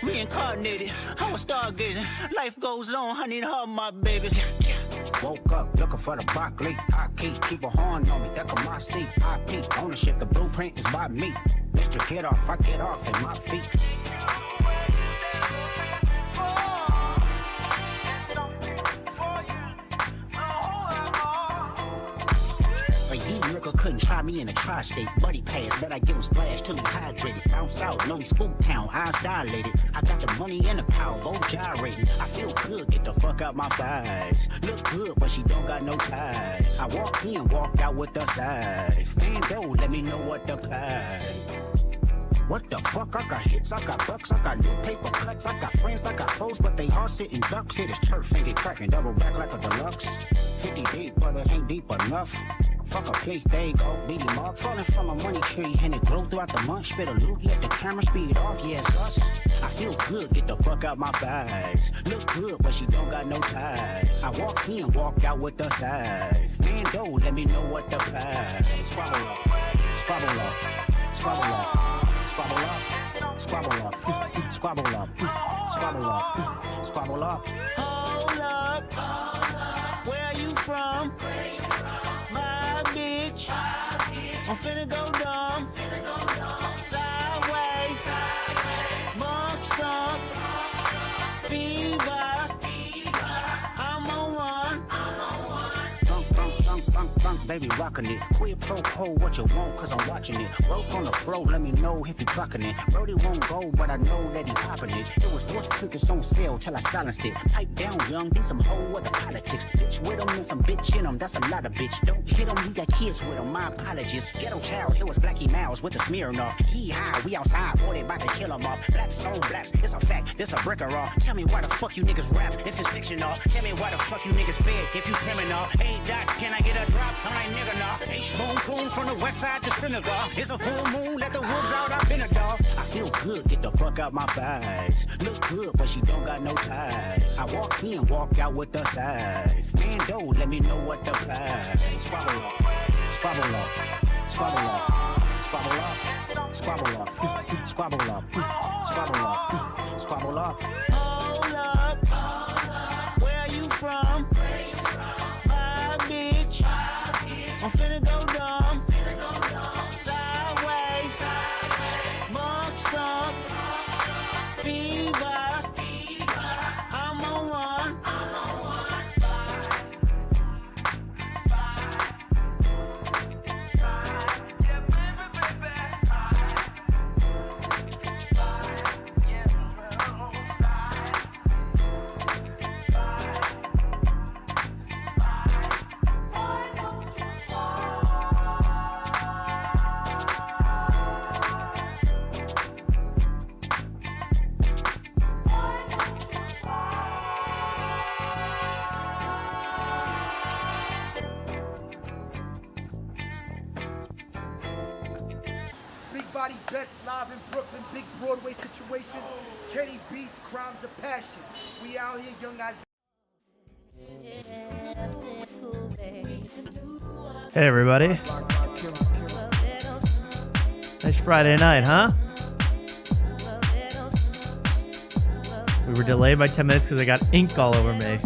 Reincarnated, I was stargazing. Life goes on, I need her, my babies. Woke up looking for the broccoli. I keep a horn on me, that can my seat. I peep ownership, the blueprint is by me. Mr. Get Off, I get off at my feet. Nigga couldn't try me in a tri-state. Buddy pass, bet I give him splash till he hydrated. Bounce out, know he spook town, eyes dilated. I got the money and the power, both gyrating. I feel good, get the fuck out my thighs. Look good, but she don't got no ties. I walk in, walk out with the size. Bimbo, let me know what the price. What the fuck? I got hits, I got bucks, I got new paper cuts, I got friends, I got foes, but they all sitting ducks. Hit his turf and get cracking, double back like a deluxe. 50 deep, but it ain't deep enough. Fuck a plate, there you go, beat him up. Falling from a money tree, and it grow throughout the month. Spit a loogie at the camera, speed off, yeah, it's us. I feel good, get the fuck out my thighs. Look good, but she don't got no ties. I walk in, walk out with the size. Bimbo, let me know what the price. Squabble up, squabble up, squabble up. Squabble up, squabble up, squabble up, squabble up, squabble up. Hold up, where you from? My bitch, I'm finna go dumb. Sideways, monk stomp, fever. I'm on one. Funk, baby, rockin' it. Quid pro quo, what you want, cause I'm watching it. Rope on the floor, let me know if you clockin' it. Brody won't go, but I know that he poppin' it. It was worth tickets on sale till I silenced it. Pipe down, young, be some hoe with the politics. Bitch with him and some bitch in him, that's a lot of bitch. Don't hit him, you got kids with him, my apologies. Ghetto child, it was Blackie Mouse with the smearing off. He high, we outside, boy, they about to kill him off. Blaps on blaps, it's a fact, this a bricker off. Tell me why the fuck you niggas rap if it's fiction off. Tell me why the fuck you niggas fed if you criminal. Hey, Doc, can I get a drop? I'm like, nigga, nah. H-Bone coon from the west side to synagogue. It's a full moon, let the wolves out, I've been a dog. I feel good, get the fuck out my thighs. Look good, but she don't got no ties. I walk in, walk out with the size. Bimbo, let me know what the price. Squabble up, squabble up, squabble up, squabble up, squabble up, squabble up, squabble up, squabble up. Hold up, where you from? My bitch, I'm finna go dumb. Sideways, monk stomp, fever. I'm on one. Best live in Brooklyn, big Broadway situations, Kenny Beats, Crimes of Passion. We out here, young guys. Hey everybody. Nice Friday night, huh? We were delayed by 10 minutes because I got ink all over me.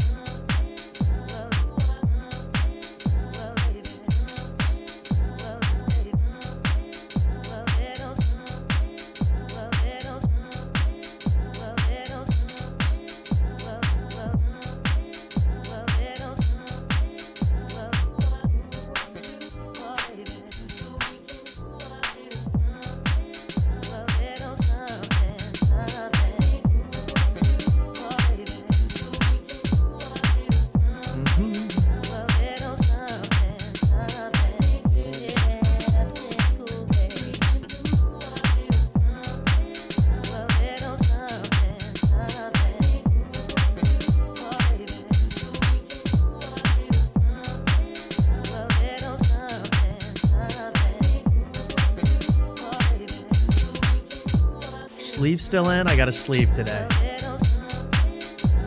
Sleeve still in? I got a sleeve today.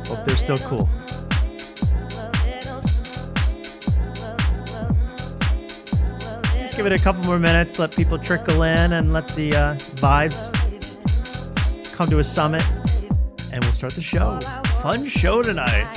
Hope they're still cool. Give it a couple more minutes, let people trickle in, and let the vibes come to a summit, and we'll start the show. Fun show tonight.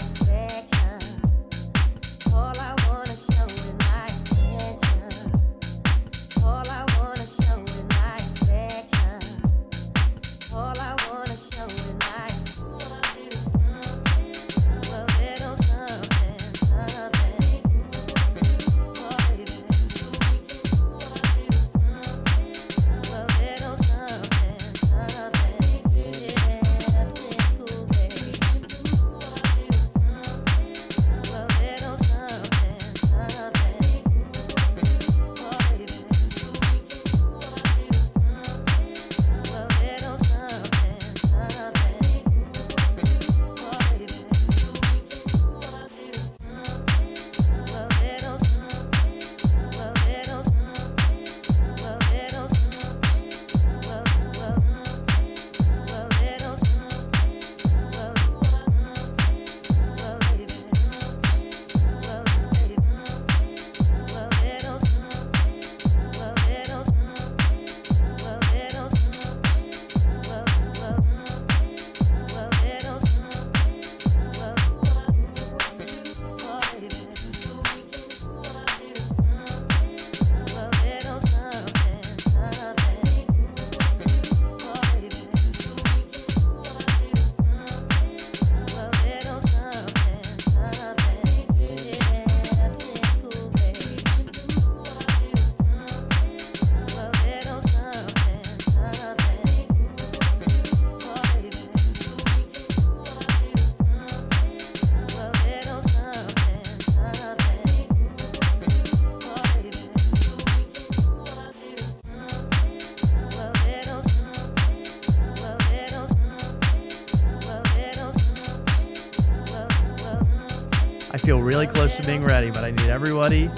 I feel really close to being ready, but I need everybody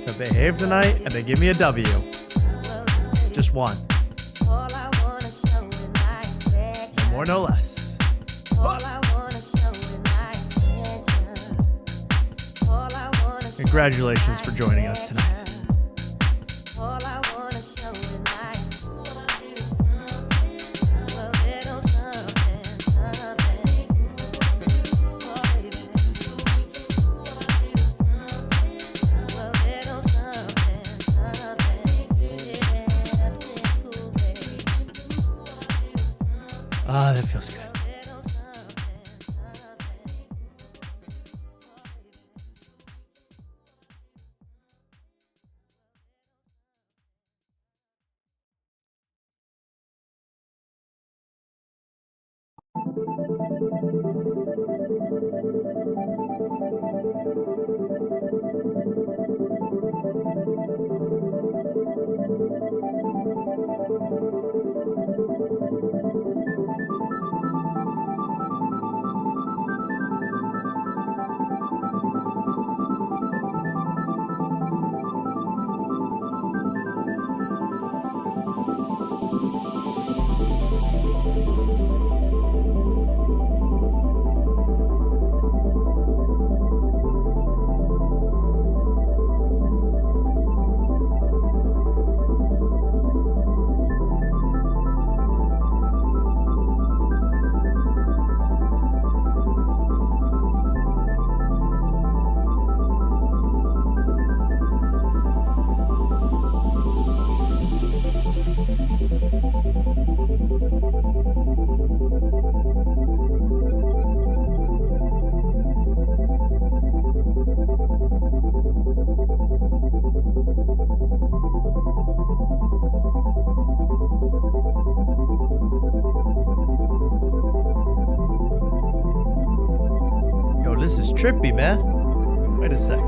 to behave tonight and to give me a W. Just one. No more, no less. Congratulations for joining us tonight. Ah, that feels good. This is trippy, man. Wait a sec.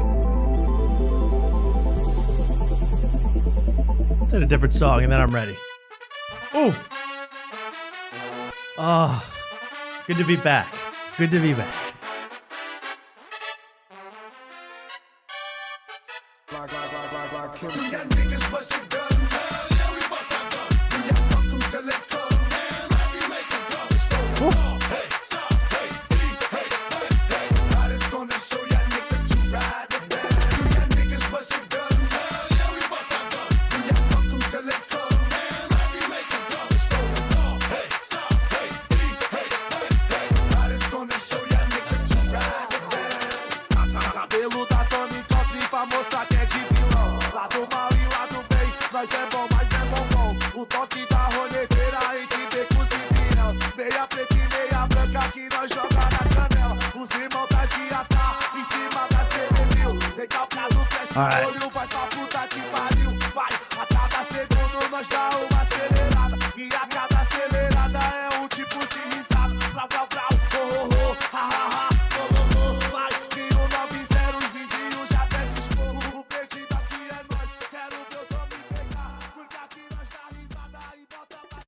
Let's hit a different song and then I'm ready. Ooh. Oh, it's good to be back. It's good to be back. Meia preta e meia branca que nós joga na canela. Os irmãos tá de atar em cima da CB1000. Decalcado, cresce o olho, vai pra puta que pariu. Vai, a cada segundo nós dá uma acelerada. E a cada acelerada é um tipo de risada. Vrau, vrau, vrau, oh, oh, oh, ha, ha, ha, oh, oh, oh. Vai, que o 90 os vizinhos já tem escorro. O perdido aqui é nós, quero ver os homens pegar. Porque aqui nós dá risada e bota pra...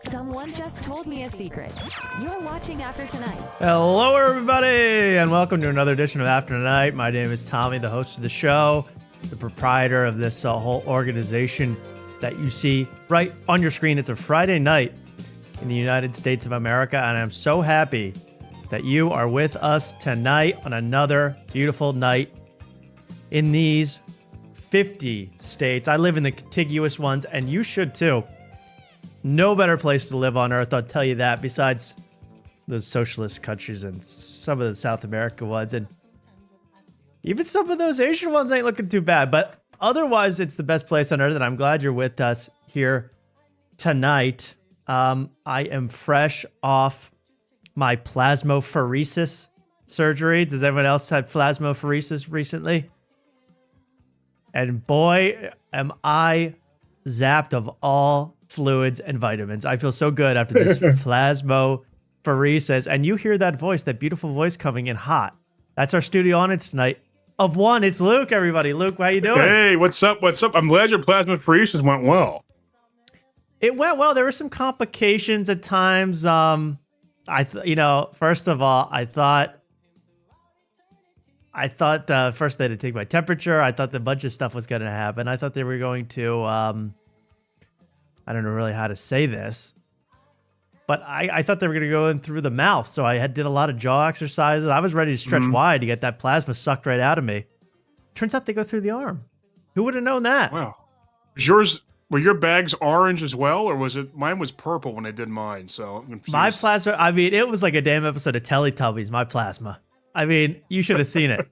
Someone just told me a secret. You're watching After Tonight. Hello, everybody, and welcome to another edition of After Tonight. My name is Tommy, the host of the show, the proprietor of this whole organization that you see right on your screen. It's a Friday night in the United States of America, and I'm so happy that you are with us tonight on another beautiful night in these 50 states. I live in the contiguous ones, and you should too. No better place to live on earth, I'll tell you that, besides those socialist countries and some of the South America ones. And even some of those Asian ones ain't looking too bad. But otherwise, it's the best place on earth, and I'm glad you're with us here tonight. I am fresh off my plasmapheresis surgery. Does anyone else have plasmapheresis recently? And boy, am I zapped of all fluids and vitamins. I feel so good after this plasmapheresis. And you hear that voice, that beautiful voice coming in hot. That's our studio audience tonight. Of one, it's Luke, everybody. Luke, how you doing? Hey, what's up? What's up? I'm glad your plasmapheresis went well. It went well. There were some complications at times. First of all, I thought first they had to take my temperature. I thought a bunch of stuff was going to happen. I thought they were going to, I don't know really how to say this, but I thought they were going to go in through the mouth. So I did a lot of jaw exercises. I was ready to stretch wide to get that plasma sucked right out of me. Turns out they go through the arm. Who would have known that? Wow. Were your bags orange as well, or was it? Mine was purple when I did mine, so I'm confused. My plasma, I mean, it was like a damn episode of Teletubbies, my plasma. I mean, you should have seen it.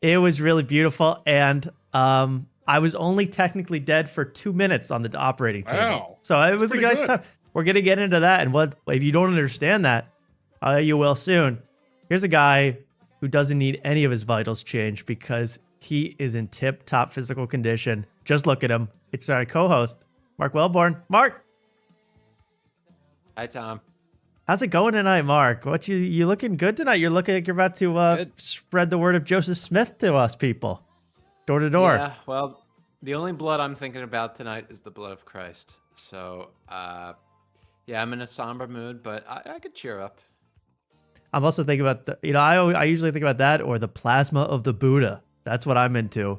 It was really beautiful, and I was only technically dead for 2 minutes on the operating table. Wow. So it was a nice time. We're going to get into that, and what if you don't understand that, you will soon. Here's a guy who doesn't need any of his vitals changed because he is in tip-top physical condition. Just look at him. It's our co-host, Mark Wellborn. Mark! Hi, Tom. How's it going tonight, Mark? You looking good tonight? You're looking like you're about to spread the word of Joseph Smith to us people. Door to door. Yeah, well, the only blood I'm thinking about tonight is the blood of Christ. So, yeah, I'm in a somber mood, but I could cheer up. I'm also thinking about I usually think about that or the plasma of the Buddha. That's what I'm into.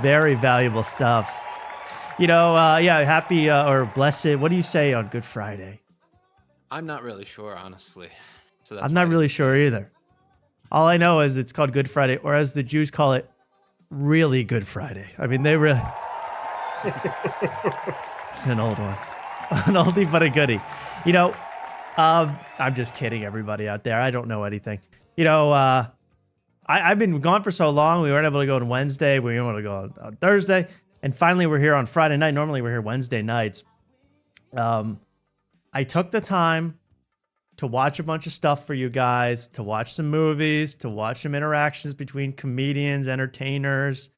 Very valuable stuff. Happy or blessed. What do you say on Good Friday? I'm not really sure, honestly. So I'm not really sure either. All I know is it's called Good Friday, or as the Jews call it, really Good Friday. I mean, they really... It's an old one. An oldie but a goodie. I'm just kidding, everybody out there. I don't know anything. I've been gone for so long. We weren't able to go on Wednesday. We weren't able to go on Thursday. And finally, we're here on Friday night. Normally, we're here Wednesday nights. I took the time to watch a bunch of stuff for you guys, to watch some movies, to watch some interactions between comedians, entertainers,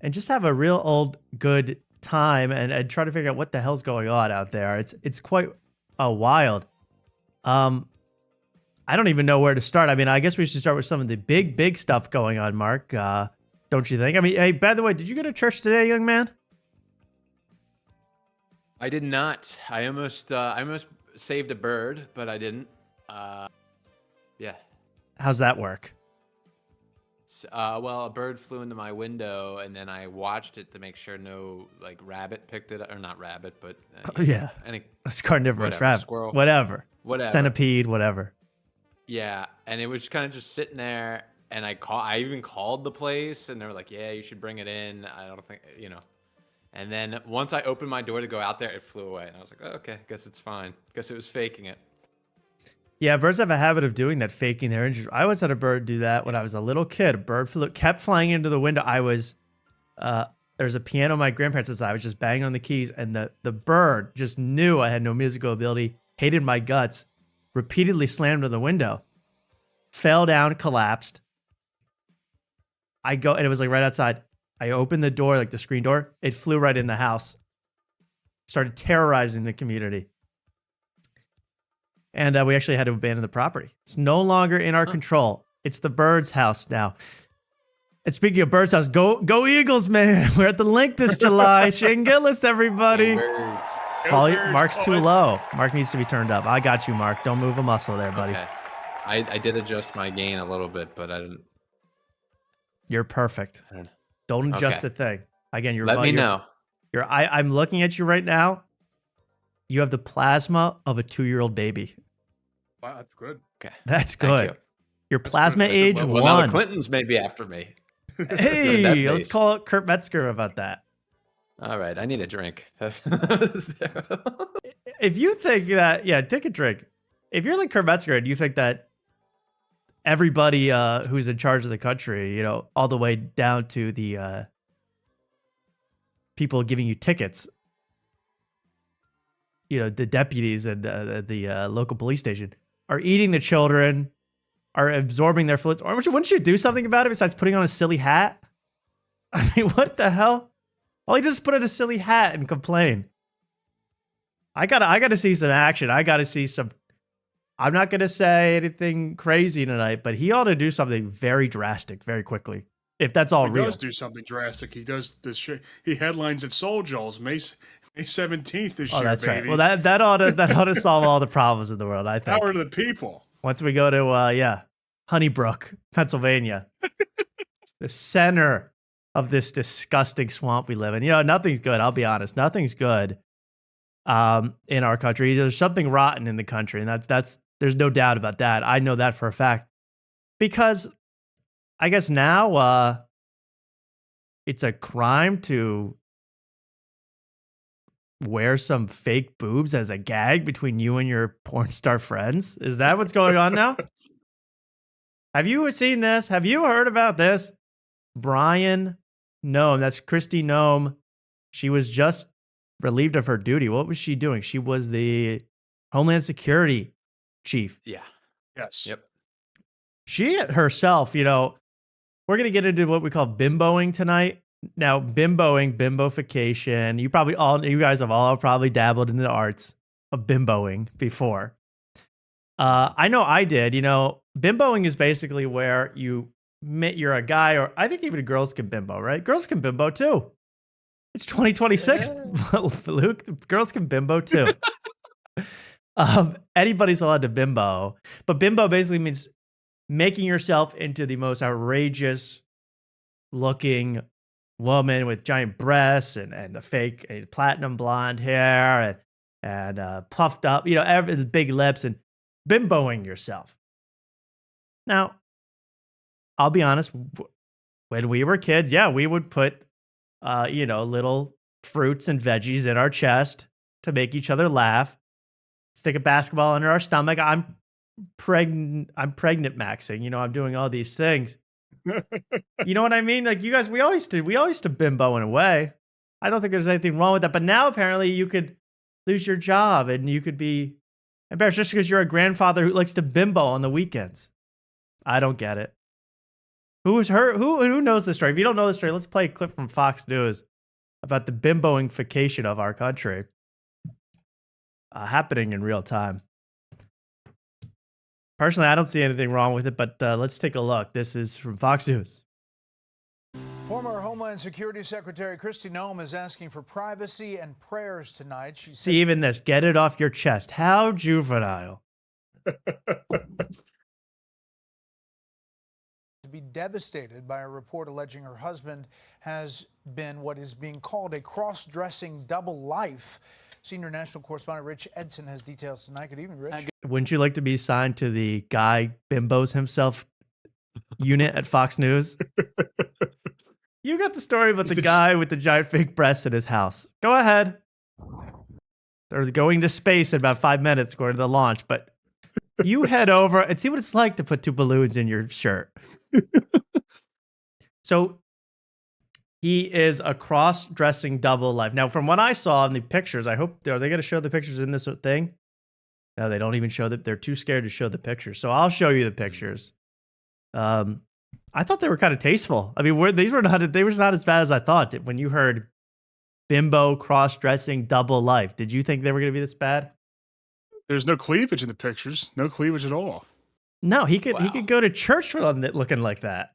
and just have a real old good time and try to figure out what the hell's going on out there. It's quite wild. I don't even know where to start. I mean, I guess we should start with some of the big stuff going on, Mark. Don't you think? I mean, hey, by the way, did you go to church today, young man? I did not. I almost saved a bird, but I didn't. Yeah. How's that work? Well, a bird flew into my window, and then I watched it to make sure no like rabbit picked it, or not rabbit, but Yeah, any it's carnivorous whatever, rabbit, squirrel, whatever, whatever. centipede, whatever. Yeah, and it was kind of just sitting there, and I even called the place, and they were like, "Yeah, you should bring it in." I don't think, And then once I opened my door to go out there, it flew away, and I was like, oh, "Okay, guess it's fine. Guess it was faking it." Yeah, birds have a habit of doing that, faking their injury. I once had a bird do that when I was a little kid. A bird kept flying into the window. There's a piano my grandparents said. I was just banging on the keys, and the bird just knew I had no musical ability, hated my guts, repeatedly slammed to the window, fell down, collapsed. And it was like right outside. I opened the door, like the screen door. It flew right in the house, started terrorizing the community. And we actually had to abandon the property. It's no longer in our control. It's the bird's house now. And speaking of bird's house, go Eagles, man. We're at the link this July. Shane Gillis, everybody. Mark's too low. Mark needs to be turned up. I got you, Mark. Don't move a muscle there, buddy. Okay. I did adjust my gain a little bit, but I didn't. You're perfect. Don't adjust a thing. Again, Let me know. I'm looking at you right now. You have the plasma of a 2-year-old baby. Wow, that's good. Okay. That's good. You. Your plasma age Well, 1. now the Clintons may be after me. Hey, let's call it Kurt Metzger about that. All right, I need a drink. If you think that, yeah, take a drink. If you're like Kurt Metzger and you think that everybody who's in charge of the country, all the way down to the people giving you tickets, the deputies and the local police station are eating the children, are absorbing their fluids. Or wouldn't you do something about it besides putting on a silly hat? I mean, what the hell? All he just put on a silly hat and complain. I gotta see some action. I gotta see some. I'm not gonna say anything crazy tonight, but he ought to do something very drastic very quickly. If that's all real. He does do something drastic. He does this. He headlines at Soul Joel's May 17th this year. That's baby. right. Well, that ought to solve all the problems in the world, I think. Power to the people. Once we go to Honeybrook, Pennsylvania, the center of this disgusting swamp we live in. Nothing's good. I'll be honest. Nothing's good in our country. There's something rotten in the country, and that's there's no doubt about that. I know that for a fact because I guess now it's a crime to wear some fake boobs as a gag between you and your porn star friends. Is that what's going on now? Have you seen this? Have you heard about this? Brian Nome, that's Christy Nome. She was just relieved of her duty. What was she doing? She was the Homeland Security chief. Yeah. Yes. Yep. She herself, we're going to get into what we call bimboing tonight. Now, bimbofication. You guys have all probably dabbled in the arts of bimboing before. I know I did. Bimboing is basically where you're a guy, or I think even girls can bimbo, right? Girls can bimbo too. It's 2026, Luke. Girls can bimbo too. Anybody's allowed to bimbo, but bimbo basically means making yourself into the most outrageous looking woman with giant breasts and the fake platinum blonde hair and puffed up, big lips and bimboing yourself. Now, I'll be honest. When we were kids, we would put, little fruits and veggies in our chest to make each other laugh. Stick a basketball under our stomach. I'm pregnant maxing. I'm doing all these things. You know what I mean? Like you guys, we all used to bimbo in a way. I don't think there's anything wrong with that. But now apparently you could lose your job and you could be embarrassed just because you're a grandfather who likes to bimbo on the weekends. I don't get it. Who knows the story? If you don't know the story, let's play a clip from Fox News about the bimboification of our country happening in real time. Personally, I don't see anything wrong with it, but let's take a look. This is from Fox News. Former Homeland Security Secretary Kristi Noem is asking for privacy and prayers tonight. She See, even this, get it off your chest. How juvenile. To to be devastated by a report alleging her husband has been what is being called a cross-dressing double life. Senior national correspondent Rich Edson has details tonight. Good evening, Rich. Wouldn't you like to be assigned to the guy Bimbo's himself unit at Fox News? You got the story about the guy with the giant fake breasts in his house. Go ahead. They're going to space in about 5 minutes according to the launch, but you head over and see what it's like to put 2 balloons in your shirt. So he is a cross-dressing double life. Now, from what I saw in the pictures, I hope, are they going to show the pictures in this thing? No, they don't even show that. They're too scared to show the pictures. So I'll show you the pictures. I thought they were kind of tasteful. I mean, they were not as bad as I thought. When you heard Bimbo cross-dressing double life, did you think they were going to be this bad? There's no cleavage in the pictures. No cleavage at all. No, he could go to church for looking like that.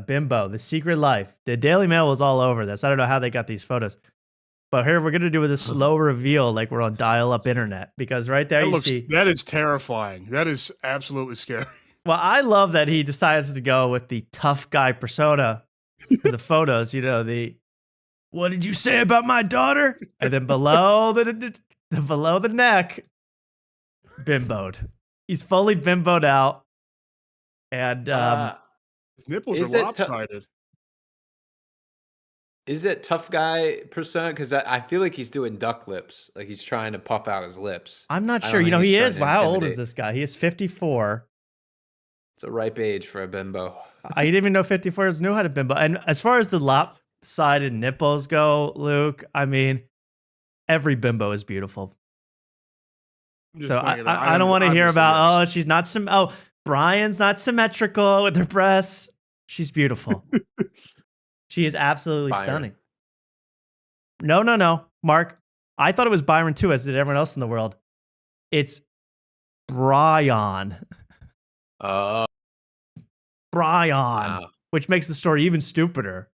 Bimbo, The Secret Life. The Daily Mail was all over this. I don't know how they got these photos. But here we're going to do with a slow reveal like we're on dial-up internet. Because right there that is terrifying. That is absolutely scary. Well, I love that he decides to go with the tough guy persona for the photos. You know, what did you say about my daughter? And then below the neck, bimboed. He's fully bimboed out. And his nipples are lopsided. Is it tough guy persona? Because I feel like he's doing duck lips. Like he's trying to puff out his lips. I'm not sure. You know, he is. Wow, how old is this guy? He is 54. It's a ripe age for a bimbo. I didn't even know 54-year-olds knew how to bimbo. And as far as the lopsided nipples go, Luke, I mean, every bimbo is beautiful. So I don't want to hear about, she's not Brian's not symmetrical with her breasts. She's beautiful. She is absolutely stunning. No. Mark, I thought it was Byron too, as did everyone else in the world. It's Brian. Brian, which makes the story even stupider.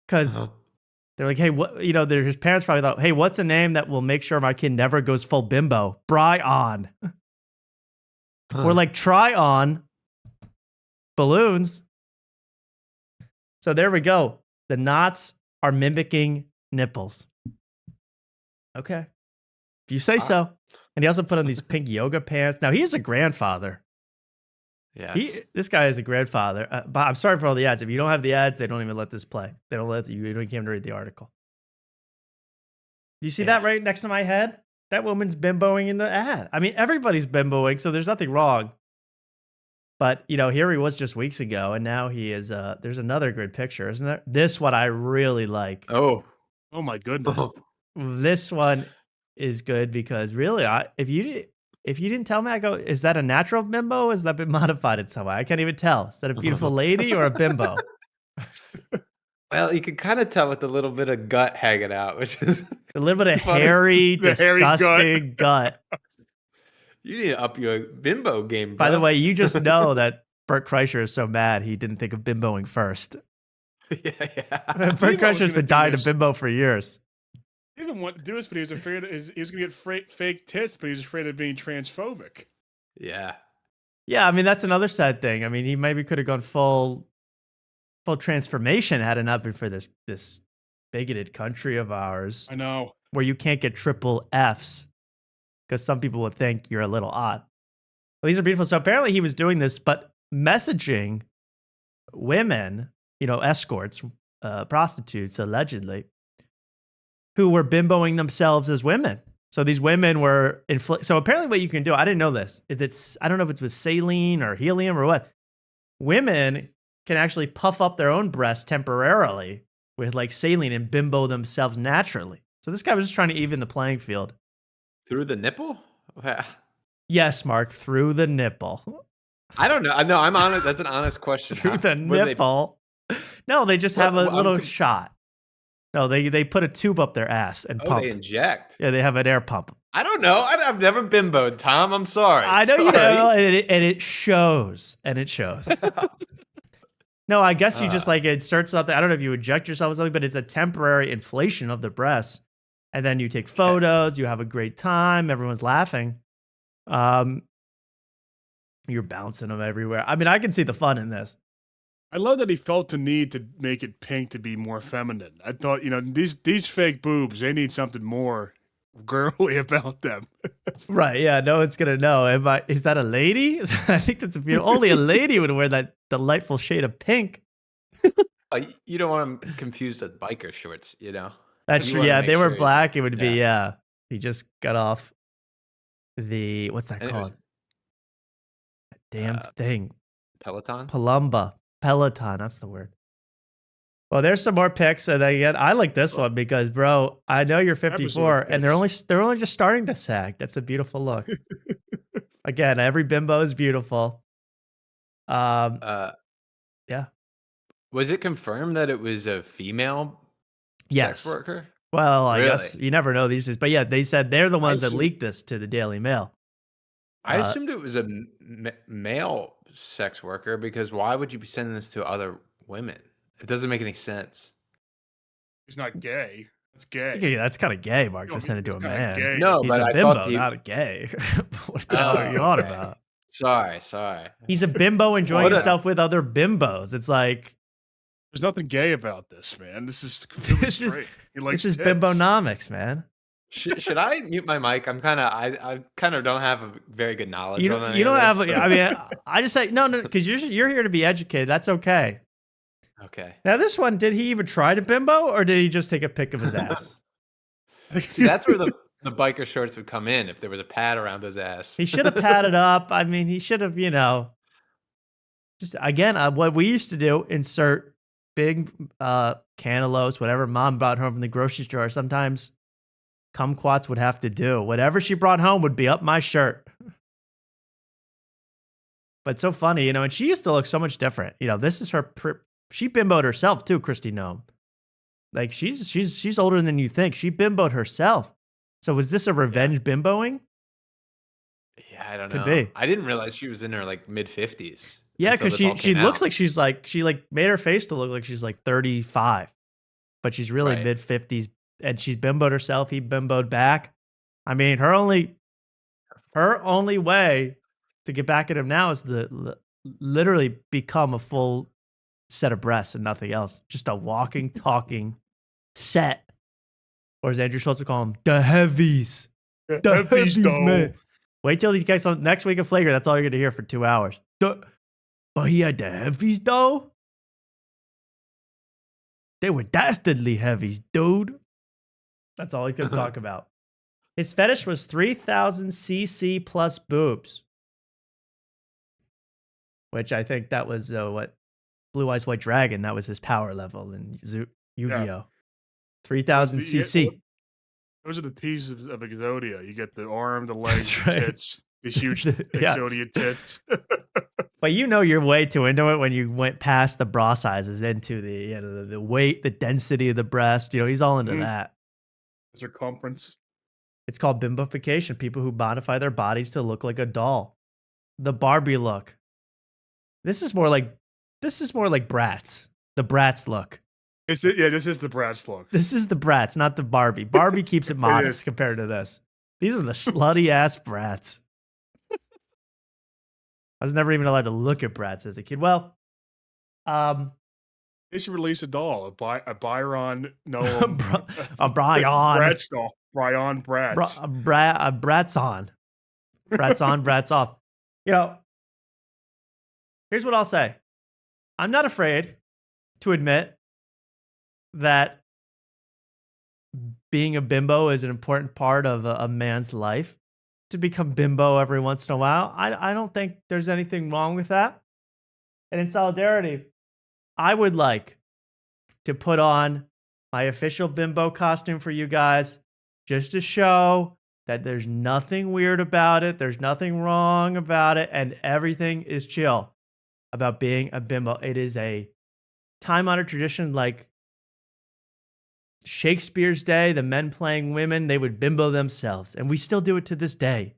Because they're like, hey, what? You know, his parents probably thought, hey, what's a name that will make sure my kid never goes full bimbo? Brian. Or like try on balloons. So there we go. The knots are mimicking nipples. Okay. If you say so. And he also put on these pink yoga pants. Now, he is a grandfather. Yes. This guy is a grandfather. But I'm sorry for all the ads. If you don't have the ads, they don't even let this play. They don't let you. You don't even read the article. Do you see that right next to my head? That woman's bimboing in the ad. I mean, everybody's bimboing, so there's nothing wrong. But, you know, here he was just weeks ago, and now he is, there's another good picture, isn't there? This one I really like. Oh my goodness. This one is good because really, if you didn't tell me, I go, is that a natural bimbo? Or has that been modified in some way? I can't even tell. Is that a beautiful lady or a bimbo? Well, you can kind of tell with a little bit of gut hanging out, which is a little bit of hairy, disgusting gut. You need to up your bimbo game, bro. By the way, you just know that Bert Kreischer is so mad he didn't think of bimboing first. Yeah. Bert Kreischer's been dying to bimbo for years. He didn't want to do this, but he was afraid he was going to get fake tits, but he was afraid of being transphobic. Yeah. Yeah, I mean, that's another sad thing. I mean, he maybe could have gone full transformation had it not been for this bigoted country of ours. I know. Where you can't get triple Fs because some people would think you're a little odd. Well, these are beautiful. So apparently he was doing this, but messaging women, you know, escorts, prostitutes, allegedly, who were bimboing themselves as women. So these women were so apparently what you can do, I didn't know this, is I don't know if it's with saline or helium or what. Women can actually puff up their own breasts temporarily with like saline and bimbo themselves naturally. So this guy was just trying to even the playing field. Through the nipple? Yes, Mark, through the nipple. I don't know. No, I'm honest. That's an honest question. Through the nipple? No, they just have a little shot. No, they put a tube up their ass and pump. They inject. Yeah, they have an air pump. I don't know. I've never bimboed, Tom. I'm sorry. I know you know, and it shows. And it shows. No, I guess you just like insert something. I don't know if you inject yourself with something, but it's a temporary inflation of the breast. And then you take photos. You have a great time. Everyone's laughing. You're bouncing them everywhere. I mean, I can see the fun in this. I love that he felt the need to make it pink to be more feminine. I thought, these fake boobs, they need something more girly about them. Right, yeah, no one's gonna know. Is that a lady? I think that's only a lady would wear that delightful shade of pink. You don't want them confused with biker shorts, you know? That's You true. wanna Yeah, make they were sure black. It would be, yeah. he just got off what's that And it was, called? Damn thing. Peloton? Peloton, that's the word. Well, there's some more picks, and again, I like this one because, bro, I know you're 54, and they're only just starting to sag. That's a beautiful look. Again, every bimbo is beautiful. Yeah. Was it confirmed that it was a female Yes. sex worker? Well, I Really? guess you never know these days, but yeah, they said they're the ones that assume- leaked this to the Daily Mail. I assumed it was a male sex worker because why would you be sending this to other women? It doesn't make any sense. He's not gay. That's gay. Yeah, that's kind of gay, Mark, to send it to a It's kinda man. gay. No, He's but a I bimbo, thought he... not a gay. What the hell are you on okay. about? Sorry. He's a bimbo enjoying What a- himself with other bimbos. It's like There's nothing gay about this, man. This is completely this is straight. He likes this is tits. bimbonomics, man. Should I mute my mic? I kind of don't have a very good knowledge You on don't, any you don't of have. this, so- I mean, I just say no, because you're here to be educated. That's okay. Okay. Now, this one, did he even try to bimbo, or did he just take a pic of his ass? See, that's where the biker shorts would come in if there was a pad around his ass. He should have padded up. I mean, he should have, just again, what we used to do: insert big cantaloupes, whatever mom brought home from the grocery store. Sometimes kumquats would have to do whatever she brought home would be up my shirt. But so funny, and she used to look so much different. This is her. She bimboed herself too, Christy Gnome. Like she's older than you think. She bimboed herself. So was this a revenge bimboing? Yeah, I don't Could know. be. I didn't realize she was in her like mid-50s. Yeah, until because this all she came looks out. like she made her face to look like she's like 35, but she's really Right. mid 50s, and she's bimboed herself. He bimboed back. I mean, her only way to get back at him now is to literally become a full set of breasts and nothing else. Just a walking, talking set. Or as Andrew Schultz would call them, the heavies. The heavies, man. Wait till you guys on next week of Flagrant. That's all you're going to hear for 2 hours. But he had the heavies, though. They were dastardly heavies, dude. That's all he's going to talk about. His fetish was 3,000 cc plus boobs. Which I think that was what Blue Eyes White Dragon, that was his power level in Yu-Gi-Oh! Yeah. 3,000 cc. Those are the pieces of Exodia. You get the arm, the legs, That's the right. tits, the huge Yes. Exodia tits. But you're way too into it when you went past the bra sizes into the weight, the density of the breast. He's all into that. Circumference. It's called bimbofication. People who modify their bodies to look like a doll. The Barbie look. This is more like Bratz. The Bratz look. This is the Bratz look. This is the Bratz, not the Barbie. Barbie keeps it modest compared to this. These are the slutty ass Bratz. I was never even allowed to look at Bratz as a kid. Well, They should release a doll, a Byron Noam, a Brian Bratz doll, Brian Bratz. Bratz on. Bratz on, Bratz off. Here's what I'll say. I'm not afraid to admit that being a bimbo is an important part of a man's life. To become bimbo every once in a while, I don't think there's anything wrong with that. And in solidarity, I would like to put on my official bimbo costume for you guys just to show that there's nothing weird about it, there's nothing wrong about it, and everything is chill about being a bimbo. It is a time-honored tradition like Shakespeare's day, the men playing women, they would bimbo themselves. And we still do it to this day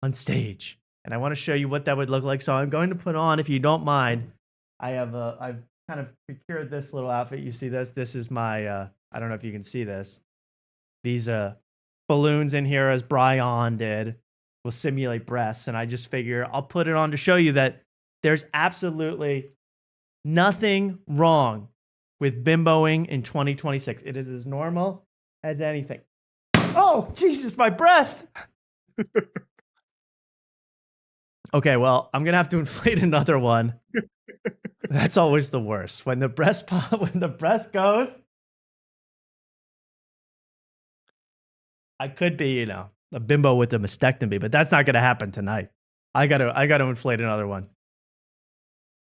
on stage. And I want to show you what that would look like. So I'm going to put on, if you don't mind, I've kind of procured this little outfit. You see this? This is my, I don't know if you can see this. These balloons in here as Brian did. will simulate breasts. And I just figure I'll put it on to show you that there's absolutely nothing wrong with bimboing in 2026. It is as normal as anything. Oh, Jesus, my breast. Okay, well, I'm gonna have to inflate another one. That's always the worst. When the breast goes, I could be, a bimbo with a mastectomy, but that's not gonna happen tonight. I gotta inflate another one.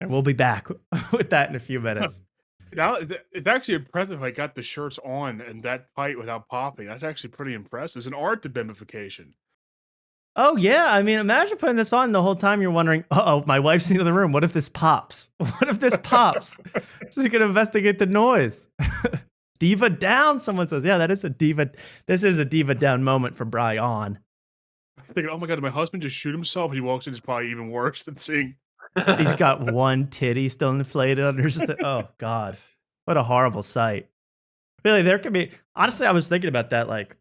And we'll be back with that in a few minutes. Now, it's actually impressive I got the shirts on and that tight without popping. That's actually pretty impressive. It's an art to bimbification. Oh, yeah. I mean, imagine putting this on the whole time you're wondering, uh-oh, my wife's in the other room. What if this pops? What if this pops? She's going to investigate the noise. Diva down, someone says. Yeah, that is a diva. This is a diva down moment for Brian. I'm thinking, oh my God, did my husband just shoot himself? He walks in, it's probably even worse than seeing. He's got one titty still inflated under his. Oh, God. What a horrible sight. Really, there could be. Honestly, I was thinking about that. Like,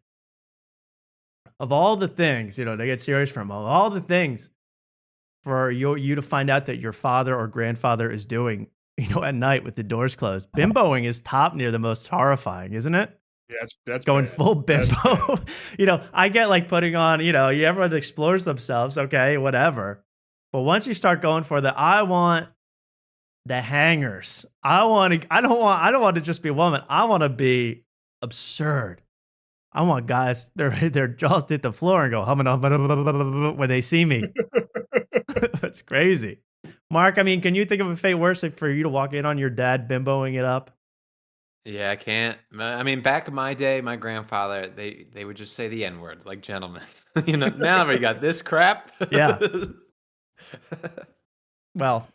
of all the things, to get serious from, of all the things for you to find out that your father or grandfather is doing, at night with the doors closed, bimboing is top near the most horrifying, isn't it? Yeah, that's going bad. Full bimbo. I get like putting on, everyone explores themselves. Okay, whatever. But once you start going for I want the hangers. I don't want to just be a woman. I want to be absurd. I want guys, their jaws hit the floor and go when they see me. That's crazy. Mark, I mean, can you think of a fate worse for you to walk in on your dad bimboing it up? Yeah, I can't. I mean, back in my day, my grandfather, they would just say the N-word, like gentlemen. Now we got this crap. Yeah. Well,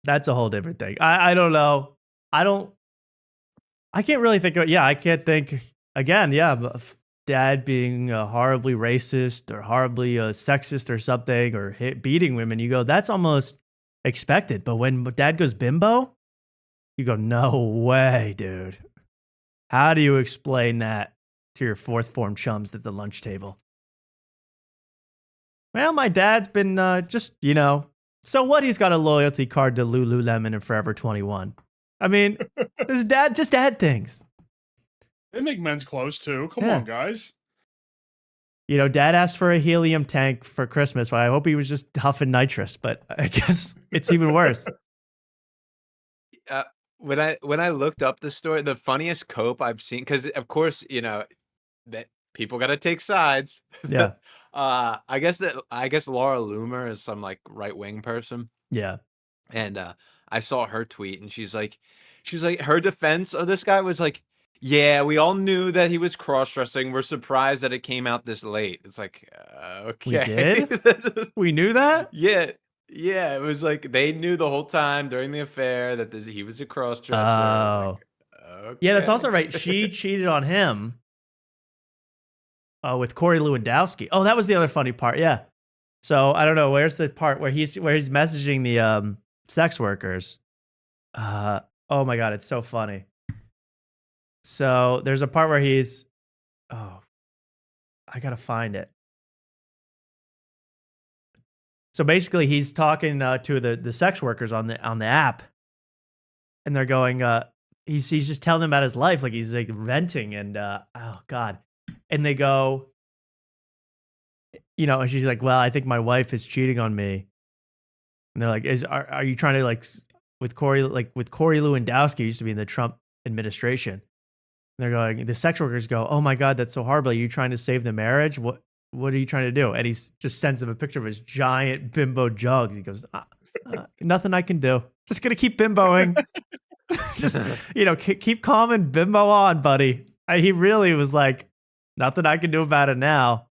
that's a whole different thing. I don't know. I can't really think of, I can't think, again, dad being horribly racist or horribly sexist or something, or beating women, you go, that's almost expected. But when dad goes bimbo, you go, no way, dude. How do you explain that to your fourth form chums at the lunch table? Well, my dad's been just, so what? He's got a loyalty card to Lululemon and Forever 21. I mean, this dad things. They make men's clothes too. Come on, guys. Dad asked for a helium tank for Christmas. Well, I hope he was just huffing nitrous, but I guess it's even worse. When I looked up the story, the funniest cope I've seen, because of course, that people got to take sides. Yeah. I guess Laura Loomer is some like right-wing person. Yeah. And I saw her tweet, and she's like, her defense of this guy was like, yeah, we all knew that he was cross-dressing. We're surprised that it came out this late. It's like, okay. We did? We knew that? Yeah. Yeah, it was like they knew the whole time during the affair that he was a cross-dresser. Oh. Like, okay. Yeah, that's also right. She cheated on him with Corey Lewandowski. Oh, that was the other funny part. Yeah. So I don't know. Where's the part where he's messaging the sex workers? Oh my God, it's so funny. So there's a part where I gotta find it. So basically, he's talking to the sex workers on the app, and they're going. He's just telling them about his life, like he's like venting, and oh God, and they go, and she's like, well, I think my wife is cheating on me, and they're like, are you trying to like with Corey Lewandowski, used to be in the Trump administration, and they're going, the sex workers go, oh my God, that's so horrible. Are you trying to save the marriage? What are you trying to do? And he just sends them a picture of his giant bimbo jugs. He goes, nothing I can do. Just going to keep bimboing. Just, keep calm and bimbo on, buddy. He really was like, nothing I can do about it now.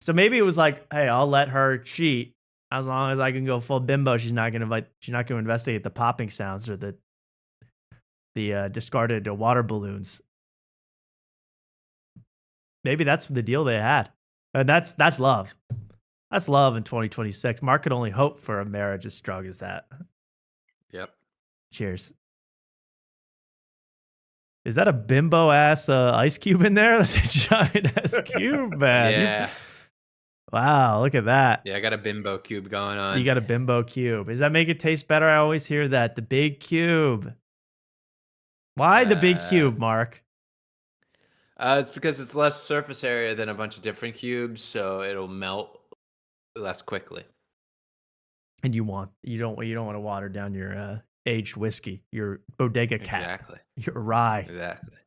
So maybe it was like, hey, I'll let her cheat as long as I can go full bimbo. She's not going to investigate the popping sounds or the discarded water balloons. Maybe that's the deal they had. And that's love. That's love in 2026. Mark could only hope for a marriage as strong as that. Yep. Cheers. Is that a bimbo ass ice cube in there? That's a giant ass cube, man. Yeah. Wow, look at that. Yeah, I got a Bimbo cube going on. You got a Bimbo cube. Does that make it taste better? I always hear that. The big cube. Why the big cube, Mark? It's because it's less surface area than a bunch of different cubes, so it'll melt less quickly. And you don't want to water down your aged whiskey, your bodega cap, Exactly. your rye. Exactly.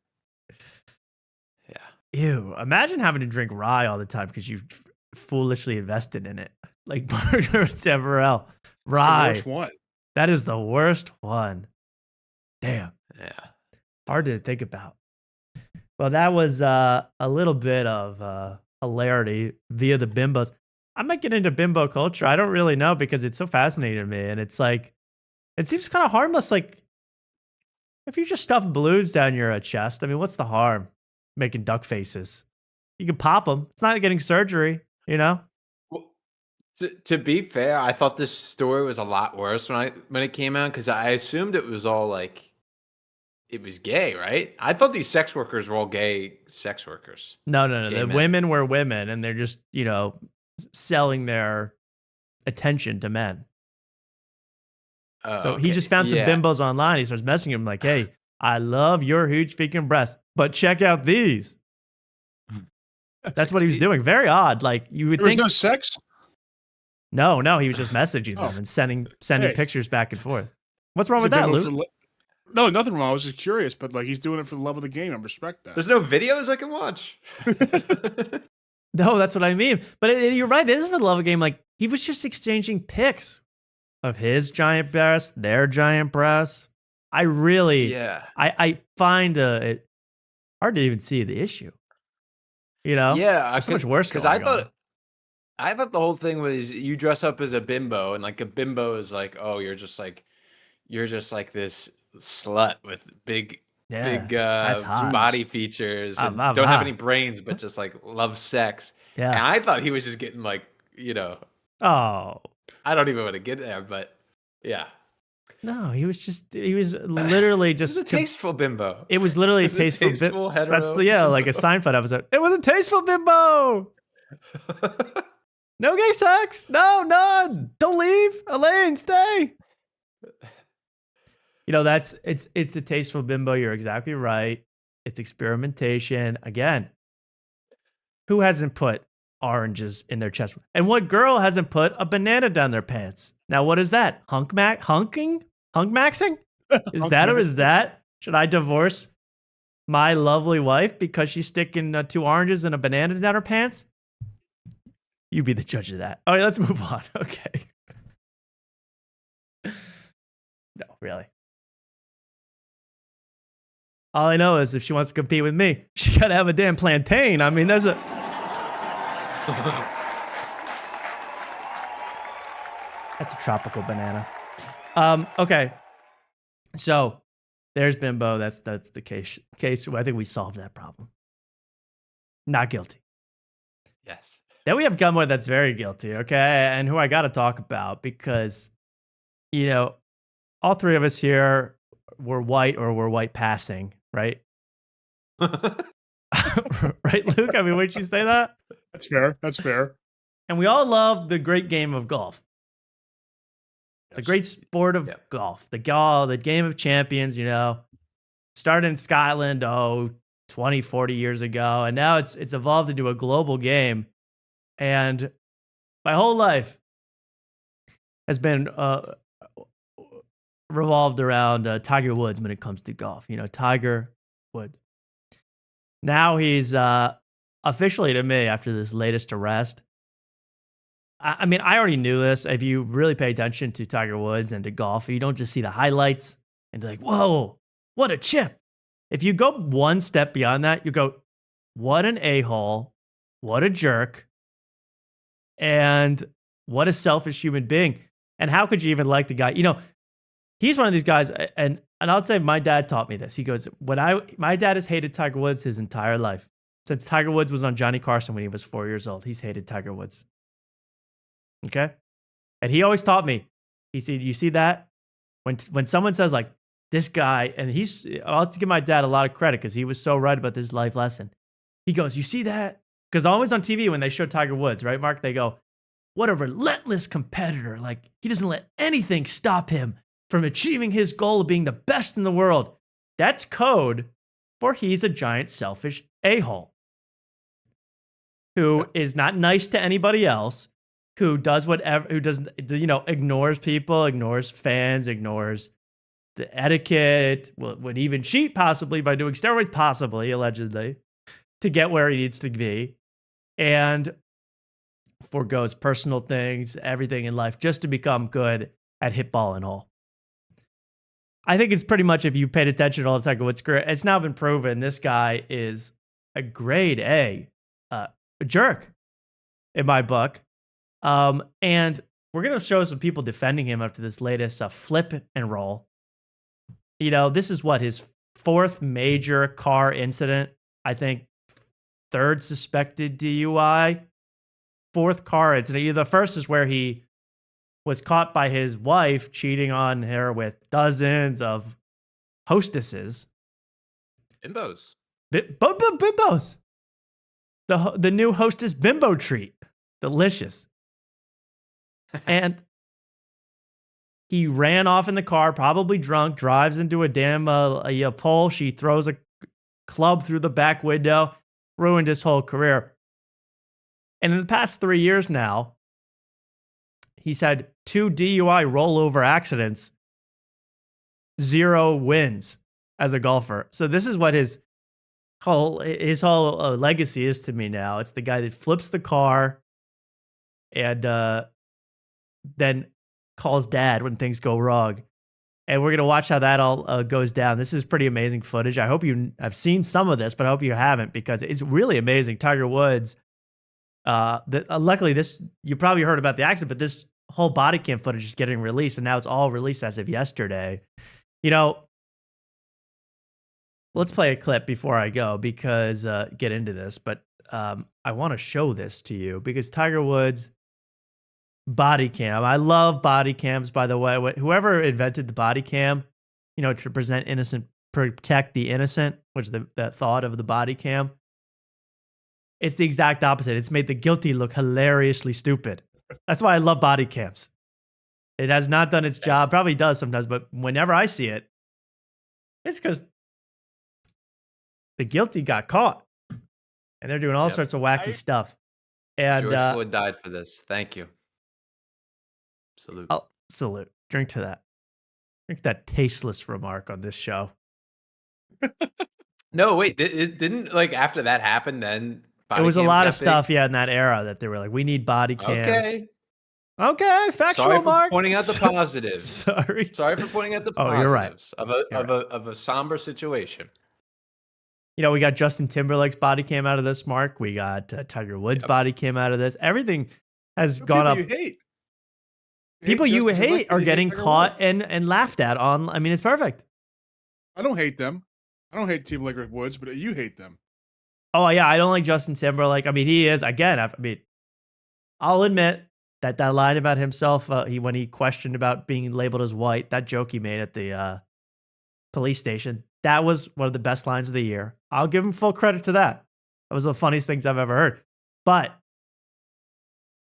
Yeah. Ew! Imagine having to drink rye all the time because you foolishly invested in it, like Margaret Severell. Rye. It's the worst one. That is the worst one. Damn. Yeah. Hard to think about. Well, that was a little bit of hilarity via the bimbos. I might get into bimbo culture. I don't really know because it's so fascinating to me. And it's like, it seems kind of harmless. Like, if you just stuff balloons down your chest, I mean, what's the harm? Making duck faces. You can pop them. It's not like getting surgery, you know? Well, to be fair, I thought this story was a lot worse when it came out because I assumed it was all like, it was gay, right? I thought these sex workers were all gay sex workers. No. Gay The men. women were women and they're just, selling their attention to men. Oh, So he okay. just found some Yeah. bimbos online. He starts messaging them like, hey, I love your huge freaking breasts, but check out these. That's what he was doing. Very odd. Like you would There was think. no sex. No, he was just messaging them and sending Hey. pictures back and forth. What's wrong He's with a that, bimbo Luke? No, nothing wrong. I was just curious, but like he's doing it for the love of the game. I respect that. There's no videos I can watch. No, that's what I mean. But you're right. It is for the love of the game. Like he was just exchanging pics of his giant breasts, their giant breasts. I really, Yeah. I find it hard to even see the issue. Yeah, There's so much worse because going on. I thought the whole thing was you dress up as a bimbo, and like a bimbo is like, oh, you're just like this slut with big that's hot. body features and Ah, don't ah. have any brains, but just like love sex. Yeah. And I thought he was just getting like, Oh, I don't even want to get there, but yeah, no, he was literally it's just a tasteful bimbo. It was literally a It's a tasteful tasteful That's hetero like a bimbo. Seinfeld episode. It was a tasteful bimbo. No gay sex. No, none. Don't leave. Elaine, stay. It's a tasteful bimbo. You're exactly right. It's experimentation. Again, who hasn't put oranges in their chest? And what girl hasn't put a banana down their pants? Now, what is that? Hunking? Hunk-maxing? Is that? Should I divorce my lovely wife because she's sticking 2 oranges and a banana down her pants? You be the judge of that. All right, let's move on. Okay. No, really. All I know is if she wants to compete with me, she got to have a damn plantain. I mean, that's a... That's a tropical banana. Okay. So there's Bimbo. That's the case. I think we solved that problem. Not guilty. Yes. Then we have Gunboy that's very guilty, okay? And who I got to talk about because, all three of us here were white or were white passing, right? Right, Luke? I mean, wouldn't you say that? That's fair. That's fair. And we all love the great game of golf. The Yes. great sport of golf. The game of champions, started in Scotland, 20, 40 years ago. And now it's evolved into a global game. And my whole life has been revolved around Tiger Woods when it comes to golf. Tiger Woods. Now he's officially, to me, after this latest arrest. I mean, I already knew this. If you really pay attention to Tiger Woods and to golf, you don't just see the highlights and be like, whoa, what a chip. If you go one step beyond that, you go, what an a-hole, what a jerk, and what a selfish human being. And how could you even like the guy? He's one of these guys, and I'll say my dad taught me this. He goes, my dad has hated Tiger Woods his entire life. Since Tiger Woods was on Johnny Carson when he was 4 years old, he's hated Tiger Woods. Okay? And he always taught me. He said, you see that? When someone says like, this guy, and I'll have to give my dad a lot of credit because he was so right about this life lesson. He goes, you see that? Because always on TV when they show Tiger Woods, right, Mark, they go, what a relentless competitor. Like, he doesn't let anything stop him from achieving his goal of being the best in the world. That's code for he's a giant selfish a-hole who is not nice to anybody else, who does whatever, who doesn't, ignores people, ignores fans, ignores the etiquette, would even cheat possibly by doing steroids, possibly, allegedly, to get where he needs to be, and forgoes personal things, everything in life, just to become good at hit ball and hole. I think it's pretty much, if you paid attention to all the Tiger Woods career, it's now been proven this guy is a grade A jerk in my book. And we're going to show some people defending him after this latest flip and roll. This is his fourth major car incident. I think third suspected DUI, fourth car incident. The first is where he was caught by his wife cheating on her with dozens of hostesses. Bimbos. Bimbos. The new hostess bimbo treat. Delicious. And he ran off in the car, probably drunk, drives into a damn pole. She throws a club through the back window, ruined his whole career. And in the past 3 years now, he's had 2 DUI rollover accidents, 0 wins as a golfer. So this is what his whole legacy is to me now. It's the guy that flips the car and then calls dad when things go wrong. And we're going to watch how that all goes down. This is pretty amazing footage. I hope you have seen some of this, but I hope you haven't, because it's really amazing. Tiger Woods, luckily this, you probably heard about the accident, but this whole body cam footage is getting released, and now it's all released as of yesterday. Let's play a clip before I go, because get into this, but I want to show this to you, because Tiger Woods body cam. I love body cams, by the way. Whoever invented the body cam, to protect the innocent, which is the thought of the body cam. It's the exact opposite. It's made the guilty look hilariously stupid. That's why I love body cams. It has not done its job. Probably does sometimes, but whenever I see it, it's because the guilty got caught. And they're doing all sorts of wacky stuff. And George Floyd died for this. Thank you. Salute. Oh, salute. Drink to that. Drink that tasteless remark on this show. No, wait. It didn't, after that happened, then it was a lot of stuff, in that era that they were like, we need body cams. Okay, factual, Sorry for Mark. pointing out the positives. Sorry for pointing out the positives. You're right. of a somber situation. We got Justin Timberlake's body cam out of this, Mark. We got Tiger Woods' body cam out of this. Everything has gone up. People you hate are getting caught and laughed at on. I mean, it's perfect. I don't hate them. I don't hate Timberlake or Woods, but you hate them. Oh, yeah. I don't like Justin Timberlake. I mean, he is, again, I'll admit that line about himself, when he questioned about being labeled as white, that joke he made at the police station, that was one of the best lines of the year. I'll give him full credit to that. That was the funniest things I've ever heard. But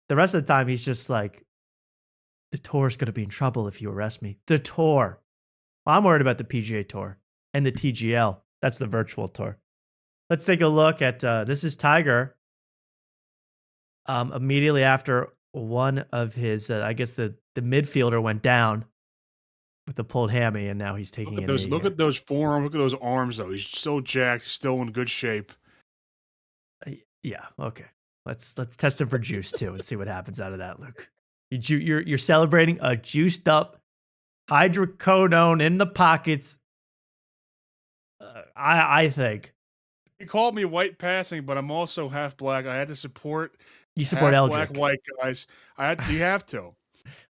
the rest of the time, he's just like, the tour's going to be in trouble if you arrest me. The tour. Well, I'm worried about the PGA Tour and the TGL. That's the virtual tour. Let's take a look at, this is Tiger. Immediately after one of his, I guess the midfielder went down with a pulled hammy, and now he's taking it. Look at those forearms. Look at those arms, though. He's still jacked. He's still in good shape. Yeah. Okay. Let's test him for juice too and see what happens out of that, Luke. You're celebrating a juiced up hydrocodone in the pockets. I think. He called me white passing, but I'm also half black. I had to support. You support Eldrick. Black white guys. You have to.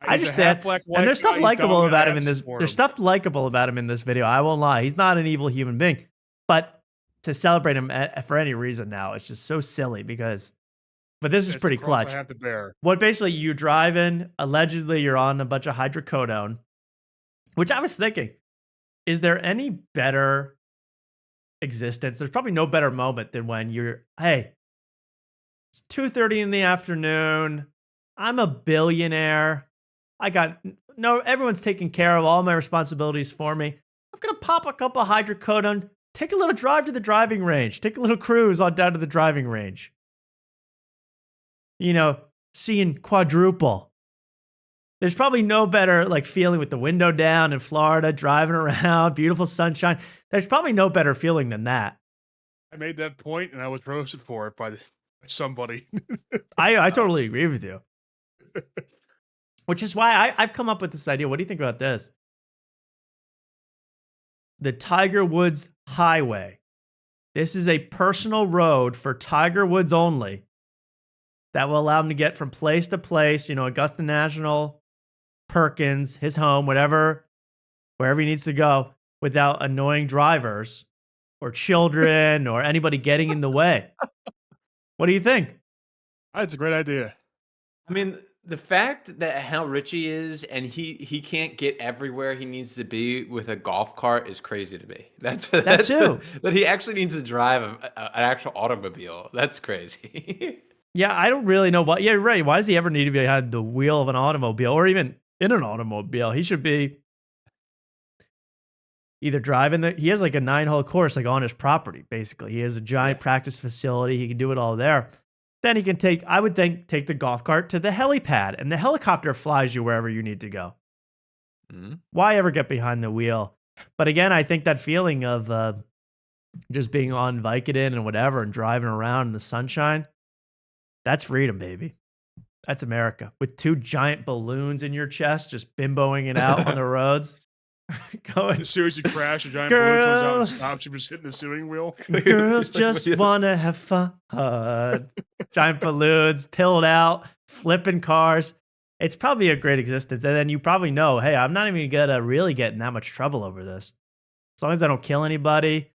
I understand. And there's stuff likable about him in this. There's stuff likable about him in this video. I won't lie. He's not an evil human being, but to celebrate him for any reason now, it's just so silly because. But this is pretty clutch. I have to bear. What basically you drive in, allegedly you're on a bunch of hydrocodone, which I was thinking, is there any better existence? There's probably no better moment than when you're, hey, It's 2:30 in the afternoon. I'm a billionaire. I got everyone's taking care of all my responsibilities for me. I'm going to pop a couple of hydrocodone, take a little drive to the driving range, take a little cruise on down to the driving range. Seeing quadruple. There's probably no better feeling with the window down in Florida, driving around, beautiful sunshine. There's probably no better feeling than that. I made that point and I was roasted for it by somebody. I totally agree with you. Which is why I've come up with this idea. What do you think about this? The Tiger Woods Highway. This is a personal road for Tiger Woods only that will allow him to get from place to place, Augusta National, Perkins, his home, wherever he needs to go without annoying drivers or children or anybody getting in the way. What do you think? That's a great idea. I mean, the fact that how rich he is and he can't get everywhere he needs to be with a golf cart is crazy to me. That's too. That he actually needs to drive an actual automobile. That's crazy. Yeah, I don't really know why. Yeah, right. Why does he ever need to be behind the wheel of an automobile or even in an automobile? He should be either driving he has a 9-hole course on his property, basically. He has a giant practice facility. He can do it all there. Then he can take the golf cart to the helipad and the helicopter flies you wherever you need to go. Mm-hmm. Why ever get behind the wheel? But again, I think that feeling of just being on Vicodin and whatever and driving around in the sunshine, that's freedom, baby. That's America. With 2 giant balloons in your chest, just bimboing it out on the roads. Going. As soon as you crash, a giant balloon comes out and stops you from just hitting the steering wheel. Girls just want to have fun. Giant balloons, pilled out, flipping cars. It's probably a great existence. And then you probably know, hey, I'm not even going to really get in that much trouble over this. As long as I don't kill anybody,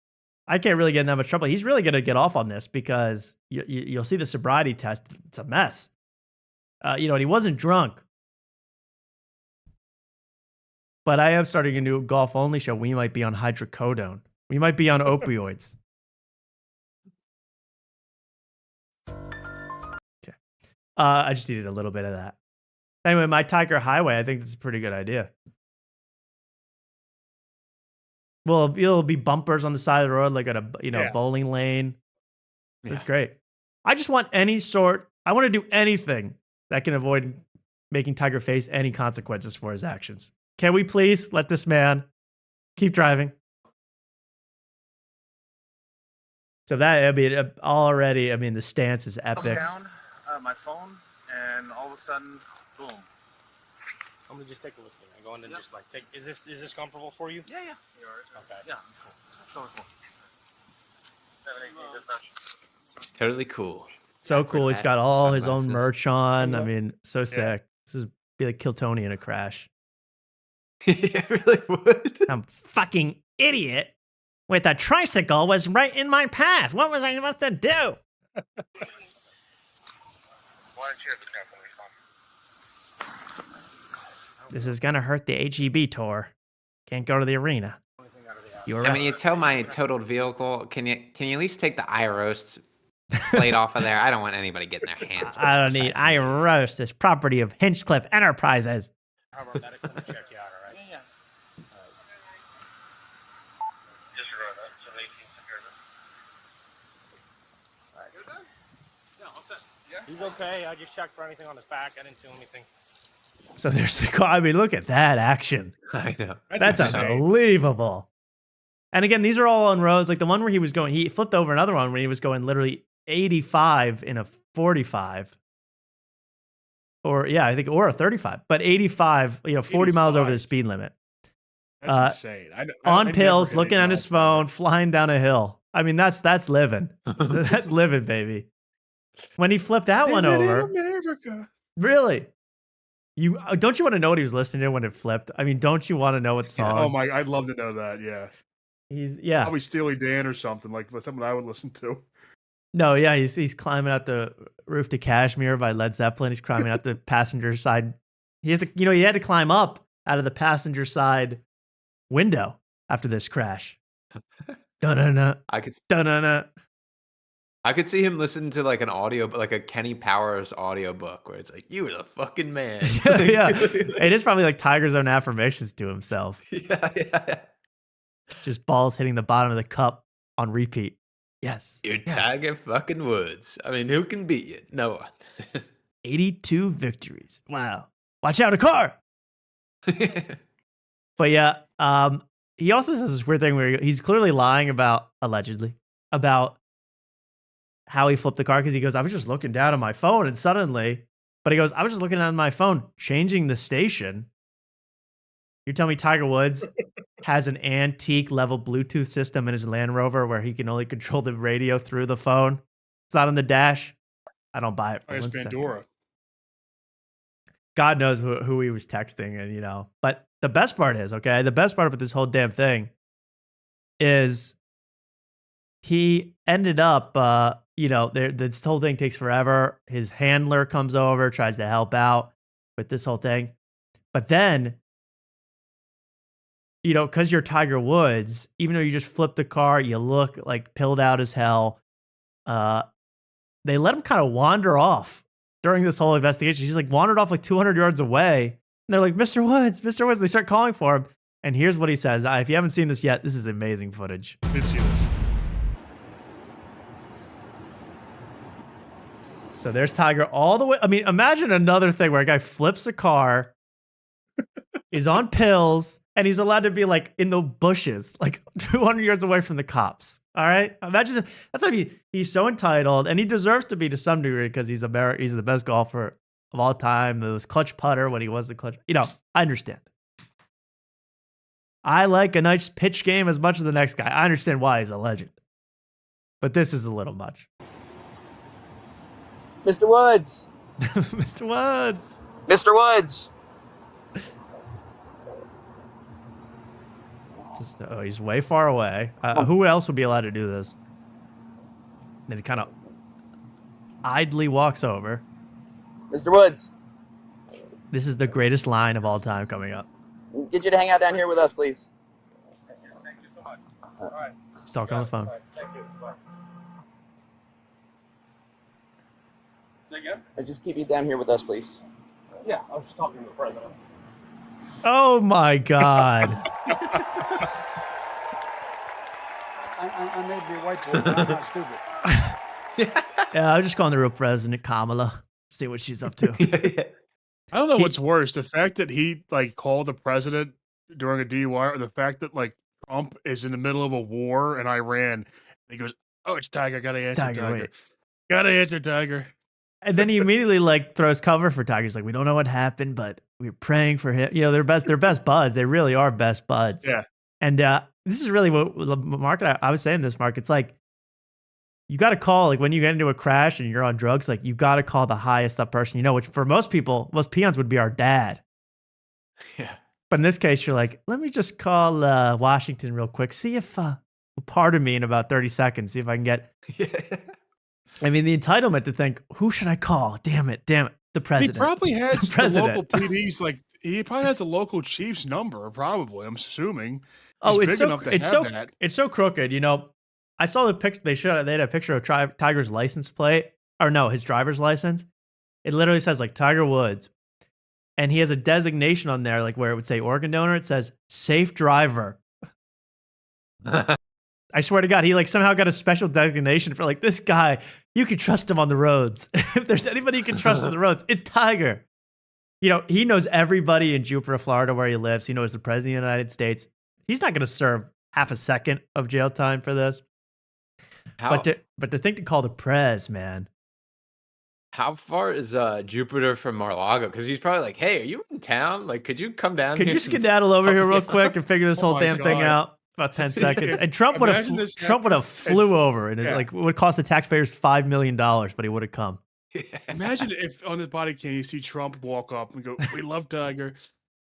I can't really get in that much trouble. He's really going to get off on this because you'll see the sobriety test. It's a mess. And he wasn't drunk. But I am starting a new golf-only show. We might be on hydrocodone. We might be on opioids. Okay. I just needed a little bit of that. Anyway, my Tiger Highway, I think this is a pretty good idea. Well, it'll be bumpers on the side of the road, like at a bowling lane. That's great. I just want I want to do anything that can avoid making Tiger face any consequences for his actions. Can we please let this man keep driving? So already, the stance is epic. Down my phone, and all of a sudden, boom. I'm gonna just take a look at it. Go in and just take. Is this comfortable for you? Yeah. Okay. Yeah. Cool. It's totally cool. So cool. He's got all his own merch on. So sick. This would be like Kill Tony in a crash. It really would. Some fucking idiot with a tricycle was right in my path. What was I supposed to do? This is gonna hurt the HEB tour. Can't go to the arena. When you tow my totaled vehicle, can you at least take the iRoast plate off of there? I don't want anybody getting their hands. I don't need iRoast. This property of Hinchcliffe Enterprises. How about that? I'm gonna check you out, all right? Yeah. Disregard that. 718 secure. All right. Yeah, all set. Yeah. He's okay. I just checked for anything on his back. I didn't feel anything. So there's the car. Look at that action. I know. That's unbelievable. And again, these are all on roads. Like the one where he flipped over another one when he was going literally 85 in a 45. Or a 35. But 85, 40 miles over the speed limit. That's insane. On pills, looking at his phone, flying down a hill. That's living. That's living, baby. When he flipped that one over. America. Really? Don't you want to know what he was listening to when it flipped? Don't you want to know what song? Oh my! I'd love to know that. Yeah. Probably Steely Dan or something something I would listen to. No, yeah, he's climbing out the roof to Kashmir by Led Zeppelin. He's climbing out the passenger side. He had to climb up out of the passenger side window after this crash. Da-da-da. I could. Da-da-da. I could see him listen to like an audio, like a Kenny Powers audio book where it's like, "You were the fucking man." Yeah, it is probably like Tiger's own affirmations to himself. Yeah. Just balls hitting the bottom of the cup on repeat. Yes. You're Tiger fucking Woods. I mean, who can beat you? No one. 82 victories. Wow. Watch out, a car. But yeah, he also says this weird thing where he's clearly lying allegedly, about how he flipped the car, because he goes, I was just looking down at my phone and suddenly, but he goes, I was just looking at my phone, changing the station. You're telling me Tiger Woods has an antique level Bluetooth system in his Land Rover where he can only control the radio through the phone? It's not on the dash. I don't buy it. It's Pandora. God knows who he was texting, and But the best part is, the best part about this whole damn thing is he ended up, this whole thing takes forever. His handler comes over, tries to help out with this whole thing. But then, because you're Tiger Woods, even though you just flipped the car, you look like pilled out as hell. They let him kind of wander off during this whole investigation. He's like wandered off like 200 yards away. And they're like, Mr. Woods, Mr. Woods. They start calling for him. And here's what he says. If you haven't seen this yet, this is amazing footage. Let's see this. So there's Tiger all the way. I mean, imagine another thing where a guy flips a car, is on pills, and he's allowed to be like in the bushes, like 200 yards away from the cops. All right. Imagine that's how he's so entitled, and he deserves to be to some degree because he's the best golfer of all time. It was clutch putter when he was the clutch. I understand. I like a nice pitch game as much as the next guy. I understand why he's a legend, but this is a little much. Mr. Woods. Mr. Woods. Mr. Woods. He's way far away. Who else would be allowed to do this? Then he kind of idly walks over. Mr. Woods. This is the greatest line of all time coming up. Get you to hang out down here with us, please. Thank you so much. All right. He's talking on the phone. Thank you. Bye. Say again? Just keep you down here with us, please. Yeah, I was just talking to the president. Oh my God. I may be a white boy, but I'm not stupid. Yeah, I'm just calling the real president, Kamala. See what she's up to. I don't know what's worse, the fact that he called the president during a DUI, or the fact that Trump is in the middle of a war in Iran. And he goes, "Oh, it's Tiger. Gotta answer Tiger. Gotta answer Tiger." And then he immediately throws cover for Tiger. He's like, we don't know what happened, but we're praying for him. They're best buds. They really are best buds. Yeah. And this is really what Mark, I was saying this, Mark. It's like, you got to call, when you get into a crash and you're on drugs, you got to call the highest up person, which for most people, most peons would be our dad. Yeah. But in this case, you're like, let me just call Washington real quick. See if, pardon me in about 30 seconds. See if I can get... I mean, the entitlement to think, who should I call? Damn it. The president. He probably has the local PD's, he probably has the local chief's number, probably, I'm assuming. It's so crooked. I saw the picture, they had a picture of Tiger's license plate, or no, his driver's license. It literally says Tiger Woods. And he has a designation on there, where it would say organ donor. It says safe driver. I swear to God, he somehow got a special designation for this guy. You can trust him on the roads. If there's anybody you can trust on the roads, it's Tiger. He knows everybody in Jupiter, Florida, where he lives. He knows the president of the United States. He's not going to serve half a second of jail time for this. But to think to call the prez, man. How far is Jupiter from Mar-a-Lago? Because he's probably hey, are you in town? Could you come down? Could you skedaddle over here real quick and figure this whole damn thing out? About 10 seconds. And Trump would have flew over, and it would cost the taxpayers $5 million, but he would have come. Imagine if on his body cam you see Trump walk up and go, "We love Tiger.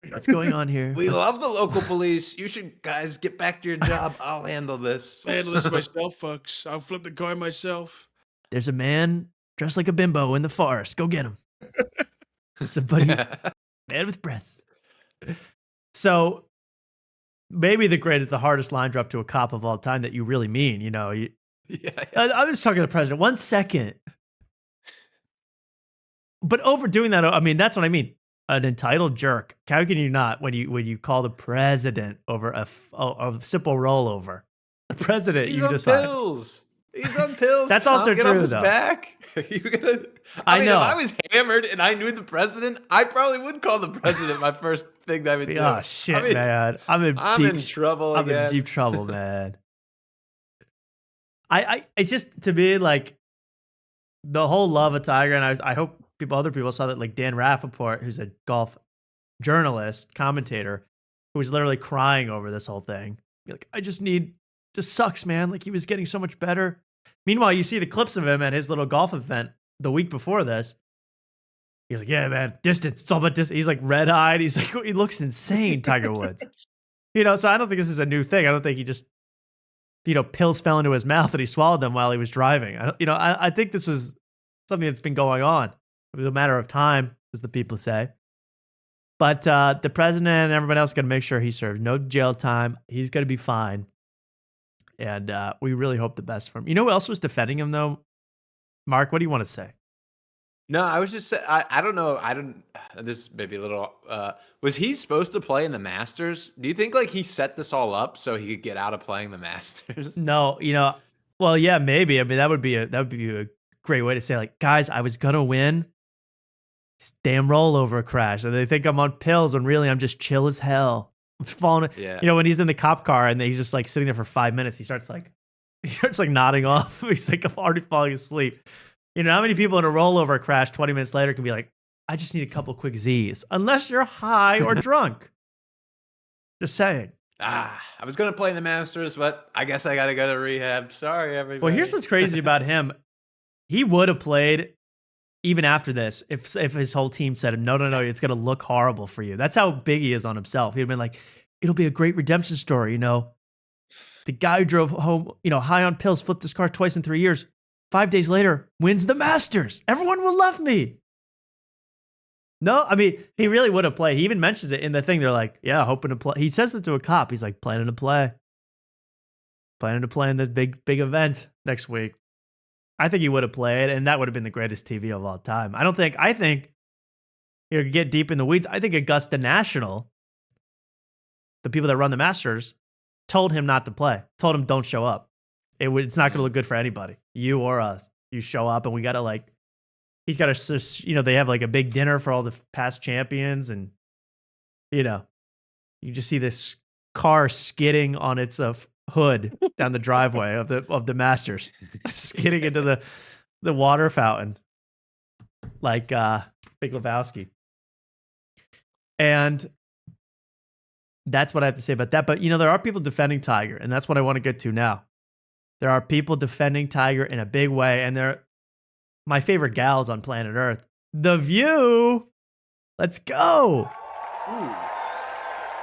What's going on here? We love the local police. You should guys get back to your job. I'll handle this. I handle this myself, folks. I'll flip the car myself." There's a man dressed like a bimbo in the forest. Go get him. Somebody, man with breasts. So maybe the hardest line drop to a cop of all time that you really mean. Yeah. I was talking to the president. 1 second. But overdoing that, I mean, that's what I mean. An entitled jerk. How can you not when you call the president over a simple rollover? The president, He's you on decide. pills. He's on pills. That's Tom. also Get off true, his though. Back. I mean, know. if I was hammered and I knew the president, I probably would call the president my first thing that I would do. Oh shit, I mean, man! I'm in trouble. I'm again. in deep trouble, man. It's just to me like the whole love of Tiger, and I hope other people saw that. Like Dan Rappaport, who's a golf journalist, commentator, who was literally crying over this whole thing. Like, this sucks, man. Like he was getting so much better. Meanwhile, you see the clips of him at his little golf event the week before this. He's like, yeah, man, distance. It's all about distance. He's like red-eyed. He's like, he looks insane, Tiger Woods. So I don't think this is a new thing. I don't think he just, pills fell into his mouth and he swallowed them while he was driving. I think this was something that's been going on. It was a matter of time, as the people say. But the president and everyone else got to make sure he serves no jail time. He's going to be fine. And we really hope the best for him. You know who else was defending him, though? Mark, what do you want to say? No, I was just saying, I don't know. This may be a little, was he supposed to play in the Masters? Do you think like he set this all up so he could get out of playing the Masters? No, well, yeah, maybe. I mean, that would be a great way to say, like, guys, I was going to win. This damn rollover crash. And they think I'm on pills when really I'm just chill as hell. I'm falling. Yeah. When he's in the cop car and he's just like sitting there for 5 minutes, he starts like nodding off. He's like, I'm already falling asleep. How many people in a rollover crash 20 minutes later can be like, I just need a couple quick Z's, unless you're high or drunk. Just saying. I was going to play in the Masters, but I guess I got to go to rehab. Sorry, everybody. Well, here's what's crazy about him. He would have played even after this if his whole team said, no, it's going to look horrible for you. That's how big he is on himself. He'd have been like, it'll be a great redemption story, The guy who drove home, high on pills, flipped his car twice in 3 years. 5 days later, wins the Masters. Everyone will love me. No, I mean, he really would have played. He even mentions it in the thing. They're like, yeah, hoping to play. He says it to a cop. He's like, planning to play. Planning to play in the big event next week. I think he would have played, and that would have been the greatest TV of all time. I think, get deep in the weeds. I think Augusta National, the people that run the Masters, told him not to play. Told him don't show up. It's not going to look good for anybody, you or us. You show up, and we got to he's got to, they have like a big dinner for all the past champions, and you just see this car skidding on its hood down the driveway of the Masters, skidding into the water fountain, like Big Lebowski. And that's what I have to say about that. But there are people defending Tiger, and that's what I want to get to now. There are people defending Tiger in a big way, and they're my favorite gals on planet Earth. The View. Let's go. Ooh.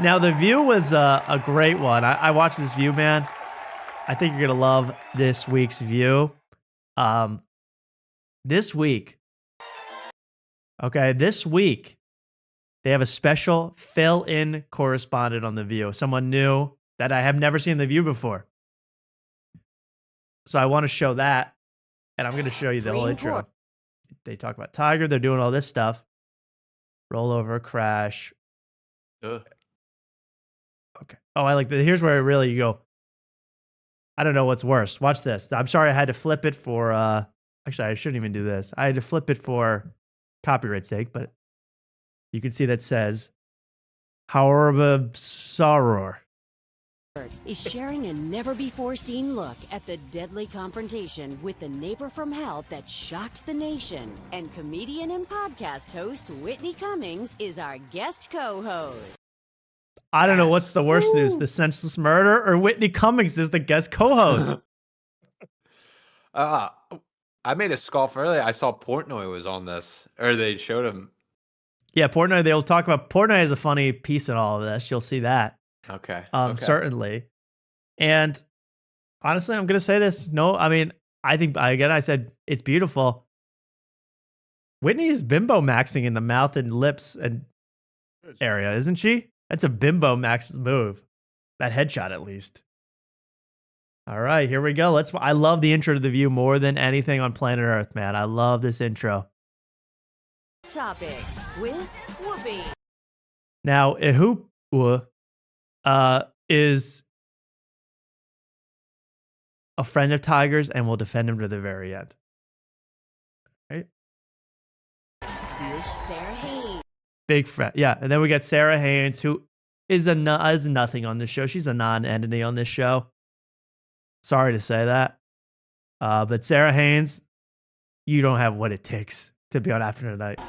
Now, The View was a great one. I watched this View, man. I think you're going to love this week's View. This week, they have a special fill-in correspondent on The View. Someone new that I have never seen The View before. So I want to show that, and I'm going to show you the whole intro. They talk about Tiger. They're doing all this stuff. Rollover, crash. Ugh. Okay. Oh, I like that. Here's where you go. I don't know what's worse. Watch this. I'm sorry I had to flip it for... actually, I shouldn't even do this. I had to flip it for copyright's sake, but you can see that says, However, sorrow. Is sharing a never-before-seen look at the deadly confrontation with the neighbor from hell that shocked the nation. And comedian and podcast host Whitney Cummings is our guest co-host. I don't know what's the worst news, the senseless murder or Whitney Cummings is the guest co-host. I made a scoff earlier. I saw Portnoy was on this, or they showed him. Yeah, Portnoy, they'll talk about Portnoy has a funny piece in all of this. You'll see that. Okay. Certainly. And honestly, I'm going to say this. No, I mean, I think, again, I said it's beautiful. Whitney is bimbo maxing in the mouth and lips and area, isn't she? That's a bimbo max move. That headshot, at least. All right, here we go. I love the intro to The View more than anything on planet Earth, man. I love this intro. Topics with Whoopi. Now, Ihupua is a friend of Tiger's and will defend him to the very end. Right? Sarah Haynes. Big friend. Yeah, and then we got Sarah Haynes, who is nothing on this show. She's a non-entity on this show. Sorry to say that. But Sarah Haynes, you don't have what it takes to be on Afternoon Tonight.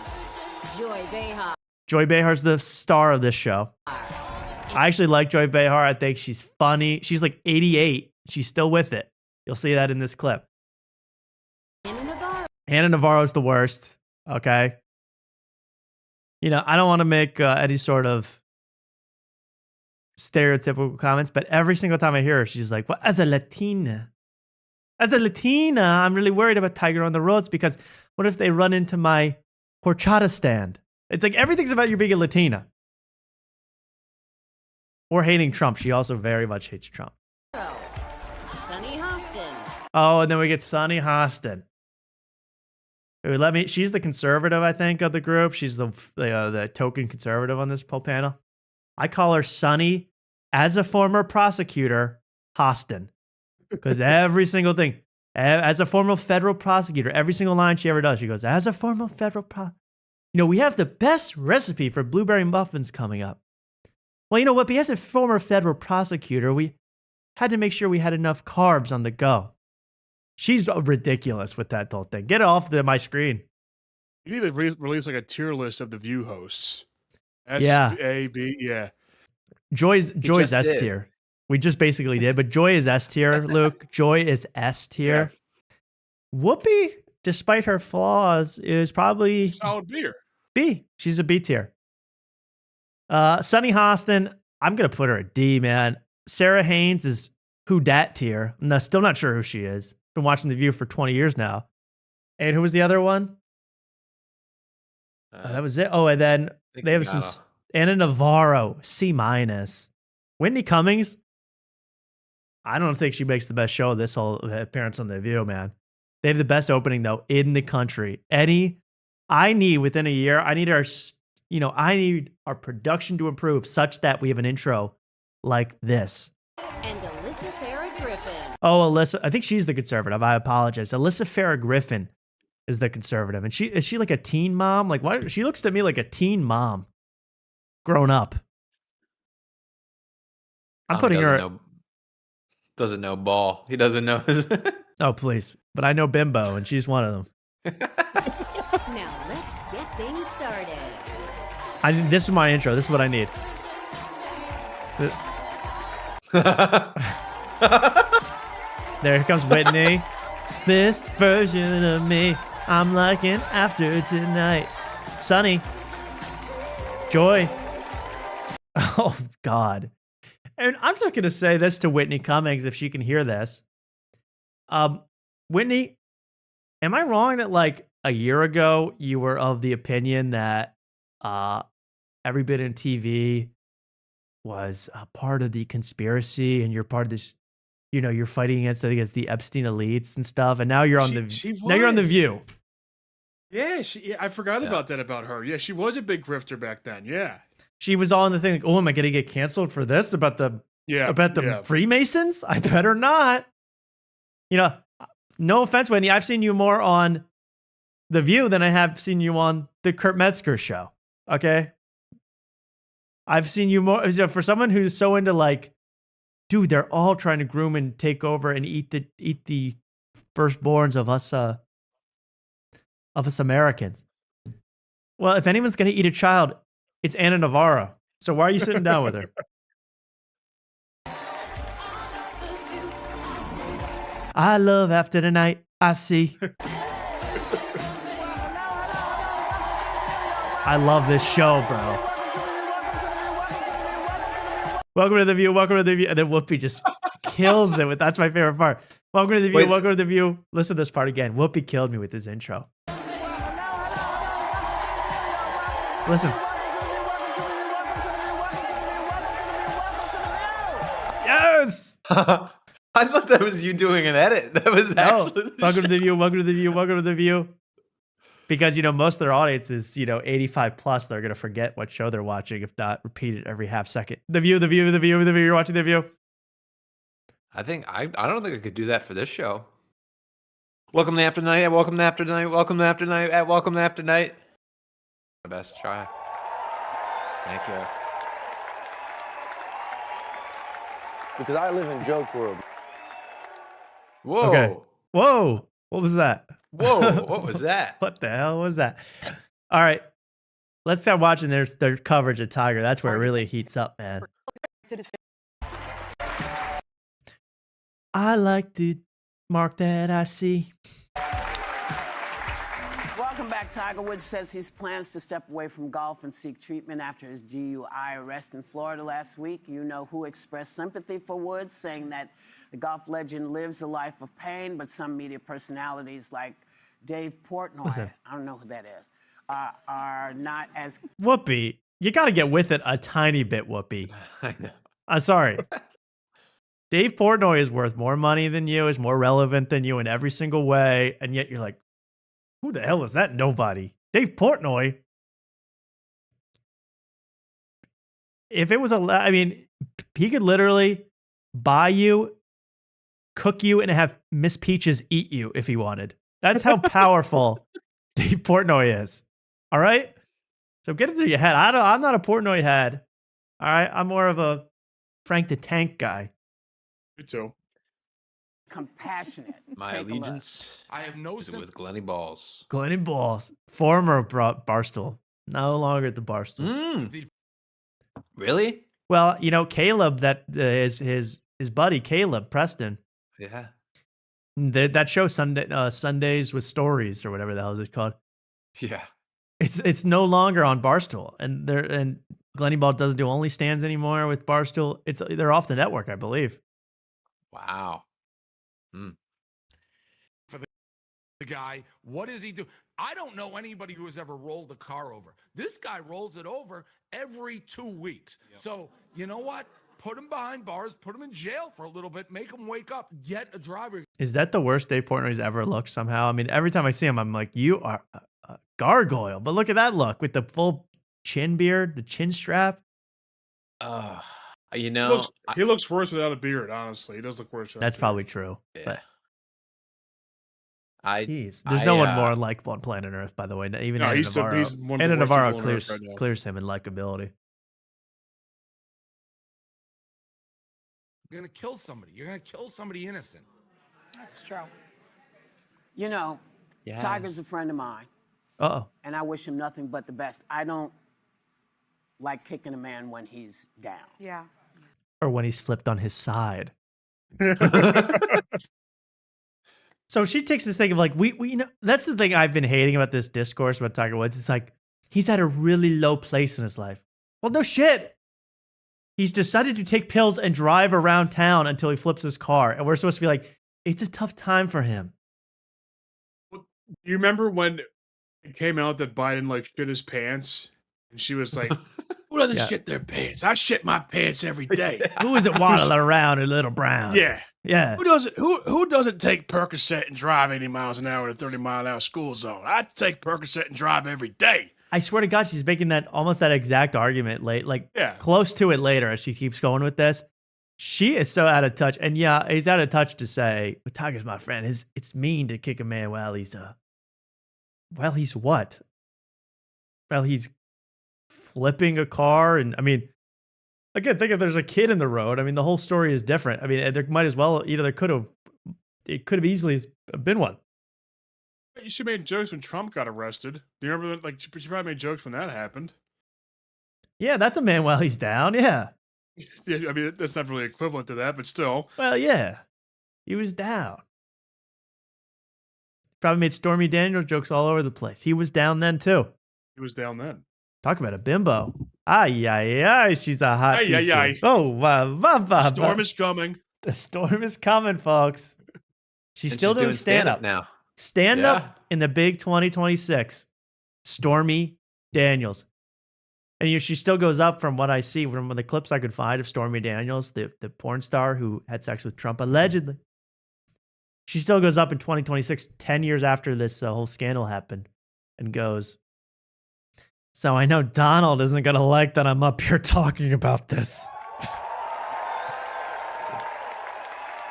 Joy Behar. Joy Behar's the star of this show. I actually like Joy Behar. I think she's funny. She's like 88. She's still with it. You'll see that in this clip. Hannah Navarro's the worst. Okay. You know, I don't want to make any sort of stereotypical comments, but every single time I hear her, she's like, well, as a Latina, I'm really worried about Tiger on the roads because what if they run into my horchata stand? It's like everything's about you being a Latina. Or hating Trump. She also very much hates Trump. Sunny Hostin. Oh, and then we get Sunny Hostin. She's the conservative, I think, of the group. She's the token conservative on this poll panel. I call her Sunny, as a former prosecutor, Hostin. Because every single thing, as a former federal prosecutor, every single line she ever does, she goes, as a former federal you know, we have the best recipe for blueberry muffins coming up. Well, you know what? As a former federal prosecutor, we had to make sure we had enough carbs on the go. She's ridiculous with that whole thing. Get it off my screen. You need to release like a tier list of the View hosts. Yeah. S-A-B, yeah. Joy's S tier. We just basically did, but Joy is S tier, Luke. Joy is S tier. Yeah. Whoopi, despite her flaws, is probably solid B. She's a B tier. Sunny Hostin, I'm gonna put her at D, man. Sarah Haynes is who dat tier. I'm still not sure who she is. Been watching The View for 20 years now. And who was the other one? That was it. Oh, and then they have some Anna Navarro, C-. Whitney Cummings, I don't think she makes the best show of this whole appearance on The View, man. They have the best opening, though, in the country. I need within a year, I need our production to improve such that we have an intro like this. And Alyssa Farah Griffin. Oh, Alyssa, I think she's the conservative. I apologize. Alyssa Farah Griffin is the conservative. And is she like a teen mom? Like, why? She looks to me like a teen mom grown up. I'm putting her. Doesn't know ball. He doesn't know. Oh, please. But I know Bimbo, and she's one of them. Now let's get things started. This is my intro. This is what I need. There comes Whitney. This version of me, I'm liking after tonight. Sunny. Joy. Oh, God. And I'm just going to say this to Whitney Cummings if she can hear this. Whitney, am I wrong that like a year ago you were of the opinion that every bit in TV was a part of the conspiracy and you're part of this, you know, you're fighting against the Epstein elites and stuff, and now you're on you're on The View. Yeah, I forgot about that about her. Yeah, she was a big grifter back then. Yeah. She was all in the thing like, oh, am I going to get canceled for this about the Freemasons? I better not. You know, no offense, Whitney. I've seen you more on The View than I have seen you on the Kurt Metzger show. Okay. I've seen you more for someone who's so into like, dude, they're all trying to groom and take over and eat the firstborns of us Americans. Well, if anyone's going to eat a child, it's Anna Navarro. So why are you sitting down with her? I love after the night I see. I love this show, bro. Welcome to The View. Welcome to The View. And then Whoopi just kills it. That's my favorite part. Welcome to The View. Wait. Welcome to The View. Listen to this part again. Whoopi killed me with his intro. Listen. Yes. I thought that was you doing an edit. That was actually welcome to the view. Welcome to the view. Welcome to the view. Because, most of their audience is, 85 plus. They're going to forget what show they're watching, if not repeat it every half second. The view, the view, the view, the view. You're watching the view. I don't think I could do that for this show. Welcome to After Night. Welcome to After Night. Welcome to After Night. Welcome to After Night. My best try. Thank you. Because I live in joke world. Whoa. Okay. Whoa. What was that? Whoa. What was that? What the hell was that? All right. Let's start watching their coverage of Tiger. That's where it really heats up, man. I like the mark that I see. Welcome back. Tiger Woods says he plans to step away from golf and seek treatment after his DUI arrest in Florida last week. You know who expressed sympathy for Woods, saying that the golf legend lives a life of pain, but some media personalities like Dave Portnoy, I don't know who that is, are not as... Whoopi, you got to get with it a tiny bit, Whoopi. I know. I'm sorry. Dave Portnoy is worth more money than you, is more relevant than you in every single way, and yet you're like, who the hell is that nobody? Dave Portnoy? If it was he could literally buy you, cook you, and have Miss Peaches eat you if he wanted. That's how powerful Dave Portnoy is. All right? So get it through your head. I'm not a Portnoy head. All right? I'm more of a Frank the Tank guy. Me too. Compassionate. My allegiance. I have no is with Glenny Balls. Glenny Balls, former Barstool, no longer at the Barstool. Really? Well, Caleb, that is his buddy Caleb Preston. Yeah. That show Sundays with Stories or whatever the hell it's called. Yeah. It's no longer on Barstool, and Glenny Ball doesn't do only stands anymore with Barstool. They're off the network, I believe. Wow. For the guy, what does he do? I don't know anybody who has ever rolled a car over. This guy rolls it over every 2 weeks. Yep. So, you know what? Put him behind bars, put him in jail for a little bit, make him wake up, get a driver. Is that the worst Dave Portnoy's ever looked somehow? I mean, every time I see him, I'm like, you are a gargoyle. But look at that look with the full chin beard, the chin strap. He looks worse without a beard, honestly. He does look worse. That's probably true. Yeah. But there's no one more unlikable on planet Earth, by the way. Even Anna Navarro. He's one of the worst Navarro people on Earth right now. clears him in likability. You're going to kill somebody. You're going to kill somebody innocent. That's true. Tiger's a friend of mine. Uh-oh. And I wish him nothing but the best. I don't like kicking a man when he's down. Yeah. Or when he's flipped on his side. So she takes this thing of like, we that's the thing I've been hating about this discourse about Tiger Woods. It's like, he's at a really low place in his life. Well, no shit. He's decided to take pills and drive around town until he flips his car. And we're supposed to be like, it's a tough time for him. You remember when it came out that Biden shit his pants? And she was like, who doesn't shit their pants? I shit my pants every day. Who is it waddling around in Little Brown? Yeah. Yeah. Who doesn't take Percocet and drive 80 miles an hour in a 30-mile-an-hour school zone? I take Percocet and drive every day. I swear to God, she's making almost that exact argument close to it later as she keeps going with this. She is so out of touch. And yeah, he's out of touch to say, but Tiger's my friend. It's mean to kick a man while he's what? Well, he's flipping a car. And I mean, again, think if there's a kid in the road. I mean, the whole story is different. I mean, there might as well, it could have easily been one. She made jokes when Trump got arrested. Do you remember that? She probably made jokes when that happened. Yeah, that's a man while he's down. Yeah. Yeah, I mean, that's not really equivalent to that, but still. Well, yeah. He was down. Probably made Stormy Daniels jokes all over the place. He was down then, too. He was down then. Talk about a bimbo. Ay, ay, ay. She's a hot piece. Ay, ay. Oh, The storm is coming. The storm is coming, folks. She's still doing stand-up now. Stand-up in the big 2026. Stormy Daniels. And she still goes up from what I see from the clips I could find of Stormy Daniels, the porn star who had sex with Trump, allegedly. She still goes up in 2026, 10 years after this whole scandal happened, and goes, so I know Donald isn't going to like that I'm up here talking about this.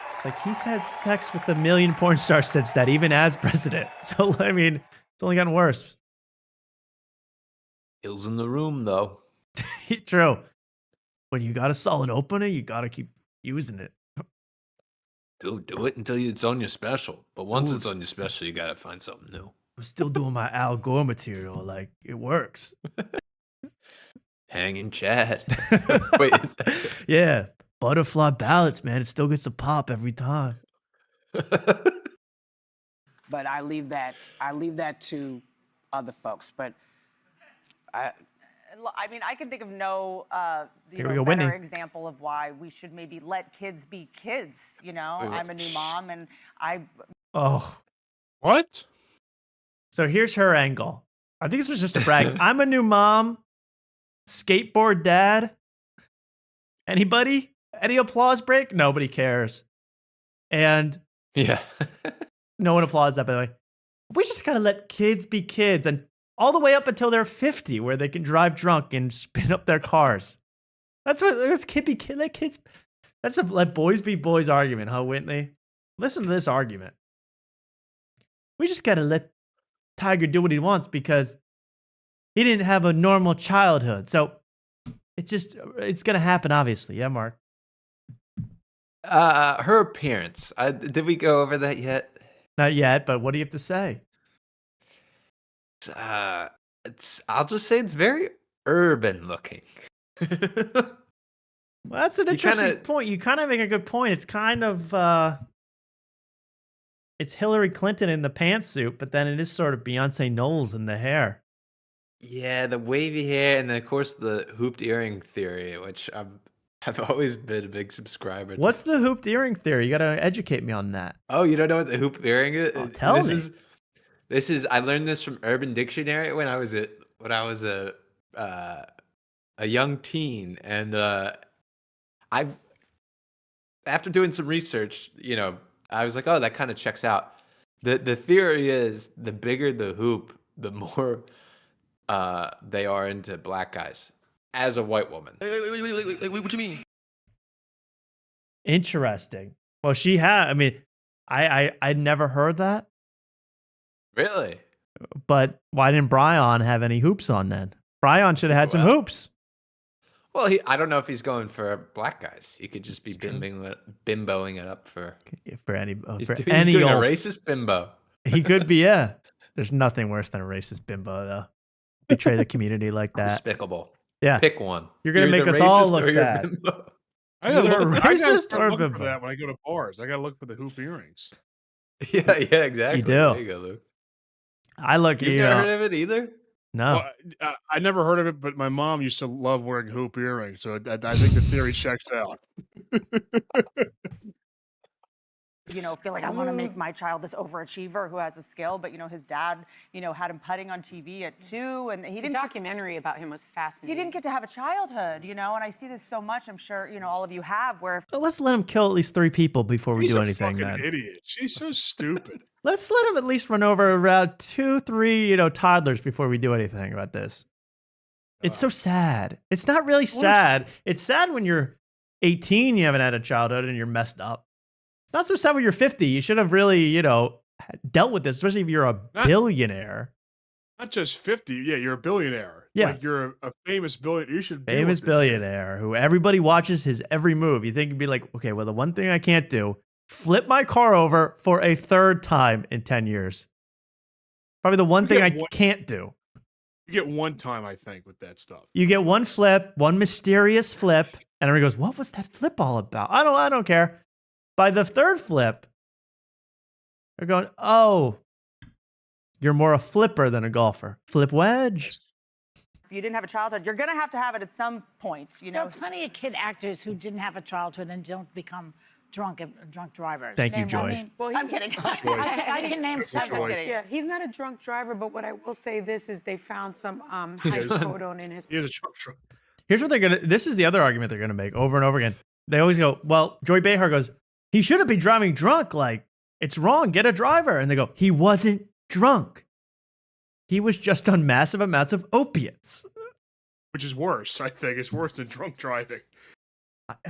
It's like he's had sex with 1 million porn stars since that, even as president. So, I mean, it's only gotten worse. Hills in the room, though. True. When you got a solid opener, you got to keep using it. Do it until it's on your special. But once it's on your special, you got to find something new. I'm still doing my Al Gore material. Like, it works. Hanging Chad. Wait, is that... Yeah. Butterfly ballots, man. It still gets a pop every time. But I leave that to other folks. But I mean, I can think of no Here we go, better Whitney. example of why we should maybe let kids be kids. You know, I'm a new mom, and Oh. What? So here's her angle. I think this was just a brag. I'm a new mom. Skateboard dad. Anybody? Any applause break? Nobody cares. And yeah. No one applauds that, by the way. We just got to let kids be kids, and all the way up until they're 50, where they can drive drunk and spin up their cars. That's kid be kid. Let kids. That's a let boys be boys argument, huh, Whitney? Listen to this argument. We just got to let Tiger do what he wants because he didn't have a normal childhood. So it's going to happen, obviously. Yeah, Mark? Her appearance. Did we go over that yet? Not yet, but what do you have to say? I'll just say it's very urban looking. Well, that's an interesting point. You kind of make a good point. It's kind of it's Hillary Clinton in the pantsuit, but then it is sort of Beyonce Knowles in the hair. Yeah, the wavy hair, and then of course the hooped earring theory, which I've always been a big subscriber to. What's the hooped earring theory? You got to educate me on that. Oh, you don't know what the hooped earring is? Oh, tell me. This is I learned this from Urban Dictionary when I was a young teen, and after doing some research, I was like, oh, that kind of checks out. The theory is the bigger the hoop, the more they are into black guys as a white woman. Wait, what do you mean? Interesting. Well, she had. I mean, I'd never heard that. Really? But why didn't Brian have any hoops on then? Brian should have had some hoops. Well, I don't know if he's going for black guys. He could just be bimboing it up for any he's for doing any a old racist bimbo. He could be, yeah. There's nothing worse than a racist bimbo, though. Betray the community like that. Despicable. Yeah. Pick one. You're gonna make us all look bad. I gotta Either look, racist I or look bimbo. for that when I go to bars. I gotta look for the hoop earrings. Yeah, exactly. You do. There you go, Luke. I look. You've never heard of it either? No. Well, I never heard of it, but my mom used to love wearing hoop earrings, so I think the theory checks out. Feel like I want to make my child this overachiever who has a skill, but his dad, had him putting on TV at 2, and he didn't. The documentary about him was fascinating. He didn't get to have a childhood, and I see this so much. I'm sure all of you have. Where But let's let him kill at least 3 people before we He's do a anything. fucking Then idiot. She's so stupid. let's let him at least run over around 2, 3, toddlers before we do anything about this. It's so sad. It's not really sad. It's sad when you're 18, you haven't had a childhood, and you're messed up. It's not so sad when you're 50. You should have really, dealt with this, especially if you're a billionaire. Not just 50. Yeah, you're a billionaire. Yeah. Like you're a famous billionaire. You should deal Famous with this shit. billionaire who everybody watches his every move. You think you'd be like, okay, well, the one thing I can't do, flip my car over for a 3rd time in 10 years. Probably the one thing I can't do. You get one time, I think, with that stuff. You get one flip, one mysterious flip, and everybody goes, what was that flip all about? I don't care. By the 3rd flip, they're going, oh, you're more a flipper than a golfer. Flip wedge. if you didn't have a childhood, you're going to have it at some point. There are plenty of kid actors who didn't have a childhood and don't become drunk drivers. Thank you, Joy. I mean, Well, I'm kidding. I can name several. Yeah, he's not a drunk driver, but what I will say this is they found some hydrocodone in his. He is a drunk driver. Here's what they're gonna. This is the other argument they're gonna make over and over again. They always go, "Well, Joy Behar goes, he shouldn't be driving drunk. Like it's wrong. Get a driver." And they go, "He wasn't drunk. He was just on massive amounts of opiates." Which is worse, I think. It's worse than drunk driving.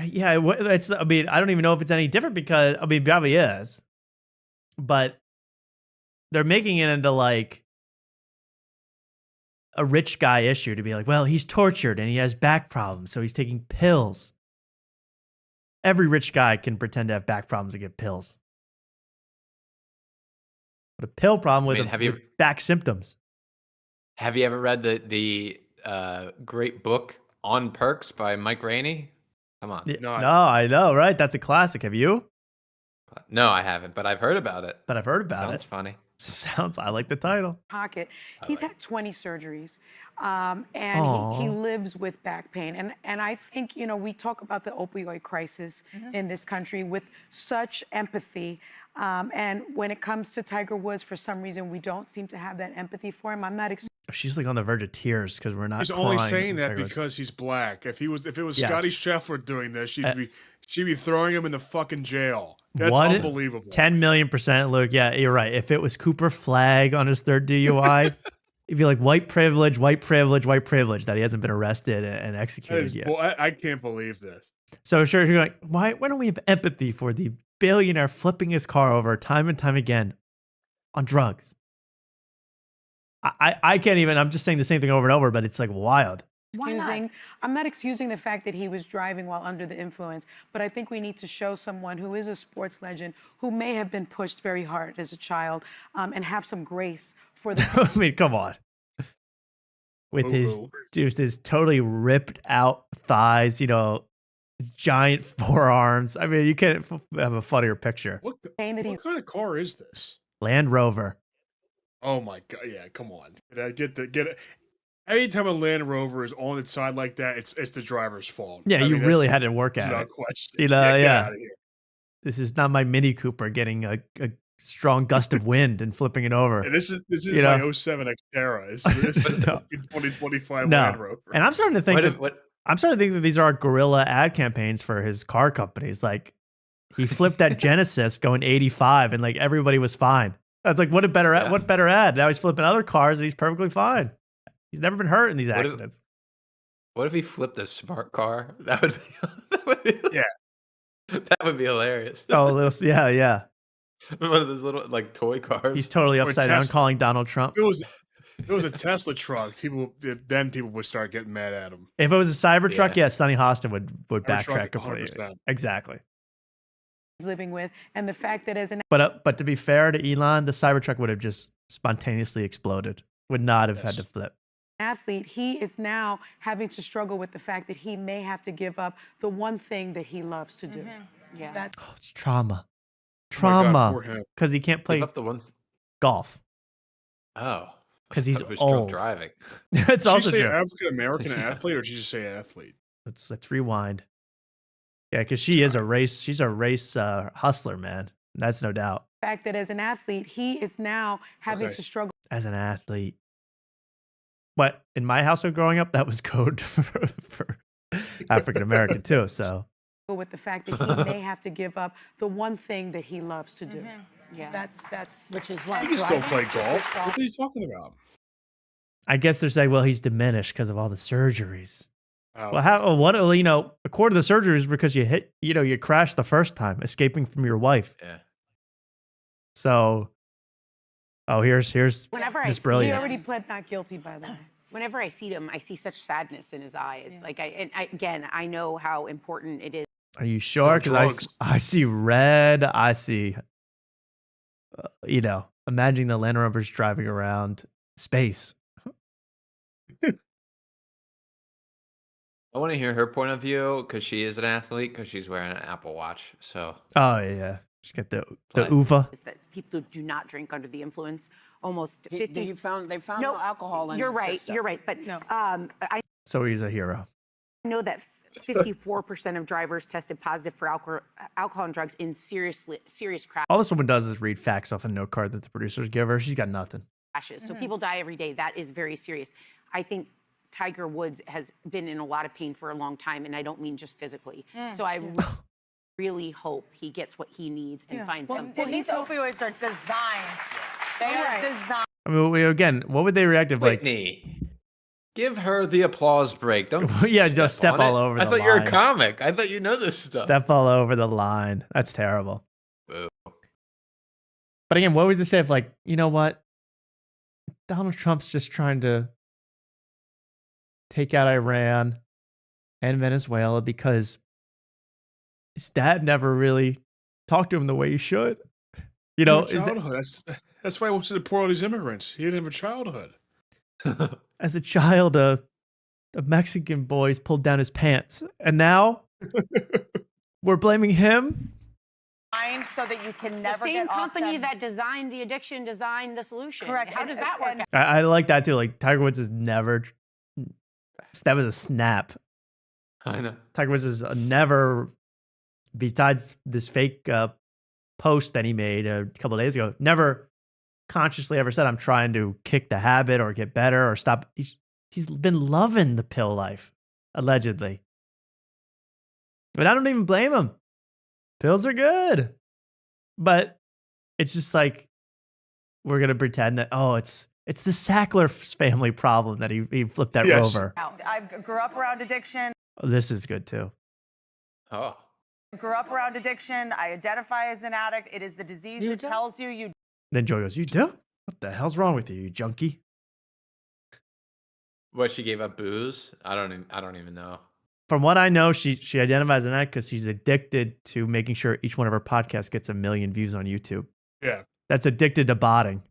Yeah, it's. I mean, I don't even know if it's any different because I mean, probably is, but they're making it into like a rich guy issue to be like, well, he's tortured and he has back problems, so he's taking pills. Every rich guy can pretend to have back problems and get pills. But a pill problem with, with back symptoms. Have you ever read the great book On Perks by Mike Rainey? Come on. No, I know, right? That's a classic. Have you? No, I haven't, but I've heard about it. Sounds funny. I like the title. Pocket. He's had 20 surgeries, and he lives with back pain. And I think, you know, we talk about the opioid crisis in this country with such empathy. And when it comes to Tiger Woods, for some reason, we don't seem to have that empathy for him. I'm not. She's like on the verge of tears because we're not. He's only saying that because he's black. If it was Scotty Scheffler doing this, she'd be throwing him in the fucking jail. That's unbelievable. 10 million%, Luke. Yeah, you're right. If it was Cooper Flagg on his third DUI, it'd be like white privilege that he hasn't been arrested and executed yet. Well, I can't believe this. So sure, you're like, why don't we have empathy for the billionaire flipping his car over time and time again on drugs? I can't even. I'm just saying the same thing over and over, but it's like wild. I'm not excusing the fact that he was driving while under the influence, but I think we need to show someone who is a sports legend, who may have been pushed very hard as a child, and have some grace for the. I mean, come on. With his totally ripped out thighs, you know, his giant forearms. I mean, you can't have a funnier picture. What kind of car is this? Land Rover. Oh my god! Yeah, come on. Get it. Anytime a Land Rover is on its side like that, it's the driver's fault. Yeah, you really had to work at it. Question. You know, Get out of here. This is not my Mini Cooper getting a strong gust of wind and flipping it over. And this is my 07 Xterra. This is 2025 Land Rover. And I'm starting to think that these are guerrilla ad campaigns for his car companies. Like he flipped that Genesis going 85, and like everybody was fine. That's like what better ad? Now he's flipping other cars and he's perfectly fine. He's never been hurt in these accidents. What if he flipped a smart car? That would be that would be hilarious. Oh, yeah. One of those little like toy cars. He's totally upside down calling Donald Trump. If it was a Tesla truck, then people would start getting mad at him. If it was a Cybertruck, yeah, Sonny Hostin would backtrack completely. Exactly. Living with, and the fact that as an but to be fair to Elon, the Cybertruck would have just spontaneously exploded. Would not have had to flip. Athlete, he is now having to struggle with the fact that he may have to give up the one thing that he loves to do. Yeah, it's trauma, because he can't play golf. Oh, because he's drunk old. driving. It's did also you say true. African American athlete, or did you just say athlete? Let's rewind. Yeah, because she's a race hustler, man. That's no doubt. The fact that as an athlete, he is now having to struggle. As an athlete. But in my household growing up, that was code for African American too. So with the fact that he may have to give up the one thing that he loves to do. Yeah, that's which is what You can still play golf. What are you talking about? I guess they're saying, well, he's diminished because of all the surgeries. Oh. Well, you know, according to the surgeries, because you crashed the first time, escaping from your wife. Yeah. So, here's whenever Miss He Brilliant. already pled not guilty, by the way. Whenever I see him, I see such sadness in his eyes. Like I know how important it is. Are you sure? Because I see red. I see, imagine the Land Rovers driving around space. I want to hear her point of view because she is an athlete because she's wearing an Apple Watch. So. Oh yeah, she got the UVA. Is that people do not drink under the influence? Almost 50. They found no alcohol in You're his right. system. You're right. But So he's a hero. I know that 54% of drivers tested positive for alcohol and drugs in serious All this woman does is read facts off a note card that the producers give her. She's got nothing. crashes. So people die every day. That is very serious. I think Tiger Woods has been in a lot of pain for a long time, and I don't mean just physically. So I really hope he gets what he needs and finds something. And these opioids are designed. They are designed. I mean, again, what would they react if, like, Whitney, give her the applause break. Don't yeah, just step all over the I thought line. you were a comic. I thought you know this stuff. Step all over the line. That's terrible. Boo. But again, what would they say if, like, you know what? Donald Trump's just trying to take out Iran and Venezuela because his dad never really talked to him the way he should. You know, That's why he wants to deport all these immigrants. He didn't have a childhood. as a child, the Mexican boys pulled down his pants, and now we're blaming him. So that you can The never same get off company them. that designed the addiction designed the solution. Correct. How does that work out? I like that too. Like, Tiger Woods has never. That was a snap. I know. Tiger Woods has never, besides this fake post that he made a couple of days ago, never consciously ever said, I'm trying to kick the habit or get better or stop. He's been loving the pill life, allegedly. But I don't even blame him. Pills are good. But it's just like, we're going to pretend that, oh, it's the Sackler family problem that he flipped that rover. I grew up around addiction. Oh, this is good too. Oh. Grew up around addiction. I identify as an addict. It is the disease that tells you you. Then Joy goes, you do? What the hell's wrong with you, you junkie? What, she gave up booze? I don't even know. From what I know, she identifies as an addict because she's addicted to making sure each one of her podcasts gets 1 million views on YouTube. Yeah. That's addicted to botting.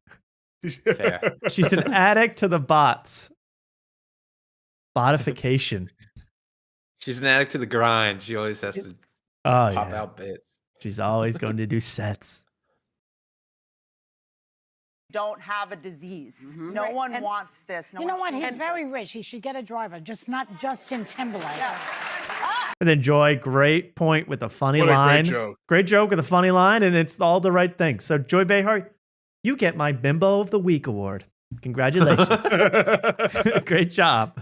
Fair. She's an addict to the bots. Botification. She's an addict to the grind. She always has to pop out bits. She's always going to do sets. Don't have a disease. Mm-hmm. No one wants this. No You know one what? He's chooses very rich. He should get a driver, just not Justin Timberlake. And then Joy, great point with a funny What a great line. joke. Great joke with a funny line, and it's all the right thing. So Joy Behar, you get my Bimbo of the Week award. Congratulations. Great job.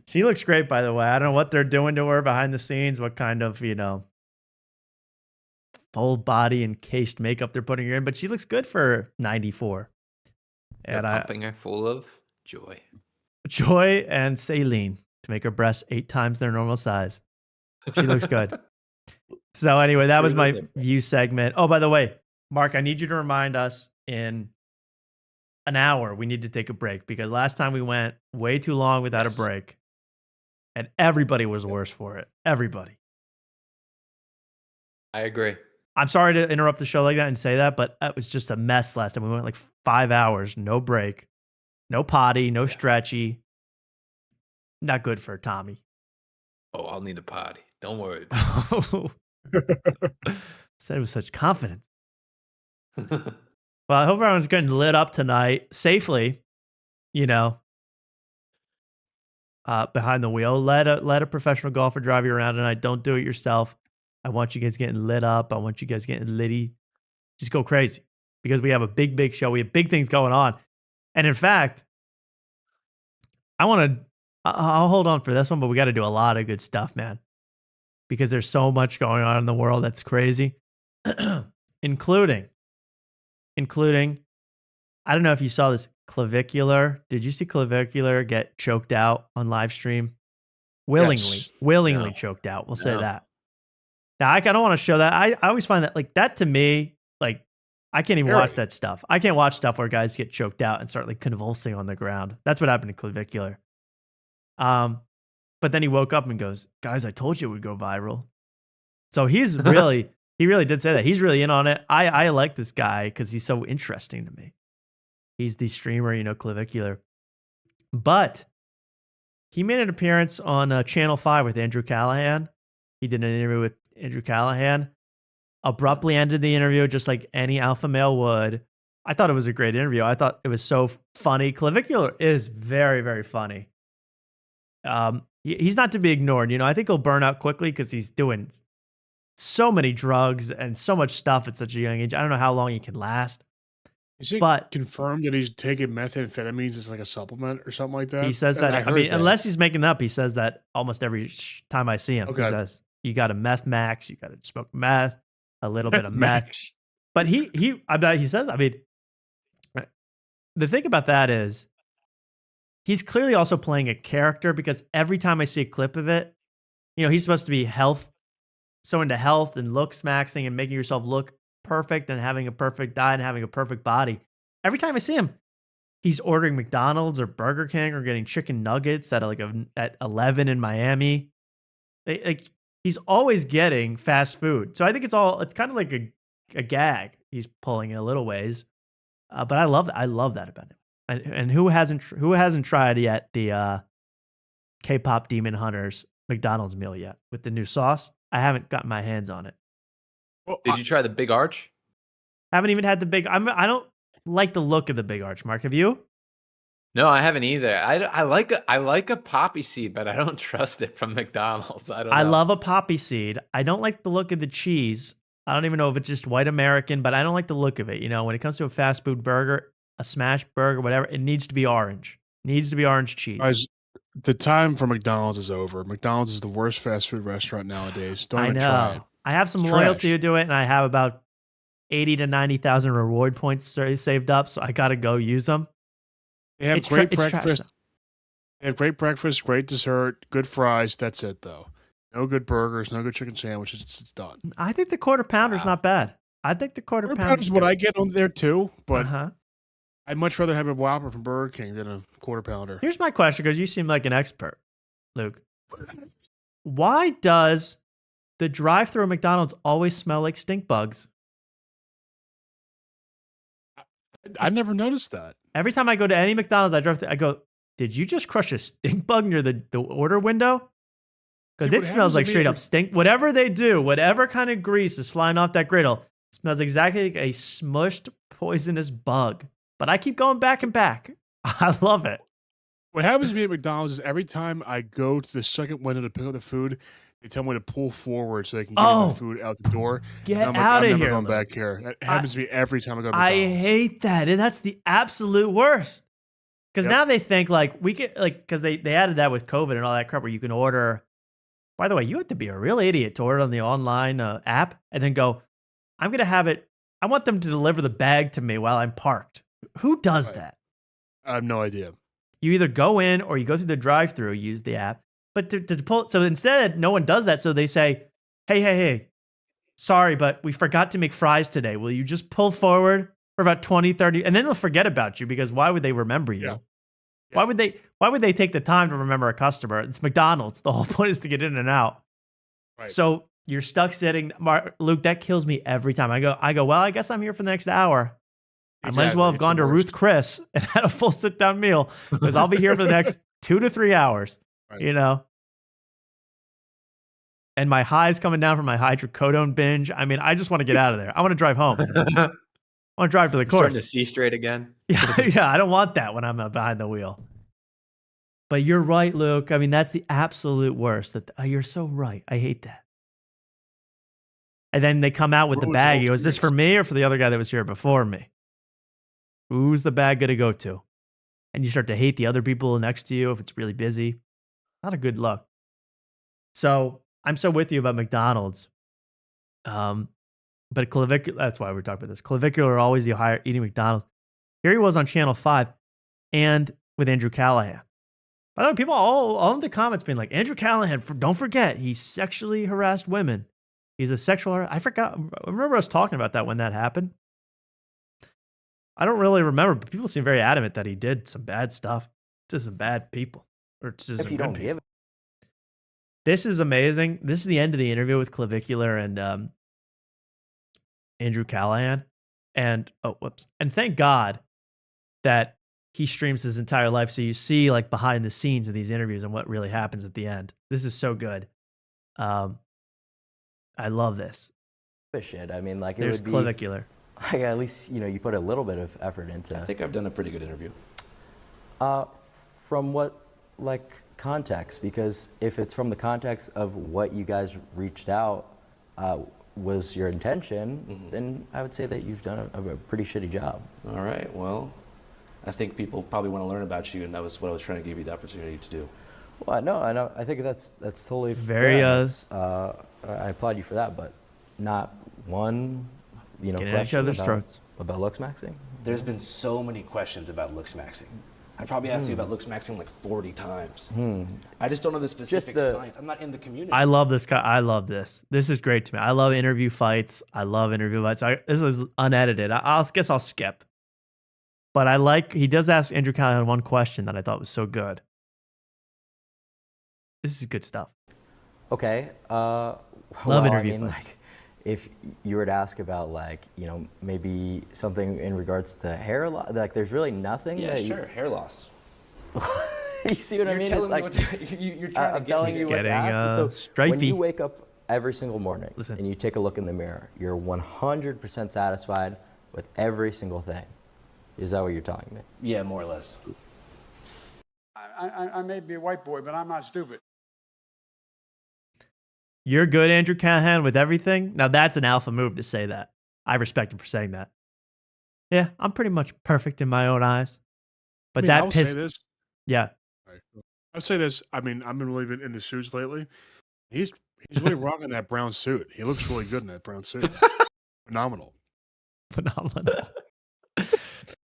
She looks great, by the way. I don't know what they're doing to her behind the scenes, what kind of, full body encased makeup they're putting her in, but she looks good for 94. They're And pumping her full of joy. Joy and saline to make her breasts 8 times their normal size. She looks good. So anyway, that was my view segment. Oh, by the way, Mark, I need you to remind us in an hour we need to take a break because last time we went way too long without a break, and everybody was worse for it. Everybody. I agree. I'm sorry to interrupt the show like that and say that, but it was just a mess last time. We went like 5 hours, no break, no potty, no stretchy. Not good for Tommy. Oh, I'll need a potty. Don't worry. Said it with such confidence. Well, I hope everyone's getting lit up tonight safely, behind the wheel. Let a professional golfer drive you around tonight. Don't do it yourself. I want you guys getting lit up. I want you guys getting litty. Just go crazy because we have a big, big show. We have big things going on. And in fact, I'll hold on for this one, but we got to do a lot of good stuff, man, because there's so much going on in the world that's crazy, including, I don't know if you saw this, Clavicular. Did you see Clavicular get choked out on live stream? Willingly choked out. We'll say that. Now, I don't want to show that. I always find that, like, that to me, like, I can't even watch that stuff. I can't watch stuff where guys get choked out and start, like, convulsing on the ground. That's what happened to Clavicular. But then he woke up and goes, guys, I told you it would go viral. So he's really, he really did say that. He's really in on it. I like this guy because he's so interesting to me. He's the streamer, Clavicular. But he made an appearance on Channel 5 with Andrew Callahan. He did an interview with Andrew Callahan. Abruptly ended the interview just like any alpha male would. I thought it was a great interview. I thought it was so funny. Clavicular is very, very funny. He's not to be ignored. You know, I think he'll burn out quickly because he's doing so many drugs and so much stuff at such a young age. I don't know how long he can last. Is it But confirmed that he's taking methamphetamines as like a supplement or something like that? he says that. I mean, that. unless he's making it up, he says that almost every time I see him. Okay. He says, you got a meth max, you got to smoke meth, a little bit of meth. But he says, I mean, the thing about that is he's clearly also playing a character because every time I see a clip of it, you know, he's supposed to be so into health and looks maxing and making yourself look perfect and having a perfect diet and having a perfect body. Every time I see him, he's ordering McDonald's or Burger King or getting chicken nuggets at 11 in Miami. He's always getting fast food. So I think it's kind of like a gag he's pulling in a little ways. But I love that about him. And who hasn't tried yet the K-pop Demon Hunters McDonald's meal yet with the new sauce? I haven't gotten my hands on it. Well, Did you try the Big Arch? Haven't even had the big. I don't like the look of the Big Arch. Mark, have you? No, I haven't either. I like a poppy seed, but I don't trust it from McDonald's. I don't know. I love a poppy seed. I don't like the look of the cheese. I don't even know if it's just white American, but I don't like the look of it. You know, when it comes to a fast food burger, a smash burger, whatever, it needs to be orange. It needs to be orange cheese. Guys, the time for McDonald's is over. McDonald's is the worst fast food restaurant nowadays. Don't even try it. I have some It's loyalty trash. to it, and I have about 80 to 90,000 reward points saved up, so I got to go use them. They have It's great trash, breakfast. though. They have great breakfast, great dessert, good fries. That's it, though. No good burgers, no good chicken sandwiches. It's done. I think the quarter pounder's not bad. I think the quarter Quarter pounder pound is what I get on there too, but Uh-huh. I'd much rather have a Whopper from Burger King than a quarter pounder. Here's my question, because you seem like an expert, Luke. Why does the drive-thru at McDonald's always smell like stink bugs? I never noticed that. Every time I go to any McDonald's, I go, did you just crush a stink bug near the order window? Because See, it what smells happens to like me straight every- up stink. Whatever they do, whatever kind of grease is flying off that griddle, smells exactly like a smushed, poisonous bug. But I keep going back and back. I love it. What happens to me at McDonald's is every time I go to the second window to pick up the food, they tell me to pull forward so they can get the food out the door. Get And I'm like, out I'm of never here, going Luke. back here. It happens to me every time I go to I McDonald's. hate that. And that's the absolute worst. Because now they think because they added that with COVID and all that crap where you can order. By the way, you have to be a real idiot to order on the online app and then go, I'm going to have it. I want them to deliver the bag to me while I'm parked. Who does that? I have no idea. You either go in or you go through the drive-thru, use the app. But to pull, so instead, no one does that. So they say, hey, sorry, but we forgot to make fries today. Will you just pull forward for about 20, 30? And then they'll forget about you because why would they remember you? Yeah. Why would they take the time to remember a customer? It's McDonald's. The whole point is to get in and out. Right. So you're stuck sitting. Luke, that kills me every time. I go, well, I guess I'm here for the next hour. I might as well have Exactly. It's gone the to worst. Ruth Chris and had a full sit-down meal because I'll be here for the next 2 to 3 hours, Right. you know? And my high's coming down from my hydrocodone binge. I mean, I just want to get out of there. I want to drive home. I want to drive to the course. Starting to see straight again. Yeah, I don't want that when I'm behind the wheel. But you're right, Luke. I mean, that's the absolute worst. You're so right. I hate that. And then they come out with the Ruins bag. all He goes, is this for me or for the other guy that was here before me? Who's the bag going to go to? And you start to hate the other people next to you if it's really busy. Not a good look. So I'm so with you about McDonald's. But Clavicular, that's why we're talking about this. Clavicular always you hire eating McDonald's. Here he was on Channel 5 and with Andrew Callahan. By the way, people all in the comments being like, Andrew Callahan, don't forget, he sexually harassed women. He's a sexual, I forgot. I remember us talking about that when that happened. I don't really remember, but people seem very adamant that he did some bad stuff to some bad people. Or to If some you good don't people. give it. This is amazing. This is the end of the interview with Clavicular and Andrew Callahan. And, and thank God that he streams his entire life. So you see like behind the scenes of these interviews and what really happens at the end. This is so good. I love this. Shit. I mean, like, There's it would be Clavicular. like at least you put a little bit of effort into. I think I've done a pretty good interview. From what like context, because if it's from the context of what you guys reached out was your intention, then I would say that you've done a pretty shitty job. All right, well, I think people probably want to learn about you, and that was what I was trying to give you the opportunity to do. Well, no, I know. I think that's totally Very, fair. I applaud you for that, but not one, Get in each question other's throats. about looks maxing. There's been so many questions about looks maxing. I probably asked you about looks maxing like 40 times. I just don't know the specific science. I'm not in the community. I love this guy. I love this. This is great to me. I love interview fights. This is unedited. I guess I'll skip. But he does ask Andrew Callahan one question that I thought was so good. This is good stuff. Okay. Love interview fights. If you were to ask about maybe something in regards to hair loss, there's really nothing. Yeah, sure. Hair loss. You see what I mean? Telling me what you're trying I'm to telling you what to ask. So when strifey. you wake up every single morning and you take a look in the mirror, you're 100% satisfied with every single thing. Is that what you're telling me? Yeah, more or less. I may be a white boy, but I'm not stupid. You're good, Andrew Callahan, with everything. Now that's an alpha move to say that. I respect him for saying that. Yeah, I'm pretty much perfect in my own eyes. But I'll say this. Yeah. I'll say this. I've been really into suits lately. He's really rocking that brown suit. He looks really good in that brown suit. Phenomenal.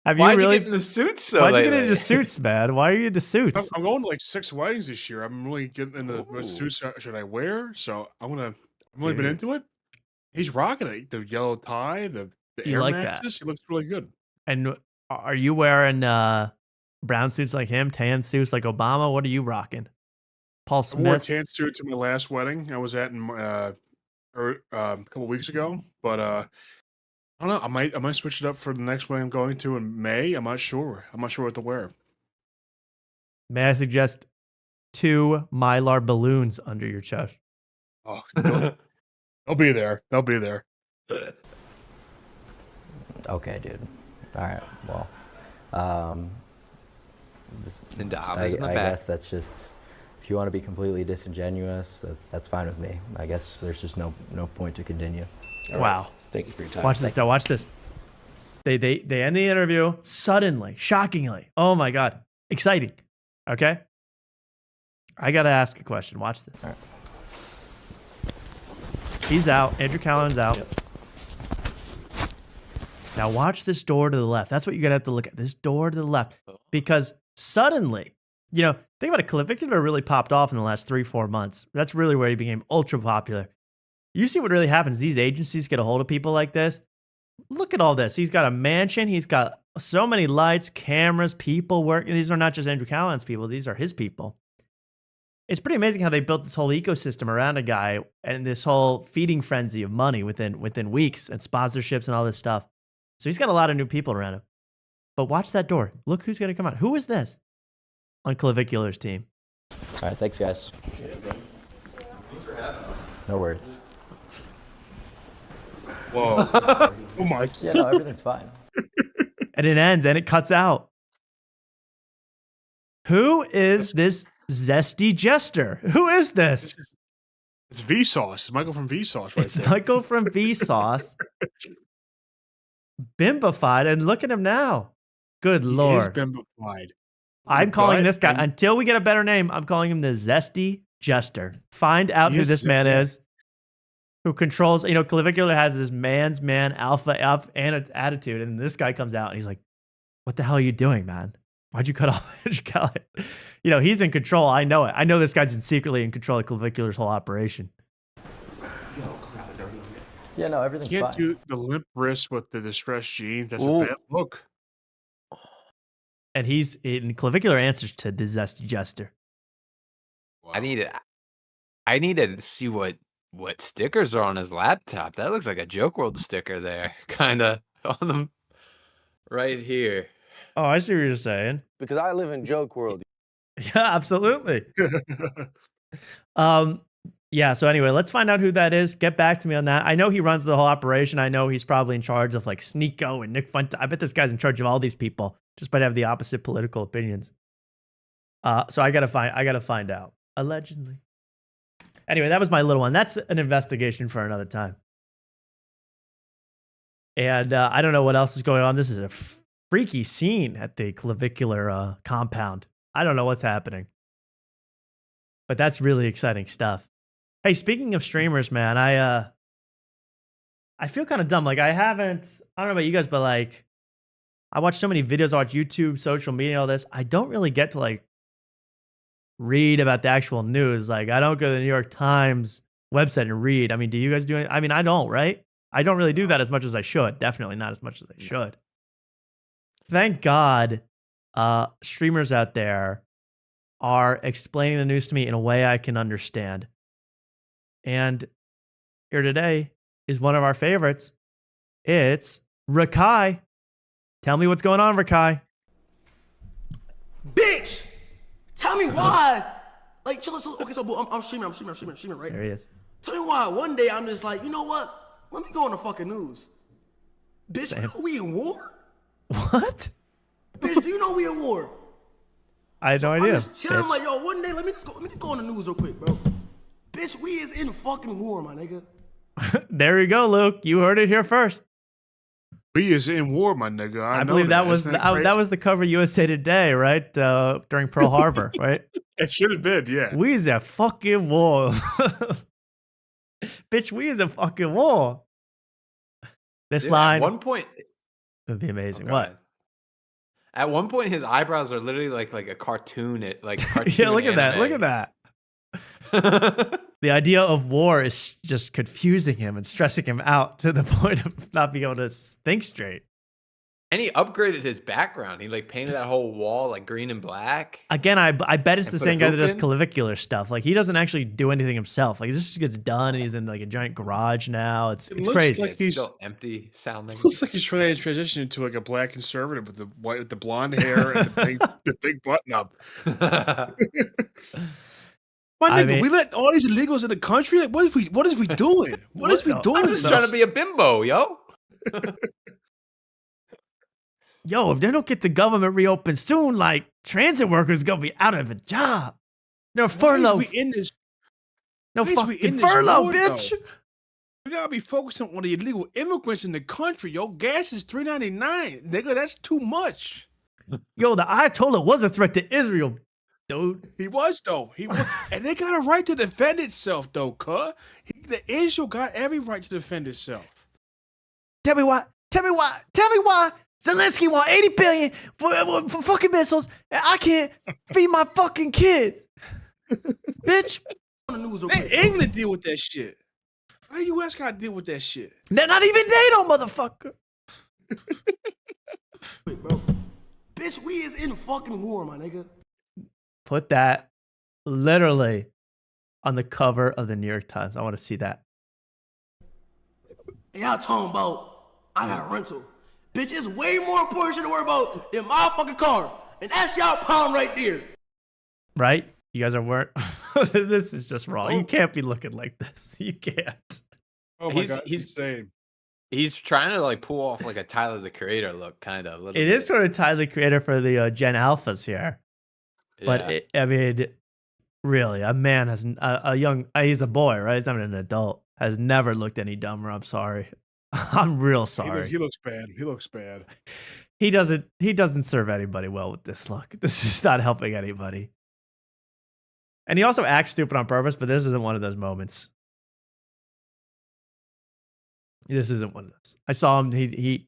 Why'd you get into suits so Why'd you lately? get into suits, man? Why are you into suits? I'm going to like 6 weddings this year. I'm really getting into what suits should I wear. So I've really been into it. He's rocking it. The yellow tie, the You Air like Maxes. He looks really good. And are you wearing brown suits like him, tan suits like Obama? What are you rocking? Paul I wore a Smith? tan suit to my last wedding I was at a couple weeks ago, but I don't know. I might switch it up for the next wedding I'm going to in May. I'm not sure. I'm not sure what to wear. May I suggest 2 Mylar balloons under your chest? Oh, they'll be there. They'll be there. Okay, dude. All right. Well, I guess that's just, if you want to be completely disingenuous, that's fine with me. I guess there's just no point to continue. All Wow. right. Thank you for your time. Watch this, though. Watch this. They end the interview suddenly, shockingly. Oh my God. Exciting. Okay? I got to ask a question. Watch this. All right. He's out. Andrew Callahan's out. Yep. Now watch this door to the left. That's what you're going to have to look at. This door to the left. Because suddenly, think about it. Clavicular really popped off in the last 3-4 months. That's really where he became ultra popular. You see what really happens. These agencies get a hold of people like this. Look at all this. He's got a mansion. He's got so many lights, cameras, people working. These are not just Andrew Callahan's people. These are his people. It's pretty amazing how they built this whole ecosystem around a guy and this whole feeding frenzy of money within weeks and sponsorships and all this stuff. So he's got a lot of new people around him. But watch that door. Look who's going to come out. Who is this on Clavicular's team? All right. Thanks, guys. No worries. Whoa. Oh my. Yeah, no, everything's fine. And it ends and it cuts out. Who is this Zesty Jester? Who is this? It's Vsauce. It's Michael from Vsauce right It's there. Michael from Vsauce. Bimbified, and look at him now. Good Lord. He is bimbified. I'm calling But- this guy, until we get a better name, I'm calling him the Zesty Jester. Find out who Yes, this man yeah. is, who controls, Clavicular has this man's man alpha attitude, and this guy comes out and he's like, what the hell are you doing, man? Why'd you cut off Andrew Callahan? He's in control. I know it. I know this guy's secretly in control of Clavicular's whole operation. Yeah, no, everything's Can't fine. do the limp wrist with the distressed gene. That's Ooh. a bad look. And he's in Clavicular answers to the Zesty Jester. I need to see what stickers are on his laptop. That looks like a Joke World sticker there, kind of on them right here. Oh, I see what you're saying. Because I live in joke world. Yeah, absolutely. Yeah, so anyway, let's find out who that is. Get back to me on that. I know he runs the whole operation. I know he's probably in charge of like Sneeko and Nick Fuente. I bet this guy's in charge of all these people, just by have the opposite political opinions. So I gotta find out. Allegedly. Anyway, that was my little one. That's an investigation for another time. And I don't know what else is going on. This is a freaky scene at the Clavicular compound. I don't know what's happening. But that's really exciting stuff. Hey, speaking of streamers, man, I feel kind of dumb. Like, I don't know about you guys, but like, I watch so many videos, I watch YouTube, social media, all this. I don't really get to like read about the actual news. Like, I don't go to the New York Times website and read. I mean, do you guys do it? I mean, I don't, right? I don't really do that as much as I should. Definitely not as much as I should. Thank God streamers out there are explaining the news to me in a way I can understand. And here today is one of our favorites. It's Rakai. Tell me what's going on, Rakai. Bitch! Tell me why. Like, chill. Okay, so boo, I'm streaming, right? There he is. Tell me why one day I'm just like, you know what? Let me go on the fucking news. Bitch, Same. you know we in war? What? Bitch, do you know we in war? I had no idea. I'm just chilling, bitch. like, yo, one day, let me just go on the news real quick, bro. Bitch, we is in fucking war, my nigga. There you go, Luke. You heard it here first. We is in war, my nigga. I believe that was that was the cover USA Today, right? During Pearl Harbor, right? It should have been, yeah. We is at fucking war. Bitch, we is a fucking war. This line At one point, would be amazing. Oh, What? At one point, his eyebrows are literally like a cartoon. Cartoon Yeah, look at that. anime. Look at that. The idea of war is just confusing him and stressing him out to the point of not being able to think straight. And he upgraded his background. He like painted that whole wall like green and black. Again, I bet it's the put a same guy that hoop does in? clavicular stuff. Like, he doesn't actually do anything himself. Like, this just gets done, and he's in like a giant garage now. It's looks crazy. like he's Still empty sounding. Looks like he's trying to transition into like a black conservative with the blonde hair and the big button up. My nigga, I mean- we let all these illegals in the country. Like, what is we doing? What is we doing? I'm just trying to be a bimbo, yo. Yo, if they don't get the government reopened soon, like, transit workers gonna be out of a job. No furlough. We in this? No why is we fucking in this furlough, war, bitch. though? We gotta be focusing on the illegal immigrants in the country, yo. Gas is $3.99, nigga. That's too much. Yo, the Ayatollah was a threat to Israel, dude. He was though. He was, and they got a right to defend itself, though, cuh. The Israel got every right to defend itself. Tell me why Zelensky want 80 billion for fucking missiles, and I can't feed my fucking kids. Bitch. Let England deal with that shit. Why U.S. gotta deal with that shit? They're not even NATO, motherfucker. Bro. Bitch, we is in fucking war, my nigga. Put that literally on the cover of the New York Times. I want to see that. And y'all talking about I got a rental. Bitch, it's way more important shit to worry about than my fucking car. And that's y'all problem right there. Right? You guys are weren't. This is just wrong. You can't be looking like this. You can't. Oh my god, he's insane. He's trying to like pull off like a Tyler the Creator look, kind of. It is sort of Tyler the Creator for the Gen Alphas here. But I mean, really, a man has a young. He's a boy, right? He's not an adult. Has never looked any dumber. I'm sorry. I'm real sorry. He looks bad. He looks bad. He doesn't serve anybody well with this look. This is not helping anybody. And he also acts stupid on purpose, but this isn't one of those moments. This isn't one of those. I saw him. He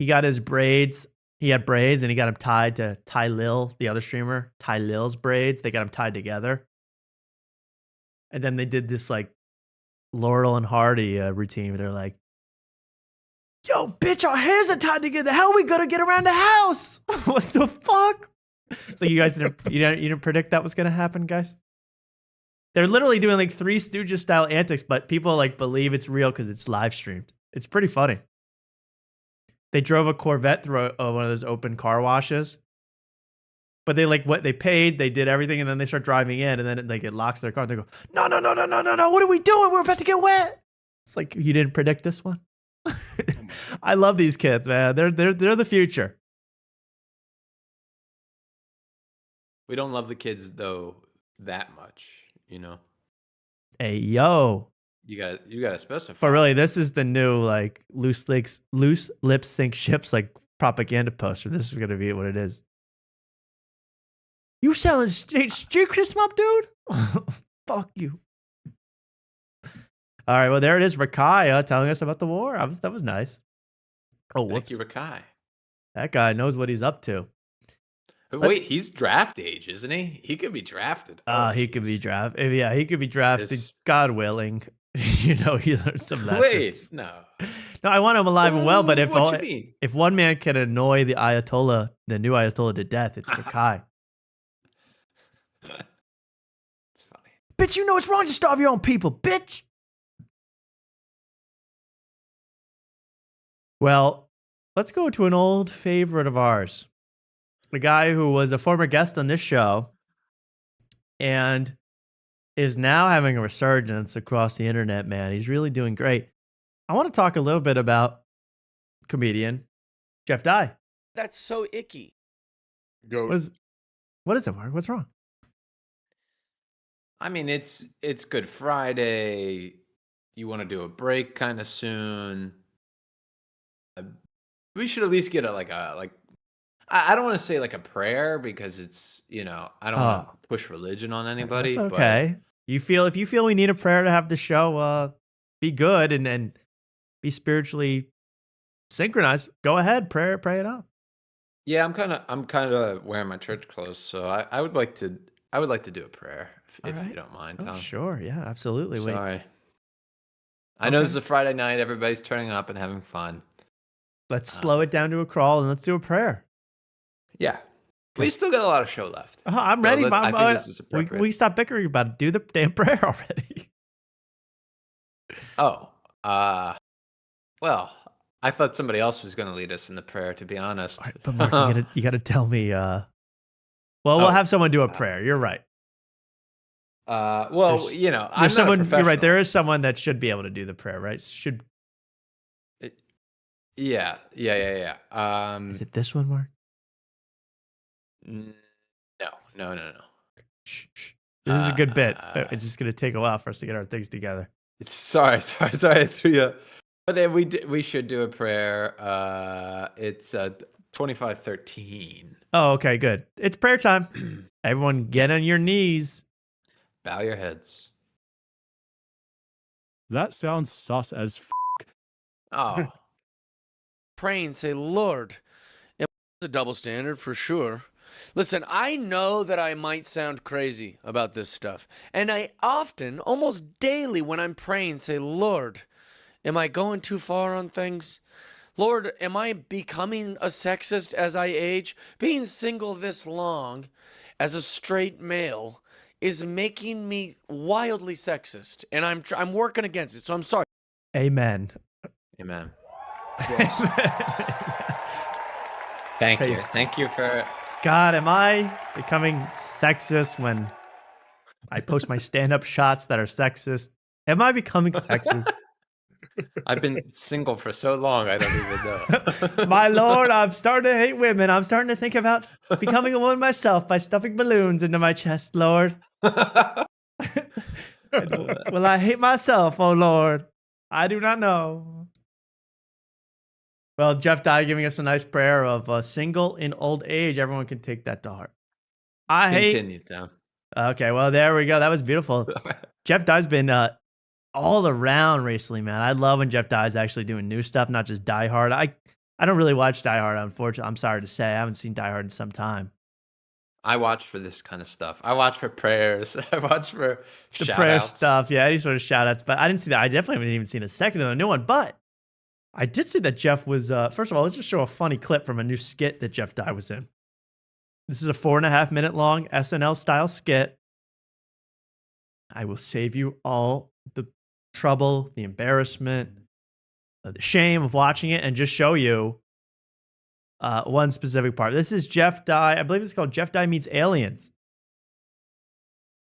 got his braids. He had braids, and he got them tied to Ty Lil, the other streamer. Ty Lil's braids. They got them tied together. And then they did this like Laurel and Hardy routine where they're like, "Yo, bitch, our hairs are tied together. How are we gonna get around the house? What the fuck?" So you guys didn't predict that was gonna happen, guys? They're literally doing like Three Stooges style antics, but people like believe it's real because it's live streamed. It's pretty funny. They drove a Corvette through one of those open car washes, but they they paid, they did everything, and then they start driving in, and then it locks their car. And they go, no, what are we doing? We're about to get wet. It's like, you didn't predict this one. I love these kids, man. They're the future. We don't love the kids though that much, you know. Hey, yo. You gotta specify. But really, this is the new like loose lip sync ships like propaganda poster. This is gonna be what it is. You selling street mob, dude? Fuck you. All right, well there it is, Rakaya telling us about the war. That was nice. Oh, whoops. Thank you, Rakai. That guy knows what he's up to. Wait, he's draft age, isn't he? He could be drafted. He could be drafted. Yeah, he could be drafted. God willing. You know, he learned some lessons. Wait, no. No, I want him alive and well, but What you mean? if one man can annoy the Ayatollah, the new Ayatollah to death, it's Rakai. It's funny. Bitch, you know it's wrong to starve your own people, bitch. Well, let's go to an old favorite of ours. A guy who was a former guest on this show and is now having a resurgence across the internet, man. He's really doing great. I want to talk a little bit about comedian Jeff Dye. That's so icky. What is it, Mark? What's wrong? I mean, it's Good Friday. You want to do a break kind of soon. We should at least get I don't want to say like a prayer because it's, you know, I don't want to push religion on anybody. That's okay. If you feel we need a prayer to have the show be good and be spiritually synchronized, go ahead, pray it up. Yeah, I'm kind of wearing my church clothes, so I would like to do a prayer if you don't mind, Tom. Sure, yeah, absolutely. Sorry. I know this is a Friday night. Everybody's turning up and having fun. Let's slow it down to a crawl and let's do a prayer. Yeah. We still got a lot of show left. I'm ready. I think this is appropriate. We stop bickering about it. Do the damn prayer already. Well, I thought somebody else was going to lead us in the prayer, to be honest. All right, but Mark, you got to tell me. We'll have someone do a prayer. You're right. You know, I'm there's someone. not a You're right. professional. There is someone that should be able to do the prayer, right? Yeah. Is it this one, Mark? No. This is a good bit. It's just going to take a while for us to get our things together. Sorry, I threw you. But then we should do a prayer. It's 2513. Oh, okay, good. It's prayer time. Everyone, get on your knees. Bow your heads. That sounds sus as f***. Oh. Pray and say, Lord, it's a double standard for sure. Listen, I know that I might sound crazy about this stuff. And I often, almost daily, when I'm praying, say, Lord, am I going too far on things? Lord, am I becoming a sexist as I age? Being single this long as a straight male is making me wildly sexist. And I'm working against it, so I'm sorry. Amen. Amen. Thank you for... God, am I becoming sexist when I post my stand-up shots that are sexist? Am I becoming sexist? I've been single for so long, I don't even know. My Lord, I'm starting to hate women. I'm starting to think about becoming a woman myself by stuffing balloons into my chest, Lord. Will I hate myself, oh Lord? I do not know. Well, Jeff Dye giving us a nice prayer of single in old age. Everyone can take that to heart. Continue, Tom. Okay, well, there we go. That was beautiful. Jeff Dye's been all around recently, man. I love when Jeff Dye's actually doing new stuff, not just Die Hard. I don't really watch Die Hard, unfortunately. I'm sorry to say. I haven't seen Die Hard in some time. I watch for this kind of stuff. I watch for prayers. I watch for The shout prayer outs. stuff, yeah, any sort of shout outs. But I didn't see that. I definitely haven't even seen a second of the new one. But I did see that Jeff was, first of all, let's just show a funny clip from a new skit that Jeff Dye was in. This is a 4.5 minute long SNL style skit. I will save you all the trouble, the embarrassment, the shame of watching it and just show you one specific part. This is Jeff Dye. I believe it's called Jeff Dye Meets Aliens.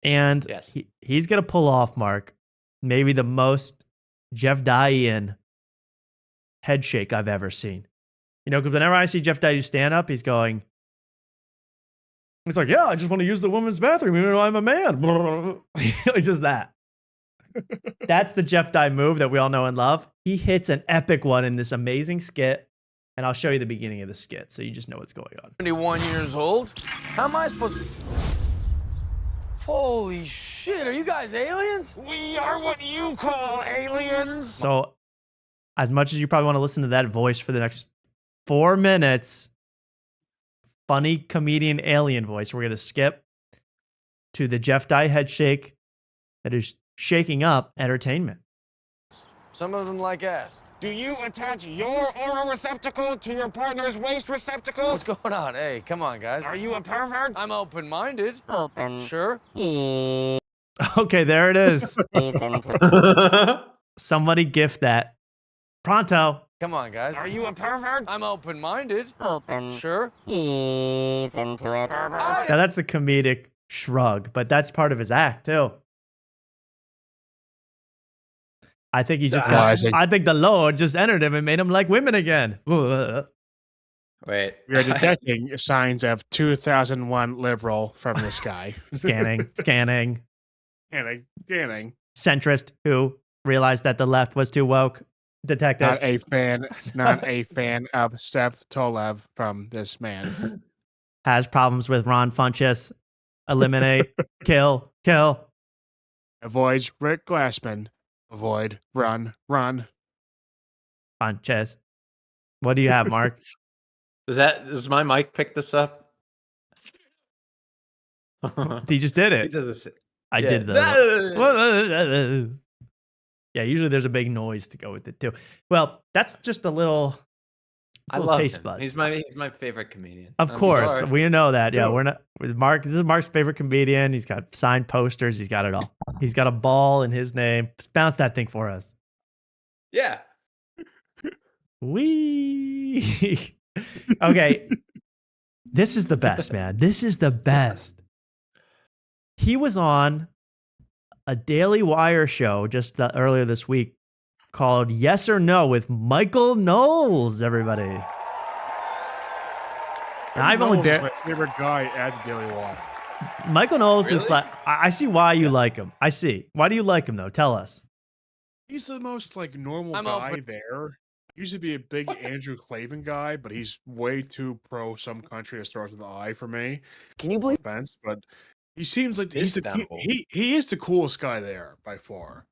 And yes, he's going to pull off, Mark, maybe the most Jeff Dye-ian head shake I've ever seen. You know, because whenever I see Jeff Dye do stand up, he's going, He's like, yeah, I just want to use the women's bathroom, even though I'm a man. He does that. That's the Jeff Dye move that we all know and love. He hits an epic one in this amazing skit. And I'll show you the beginning of the skit so you just know what's going on. 71 years old? How am I supposed to... Holy shit, are you guys aliens? We are what you call aliens. So, as much as you probably want to listen to that voice for the next 4 minutes, funny comedian alien voice, we're going to skip to the Jeff Dye head shake that is shaking up entertainment. Some of them like ass. Do you attach your oral receptacle to your partner's waste receptacle? What's going on? Hey, come on, guys. Are you a pervert? I'm open-minded. Open. Sure. Okay, there it is. Somebody gift that. Pronto. Come on, guys. Are you a pervert? I'm open-minded. Open. Sure. He's into it. Now that's a comedic shrug, but that's part of his act too. I think he just I think the Lord just entered him and made him like women again. Wait. We are detecting signs of 2001 liberal from this guy. Scanning. Scanning. Centrist who realized that the left was too woke. Detected. Not a fan of Steph Tolev from this man. Has problems with Ron Funches. Eliminate. Kill. Avoids Rick Glassman. Avoid, run. Funches. What do you have, Mark? Does my mic pick this up? He just did it. He does this. I Yeah. did the. Yeah, usually there's a big noise to go with it too. Well, that's just a little. I little love taste him. buds. He's my favorite comedian. Of I'm course, sorry. we know that. Yeah, Cool. we're not. With Mark, this is Mark's favorite comedian. He's got signed posters. He's got it all. He's got a ball in his name. Just bounce that thing for us. Yeah. Wee. Okay. This is the best, man. This is the best. He was on a Daily Wire show just earlier this week called Yes or No with Michael Knowles, everybody. I've only Knowles is my favorite guy at the Daily Wire. Michael Knowles is Really? like, I see why you like him. I see. Why do you like him though? Tell us. He's the most like normal I'm guy open. there. He used to be a big Andrew Clayton guy, but he's way too pro some country that starts with an I for me. Can you believe? Offense, but he seems like he's Istanbul. he is the coolest guy there by far.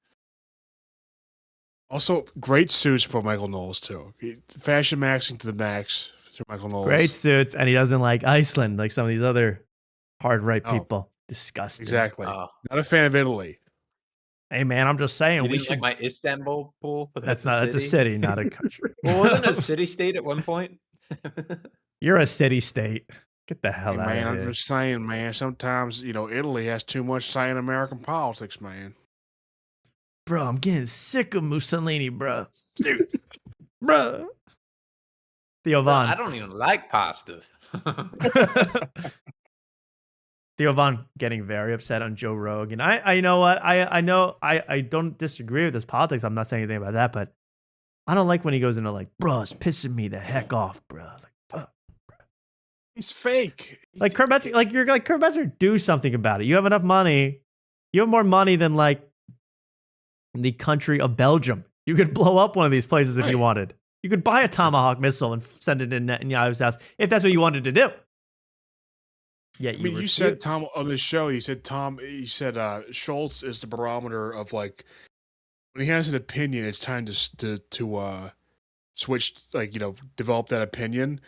Also, great suits for Michael Knowles too. Fashion maxing to the max to Michael Knowles. Great suits, and he doesn't like Iceland like some of these other hard right Oh. people. Disgusting. Exactly. Oh. Not a fan of Italy. Hey man, I'm just saying You we didn't should. like my Istanbul pool? That's a city, not a country. Well, wasn't it a city state at one point? You're a city state. Get the hell Hey, out man, of I'm here. just saying, man. Sometimes Italy has too much say in American politics, man. Bro, I'm getting sick of Mussolini, bro. Suits. Bro. Theo Von. I don't even like pasta. Theo Von getting very upset on Joe Rogan. I you know what? I know I don't disagree with his politics. I'm not saying anything about that, but I don't like when he goes into like, bro, it's pissing me the heck off, bro. Like, fuck. He's fake. Like Kurt Metzger, like you're like Kurt Metzger, do something about it. You have enough money. You have more money than like the country of Belgium. You could blow up one of these places if you wanted. You could buy a Tomahawk missile and send it in Netanyahu's house if that's what you wanted to do. Yeah, I mean, you said Tom on the show. You said Schultz is the barometer of like when he has an opinion, it's time to switch, like develop that opinion.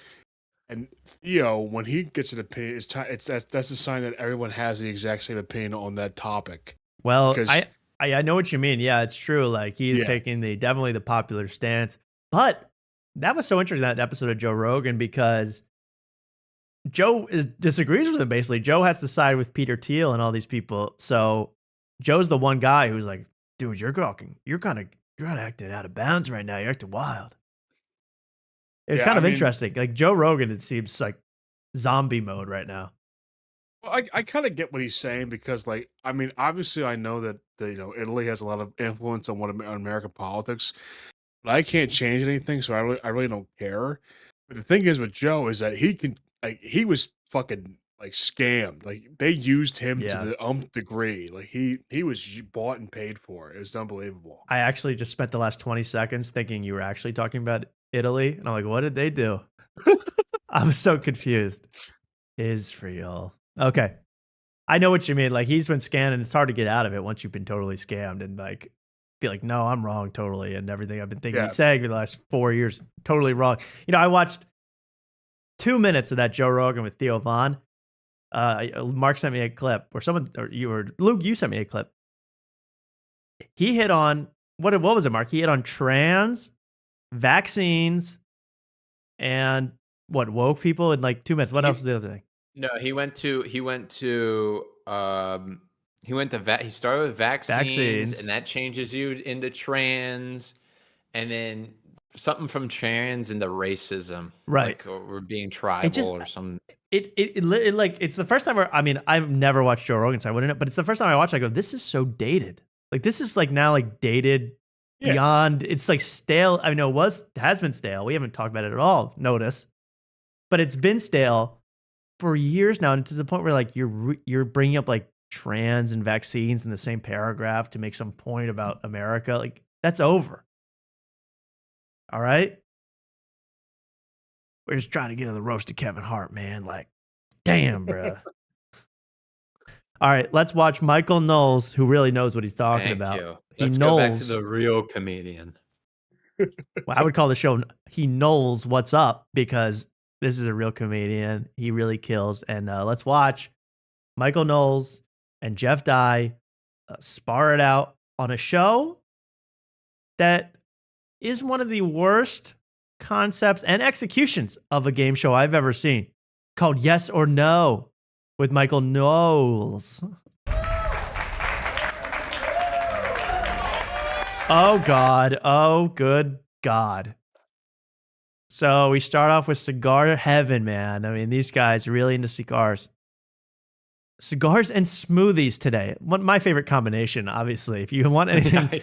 And Theo, when he gets an opinion, that's a sign that everyone has the exact same opinion on that topic. Well, Because- I know what you mean. Yeah, it's true. Like he's taking definitely the popular stance. But that was so interesting, that episode of Joe Rogan, because Joe disagrees with him basically. Joe has to side with Peter Thiel and all these people. So Joe's the one guy who's like, dude, you're kind of acting out of bounds right now. You're acting wild. It's Yeah, kind of I mean- interesting. Like Joe Rogan, it seems like zombie mode right now. Well, I kind of get what he's saying because, like, I mean, obviously, I know that Italy has a lot of influence on on American politics, but I can't change anything, so I really don't care. But the thing is with Joe is that he can, like, he was fucking like scammed. Like they used him Yeah. to the umpth degree. Like he was bought and paid for. It was unbelievable. I actually just spent the last 20 seconds thinking you were actually talking about Italy. And I'm like, what did they do? I was so confused. Israel. Okay. I know what you mean. Like he's been scammed and it's hard to get out of it once you've been totally scammed and like feel like, no, I'm wrong totally. And everything I've been thinking and saying for the last 4 years, totally wrong. You know, I watched 2 minutes of that Joe Rogan with Theo Von. Mark sent me a clip or Luke, you sent me a clip. He hit on, what was it, Mark? He hit on trans, vaccines, and what, woke people in like 2 minutes. What else was the other thing? No, he started with vaccines, and that changes you into trans, and then something from trans into racism, right? Like, or being tribal or some. It's the first time I've never watched Joe Rogan, so I wouldn't know, but it's the first time I watched it, I go, this is so dated. Like this is like now like dated beyond, it's like stale. I mean, has been stale. We haven't talked about it at all, notice. But it's been stale for years now, and to the point where like you're bringing up like trans and vaccines in the same paragraph to make some point about America. Like that's over. All right? We're just trying to get on the roast of Kevin Hart, man. Like, damn, bro. All right, let's watch Michael Knowles, who really knows what he's talking about. You. Let's go back to the real comedian. Well, I would call the show He Knows What's Up, because this is a real comedian. He really kills. And let's watch Michael Knowles and Jeff Dye spar it out on a show that is one of the worst concepts and executions of a game show I've ever seen, called Yes or No with Michael Knowles. Oh, God. Oh, good God. So we start off with cigar heaven, man. I mean, these guys are really into cigars. Cigars and smoothies today. My favorite combination, obviously. If you want anything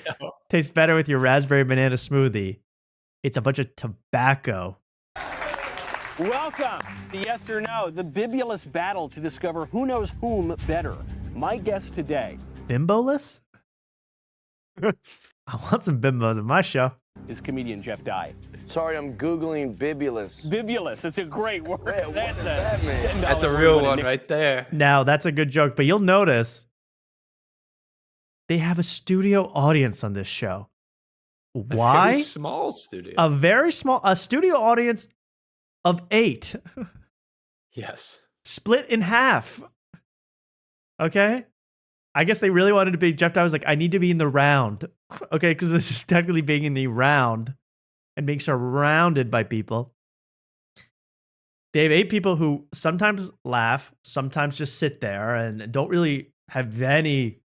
tastes better with your raspberry banana smoothie, it's a bunch of tobacco. Welcome to Yes or No, the bibulous battle to discover who knows whom better. My guest today. Bimboless? I want some bimbos in my show. Is comedian Jeff Dye. Sorry, I'm Googling bibulous. Bibulous, it's a great word. That's a real one right there. Now, that's a good joke, but you'll notice they have a studio audience on this show. Why? A very small studio. A studio audience of 8. Yes. Split in half. Okay? I guess they really wanted to be, Jeff Dye was like, I need to be in the round. Okay, because this is technically being in the round and being surrounded by people. They have 8 people who sometimes laugh, sometimes just sit there and don't really have any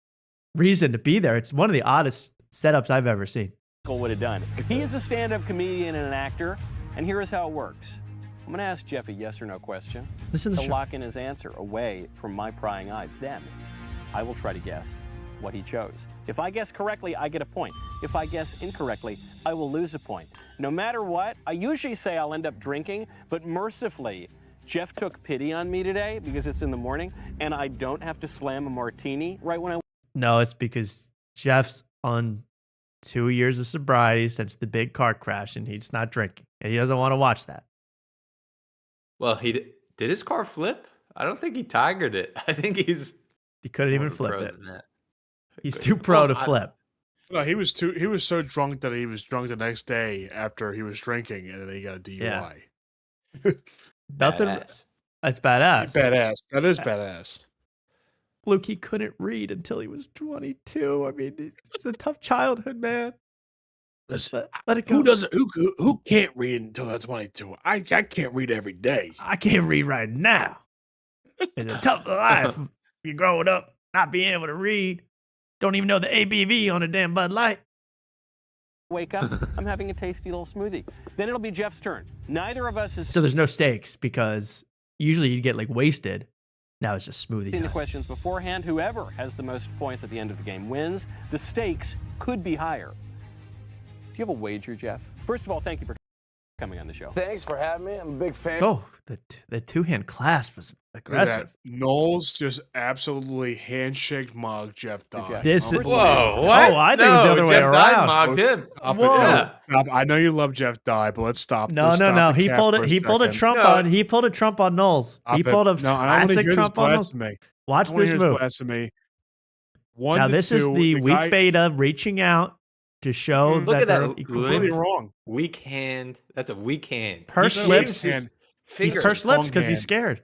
reason to be there. It's one of the oddest setups I've ever seen. Would have done. He is a stand-up comedian and an actor, and here is how it works. I'm going to ask Jeff a yes or no question. Listen to the show. Lock in his answer away from my prying eyes. Then I will try to guess what he chose. If I guess correctly, I get a point. If I guess incorrectly, I will lose a point. No matter what, I usually say I'll end up drinking, but mercifully, Jeff took pity on me today because it's in the morning, and I don't have to slam a martini right when I... No, it's because Jeff's on 2 years of sobriety since the big car crash, and he's not drinking. And he doesn't want to watch that. Well, did his car flip? I don't think he tigered it. I think he couldn't even flip it. He's too pro to flip. No, he was so drunk that he was drunk the next day after he was drinking, and then he got a DUI. Yeah. That's badass. Badass. That is badass. Luke, he couldn't read until he was 22. I mean, it's a tough childhood, man. Listen, let it go. Who can't read until they're 22? I can't read every day. I can't read right now. It's a tough life. You're growing up, not being able to read. Don't even know the ABV on a damn Bud Light. Wake up, I'm having a tasty little smoothie. Then it'll be Jeff's turn. Neither of us is... So there's no stakes because usually you'd get like wasted. Now it's just smoothie the time. questions beforehand. Whoever has the most points at the end of the game wins. The stakes could be higher. Do you have a wager, Jeff? First of all, thank you for coming on the show. Thanks for having me. I'm a big fan. Oh, the two-hand clasp was Aggressive. Knowles just absolutely handshake mugged Jeff Dye. This is Whoa, what? Oh, I think it was the other way Jeff Dye around. mocked him. Stop it. Whoa. No, stop. I know you love Jeff Dye, but let's stop. No, Let's no, stop no. the He cap pulled for it. a He pulled a second. Trump on. He pulled a Trump on Knowles. Stop He it. pulled a No, I don't want to classic hear this Trump on Knowles. blasphemy. Watch I don't wanna this hear move. Blasphemy. One Now to this is two, the weak guy- beta reaching out to show Look that at they're that. completely wrong. Weak hand. That's a weak hand. Pursed He lips. shaves his He's fingers. pursed lips because Long he's hand. scared.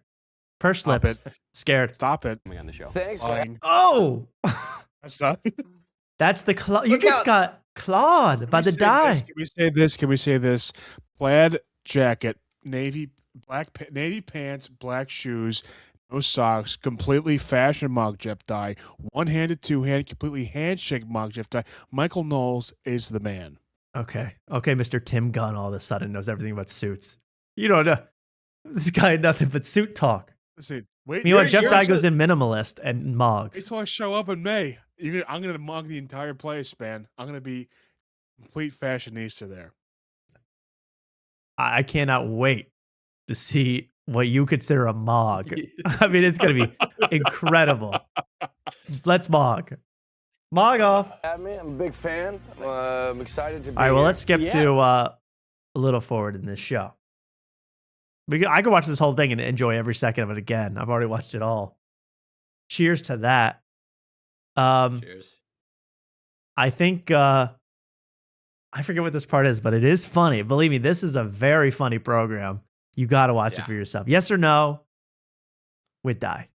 Pursed Stop lips. it. Scared. Stop it. On the show. Thanks, Lying. Oh, That's not. that's the claw. You Look just out. got clawed by the die. Can we say this? Can we say this? Plaid jacket, navy pants, black shoes, no socks, completely fashion mug Jeff Dye. One-handed, two-handed, completely handshake mug Jeff Dye. Michael Knowles is the man. Okay, Mr. Tim Gunn all of a sudden knows everything about suits. You don't know. This guy had nothing but suit talk. Listen, wait. You know what? Jeff you're Dye upset- goes in minimalist and Wait mogs. till I show up in May. I'm gonna mug the entire place, man. I'm gonna be complete fashionista there. I cannot wait to see what you consider a mog. I mean, it's going to be incredible. Let's mog. Mog off. Have me. I'm a big fan. I'm excited to be All right, well, here. let's skip to a little forward in this show. I could watch this whole thing and enjoy every second of it again. I've already watched it all. Cheers to that. Cheers. I think I forget what this part is, but it is funny. Believe me, this is a very funny program. You got to watch it for yourself. Yes or no? With die.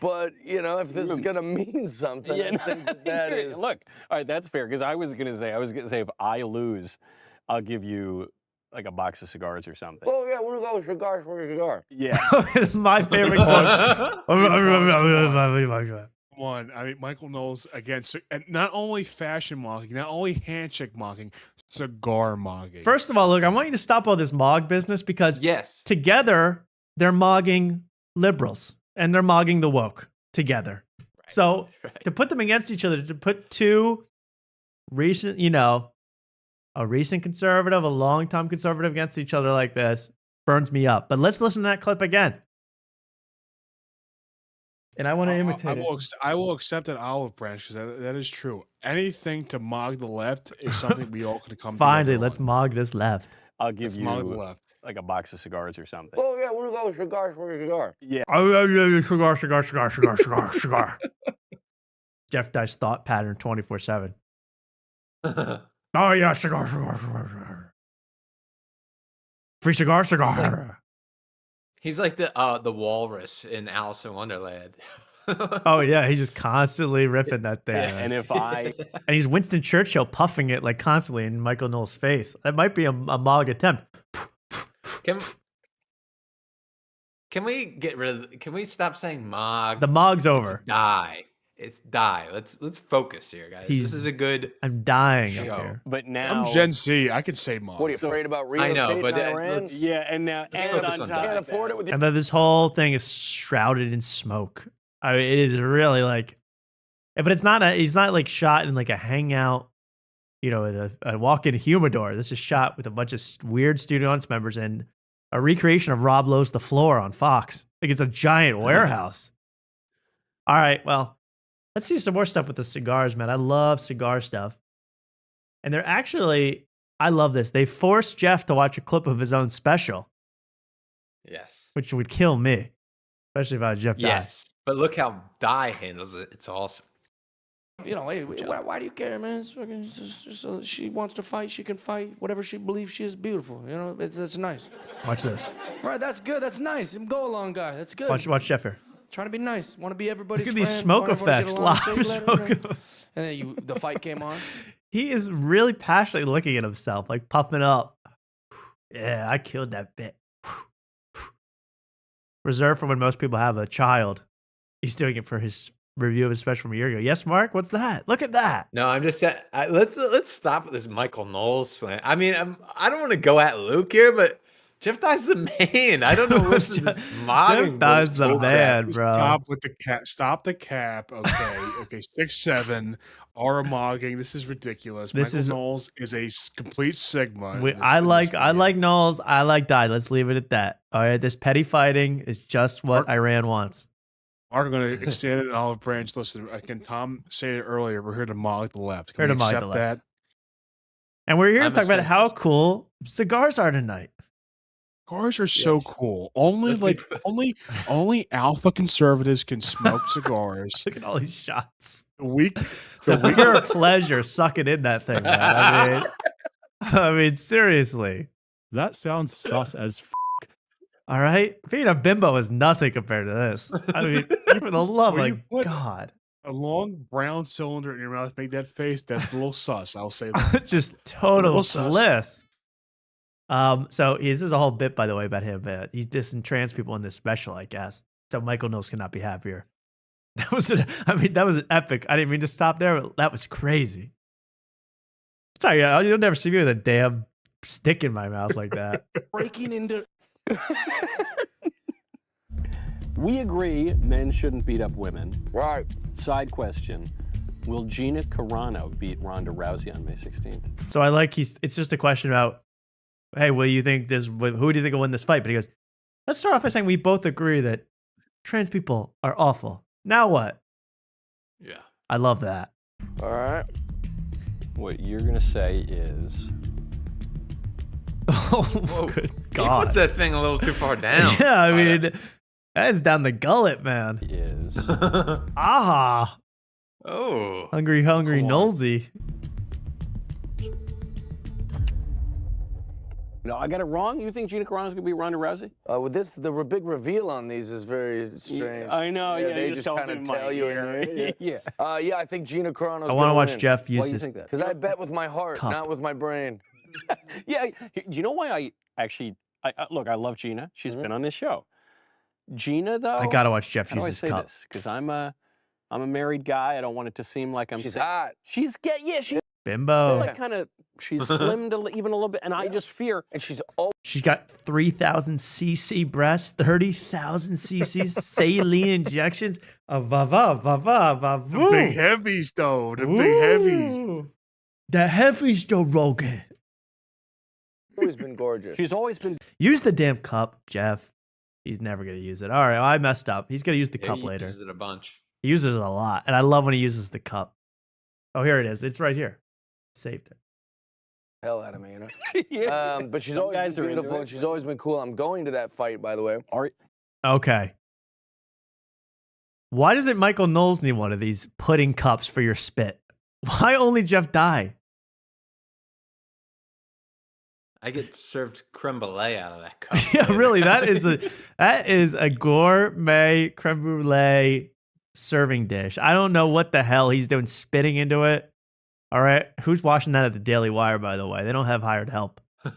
But, you know, if this is going to mean something, I think that is... Look, all right, that's fair, because I was going to say, if I lose, I'll give you like a box of cigars or something. Oh, yeah, we're going to go with cigars for a cigar. Yeah. My favorite quote. Come on, I mean Michael Knowles again, and not only fashion mocking, not only handshake mocking, cigar mocking. First of all, look, I want you to stop all this mog business because Yes. together they're mogging liberals and they're mogging the woke together. So to put them against each other, to put two recent, a recent conservative, a longtime conservative against each other like this burns me up. But let's listen to that clip again. And I want to imitate it. I will accept that olive branch because that is true. Anything to mog the left is something we all can come Finally, together let's on. mog this left. I'll give Let's you mog the left. like a box of cigars or something. Oh, yeah, we're going to go with cigars for a cigar. Yeah. Cigar. Jeff Dye's thought pattern 24/7. Oh, yeah, cigar. Free cigar. He's like the walrus in Alice in Wonderland. Oh, yeah, he's just constantly ripping that thing. And if I... And he's Winston Churchill puffing it like constantly in Michael Knowles' face. That might be a mog attempt. Can we get rid of? Can we stop saying mog? The mog's over. It's die. It's die. Let's focus here, guys. This is a good. I'm dying show. up here. But now... I'm Gen Z. I can say mog. What are you afraid about real I know, estate but in Iran? Yeah, and now... And focus on on top Can't of afford that- it with your... And then this whole thing is shrouded in smoke. I mean, it is really like, but it's not he's not like shot in like a hangout, a walk-in humidor. This is shot with a bunch of weird studio audience members and a recreation of Rob Lowe's The Floor on Fox. Like it's a giant warehouse. All right, well, let's see some more stuff with the cigars, man. I love cigar stuff. And they're actually, I love this. They forced Jeff to watch a clip of his own special, Yes. which would kill me, especially if I was Jeff Dye. Yes. But look how Die handles it. It's awesome. Hey, why do you care, man? It's just, she wants to fight, she can fight. Whatever she believes, she is beautiful. It's nice. Watch this. Right, that's good. That's nice. Go along, guy. That's good. Watch Jeff here. Trying to be nice. Want to be everybody's Look at friend. these smoke want everybody to effects, get along, live say smoke letter, effects. And then the fight came on. He is really passionately looking at himself, like puffing up. Yeah, I killed that bit. Reserved for when most people have a child. He's doing it for his review of his special from a year ago. Yes, Mark? What's that? Look at that. No, I'm just saying. Let's stop with this Michael Knowles slant. I mean, I don't want to go at Luke here, but Jeff Dye's the man. I don't know what's this modding. Jeff Dye's the man, bro. Stop with the cap. Stop the cap. Okay. Okay. 6'7". Aura mogging. This is ridiculous. Michael Knowles is a complete sigma. I like Knowles. I like Dye. Let's leave it at that. All right. This petty fighting is just what Iran wants. Mark, I'm going to extend it an olive branch. Listen, again, Tom said it earlier. We're here to mog the left. Can we accept that? And we're here to talk about how cool cigars are tonight. Cigars are so cool. Only alpha conservatives can smoke cigars. Look at all these shots. The pure pleasure sucking in that thing, man. I mean, seriously. That sounds sus as All right, being a bimbo is nothing compared to this. I mean, for the love of God. A long brown cylinder in your mouth, make that face. That's a little sus. I'll say that. Just total bliss. So this is a whole bit, by the way, about him. He's dissing trans people in this special, I guess. So Michael Knowles cannot be happier. That was an epic. I didn't mean to stop there, but that was crazy. Sorry, you'll never see me with a damn stick in my mouth like that. Breaking into. We agree men shouldn't beat up women. Right. Side question. Will Gina Carano beat Ronda Rousey on May 16th? So I like it's just a question about, hey, who do you think will win this fight? But he goes, let's start off by saying we both agree that trans people are awful. Now what? Yeah. I love that. All right. What you're going to say is... Oh, good God. He puts that thing a little too far down. Yeah, I mean, that is down the gullet, man. Is... Aha. Oh. Hungry Knowlesy. No, I got it wrong? You think Gina Carano's going to beat Ronda Rousey? Well, the big reveal on these is very strange. I know. Yeah, they just kind of tell you. Yeah. Yeah, I think Gina Carano's I want to watch win. Jeff use Why do you this. think that? Because I bet with my heart, Cup. not with my brain. Yeah. Do you know why I actually... look, I love Gina. She's been on this show. Gina, though... I got to watch Jeff how do use I his say cup. this? Because I'm a married guy. I don't want it to seem like I'm... She's hot. She's... She's Bimbo. like kind of... She's slimmed even a little bit, and I just fear... And she's She's got 3,000 cc breasts, 30,000 cc saline injections. The big heavies, though. The big heavies. The heavies, Joe Rogan. always been gorgeous. She's always been... Use the damn cup, Jeff. He's never going to use it. All right, I messed up. He's going to use the cup he later. uses it a bunch. He uses it a lot, and I love when he uses the cup. Oh, here it is. It's right here. Saved it. Hell out of me, you know? But she's always been beautiful, and she's always been cool. I'm going to that fight, by the way. Okay. Why doesn't Michael Knowles need one of these pudding cups for your spit? Why only Jeff Dye? I get served creme brulee out of that cup. Yeah, really. That is a gourmet creme brulee serving dish. I don't know what the hell he's doing spitting into it. All right. Who's washing that at the Daily Wire, by the way? They don't have hired help. All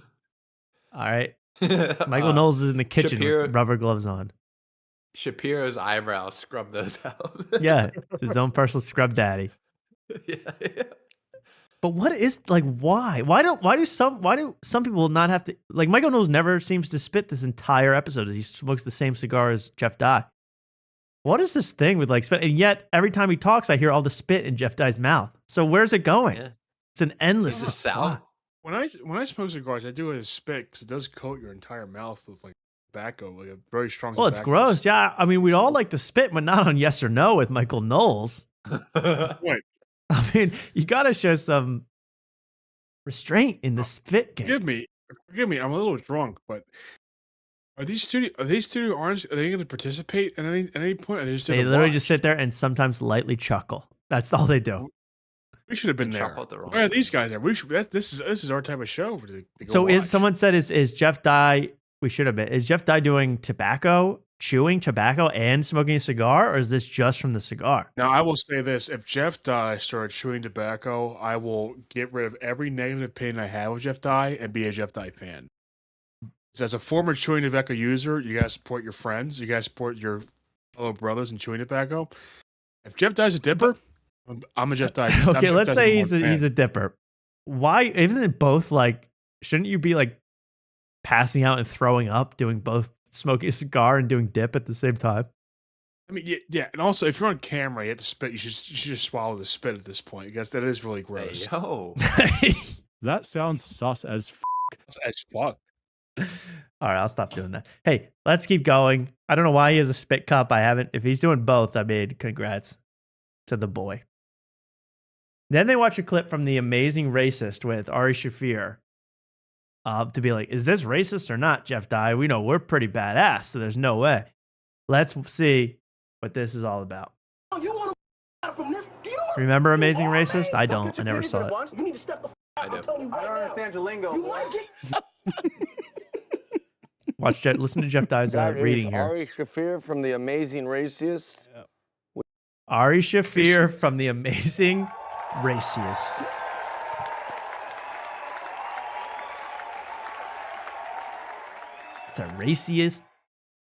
right. Michael Knowles is in the kitchen with rubber gloves on. Shapiro's eyebrows scrub those out. Yeah. It's his own personal scrub daddy. Yeah. But what is why? Why do some people not have to Michael Knowles never seems to spit this entire episode. He smokes the same cigar as Jeff Dye. What is this thing with spit? And yet every time he talks, I hear all the spit in Jeff Dye's mouth. So where's it going? Yeah. It's an endless supply. When I smoke cigars, I do it as spit because it does coat your entire mouth with tobacco, a very strong. Well, it's gross. Yeah, I mean, we all like to spit, but not on yes or no with Michael Knowles. Wait. I mean, you got to show some restraint in the spit game. Forgive me. I'm a little drunk, but are these studio artists? Are they going to participate at any point? They literally just sit there and sometimes lightly chuckle. That's all they do. We should have been there. Why are these guys there? This is our type of show. Someone said is Jeff Dye? We should have been. Is Jeff Dye doing chewing tobacco and smoking a cigar, or is this just from the cigar? Now, I will say this. If Jeff Dye started chewing tobacco, I will get rid of every negative opinion I have of Jeff Dye and be a Jeff Dye fan. As a former chewing tobacco user, you guys support your friends. You guys support your fellow brothers in chewing tobacco. If Jeff Dye's a dipper, I'm a Jeff Dye. Okay, let's say he's a dipper. Why isn't it both shouldn't you be passing out and throwing up, doing both smoking a cigar and doing dip at the same time. I mean, yeah, and also if you're on camera, you have to spit. You should just swallow the spit at this point because that is really gross. Hey, yo. That sounds sus as As fuck. All right, I'll stop doing that. Hey, let's keep going. I don't know why he has a spit cup. I haven't. If he's doing both, I mean, congrats to the boy. Then they watch a clip from The Amazing Racist with Ari Shaffir to be like, is this racist or not, Jeff Dye? We know we're pretty badass, so there's no way. Let's see what this is all about. Remember Amazing Racist? I don't. I never saw it. You need to step the I do. I don't understand your lingo. You like it? Watch, listen to Jeff Dye's That is reading here. Ari Shaffir from The Amazing Racist. Ari Shaffir from The Amazing Racist. It's a raciest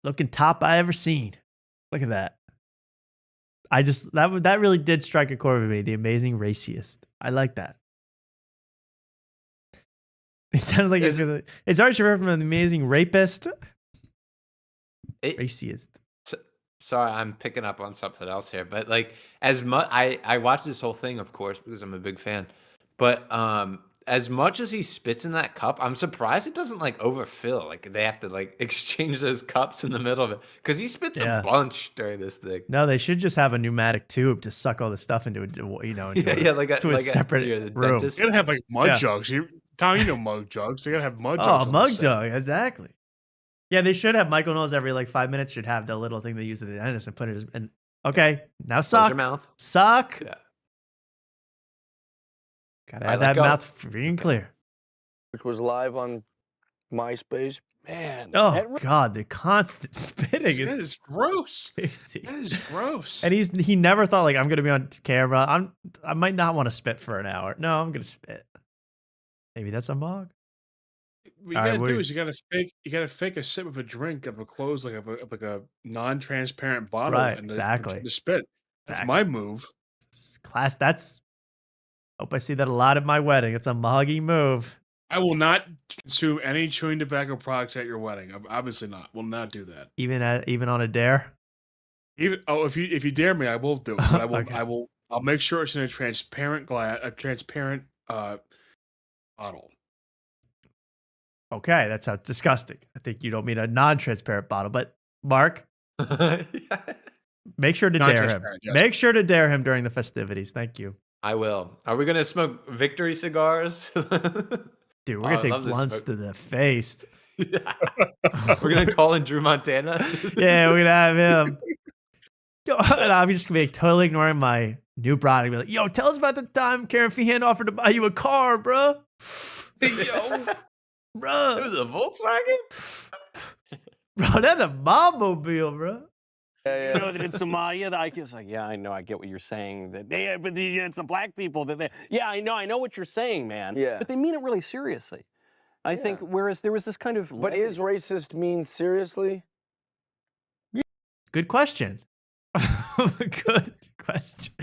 looking top I ever seen. Look at that. I just that really did strike a chord with me. The Amazing Racist. I like that. It sounded like it's Ari Shaffir from The Amazing Rapist. Racist. Sorry, I'm picking up on something else here, but like as much I watched this whole thing, of course, because I'm a big fan. But as much as he spits in that cup, I'm surprised it doesn't like overfill. Like they have to like exchange those cups in the middle of it because he spits a bunch during this thing. No, they should just have a pneumatic tube to suck all the stuff into it. You know, into a separate room. You gotta have like mud jugs. Tom, you know mug jugs. They gotta have mud jugs. Oh, mug jug, exactly. Yeah, they should have. Michael Knowles every like 5 minutes should have the little thing they use at the end and put it in. Okay, now suck. your mouth. Suck. Yeah. Gotta have that mouth free and clear. Which was live on MySpace. Man. Oh God, the constant spitting That is gross. crazy. That is gross. And he never thought like I'm gonna be on camera. I might not want to spit for an hour. No, I'm gonna spit. Maybe that's a mug. What you gotta do is you gotta fake a sip of a drink of a closed like a non-transparent bottle Right, and exactly. the spit. That's my move. Class. Hope I see that a lot at my wedding. It's a muggy move. I will not consume any chewing tobacco products at your wedding. Obviously not. Will not do that. Even on a dare. If you dare me, I will do it. But I will. Okay. I'll make sure it's in a transparent transparent bottle. Okay, that sounds disgusting. I think you don't mean a non-transparent bottle, but Mark, make sure to dare him. Non-transparent, yes. Make sure to dare him during the festivities. Thank you. I will. Are we gonna smoke victory cigars? Dude, we're gonna take blunts to the face. We're gonna call in Drew Montana. Yeah, we're gonna have him. And I'm just gonna be totally ignoring my new bride and be like, "Yo, tell us about the time Karen Feehan offered to buy you a car, bro." Yo, bro, it was a Volkswagen. Bro, that's a mobile, bro. You know that in Somalia, the IQ is like, yeah, I know, I get what you're saying. That it's the black people that they, yeah, I know what you're saying, man. Yeah. But they mean it really seriously. I think, whereas there was this kind of. But is racist mean seriously? Good question. Good question.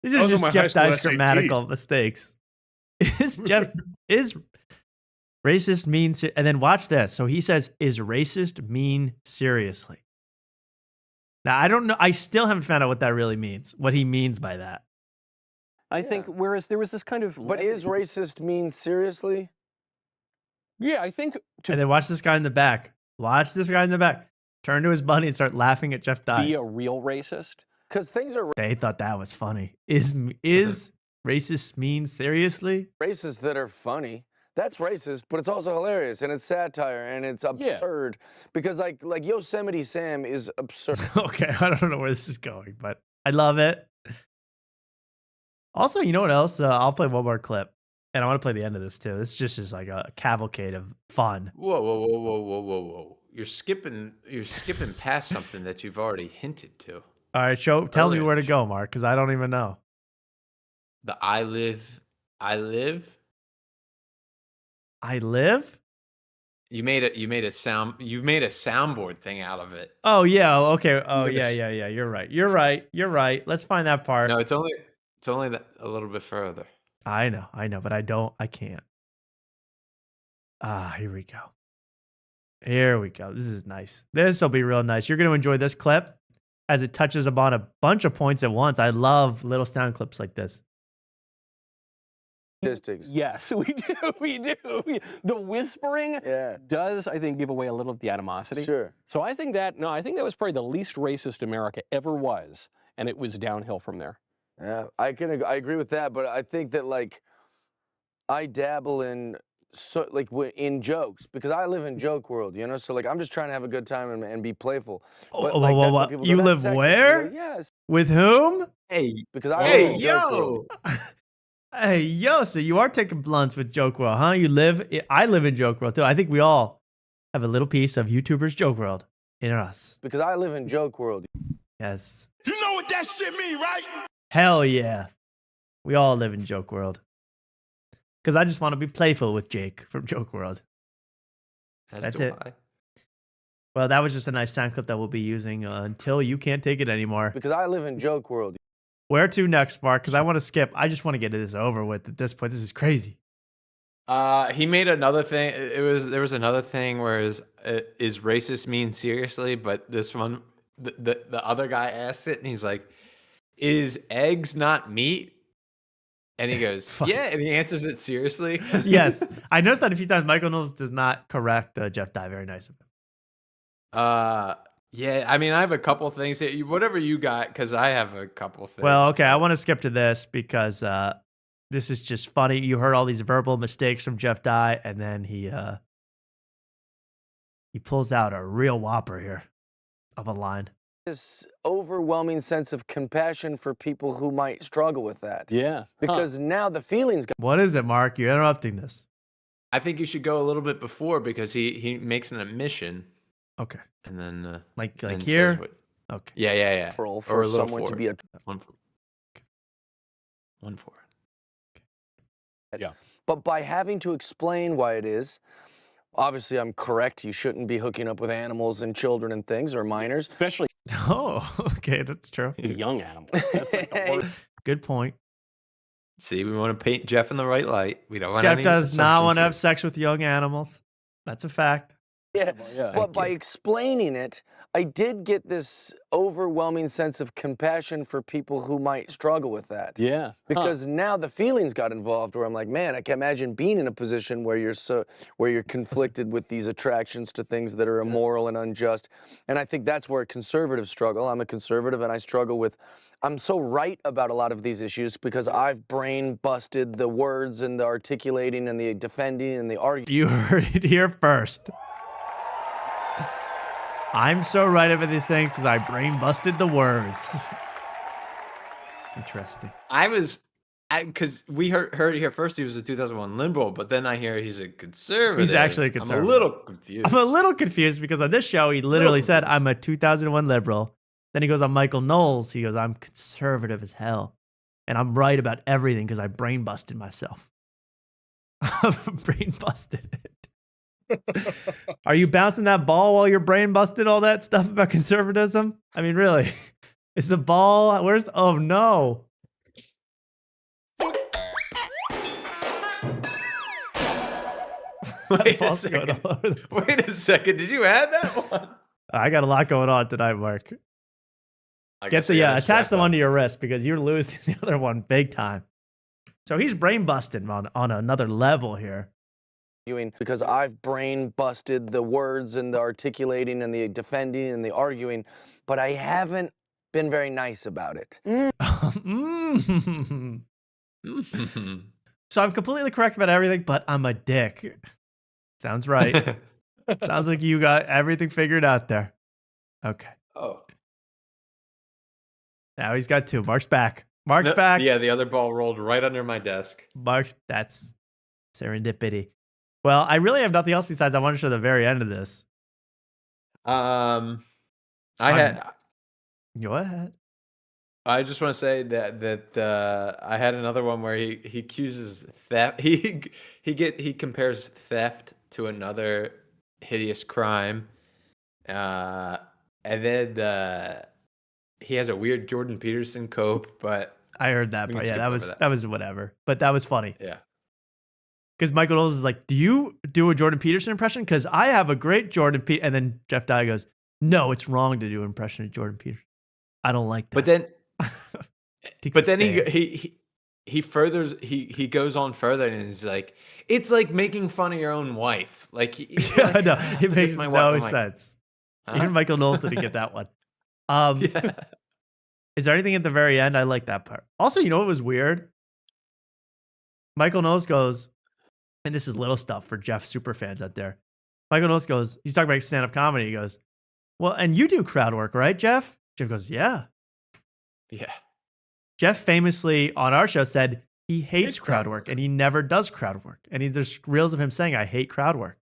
These are Those are just my Jeff high school Dye's SATs. grammatical mistakes. Is racist mean? And then watch this. So he says, "Is racist mean seriously?" Now I don't know. I still haven't found out what that really means. What he means by that. I think, whereas there was this kind of. But is racist mean seriously? Yeah, I think. And then watch this guy in the back. Watch this guy in the back. Turn to his buddy and start laughing at Jeff Dye. Be a real racist. Because things are They thought that was funny. Is racist mean seriously? racists that are funny. That's racist, but it's also hilarious and it's satire and it's absurd because like Yosemite Sam is absurd. Okay, I don't know where this is going, but I love it. Also, you know what else? I'll play one more clip, and I want to play the end of this too. This just is like a cavalcade of fun. Whoa. You're skipping past something that you've already hinted to. All right, tell me where to go, Mark, because I don't even know. The I live. You made a soundboard thing out of it. Oh yeah, okay. Oh yeah. You're right. Let's find that part. No, it's only a little bit further. I know, but I can't. Here we go. Here we go. This is nice. This will be real nice. You're going to enjoy this clip as it touches upon a bunch of points at once. I love little sound clips like this. Statistics. Yes, we do. We do. The whispering does, I think, give away a little of the animosity. Sure. So I think that was probably the least racist America ever was, and it was downhill from there. Yeah, I agree with that, but I think that like I dabble in in jokes because I live in joke world, you know. So like I'm just trying to have a good time and be playful. But like that's what people go, You "That's live sexist." where? Like, yes, With whom? Hey, because I live in joke world. Hey, yo, so you are taking blunts with Joke World, huh? I live in Joke World too. I think we all have a little piece of YouTubers Joke World in us. Because I live in joke world. Yes. You know what that shit mean, right? Hell yeah. We all live in Joke World. Because I just want to be playful with Jake from Joke World. That's it. Well, that was just a nice sound clip that we'll be using until you can't take it anymore. Because I live in joke world. Where to next, Mark? Because I want to skip. I just want to get this over with at this point. This is crazy. He made another thing. There was another thing where is racist mean seriously? But this one, the other guy asked it, and he's like, "Is eggs not meat?" And he goes, "Yeah," and he answers it seriously. Yes, I noticed that a few times. Michael Knowles does not correct Jeff Dye. Very nice of him. Yeah, I mean, I have a couple things here. Whatever you got, because I have a couple things. Well, okay, I want to skip to this because this is just funny. You heard all these verbal mistakes from Jeff Dye, and then he pulls out a real whopper here of a line. This overwhelming sense of compassion for people who might struggle with that. Yeah. Because now the feelings. What is it, Mark? You're interrupting this. I think you should go a little bit before because he makes an admission. Okay. And then like then here. Okay. Yeah. For or a little someone forward. to be a one forward. Yeah. But by having to explain why it is, obviously I'm correct. You shouldn't be hooking up with animals and children and things or minors. Especially Oh, okay, that's true. young animals. That's like the worst. Good point. See, we want to paint Jeff in the right light. We don't want Jeff any does not want to have assumptions sex with young animals. That's a fact. Yeah, Yeah. but by explaining it, I did get this overwhelming sense of compassion for people who might struggle with that. Yeah. Because now the feelings got involved where I'm like, man, I can imagine being in a position where you're conflicted with these attractions to things that are immoral and unjust. And I think that's where conservatives struggle. I'm a conservative and I struggle with, I'm so right about a lot of these issues because I've brain busted the words and the articulating and the defending and the arguing. You heard it here first. I'm so right about these things because I brain busted the words. Interesting. because we heard it here first. He was a 2001 liberal, but then I hear he's a conservative. He's actually a conservative. I'm a little confused. I'm a little confused because on this show, he literally said, I'm a 2001 liberal. Then he goes on Michael Knowles. He goes, I'm conservative as hell. And I'm right about everything because I brain busted myself. Brain busted it. Are you bouncing that ball while you're brain busted all that stuff about conservatism? I mean, really? Is the ball, where's, oh no. Wait a second. Wait a second. Did you add that one? I got a lot going on tonight, Mark. Attach the one to your wrist because you're losing the other one big time. So he's brain busted on another level here. Because I've brain busted the words and the articulating and the defending and the arguing, but I haven't been very nice about it. So I'm completely correct about everything, but I'm a dick. Sounds right. Sounds like you got everything figured out there. Okay. Oh. Now he's got two. Mark's back. Mark's back. Yeah, the other ball rolled right under my desk. That's serendipity. Well, I really have nothing else besides I want to show the very end of this. Go ahead. I just want to say that I had another one where he accuses theft. He compares theft to another hideous crime, and then he has a weird Jordan Peterson cope. But I heard that, but yeah, that was whatever. But that was funny. Yeah. Because Michael Knowles is like, do you do a Jordan Peterson impression? Because I have a great Jordan Peterson. And then Jeff Dye goes, no, it's wrong to do an impression of Jordan Peterson. I don't like that. But then, stand. he furthers he goes on further and is like, it's like making fun of your own wife. Like, Yeah, no, it makes my no wife. I'm like, sense. huh? Even Michael Knowles didn't get that one. Yeah. Is there anything at the very end? I like that part. Also, you know what was weird? Michael Knowles goes, and this is little stuff for Jeff super fans out there. Michael Knowles goes, he's talking about stand-up comedy. He goes, well, and you do crowd work, right, Jeff? Jeff goes, yeah. Yeah. Jeff famously on our show said he hates crowd work and he never does crowd work. And there's reels of him saying, I hate crowd work.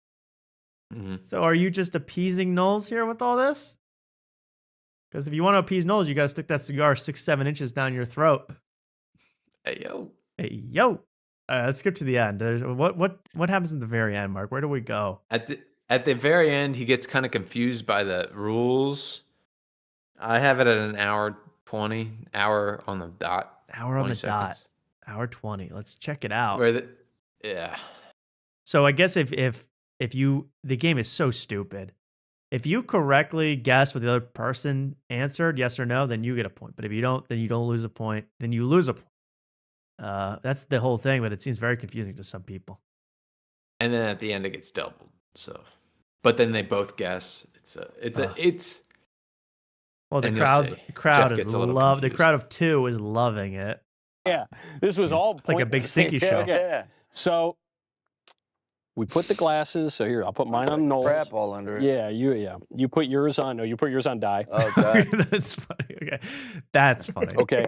Mm-hmm. So are you just appeasing Knowles here with all this? Because if you want to appease Knowles, you got to stick that cigar 6-7 inches down your throat. Hey, yo. Hey, yo. Let's skip to the end. What happens at the very end, Mark? Where do we go? At the very end, he gets kind of confused by the rules. I have it at an hour 20, hour on the dot. Hour on the 20 dot. seconds. Hour 20. Let's check it out. Yeah. So I guess if the game is so stupid. If you correctly guess what the other person answered, yes or no, then you get a point. But if you don't, then you don't lose a point. Then you lose a point. That's the whole thing, but it seems very confusing to some people. And then at the end, it gets doubled. So, but then they both guess. Well, the and you'll crowd see. is Jeff gets a little love. The confused. crowd of 2 is loving it. Yeah, this was all It's like a big stinky show. Yeah. So we put the glasses. So here, I'll put mine on Knowles. Crap all under it. Yeah, you put yours on. No, you put yours on Dye. Oh God. That's funny. Okay, that's funny. Okay.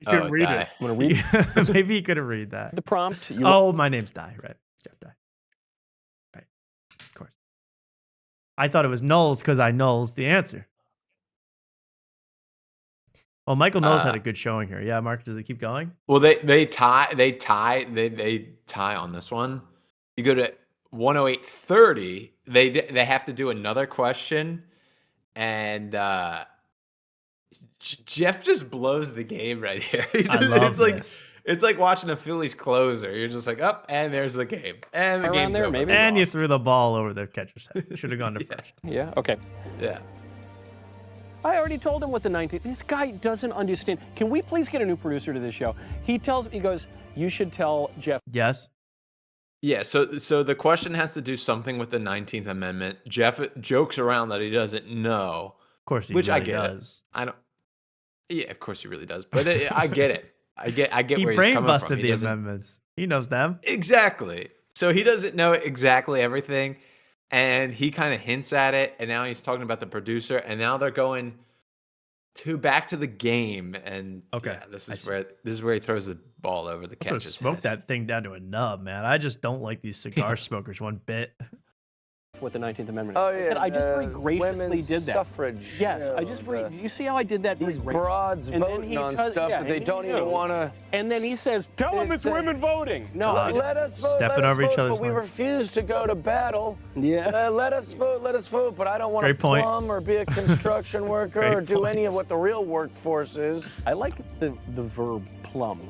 You couldn't read Dye. it. I'm gonna read Maybe you couldn't read that. the prompt. Oh, my name's Dye, right? Jeff Dye. Right. Of course. I thought it was Knowles because I Knowles the answer. Well, Michael Knowles had a good showing here. Yeah, Mark, does it keep going? Well, they tie on this one. You go to 108.30. They have to do another question, and Jeff just blows the game right here. I love this. It's like watching a Phillies closer. You're just like, up, and there's the game, and the Around game's there, over. maybe. And you threw the ball over the catcher's head. Should have gone to first. Yeah. Okay. Yeah. I already told him what the 19th. This guy doesn't understand. Can we please get a new producer to this show? He goes, you should tell Jeff. Yes. Yeah, so the question has to do something with the 19th Amendment. Jeff jokes around that he doesn't know. Of course he which really I get does. I don't. Yeah, of course he really does. But I get it. I get He where he's brain coming busted from. He the doesn't- amendments. He knows them. Exactly. So he doesn't know exactly everything, and he kind of hints at it. And now he's talking about the producer, and now they're going back to the game. And Okay, yeah, this is where he throws the ball over the Also, catcher's smoke head. that thing down to a nub, man. I just don't like these cigar smokers one bit. What the 19th Amendment is. Oh, I said, yeah, I just very the graciously women's did that. suffrage, Yes, you I know, just do you see how I did that? These very graciously? broads And then voting he on does- stuff yeah, that they and don't he even knew. want to. And then he says, tell them it's women voting. No, let us vote. Stepping let us over each vote, other's but we lines. refuse to go to battle. Yeah. Let us vote. Let us vote. But I don't want to Great point. plumb or be a construction worker Great or do any of points. what the real workforce is. I like the verb plumb.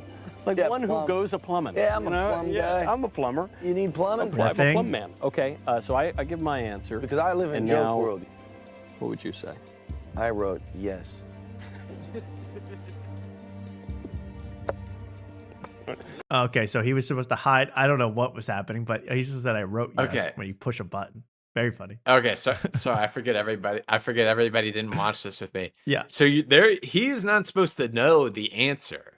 Like Yeah, one plumb. who goes a plumbing. Yeah, I'm you a know? plumb Yeah, guy. I'm a plumber. You need plumbing? I'm a Riffing. plumb man. Okay, so I give my answer. Because I live in And joke now- world. What would you say? I wrote yes. Okay, so he was supposed to hide. I don't know what was happening, but he just said I wrote yes Okay. when you push a button. Very funny. Okay, so I forget everybody. I forget everybody didn't watch this with me. Yeah. So he's not supposed to know the answer.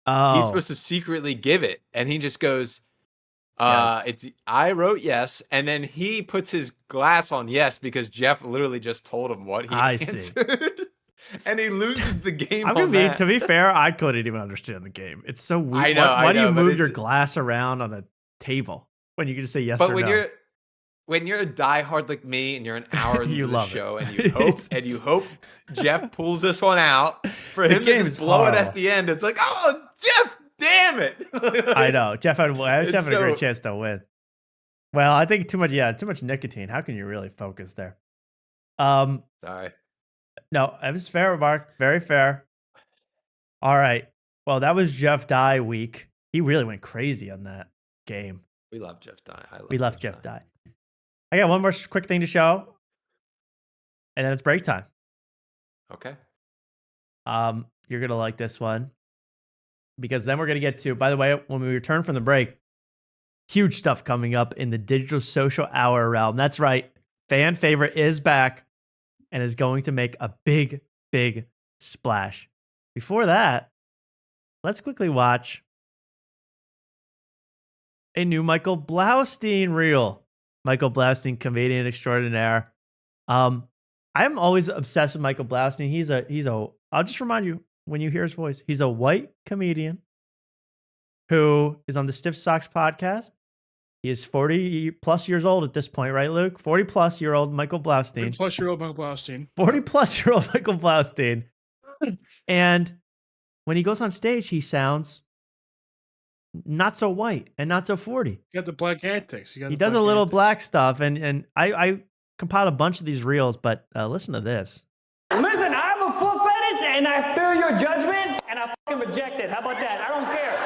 Oh, He's supposed to secretly give it, and he just goes, Yes. "It's I wrote yes," and then he puts his glass on yes because Jeff literally just told him what he I see. answered, and he loses the game. I'm gonna on be. that. To be fair, I couldn't even understand the game. It's so weird. I know, Why I do you know, but move your it's- glass around on a table when you can just say yes But or when no? you're a diehard like me, and you're an hour into You the love it. show, and you hope Jeff pulls this one out for The him to game just is blow it horrible. at the end. It's like, oh, Jeff, damn it! I know Jeff had a great so- chance to win. Well, I think too much nicotine. How can you really focus there? Sorry. No, it was fair, Mark. Very fair. All right. Well, that was Jeff Dye week. He really went crazy on that game. We love Jeff Dye. We love Jeff Dye. I got one more quick thing to show, and then it's break time. Okay. You're gonna like this one because then we're gonna get to. By the way, when we return from the break, huge stuff coming up in the digital social hour realm. That's right, fan favorite is back and is going to make a big, big splash. Before that, let's quickly watch a new Michael Blaustein reel. Michael Blaustein, comedian extraordinaire. I'm always obsessed with Michael Blaustein. He's a. I'll just remind you when you hear his voice. He's a white comedian who is on the Stiff Socks podcast. He is 40 plus years old at this point, right, Luke? 40 plus year old Michael Blaustein. 40-plus-year-old Michael Blaustein. 40 plus year old Michael Blaustein. And when he goes on stage, he sounds not so white and not so 40. You got the black antics. He does a little black stuff, and I compiled a bunch of these reels, but listen to this. Listen, I have a foot fetish, and I feel your judgment, and I fucking reject it. How about that? I don't care.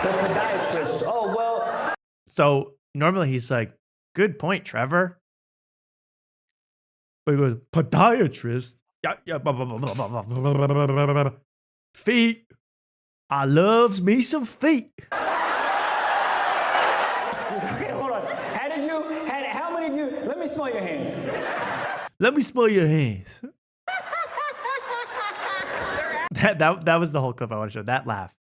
Podiatrist. Oh, well. So normally he's like, good point, Trevor. But he goes, podiatrist. Yeah. Feet. I loves me some feet. Okay, hold on. How many of you, let me smell your hands. Let me smell your hands. that was the whole clip I want to show. That laugh.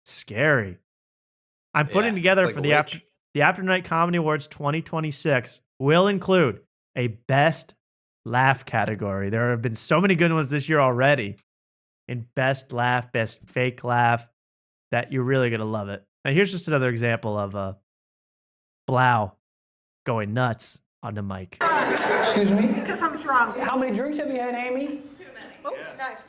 Scary. I'm putting together for the After Night Comedy Awards 2026 will include a best laugh category. There have been so many good ones this year already. In best laugh, best fake laugh, that you're really gonna love it. And here's just another example of Blau going nuts on the mic. Excuse me? Because I'm drunk. How many drinks have you had, Amy? Too many. Oh, nice.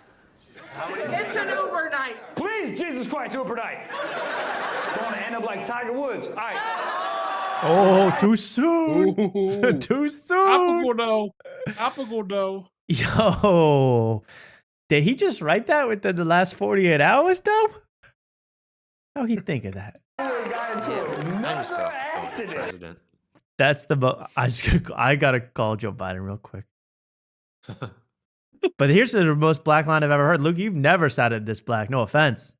It's an Uber night. Please, Jesus Christ, Uber night. Don't want to end up like Tiger Woods. All right. Oh, too soon. Too soon. Apple. Yo, did he just write that within the last 48 hours, though? How'd he think of that? Another accident. President. That's the I gotta call Joe Biden real quick. But here's the most black line I've ever heard. Luke, you've never sounded this black. No offense.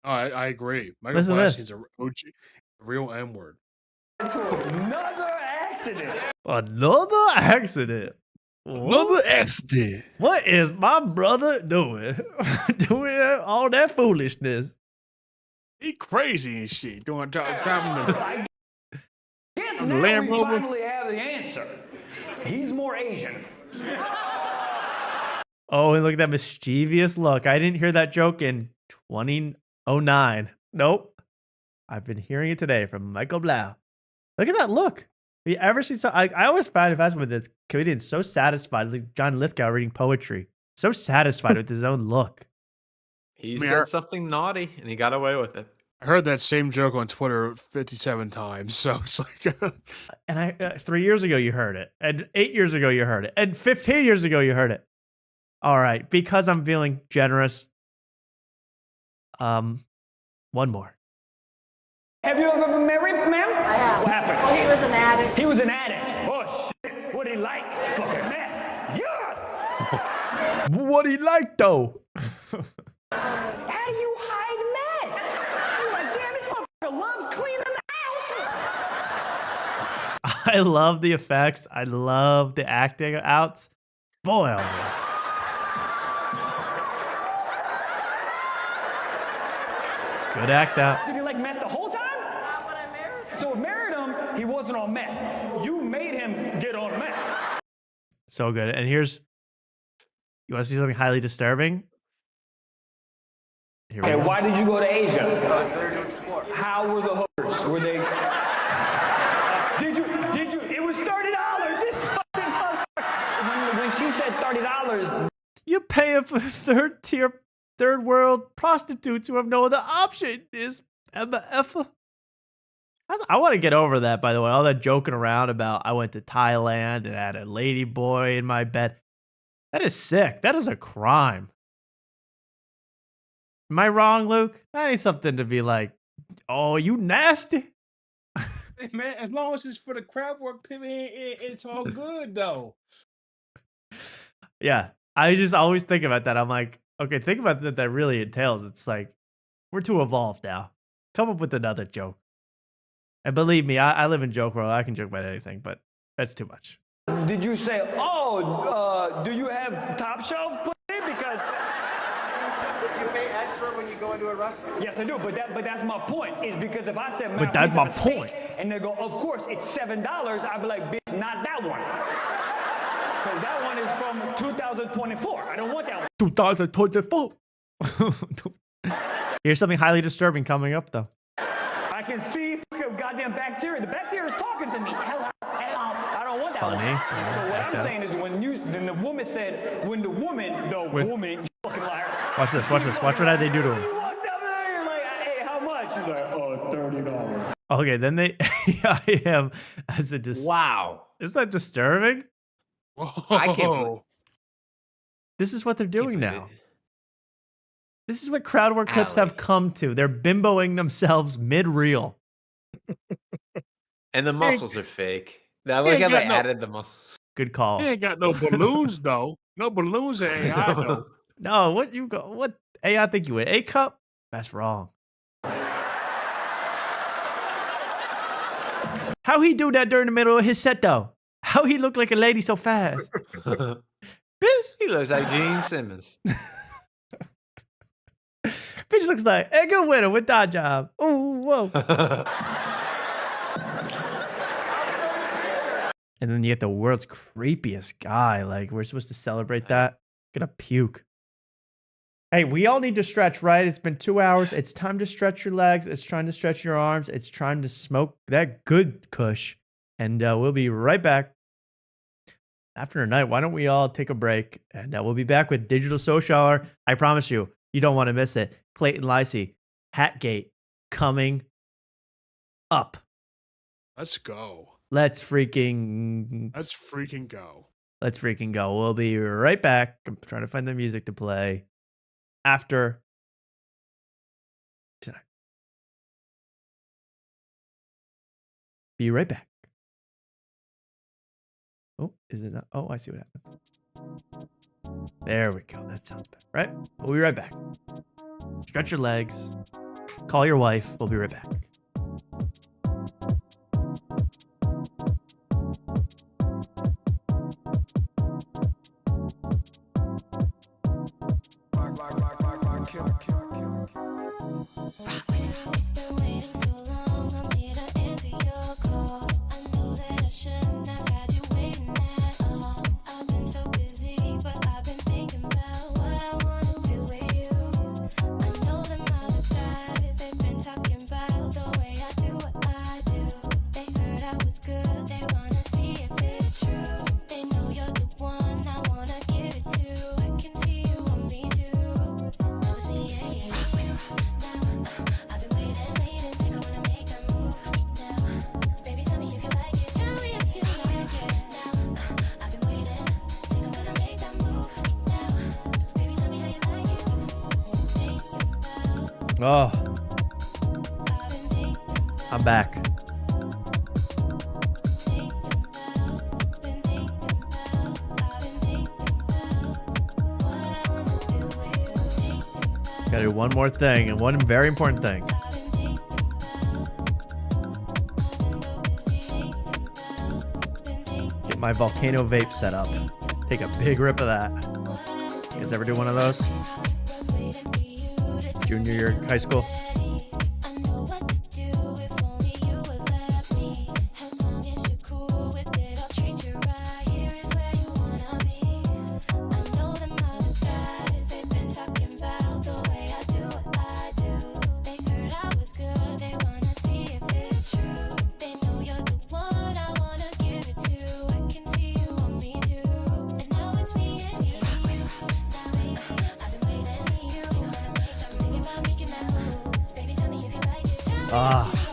Oh, I agree. Michael Listen to this. Blaustein's a OG, a real M-word. Another accident. Another accident. What is my brother doing? Doing all that foolishness. He crazy and shit. Driving I guess now Land we Rover. finally have the answer. He's more Asian. Oh, and look at that mischievous look. I didn't hear that joke in 2009. Nope. I've been hearing it today from Michael Blau. Look at that look. Have you ever seen I always find it fascinating with the comedian so satisfied, like John Lithgow reading poetry. So satisfied with his own look. He said something naughty, and he got away with it. I heard that same joke on Twitter 57 times, so it's like... And 3 years ago you heard it. And 8 years ago you heard it. And 15 years ago you heard it. All right, because I'm feeling generous. One more. Have you ever been married, ma'am? I have. What happened? Oh, he was an addict. He was an addict. Oh, shit. What did he like? Fucking meth. Yes! What he like, though? How do you hide meth? I'm like, damn, this motherfucker loves cleaning the house. I love the effects. I love the acting outs. Boy, oh boy. Good act out. Did he like meth the whole time? Not when I married him. So when married him, he wasn't on meth. You made him get on meth. So good. And here's, you want to see something highly disturbing? Here we Okay, go. why did you go to Asia? I was there to explore. How were the hookers? Were they? Did you? It was $30. This fucking motherfucker. When she said $30. You're paying for third-tier, third-world prostitutes who have no other option. Is Emma Effa? I want to get over that, by the way. All that joking around about I went to Thailand and had a lady boy in my bed. That is sick. That is a crime. Am I wrong, Luke? That ain't something to be like, oh, you nasty. Hey, man, as long as it's for the crowd work, it's all good though. Yeah, I just always think about that. I'm like, okay, think about that really entails. It's like, we're too evolved now. Come up with another joke. And believe me, I live in joke world. I can joke about anything, but that's too much. Did you say, do you have top shelf pussy? Because Do you pay extra when you go into a restaurant? yes, I do. But that's my point. Is because if I said, But that's piece my of a steak," point. and they go, of course, it's $7. I'd be like, bitch, not that one. Because that one is from 2024. I don't want that one. 2024. Here's something highly disturbing coming up, though. I can see fucking goddamn bacteria. The bacteria is talking to me. Hello, hello. I don't want that Funny. one. Yeah, So what like I'm that. saying is then the woman said, when the woman, you fucking liar. Watch this. Watch this. Watch what they do to him. You walked up there, you're like, hey, how much? She's like, $30. Okay, then they. I am as a Wow. Is that disturbing? I can't believe This is what they're doing now. This is what crowd work clips have come to. They're bimboing themselves mid-reel. And the muscles are fake. I like how they added the muscles. Good call. He ain't got no balloons though. No balloons in AI though. No, what you go? What AI think you in A cup? That's wrong. How he do that during the middle of his set though? How he look like a lady so fast? Bitch, he looks like Gene Simmons. Bitch looks like a good winner with that job. Ooh, whoa. And then you get the world's creepiest guy. Like, we're supposed to celebrate that. Gonna puke. Hey, we all need to stretch, right? It's been 2 hours. It's time to stretch your legs. It's trying to stretch your arms. It's trying to smoke that good kush. And we'll be right back. After tonight, why don't we all take a break? And we'll be back with Digital Social Hour. I promise you, you don't want to miss it. Clayton, Lisy, Hatgate coming up. Let's go. Let's freaking go. Let's freaking go. We'll be right back. I'm trying to find the music to play after tonight. Be right back. Oh, is it not? Oh, I see what happens. There we go. That sounds better, right? We'll be right back. Stretch your legs. Call your wife. We'll be right back. Oh, I'm back. Gotta do one more thing, and one very important thing. Get my volcano vape set up. Take a big rip of that. You guys ever do one of those? Junior year in high school?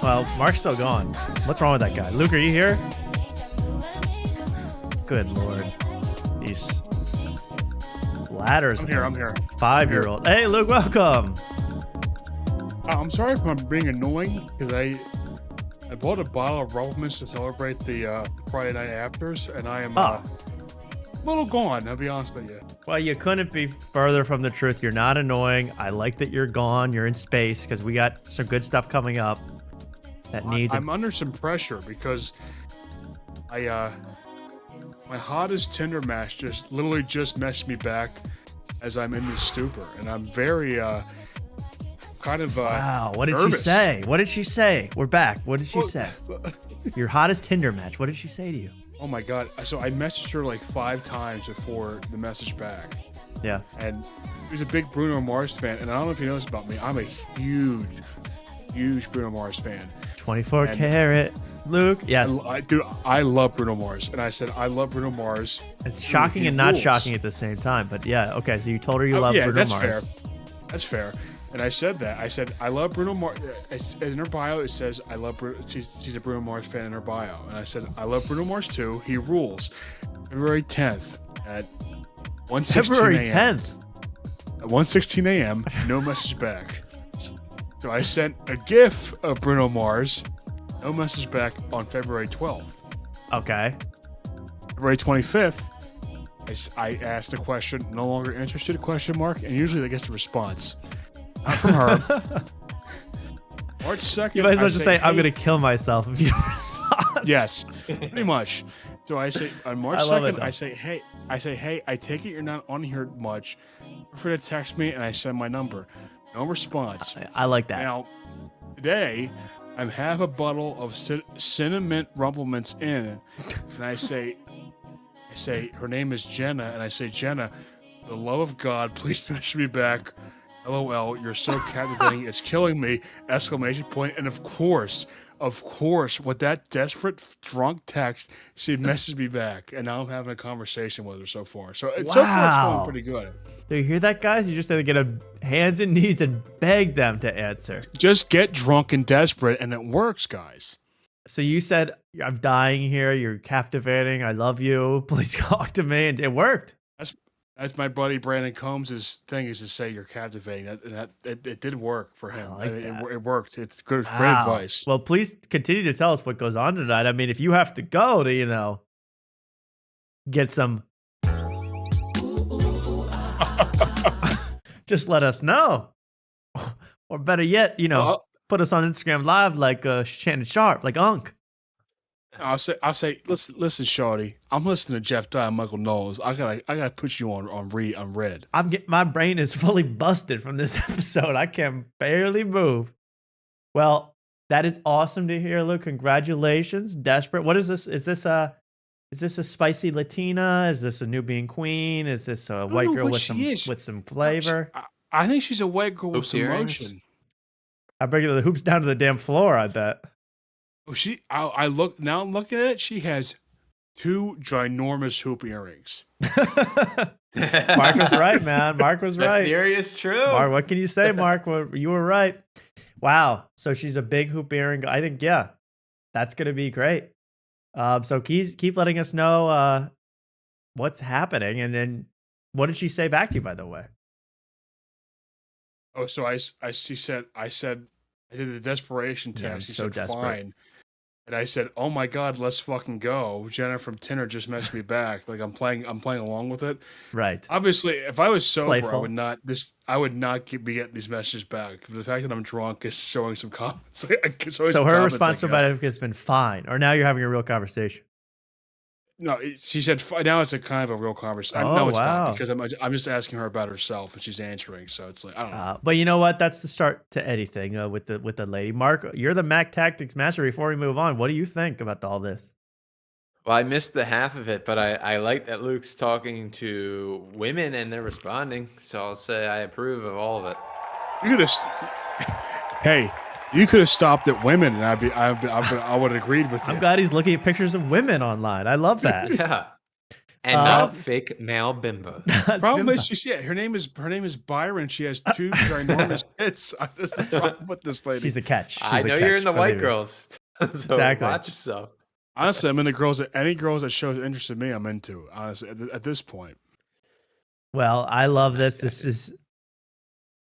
Well, Mark's still gone. What's wrong with that guy? Luke, are you here? Good Lord. These bladders. I'm here. 5-year-old. Hey, Luke, welcome. I'm sorry if I'm being annoying because I bought a bottle of Rumplemans to celebrate the Friday night afters, and I am a little gone. I'll be honest with you. Well, you couldn't be further from the truth. You're not annoying. I like that you're gone. You're in space because we got some good stuff coming up that needs. I'm under some pressure because my hottest Tinder match just messaged me back as I'm in this stupor, and I'm very kind of wow. What did nervous. she say? What did she say? We're back. What did she say? Your hottest Tinder match. What did she say to you? Oh my God. So I messaged her like 5 times before the message back. Yeah. And she was a big Bruno Mars fan. And I don't know if you know this about me. I'm a huge Bruno Mars fan. 24 karat. Luke, yes. Dude, I love Bruno Mars. And I said, I love Bruno Mars. It's shocking and not shocking at the same time. But yeah, okay. So you told her you love Bruno Mars. Fair. That's fair. And I said that. I said, I love Bruno Mars. In her bio, it says, I love Bruno. She's a Bruno Mars fan in her bio. And I said, I love Bruno Mars too. He rules. February 10th at 1:16 February a.m. 10th? At 1:16 a.m., no message back. So I sent a GIF of Bruno Mars, no message back on February 12th. Okay. February 25th, I asked a question, no longer interested, question mark, and usually that gets a response. Not from her. March 2nd. You might as well just say, hey, I'm going to kill myself if you respond. Yes, pretty much. So I say, on March 2nd, I say, hey, I take it you're not on here much. Feel free to text me, and I send my number. No response. I like that. Now, today, I'm half a bottle of cinnamon Rumplements in, and I say, her name is Jenna, and I say, Jenna, for the love of God, please message me back. LOL, you're so captivating, it's killing me! Exclamation point. And of course, with that desperate drunk text, she messaged me back, and now I'm having a conversation with her so far. So so far it's going pretty good. Do you hear that, guys? You just have to get on hands and knees and beg them to answer. Just get drunk and desperate, and it works, guys. So you said, I'm dying here, you're captivating, I love you, please talk to me, and it worked. That's my buddy Brandon Combs' thing, is to say you're captivating. It did work for him. It worked. It's good. Great advice. Well, please continue to tell us what goes on tonight. I mean, if you have to go to, get some, just let us know. Or better yet, put us on Instagram Live like Shannon Sharp, like Unk. I'll say, listen, Shorty. I'm listening to Jeff Dye and Michael Knowles. I gotta put you on red. My brain is fully busted from this episode. I can barely move. Well, that is awesome to hear, Luke. Congratulations, Desperate. What is this? Is this a spicy Latina? Is this a Nubian queen? Is this a white girl with some flavor? I think she's a white girl with some motion. I bring the hoops down to the damn floor, I bet. Oh, I'm looking at it. She has 2 ginormous hoop earrings. Mark was right, man. Mark was right. The theory is true. Mark, what can you say, Mark? You were right. Wow. So she's a big hoop earring. I think, yeah, that's going to be great. So keep letting us know what's happening. And then what did she say back to you, by the way? Oh, so I said, I did the desperation test. Yeah, She so said, desperate. fine. And I said, oh my God, let's fucking go. Jenna from Tinder just messaged me back. Like I'm playing along with it. Right. Obviously, if I was sober, Playful. I would not be getting these messages back. The fact that I'm drunk is showing some comments. So her response about it has been fine. Or now you're having a real conversation. No, she said now it's a kind of a real conversation. Oh, No, it's wow. not, because I'm just asking her about herself and she's answering. So it's like, I don't know. But you know what? That's the start to anything with the lady. Mark, you're the Mac Tactics master. Before we move on, what do you think about all this? Well, I missed the half of it, but I like that Luke's talking to women and they're responding. So I'll say I approve of all of it. You could have, you could have stopped at women, and I would have agreed with you. I'm glad he's looking at pictures of women online. I love that. Yeah. And not fake male bimbo. Problem is, her name is Byron. She has 2 ginormous hits. That's the problem with this lady. She's a catch. I know you're in the white girls. So Exactly. watch yourself. Honestly, I'm into any girls that shows interest in me. I'm into. Honestly, at this point. Well, I love this. This is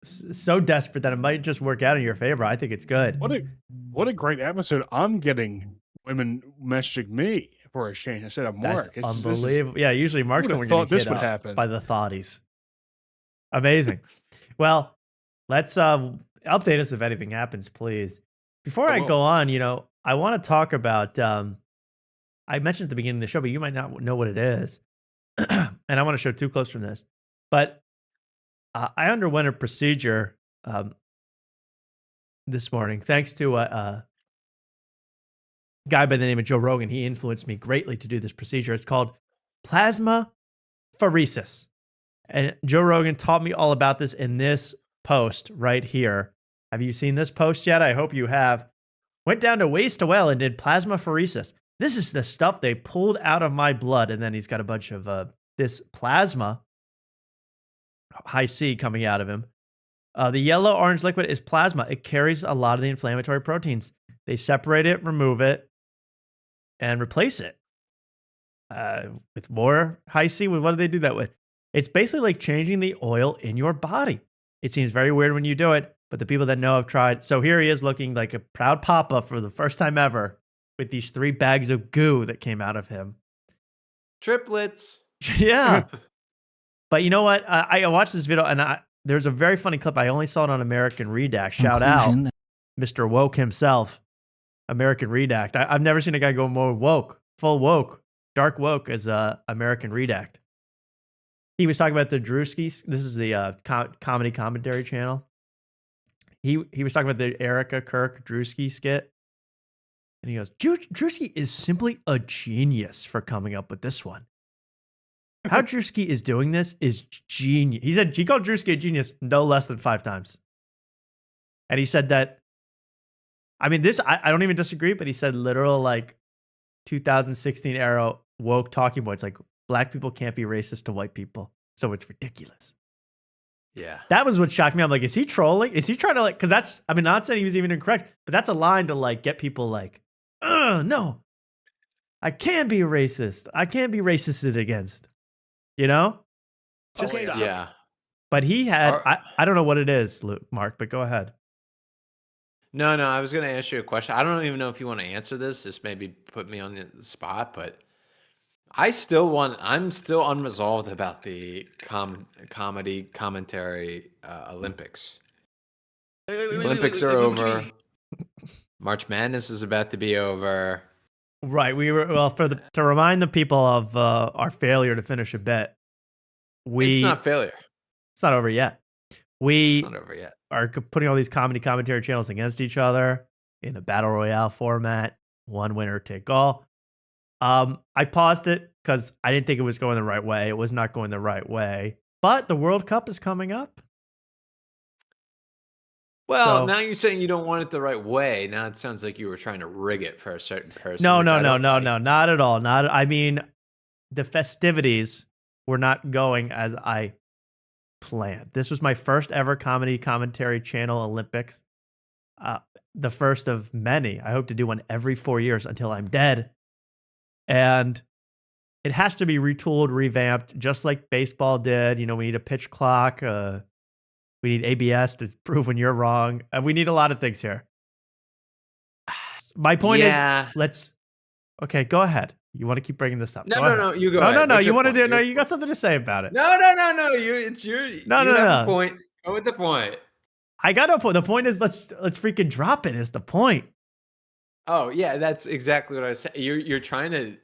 so desperate that it might just work out in your favor. I think it's good. What a great episode. I'm getting women messaging me for a change instead of Mark. That's unbelievable. Yeah, usually Mark's the one getting this hit would up happen by the thoughties. Amazing. Well, let's update us if anything happens, please. Before I go on, I want to talk about, I mentioned at the beginning of the show, but you might not know what it is. And I want to show two clips from this. But I underwent a procedure this morning, thanks to a guy by the name of Joe Rogan. He influenced me greatly to do this procedure. It's called Plasmapheresis. And Joe Rogan taught me all about this in this post right here. Have you seen this post yet? I hope you have. Went down to waste a well and did plasmapheresis. This is the stuff they pulled out of my blood. And then he's got a bunch of this plasma, high C, coming out of him. The yellow-orange liquid is plasma. It carries a lot of the inflammatory proteins. They separate it, remove it, and replace it with more high C. What do they do that with? It's basically like changing the oil in your body. It seems very weird when you do it, but the people that know have tried. So here he is looking like a proud papa for the first time ever with these 3 bags of goo that came out of him. Triplets. Yeah. But you know what? I watched this video and there's a very funny clip. I only saw it on American Redact. Shout out Mr. Woke himself. American Redact. I've never seen a guy go more woke, full woke, dark woke as American Redact. He was talking about the Drewskis. This is the comedy commentary channel. He was talking about the Erica Kirk Drewski skit. And he goes, Drewski is simply a genius for coming up with this one. How Drewski is doing this is genius. He called Drewski a genius no less than 5 times. And he said that, I mean, I don't even disagree, but he said literal like 2016 era woke talking points like black people can't be racist to white people. So it's ridiculous. Yeah. That was what shocked me. I'm like, is he trolling? Is he trying to like, because that's, I mean, not saying he was even incorrect, but that's a line to like get people like, no, I can't be racist. I can't be racisted against, Just, yeah. But he had, I don't know what it is, Mark, but go ahead. No, I was going to ask you a question. I don't even know if you want to answer this. This maybe put me on the spot, but I'm still unresolved about the comedy commentary Olympics. Olympics are over. March Madness is about to be over. Right. To remind the people of our failure to finish a bet. It's not failure. It's not over yet. We It's not over yet. Are putting all these comedy commentary channels against each other in a battle royale format. One winner take all. I paused it because I didn't think it was going the right way. It was not going the right way. But the World Cup is coming up. Well, now you're saying you don't want it the right way. Now it sounds like you were trying to rig it for a certain person. No, not at all. I mean, the festivities were not going as I planned. This was my first ever comedy commentary channel Olympics. The first of many. I hope to do one every 4 years until I'm dead. And it has to be retooled, revamped, just like baseball did. We need a pitch clock. We need ABS to prove when you're wrong. We need a lot of things here. My point is, okay, go ahead. You want to keep bringing this up? No, you go ahead. No, you want to do, no, you got something to say about it. No, it's your, no. A point. Go with the point. I got a point. The point is, let's freaking drop it is the point. Oh yeah, that's exactly what I was saying. You're trying to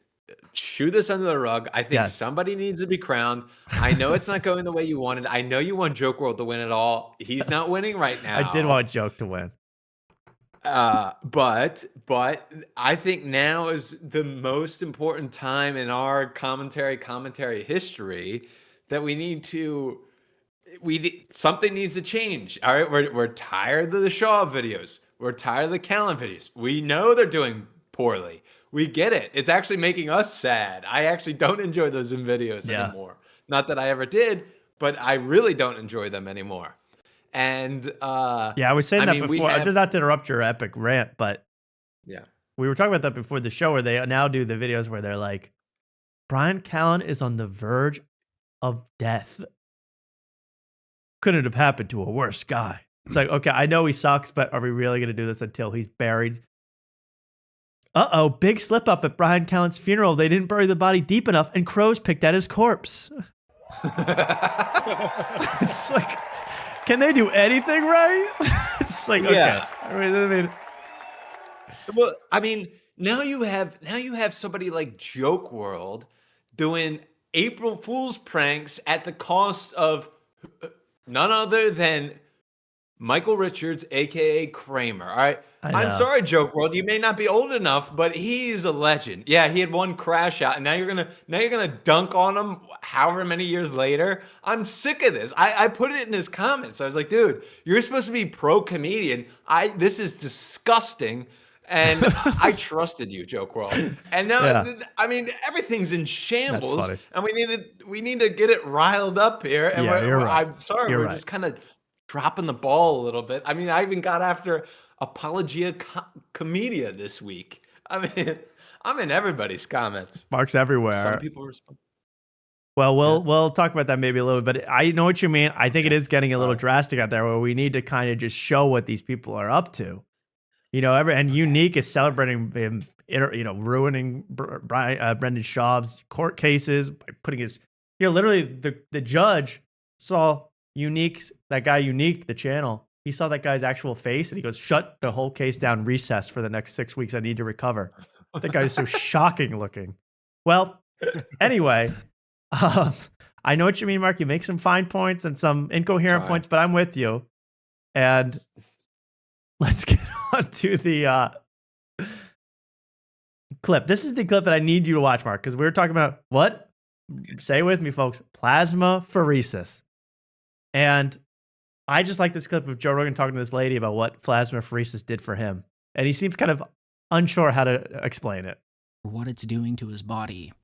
shoo this under the rug. I think somebody needs to be crowned. I know it's not going the way you wanted. I know you want Joke World to win it all. He's not winning right now. I did want Joke to win. But I think now is the most important time in our commentary history that something needs to change. All right, we're tired of the Shaw videos. We're tired of the Callan videos. We know they're doing poorly. We get it. It's actually making us sad. I actually don't enjoy those videos anymore. Not that I ever did, but I really don't enjoy them anymore. And I was saying that before. Just not to interrupt your epic rant, but we were talking about that before the show, where they now do the videos where they're like, Brian Callan is on the verge of death. couldn't have happened to a worse guy. It's like, okay, I know he sucks, but are we really going to do this until he's buried? Uh-oh, big slip up at Brian Callen's funeral. They didn't bury the body deep enough, and crows picked at his corpse. It's like, can they do anything right? It's like, Yeah. okay. Well, I mean, now you have somebody like Joke World doing April Fool's pranks at the cost of none other than Michael Richards, aka Kramer. All right. I'm know. sorry, Joke World. You may not be old enough, but he's a legend. Yeah, he had one crash out, and now you're gonna dunk on him however many years later. I'm sick of this. I put it in his comments. I was like, dude, you're supposed to be pro comedian. This is disgusting. And I trusted you, Joke World. And now, I mean, everything's in shambles, and we need to get it riled up here. And you're right. I'm sorry, You're we're right. just kind of dropping the ball a little bit. I mean, I even got after Apologia Comedia this week. I mean, I'm in everybody's comments. Mark's everywhere. Some people respond. Well, we'll talk about that maybe a little bit. But I know what you mean. I think it is getting a little drastic out there where we need to kind of just show what these people are up to. You know, and Unique is celebrating him, ruining Brendan Schaub's court cases by putting his. Literally, the judge saw that guy Unique, the channel. He saw that guy's actual face, and he goes, "Shut the whole case down, recess for the next 6 weeks. I need to recover." That guy is so shocking looking. Well, anyway, I know what you mean, Mark. You make some fine points and some incoherent points, but I'm with you. And let's get on to the clip. This is the clip that I need you to watch, Mark, because we were talking about what? Say it with me, folks. Plasmapheresis. And I just like this clip of Joe Rogan talking to this lady about what plasmapheresis did for him. And he seems kind of unsure how to explain it. What it's doing to his body.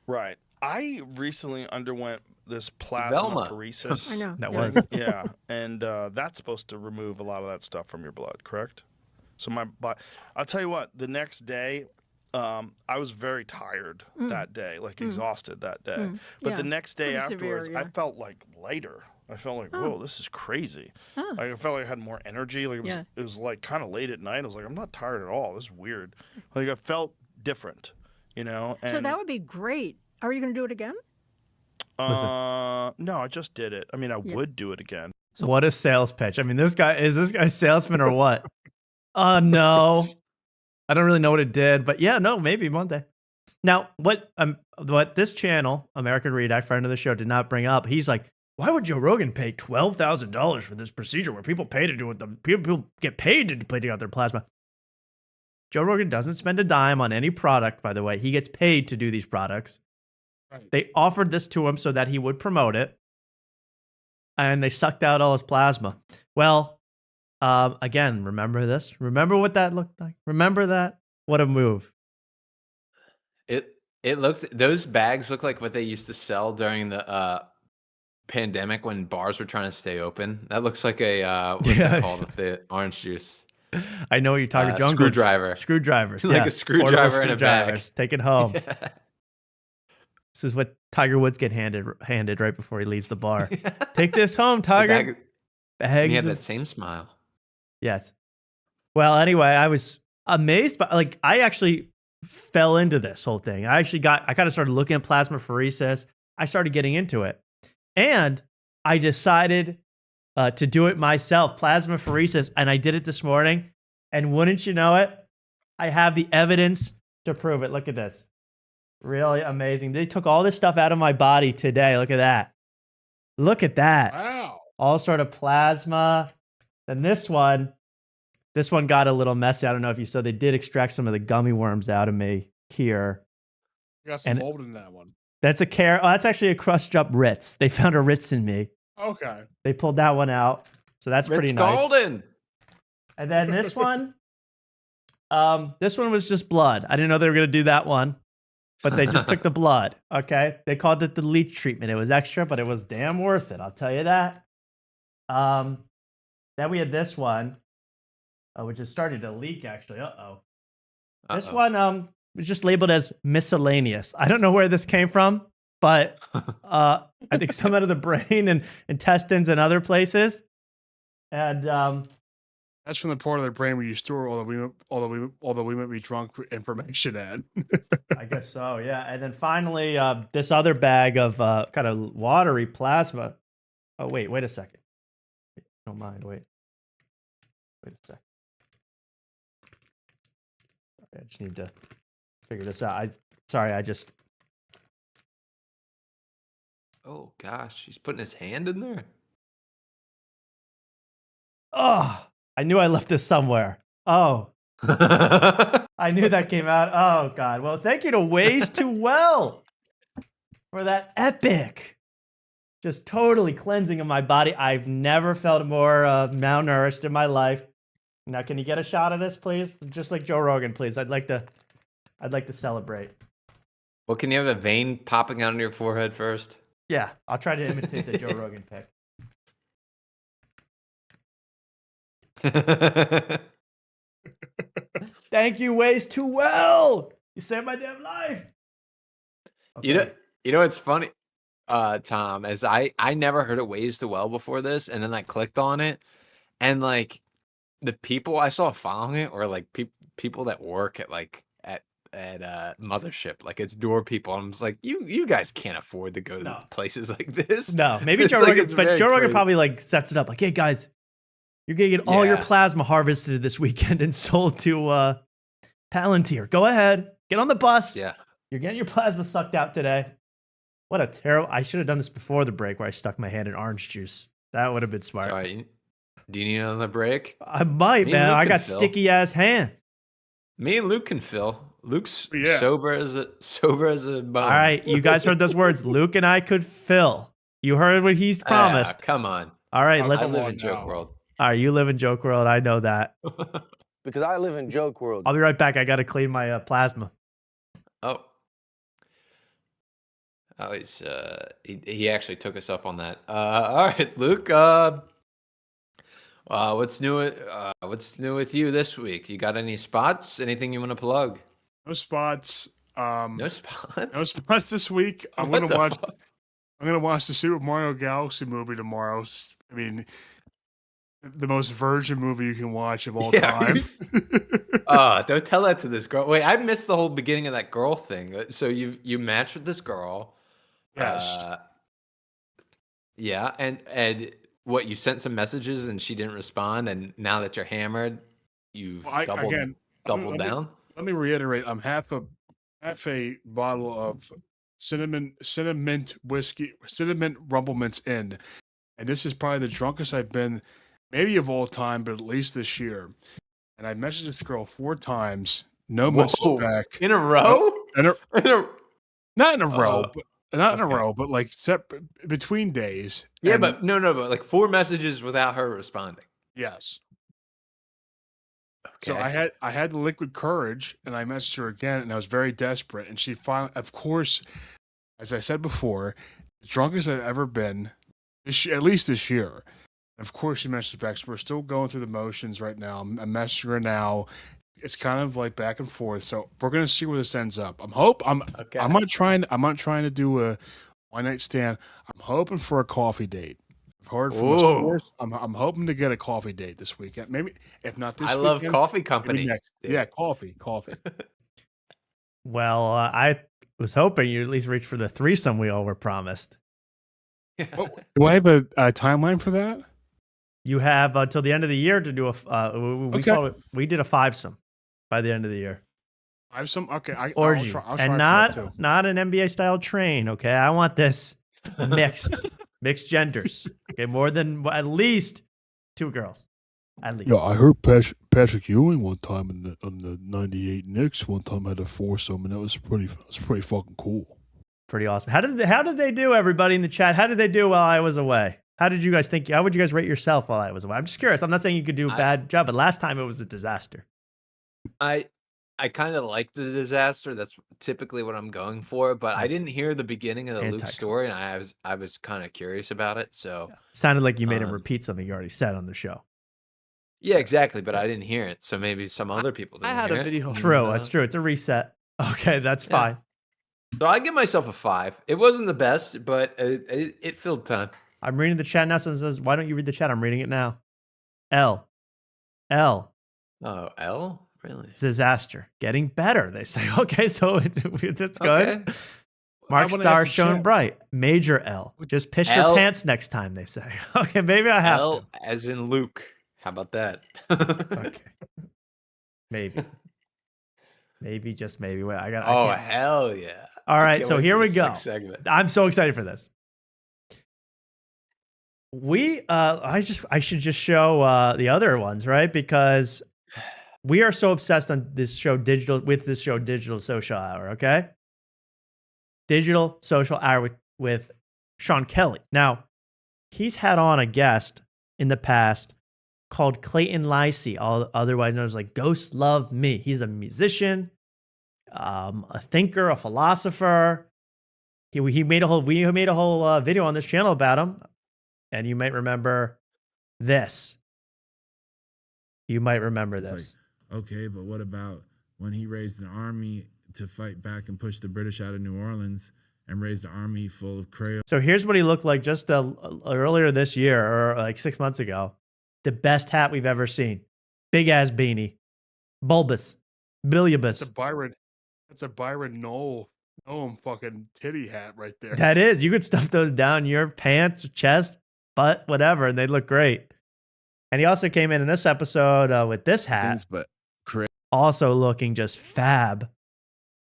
Right. I recently underwent this plasmapheresis. I know. That was. Yeah. And that's supposed to remove a lot of that stuff from your blood, correct? So I'll tell you what, the next day, I was very tired that day, like exhausted that day. But the next day afterwards, I felt like lighter. I felt like, whoa, this is crazy. Like, I felt like I had more energy. Like it was like kind of late at night. I was like, I'm not tired at all. This is weird. Like I felt different, And so that would be great. Are you going to do it again? No, I just did it. I mean, I would do it again. What a sales pitch. I mean, is this guy a salesman or what? No. I don't really know what it did, but yeah, no, maybe one day. Now, what this channel, American Redact, friend of the show, did not bring up, he's like, why would Joe Rogan pay $12,000 for this procedure where people pay to do it? People get paid to take out their plasma. Joe Rogan doesn't spend a dime on any product, by the way. He gets paid to do these products. Right. They offered this to him so that he would promote it, and they sucked out all his plasma. Well, again, remember this? Remember what that looked like? Remember that? What a move. Those bags look like what they used to sell during the pandemic when bars were trying to stay open. That looks like a what's that called with the orange juice? I know what you're talking about. Screwdrivers. Like a screwdriver in a bag. Take it home. Yeah. This is what Tiger Woods get handed right before he leaves the bar. Take this home, Tiger. Bags. He had that same smile. Yes. Well, anyway, I was amazed by, I actually fell into this whole thing. I kind of started looking at plasmapheresis. I started getting into it. And I decided to do it myself, plasmapheresis, and I did it this morning. And wouldn't you know it, I have the evidence to prove it. Look at this. Really amazing. They took all this stuff out of my body today. Look at that. Look at that. Wow. All sort of plasma. Then this one got a little messy. I don't know if you saw, they did extract some of the gummy worms out of me here. You got some mold in that one. That's that's actually a crushed up Ritz. They found a Ritz in me. Okay. They pulled that one out. So that's Ritz pretty nice. Golden. And then this one, this one was just blood. I didn't know they were going to do that one, but they just took the blood. Okay. They called it the leech treatment. It was extra, but it was damn worth it. I'll tell you that. Then we had this one, which is starting to leak actually. This one was just labeled as miscellaneous. I don't know where this came from, but I think some out of the brain and intestines and other places. And that's from the part of the brain where you store all the we might be drunk information at. I guess so, yeah. And then finally, this other bag of kind of watery plasma. Oh, wait a second. Don't mind, wait a second. I just need to figure this out. I just... Oh gosh, he's putting his hand in there. Oh, I knew I left this somewhere. Oh. I knew that came out. Oh, God. Well, thank you to Ways Too Well for that epic, just totally cleansing of my body. I've never felt more malnourished in my life. Now, can you get a shot of this, please? Just like Joe Rogan, please. I'd like to celebrate. Well, can you have a vein popping out on your forehead first? Yeah, I'll try to imitate the Joe Rogan pick. Thank you, Ways Too Well. You saved my damn life. Okay. You know what's funny, Tom, is I never heard of Ways Too Well before this, and then I clicked on it, and like the people I saw following it were like people that work at Mothership, like it's door people. I'm just like, you guys can't afford to go to places like this. No, maybe Joe Rogan, but Joe Rogan probably like sets it up like, hey guys, you're gonna get all your plasma harvested this weekend and sold to Palantir. Go ahead, get on the bus. Yeah, you're getting your plasma sucked out today. What a terrible! I should have done this before the break, where I stuck my hand in orange juice. That would have been smart. All right, do you need another break? I might, man. I got sticky ass hands. Me and Luke can fill. Luke's sober as a bone. All right, you guys heard those words. Luke and I could fill. You heard what he's promised. Come on. All right, I live in joke world. All right, you live in joke world. I know that. Because I live in joke world. I'll be right back. I got to clean my plasma. Oh, he actually took us up on that. All right, Luke. What's new? What's new with you this week? You got any spots? Anything you want to plug? No spots. No spots. No spots this week. I'm gonna watch the Super Mario Galaxy movie tomorrow. I mean, the most virgin movie you can watch of all time. Don't tell that to this girl. Wait, I missed the whole beginning of that girl thing. So you matched with this girl. Yes. Yeah, and what, you sent some messages and she didn't respond, and now that you're hammered, you've doubled down. Let me reiterate. I'm half a bottle of cinnamon whiskey, cinnamon rumble mints in, and this is probably the drunkest I've been, maybe of all time, but at least this year. And I messaged this girl 4 times, no message back in a row. Not in a row, but. Not in a row, but like between days. Yeah, but no, but like 4 messages without her responding. Yes. Okay. So I had the liquid courage, and I messaged her again, and I was very desperate. And she finally, of course, as I said before, the drunkest I've ever been, at least this year. Of course, she messaged back. So we're still going through the motions right now. I'm messaging her now. It's kind of like back and forth, so we're gonna see where this ends up. I'm not trying to do a one night stand. I'm hoping for a coffee date. I've heard from the source. I'm hoping to get a coffee date this weekend. Maybe if not this weekend. I love coffee company. Next. Yeah, coffee. Well, I was hoping you at least reach for the threesome we all were promised. Do I have a timeline for that? You have until the end of the year to do we did a 5-some. By the end of the year. I have some orgy, I'll and not an NBA style train. Okay, I want this mixed genders. Okay, more than at least 2 girls, at least. Yeah, I heard Patrick Ewing one time on the '98 Knicks. One time had a foursome, and that was pretty fucking cool. Pretty awesome. How did they do? Everybody in the chat, how did they do while I was away? How did you guys think? How would you guys rate yourself while I was away? I'm just curious. I'm not saying you could do a bad job, but last time it was a disaster. I kind of like the disaster. That's typically what I'm going for, but I didn't hear the beginning of the Luke story, and I was kind of curious about it. So sounded like you made him repeat something you already said on the show. Yeah, exactly, but I didn't hear it, so maybe some other people didn't. I had a video. True, that's true. It's a reset. Okay, that's fine. So I give myself a 5. It wasn't the best, but it filled time. I'm reading the chat now. Someone says, "Why don't you read the chat?" I'm reading it now. L. Oh, L? Really? Disaster. Getting better, they say. Okay, so that's good. Okay. Mark I wanna Star ask the showing chat. bright. Major L. Just piss your L. pants next time, they say. Okay, maybe I have L to. as in Luke. How about that? Okay. Maybe. Maybe, just maybe. Wait, I Oh, can't. hell yeah. All I right, can't so wait here for we this go. next segment. I'm so excited for this. I should just show the other ones, right? Because we are so obsessed on this show, Digital Social Hour, okay? Digital Social Hour with Sean Kelly. Now, he's had on a guest in the past called Clayton Lisy, otherwise known as like Ghost Love Me. He's a musician, a thinker, a philosopher. We made a whole video on this channel about him, and you might remember this. You might remember It's this. like, okay, but what about when he raised an army to fight back and push the British out of New Orleans and raised an army full of Creole? So here's what he looked like just earlier this year, or like 6 months ago. The best hat we've ever seen. Big ass beanie. Bulbous. Billiobus. That's a Byron Knowles fucking titty hat right there. That is. You could stuff those down your pants, chest, butt, whatever, and they'd look great. And he also came in this episode with this hat. But also looking just fab.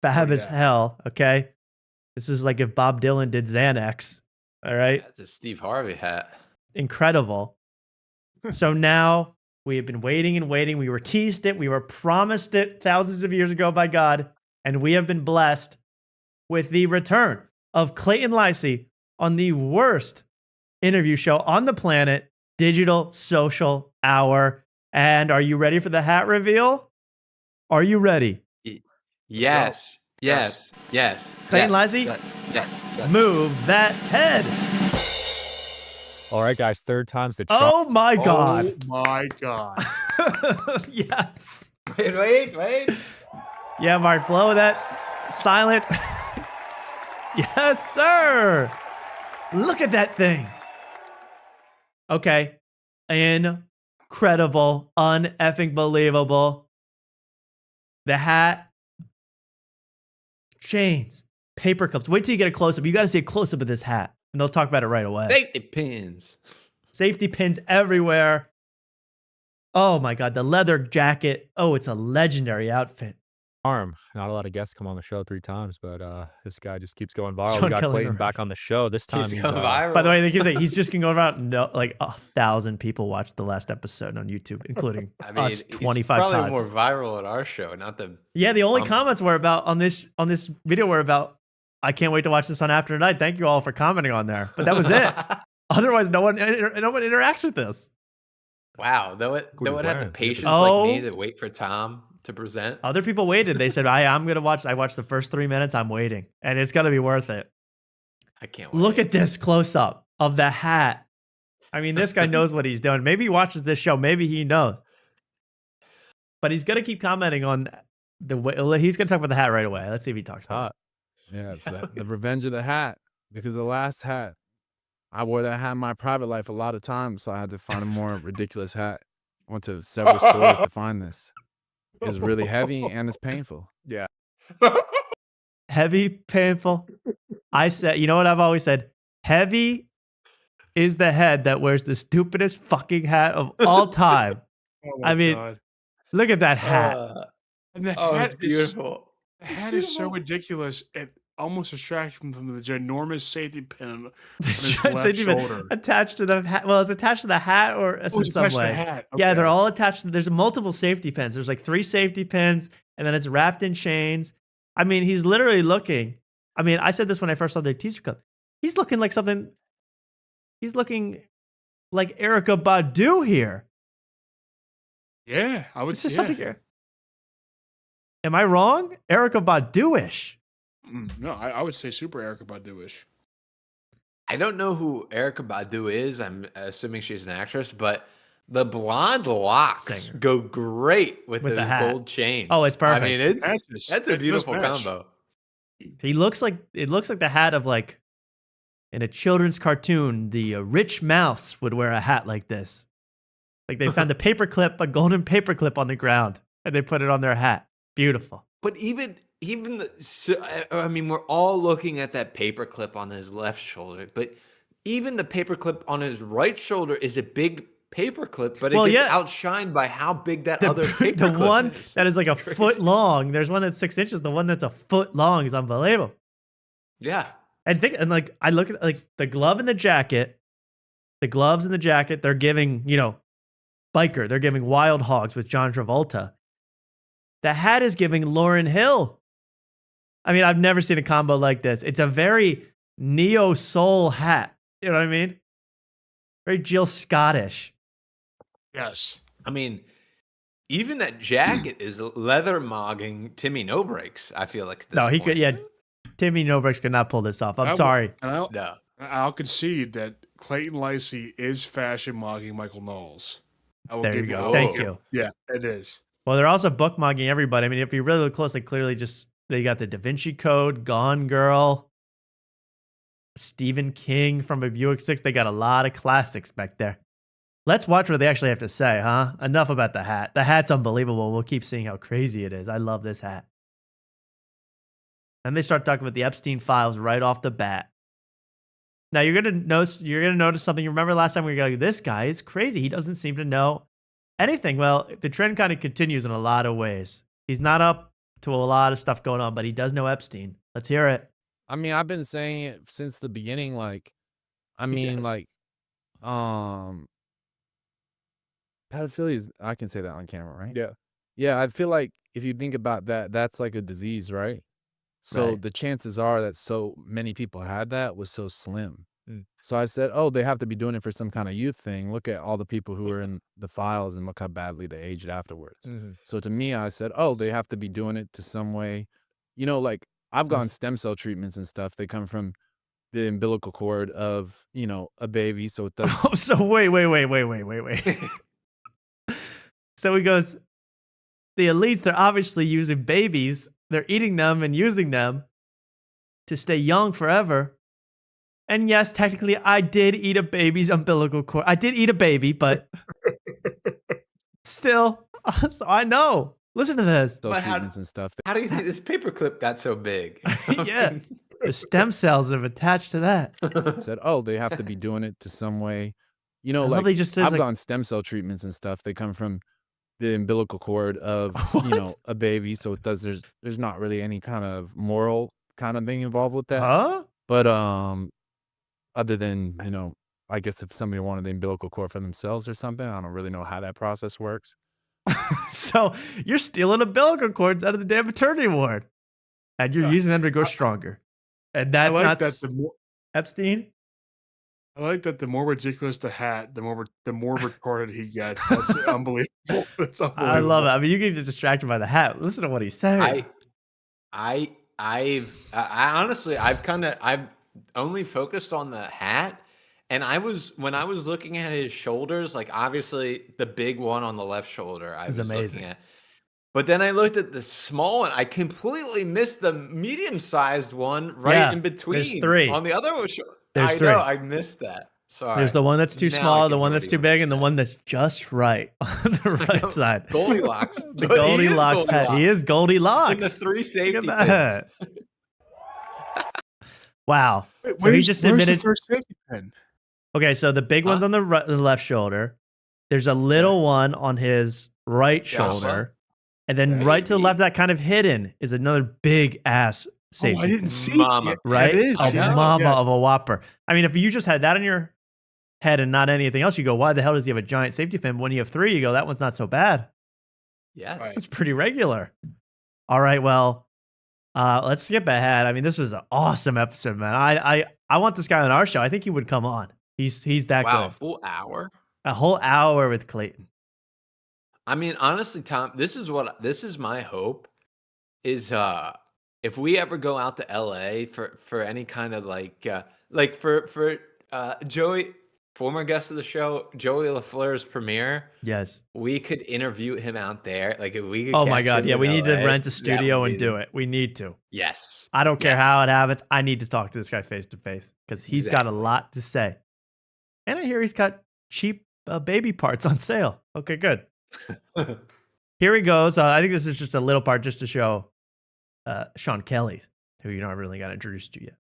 Fab as hell, okay? This is like if Bob Dylan did Xanax, all right? That's a Steve Harvey hat. Incredible. So now we have been waiting and waiting. We were teased it. We were promised it thousands of years ago by God. And we have been blessed with the return of Clayton Lisy on the worst interview show on the planet, Digital Social Hour. And are you ready for the hat reveal? Are you ready? Yes. Yes. Yes. Clayton yes. Lisy? Yes. Move that head. All right, guys, third time's the charm. Oh my God. Oh my God. Yes. Wait. Yeah, Mark, blow that silent. Yes, sir. Look at that thing. Okay. Incredible. Uneffing believable. The hat. Chains. Paper cups. Wait till you get a close-up. You got to see a close-up of this hat. And they'll talk about it right away. Safety pins. Safety pins everywhere. Oh my God, the leather jacket. Oh, it's a legendary outfit. Not a lot of guests come on the show 3 times, but this guy just keeps going viral. Sean We got Kelly Clayton already. back on the show. This time he's going viral. By the way, they keep saying he's just gonna go around. No, like 1,000 people watched the last episode on YouTube, including us 25 probably times. more viral at our show, not the. Yeah, the only comments were about on this video were about. I can't wait to watch this on After Night. Thank you all for commenting on there, but that was it. Otherwise, no one interacts with this. Wow, no one had the wearing? patience Oh. like me to wait for Tom to present. Other people waited. They said, I'm gonna watch. I watched the first 3 minutes. I'm waiting, and it's gonna be worth it. I can't wait. Look at this close up of the hat. I mean, this guy knows what he's doing. Maybe he watches this show. Maybe he knows. But he's gonna keep commenting on the way. He's gonna talk about the hat right away. Let's see if he talks about it. Yeah, it's the revenge of the hat. Because the last hat, I wore that hat in my private life a lot of times, so I had to find a more ridiculous hat. I went to several stores to find this. It's really heavy and it's painful. Yeah. Heavy, painful. I said, you know what I've always said? Heavy is the head that wears the stupidest fucking hat of all time. Oh my I mean, God. look at that hat. And the Oh, hat it's beautiful. The hat is so ridiculous. It almost distracts him from the ginormous safety pin on his It's left even shoulder. attached to the hat. Well, it's attached to the hat or in it's some attached to the way. hat. Yeah, they're Okay. all attached. There's multiple safety pins. There's like 3 safety pins, and then it's wrapped in chains. I mean, he's literally looking. I mean, I said this when I first saw the teaser clip. He's looking like something. He's looking like Erykah Badu here. Yeah, I would This is say. something here. Am I wrong? Erykah Badu-ish. No, I would say super Erykah Badu-ish. I don't know who Erykah Badu is. I'm assuming she's an actress, but the blonde locks go great with With the those hat. gold chains. Oh, it's perfect. I mean, that's a beautiful combo. He looks like the hat of like in a children's cartoon. The rich mouse would wear a hat like this. Like they found a golden paperclip on the ground, and they put it on their hat. Beautiful. But I mean, we're all looking at that paperclip on his left shoulder, but even the paperclip on his right shoulder is a big paperclip, but it gets outshined by how big that other paperclip The one is. that is like a foot long. There's one that's 6 inches. The one that's a foot long is unbelievable. Yeah. And like I look at like the glove and the jacket, the gloves and the jacket. They're giving biker. They're giving Wild Hogs with John Travolta. The hat is giving Lauryn Hill. I mean, I've never seen a combo like this. It's a very neo soul hat. You know what I mean? Very Jill Scottish. Yes. I mean, even that jacket is leather mogging Timmy No Breaks. I feel like. At this He point. could. Yeah, Timmy No Breaks could not pull this off. I'm sorry. I'll concede that Clayton Lisy is fashion mogging Michael Knowles. I will There give you go. Thank you. Yeah, it is. Well, they're also bookmugging everybody. I mean, if you really look close, they clearly they got the Da Vinci Code, Gone Girl, Stephen King from a Buick 6. They got a lot of classics back there. Let's watch what they actually have to say, huh? Enough about the hat. The hat's unbelievable. We'll keep seeing how crazy it is. I love this hat. And they start talking about the Epstein files right off the bat. Now you're gonna notice something. You remember last time we were like, this guy is crazy. He doesn't seem to know anything. Well, the trend kind of continues in a lot of ways. He's not up to a lot of stuff going on, but he does know Epstein. Let's hear it. I mean, I've been saying it since the beginning. Like, I mean, pedophilia is, I can say that on camera, right? Yeah. Yeah, I feel like if you think about that, that's like a disease, right? So Right. the chances are that so many people had that was so slim. Mm. So I said, oh, they have to be doing it for some kind of youth thing. Look at all the people who are in the files and look how badly they aged afterwards. Mhm. So to me, I said, oh, they have to be doing it to some way. Like I've gone stem cell treatments and stuff. They come from the umbilical cord of, a baby. So it doesn't. Oh, so wait. So he goes, the elites, they're obviously using babies. They're eating them and using them to stay young forever. And yes, technically, I did eat a baby's umbilical cord. I did eat a baby, but still, so I know. Listen to this. Cell treatments and stuff. How do you think this paperclip got so big? Yeah, the stem cells have attached to that. Said, oh, they have to be doing it to some way. I love he just says, I've gone stem cell treatments and stuff. They come from the umbilical cord of, a baby. So it does. There's not really any kind of moral kind of thing involved with that. Huh? But other than, I guess if somebody wanted the umbilical cord for themselves or something, I don't really know how that process works. So you're stealing umbilical cords out of the damn maternity ward, and you're using them to grow stronger. And that's not Epstein. I like that. The more ridiculous the hat, the more retarded he gets. That's unbelievable. That's unbelievable. I love it. I mean, you get distracted by the hat. Listen to what he's saying. I honestly, I've only focused on the hat, and when I was looking at his shoulders, like obviously the big one on the left shoulder, I was amazing. looking at. But then I looked at the small one. I completely missed the medium-sized one in between. There's three. On the other one. There's three. I know, I missed that. Sorry. There's the one that's too Now I small, can the one do that's what too he big, and the one that's just right on the right side. Goldilocks. The Goldilocks hat. He is Goldilocks. And the three safety Look at that. Wow. Wait, So he where's just the admitted. first safety pin? Okay, so the big one's on the left shoulder. There's a little one on his right shoulder. And then right to the left, that kind of hidden, is another big ass safety. I didn't see Mama. it. Right? It is. A Yeah. mama Yes. of a whopper. I mean, if you just had that on your head and not anything else, you go, why the hell does he have a giant safety pin? When you have three, you go, that one's not so bad. Yes. It's pretty regular. All right, well, let's skip ahead. I mean, this was an awesome episode, man. I want this guy on our show. I think he would come on. He's that Wow, a good. full hour. A whole hour with Clayton. I mean, honestly, Tom, this is my hope is if we ever go out to LA for any kind of for Joey, former guest of the show, Joey LaFleur's premiere. Yes. We could interview him out there. Like if we could Oh my catch God. him Yeah, in we need to LA, rent a that studio would and be do it. We need to. Yes. I don't care Yes. how it happens. I need to talk to this guy face to face because he's got a Exactly. lot to say. And I hear he's got cheap baby parts on sale. Okay, good. Here he goes. I think this is just a little part just to show Sean Kelly, who you not really got introduced to yet.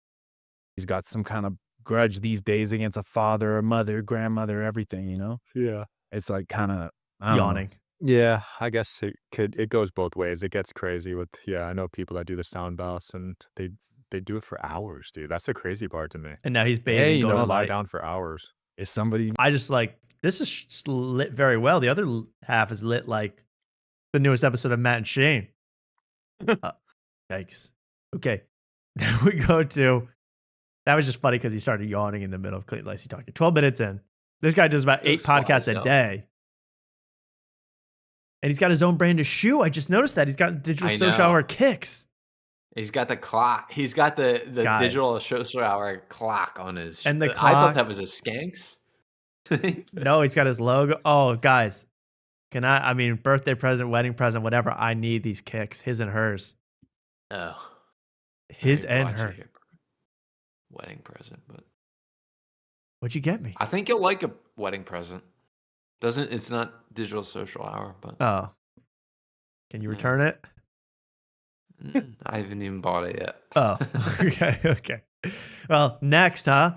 He's got some kind of grudge these days against a father, a mother, grandmother, everything, you know? Yeah. It's like kind of Yawning. Yeah, I guess it goes both ways. It gets crazy with I know people that do the sound baths and they do it for hours, dude. That's the crazy part to me. And now he's bathing. Hey, you going know, to lie light. down for hours. Is somebody I just like this is lit very well. The other half is lit like the newest episode of Matt and Shane. Yikes. Okay. Then we go to that was just funny because he started yawning in the middle of Clayton Lisy talking. 12 minutes in. This guy does about 8 podcasts a day. And he's got his own brand of shoe. I just noticed that. He's got digital I social know. hour kicks. He's got the clock. He's got the Guys. digital social hour clock on his. And the I thought clock- that was a Skanks. No, he's got his logo. Oh, guys. I mean, birthday present, wedding present, whatever. I need these kicks. His and hers. Oh, His I and bought you her. your wedding present, but What'd you get me? I think you'll like a wedding present. It's not digital social hour, but Oh. Can you return it? I haven't even bought it yet. Oh, okay, okay. Well, next, huh?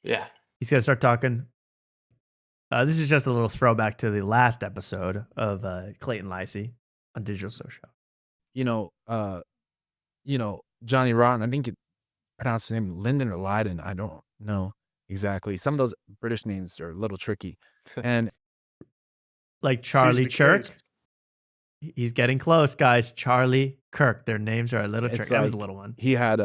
Yeah. He's going to start talking. This is just a little throwback to the last episode of Clayton Lisy on Digital Social. you know, Johnny Rotten, I think it pronounced his name Lyndon or Leiden. I don't know exactly. Some of those British names are a little tricky. And Like Charlie Seriously, Chirk. crazy. He's getting close, guys. Charlie Kirk. Their names are a little it's tricky. That was a like little one. he had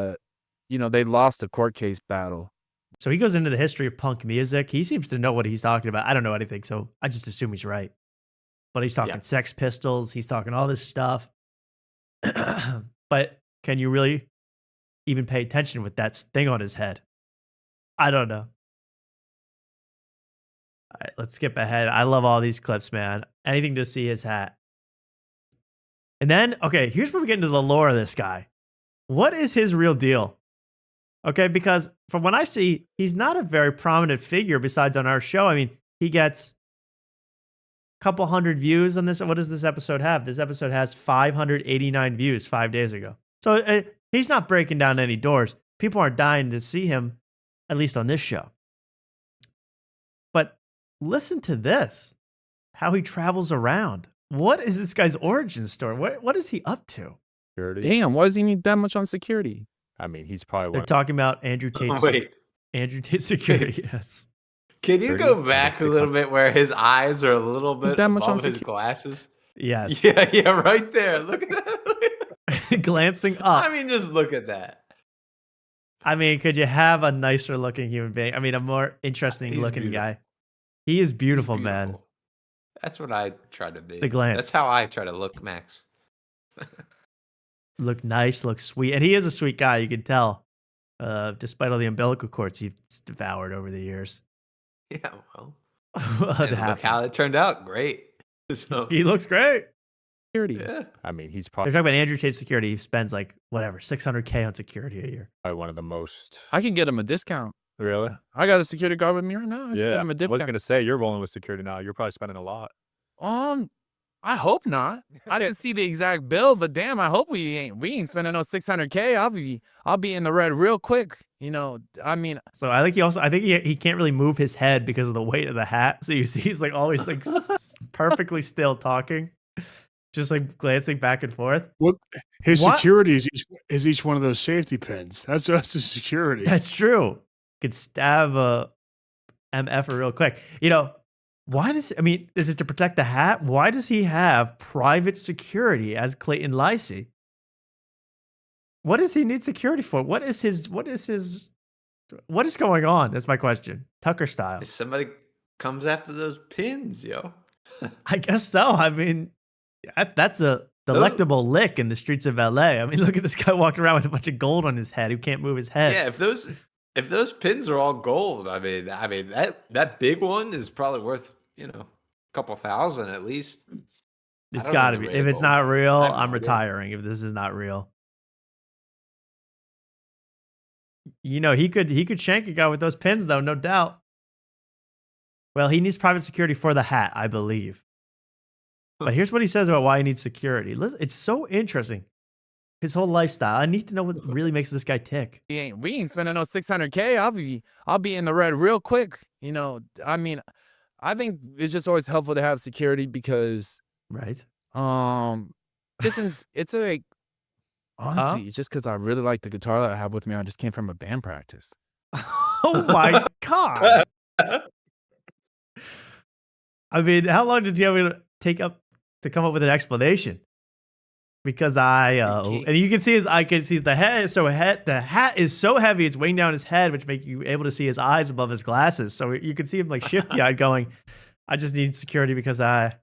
they lost a court case battle. So he goes into the history of punk music. He seems to know what he's talking about. I don't know anything, so I just assume he's right. But he's talking Sex Pistols. He's talking all this stuff. But can you really even pay attention with that thing on his head? I don't know. All right, let's skip ahead. I love all these clips, man. Anything to see his hat. And then, okay, here's where we get into the lore of this guy. What is his real deal? Okay, because from what I see, he's not a very prominent figure besides on our show. I mean, he gets a couple hundred views on this. What does this episode have? This episode has 589 views 5 days ago. So he's not breaking down any doors. People aren't dying to see him, at least on this show. But listen to this, how he travels around. What is this guy's origin story? What is he up to? Damn, why does he need that much on security? I mean, he's probably They're talking about Andrew Tate. Wait. Andrew Tate security, yes. Can you 30, go back a little bit where his eyes are a little bit that much on above his glasses? Yes. Yeah, right there. Look at that. Glancing up. I mean, just look at that. I mean, could you have a nicer looking human being? I mean, a more interesting He's looking beautiful. guy. He is beautiful, man. That's what I try to be. The glance. That's how I try to look, Max. Look nice, look sweet. And he is a sweet guy, you can tell. Despite all the umbilical cords he's devoured over the years. Yeah, well. What And look how happens? it turned out. Great. So, He looks great. Security. yeah. I mean, he's They're probably talking about Andrew Tate security. He spends like, whatever, $600K on security a year. one of the most. I can get him a discount. Really? I got a security guard with me right now. I can get Yeah. him a I was discount. gonna say you're rolling with security now. You're probably spending a lot. I hope not. I didn't see the exact bill, but damn, I hope we ain't spending no $600K. I'll be in the red real quick. You know, I mean, So I think he can't really move his head because of the weight of the hat. So you see he's like always like perfectly still talking, just like glancing back and forth. Well, his What? security is each one of those safety pins. That's his security. That's true. Could stab a MF real quick. You know, why is it to protect the hat? Why does he have private security as Clayton Lisy? What does he need security for? What is going on? That's my question. Tucker style. Somebody comes after those pins, yo. I guess so. I mean, that's a delectable lick in the streets of LA. I mean, look at this guy walking around with a bunch of gold on his head who can't move his head. Yeah, if those if those pins are all gold, I mean that big one is probably worth, a couple thousand at least. I It's don't know got to the be. rate If of it's gold. not real, I have no I'm idea. retiring. If this is not real, he could shank a guy with those pins though, no doubt. Well, he needs private security for the hat, I believe. But here's what he says about why he needs security. Listen, it's so interesting. His whole lifestyle. I need to know what really makes this guy tick. We ain't spending no 600K. I'll be in the red real quick. I mean, I think it's just always helpful to have security because, right? It's like honestly, it's just because I really like the guitar that I have with me. I just came from a band practice. Oh my god! I mean, how long did you take up to come up with an explanation? Because and you can see the head. So the hat is so heavy, it's weighing down his head, which makes you able to see his eyes above his glasses. So you can see him like shifty eyed, going, "I just need security because I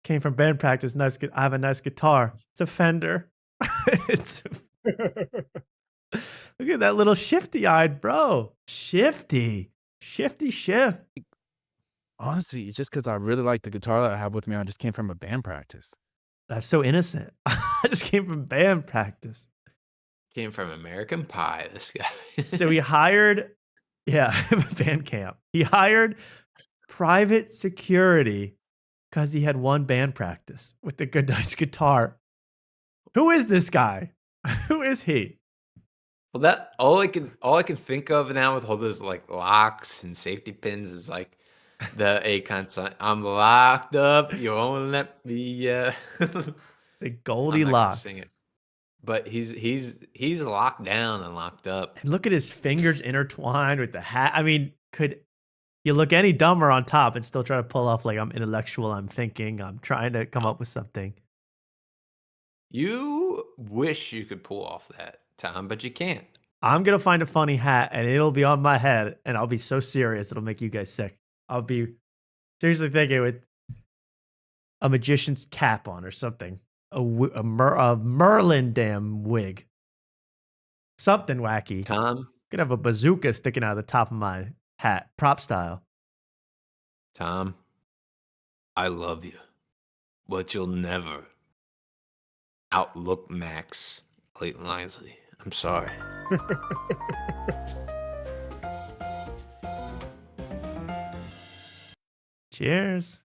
came from band practice. I have a nice guitar. It's a Fender." Look at that little shifty eyed bro. Shifty shift. Honestly, it's just because I really like the guitar that I have with me. I just came from a band practice. That's so innocent. I just came from band practice. Came from American Pie, this guy. So he hired, band camp. He hired private security because he had one band practice with the good, nice guitar. Who is this guy? Who is he? Well, that all I can think of now with all those like locks and safety pins is like the Akon song. I'm locked up. You won't let me. The I'm not Goldilocks. gonna sing it. But he's locked down and locked up. And look at his fingers intertwined with the hat. I mean, could you look any dumber on top and still try to pull off like I'm intellectual, I'm thinking, I'm trying to come up with something? You wish you could pull off that, Tom, but you can't. I'm going to find a funny hat and it'll be on my head and I'll be so serious it'll make you guys sick. I'll be seriously thinking with a magician's cap on or something. A Merlin damn wig. Something wacky. Tom? Could have a bazooka sticking out of the top of my hat. Prop style. Tom, I love you, but you'll never outlook Max Clayton Lisy. I'm sorry. Cheers.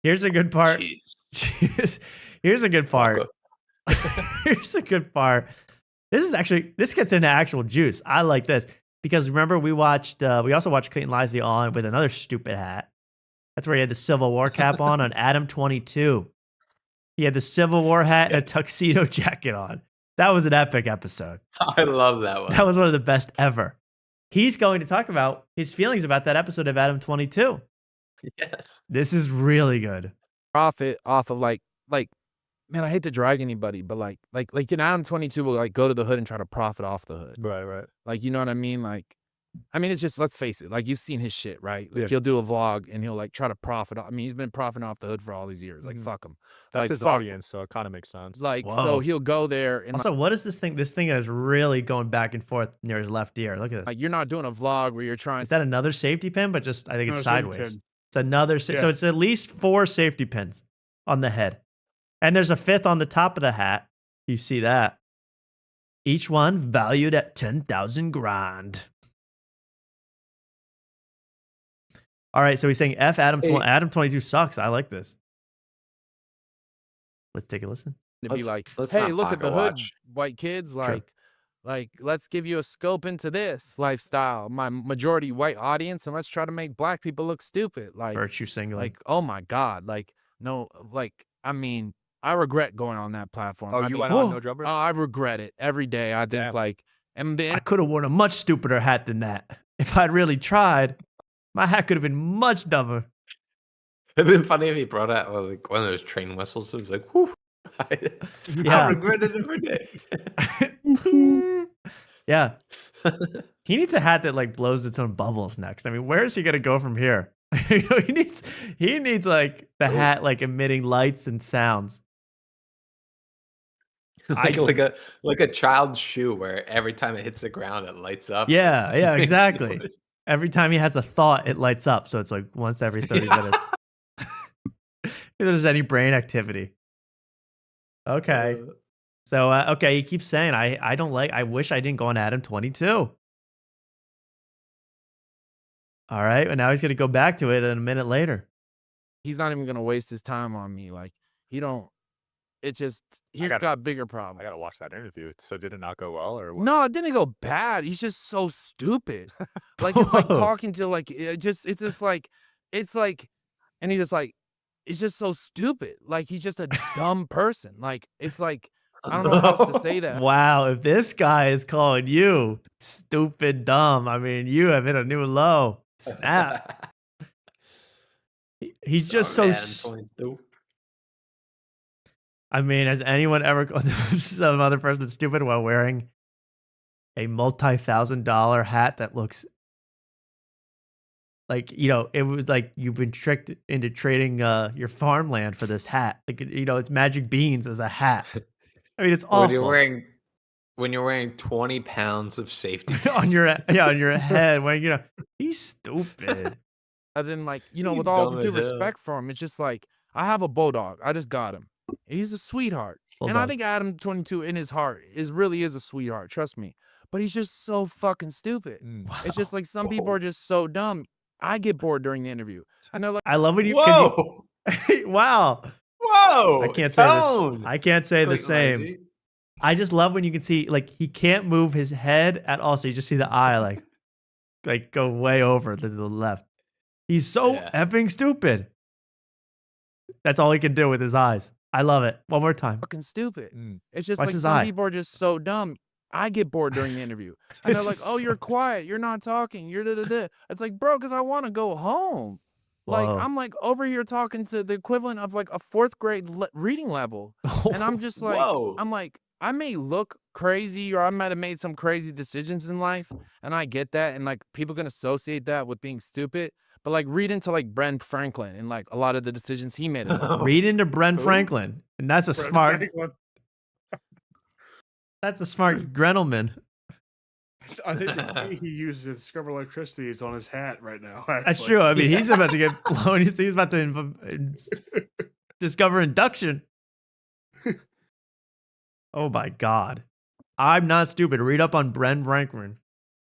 Here's a good part. Cheers. Here's a good part. Here's a good part. This gets into actual juice. I like this because remember we also watched Clayton Lisy on with another stupid hat. That's where he had the Civil War cap on Adam 22. He had the Civil War hat and a tuxedo jacket on. That was an epic episode. I love that one. That was one of the best ever. He's going to talk about his feelings about that episode of Adam 22. Yes. This is really good. Profit off of like, man, I hate to drag anybody, but like in Adam 22 will like go to the hood and try to profit off the hood. Right. Like, you know what I mean? Like, I mean, it's just, let's face it. Like, you've seen his shit, right? Like, he'll do a vlog and he'll like try to profit. I mean, he's been profiting off the hood for all these years. Like, fuck him. That's like, his audience, so it kind of makes sense. Like, Whoa. so he'll go there and Also, what is this thing? This thing is really going back and forth near his left ear. Look at this. like, you're not doing a vlog where you're trying. Is that another safety pin? But just, I think it's Another safety sideways. pin. It's another, so it's at least 4 safety pins on the head. And there's a 5th on the top of the hat. You see that. Each one valued at 10,000 grand. All right, so he's saying F Adam, Adam 22 sucks. I like this. Let's take a listen. To be like, let's hey, not look at pocket the hood, watch. white kids. Sure. Like, let's give you a scope into this lifestyle. My majority white audience, and let's try to make black people look stupid. Like, Virtue signaling. like, oh my god, like, no, like, I mean, I regret going on that platform. Oh, I you mean, went on No Jumper? Oh, I regret it every day. I think Damn. like, and then I could have worn a much stupider hat than that. If I'd really tried, my hat could have been much dumber. It'd been funny if he brought out like one of those train whistles. It was like, whew. Yeah. I regret it every day. Yeah. He needs a hat that like blows its own bubbles next. I mean, where is he gonna go from here? You know, he needs like the hat like emitting lights and sounds. like a child's shoe where every time it hits the ground it lights up. Yeah, yeah, Makes exactly. noise. Every time he has a thought, it lights up. So it's like once every 30 minutes. If there's any brain activity. Okay. So, okay, he keeps saying, I wish I didn't go on Adam 22. All right, and now he's going to go back to it a minute later. He's not even gonna waste his time on me. Like he don't. It's just he's got bigger problems. I gotta watch that interview. So did it not go well, or what? No, it didn't go bad. He's just so stupid. Like it's like talking to like it's just like and he's just like it's just so stupid. Like he's just a dumb person. Like it's like I don't know how else to say that. Wow, if this guy is calling you stupid dumb, I mean, you have hit a new low. Snap. He's just so. I mean, has anyone ever called some other person stupid while wearing a multi-$1,000 hat that looks like, it was like you've been tricked into trading your farmland for this hat. Like, it's magic beans as a hat. I mean, it's awful. When you're wearing 20 pounds of safety on your head, when he's stupid. And then with all due respect for him, it's just like I have a bulldog. I just got him. He's a sweetheart. And I think Adam 22 in his heart really is a sweetheart, trust me. But he's just so fucking stupid. Wow. It's just like some people are just so dumb. I get bored during the interview. I know, like I love when you Whoa! Wow. Whoa! I can't say this. I can't say the same. Lisy. I just love when you can see he can't move his head at all, so you just see the eye like go way over to the left. He's so effing stupid. That's all he can do with his eyes. I love it. One more time. fucking stupid. It's just Watch like his some eye. people are just so dumb. I get bored during the interview. And they're like, oh, you're quiet. You're not talking. You're da-da-da. It's like, bro, because I want to go home. Like, Whoa. I'm like over here talking to the equivalent of like a 4th grade reading level. And I'm just like, Whoa. I'm like, I may look crazy or I might have made some crazy decisions in life. And I get that. And like people can associate that with being stupid. But like read into like Ben Franklin and like a lot of the decisions he made in life. Read into Brent Franklin. And that's a smart Franklin. that's a smart Grenelman. I think the key he uses to discover electricity is on his hat right now. That's actually. true. I mean, he's about to get blown. He's about to discover induction. Oh my God. I'm not stupid. Read up on Brent Franklin.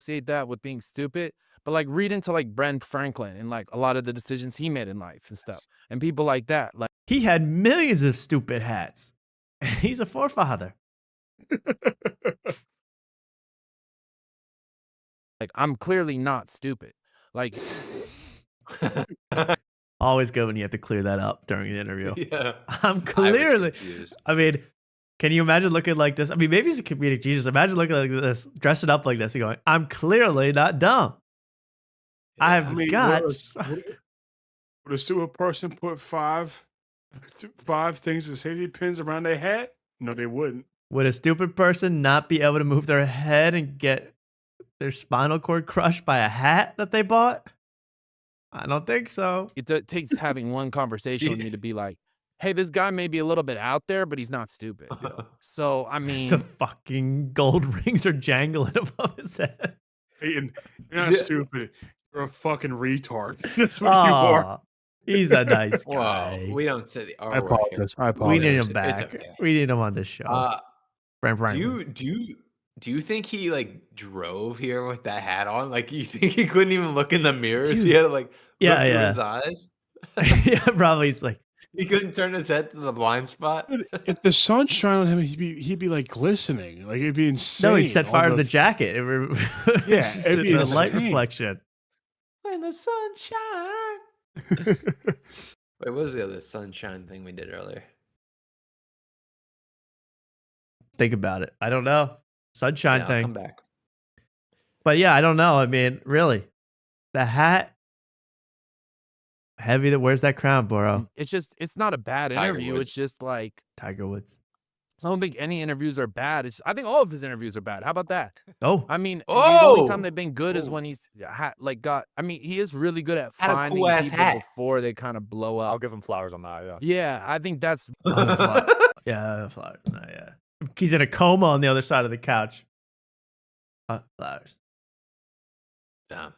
Associate that with being stupid. But like read into like Brent Franklin and like a lot of the decisions he made in life and stuff. And people like that. Like He had millions of stupid hats. He's a forefather. like I'm clearly not stupid. Like Always good when you have to clear that up during the interview. Yeah. I'm clearly. confused. I mean, can you imagine looking like this? I mean, maybe he's a comedic genius. Imagine looking like this, dressing up like this, and going, "I'm clearly not dumb. I've got." Would a stupid person put five things as safety pins around their hat? No, they wouldn't. Would a stupid person not be able to move their head and get their spinal cord crushed by a hat that they bought? I don't think so. it takes having one conversation with me to be like, hey, this guy may be a little bit out there, but he's not stupid. So I mean, Some fucking gold rings are jangling above his head. Clayton, you're not stupid. You're a fucking retard. That's what you are. Aw, he's a nice guy. Whoa, we don't say the R I word here. apologize. I We apologize. need him It's back. okay. We need him on this show. Brent Franklin. Do you think he like drove here with that hat on? Like you think he couldn't even look in the mirrors? Dude. He had to like Yeah, look through yeah. his eyes. Yeah, probably. He's like, He couldn't turn his head to the blind spot. If the sun shone on him, he'd be like glistening. Like it'd be insane. no, he set All fire to the jacket. Yeah, it'd be the light insane. reflection. When the sunshine. Wait, what was the other sunshine thing we did earlier? Think about it. I don't know. Sunshine Yeah, I'll thing. come back. But yeah, I don't know. I mean, really, the hat, heavy. That wears that crown, Boro. it's not a bad Tiger interview. Woods. It's just like Tiger Woods. I don't think any interviews are bad. I think all of his interviews are bad. How about that? Oh, I mean, the Oh! only time they've been good is when he's got. I mean, he is really good at Had a finding cool-ass people hat. before they kind of blow I'll up. give him flowers on that. Yeah. Yeah, I think that's. yeah, flowers. No, yeah. He's in a coma on the other side of the couch. Flowers. Damn.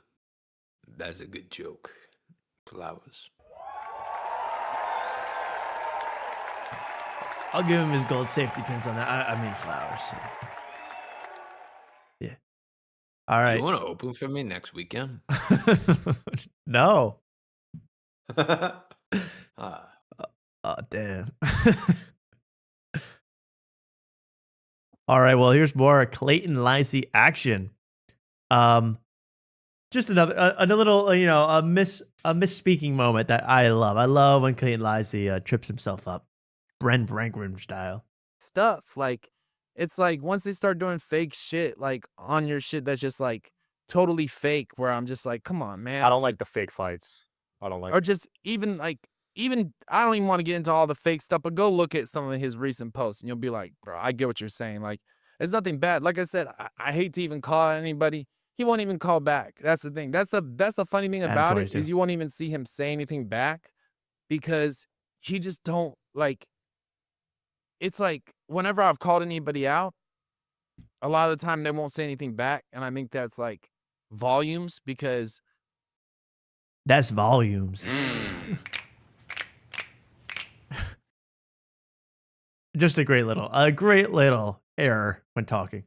That's a good joke. Flowers. I'll give him his gold safety pins on that. I mean flowers. Yeah. All right. You want to open for me next weekend? No. Ah. Oh, damn. All right. Well, here's more Clayton Lisy action. Just another a little, a misspeaking moment that I love. I love when Clayton Lisy trips himself up, Bren Brankman style. Stuff like it's like once they start doing fake shit like on your shit that's just like totally fake, where I'm just like, come on, man. I don't like the fake fights. I don't like. Or just even I don't even want to get into all the fake stuff, but go look at some of his recent posts and you'll be like, bro, I get what you're saying. Like, it's nothing bad. Like I said, I hate to even call anybody. He won't even call back. That's the thing. That's the funny thing about it is you won't even see him say anything back because he just don't like. It's like whenever I've called anybody out, a lot of the time they won't say anything back, and I think that's like volumes because that's volumes. Just a great little error when talking.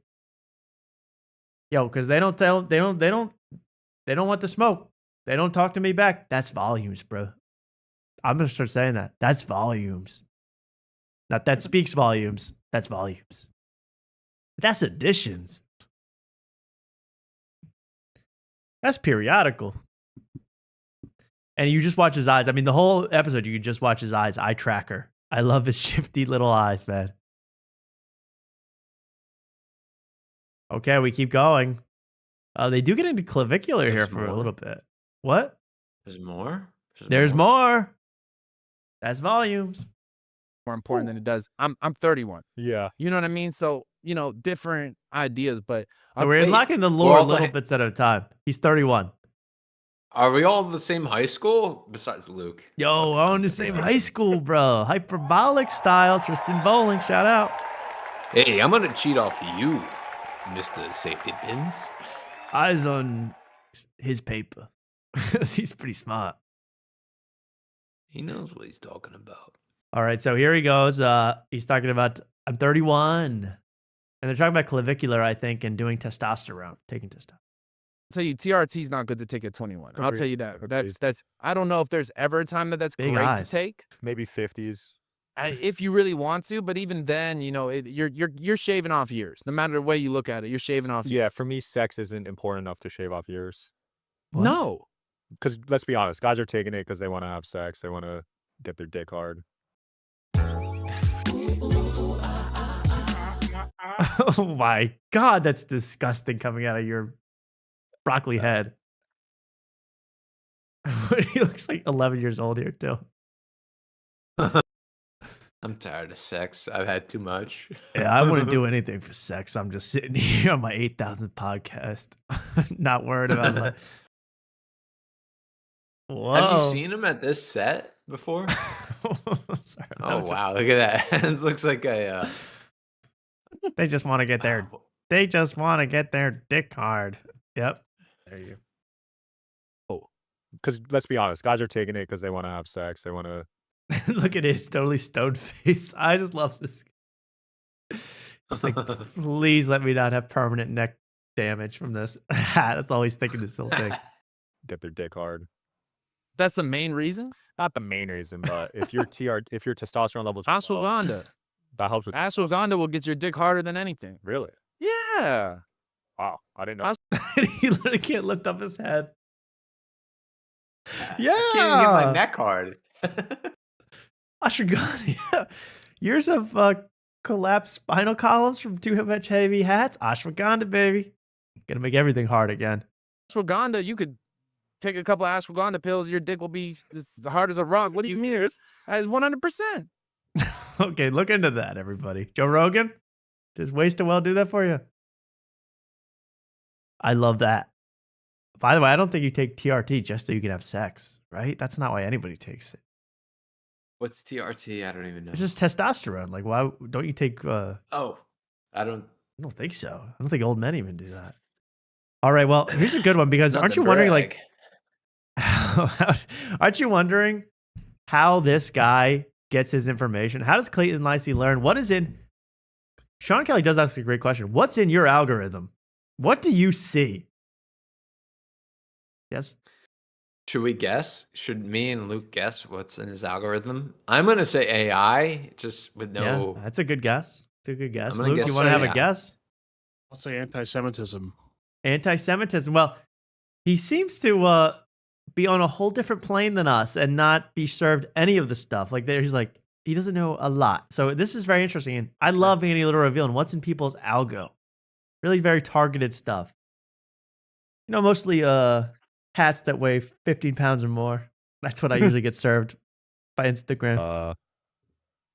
Yo, because they don't want the smoke. They don't talk to me back. That's volumes, bro. I'm gonna start saying that. That's volumes. Not that speaks volumes. That's volumes. That's additions. That's periodical. And you just watch his eyes. I mean, the whole episode, you can just watch his eyes. Eye tracker. I love his shifty little eyes, man. Okay, we keep going. They do get into clavicular here for a little bit. What? There's more? There's more. That's volumes. More important than it does. I'm 31. Yeah. You know what I mean? So, different ideas, but so we're unlocking the lore little bits at a time. He's 31. Are we all the same high school? Besides Luke. Yo, we're on the same high school, bro. Hyperbolic style. Tristan Bowling, shout out. Hey, I'm gonna cheat off you, Mr. Safety Pins. Eyes on his paper. He's pretty smart. He knows what he's talking about. All right, so here he goes. He's talking about, I'm 31. And they're talking about clavicular, I think, and doing testosterone, taking testosterone. I'll tell you, TRT is not good to take at 21. I'll tell you that. That's. I don't know if there's ever a time that's Big great eyes. to take. Maybe 50s. If you really want to, but even then, you're shaving off years. No matter the way you look at it, you're shaving off years. Yeah, for me, sex isn't important enough to shave off years. What? No. Because let's be honest, guys are taking it because they want to have sex. They want to get their dick hard. Oh my God, that's disgusting coming out of your broccoli head. He looks like 11 years old here, too. I'm tired of sex. I've had too much. Yeah, I wouldn't do anything for sex. I'm just sitting here on my 8,000th podcast, not worried about it. Whoa. Have you seen him at this set before? Sorry, oh, wow. Look at that. This looks like a... They just want to get their... They just want to get their dick hard. Yep. There you go. Oh, because let's be honest, guys are taking it because they want to have sex. They want to... Look at his totally stoned face. I just love this. It's like, please let me not have permanent neck damage from this. That's all he's thinking this whole thing. Get their dick hard. That's the main reason? Not the main reason, but if your testosterone levels ashwagandha. That helps with ashwagandha will get your dick harder than anything. Really? Yeah. Wow, I didn't know. He literally can't lift up his head. Yeah. I can't even get my neck hard. Ashwagandha, yeah. Years of collapsed spinal columns from too much heavy hats. Ashwagandha, baby. Gonna make everything hard again. Ashwagandha, you could take a couple of ashwagandha pills, your dick will be as hard as a rock. What do you mean? As 100%. Okay, look into that, everybody. Joe Rogan, does Waste to Well do that for you? I love that. By the way, I don't think you take TRT just so you can have sex, right? That's not why anybody takes it. What's TRT? I don't even know. It's just testosterone. Like, why don't you take? Oh, I don't. I don't think so. I don't think old men even do that. All right. Well, here's a good one because Not aren't to you wondering, brag. aren't you wondering how this guy gets his information? How does Clayton Lisy learn? What is in? Sean Kelly does ask a great question. What's in your algorithm? What do you see? Yes. Should we guess? Should me and Luke guess what's in his algorithm? I'm gonna say AI, just with no. Yeah, that's a good guess. It's a good guess. I'm gonna Luke, guess you want to have yeah. a guess? I'll say anti-Semitism. Anti-Semitism. Well, he seems to be on a whole different plane than us and not be served any of the stuff. Like he's like, he doesn't know a lot. So this is very interesting. And I love being able to reveal what's in people's algo. Really very targeted stuff. You know, mostly hats that weigh 15 pounds or more. That's what I usually get served by Instagram.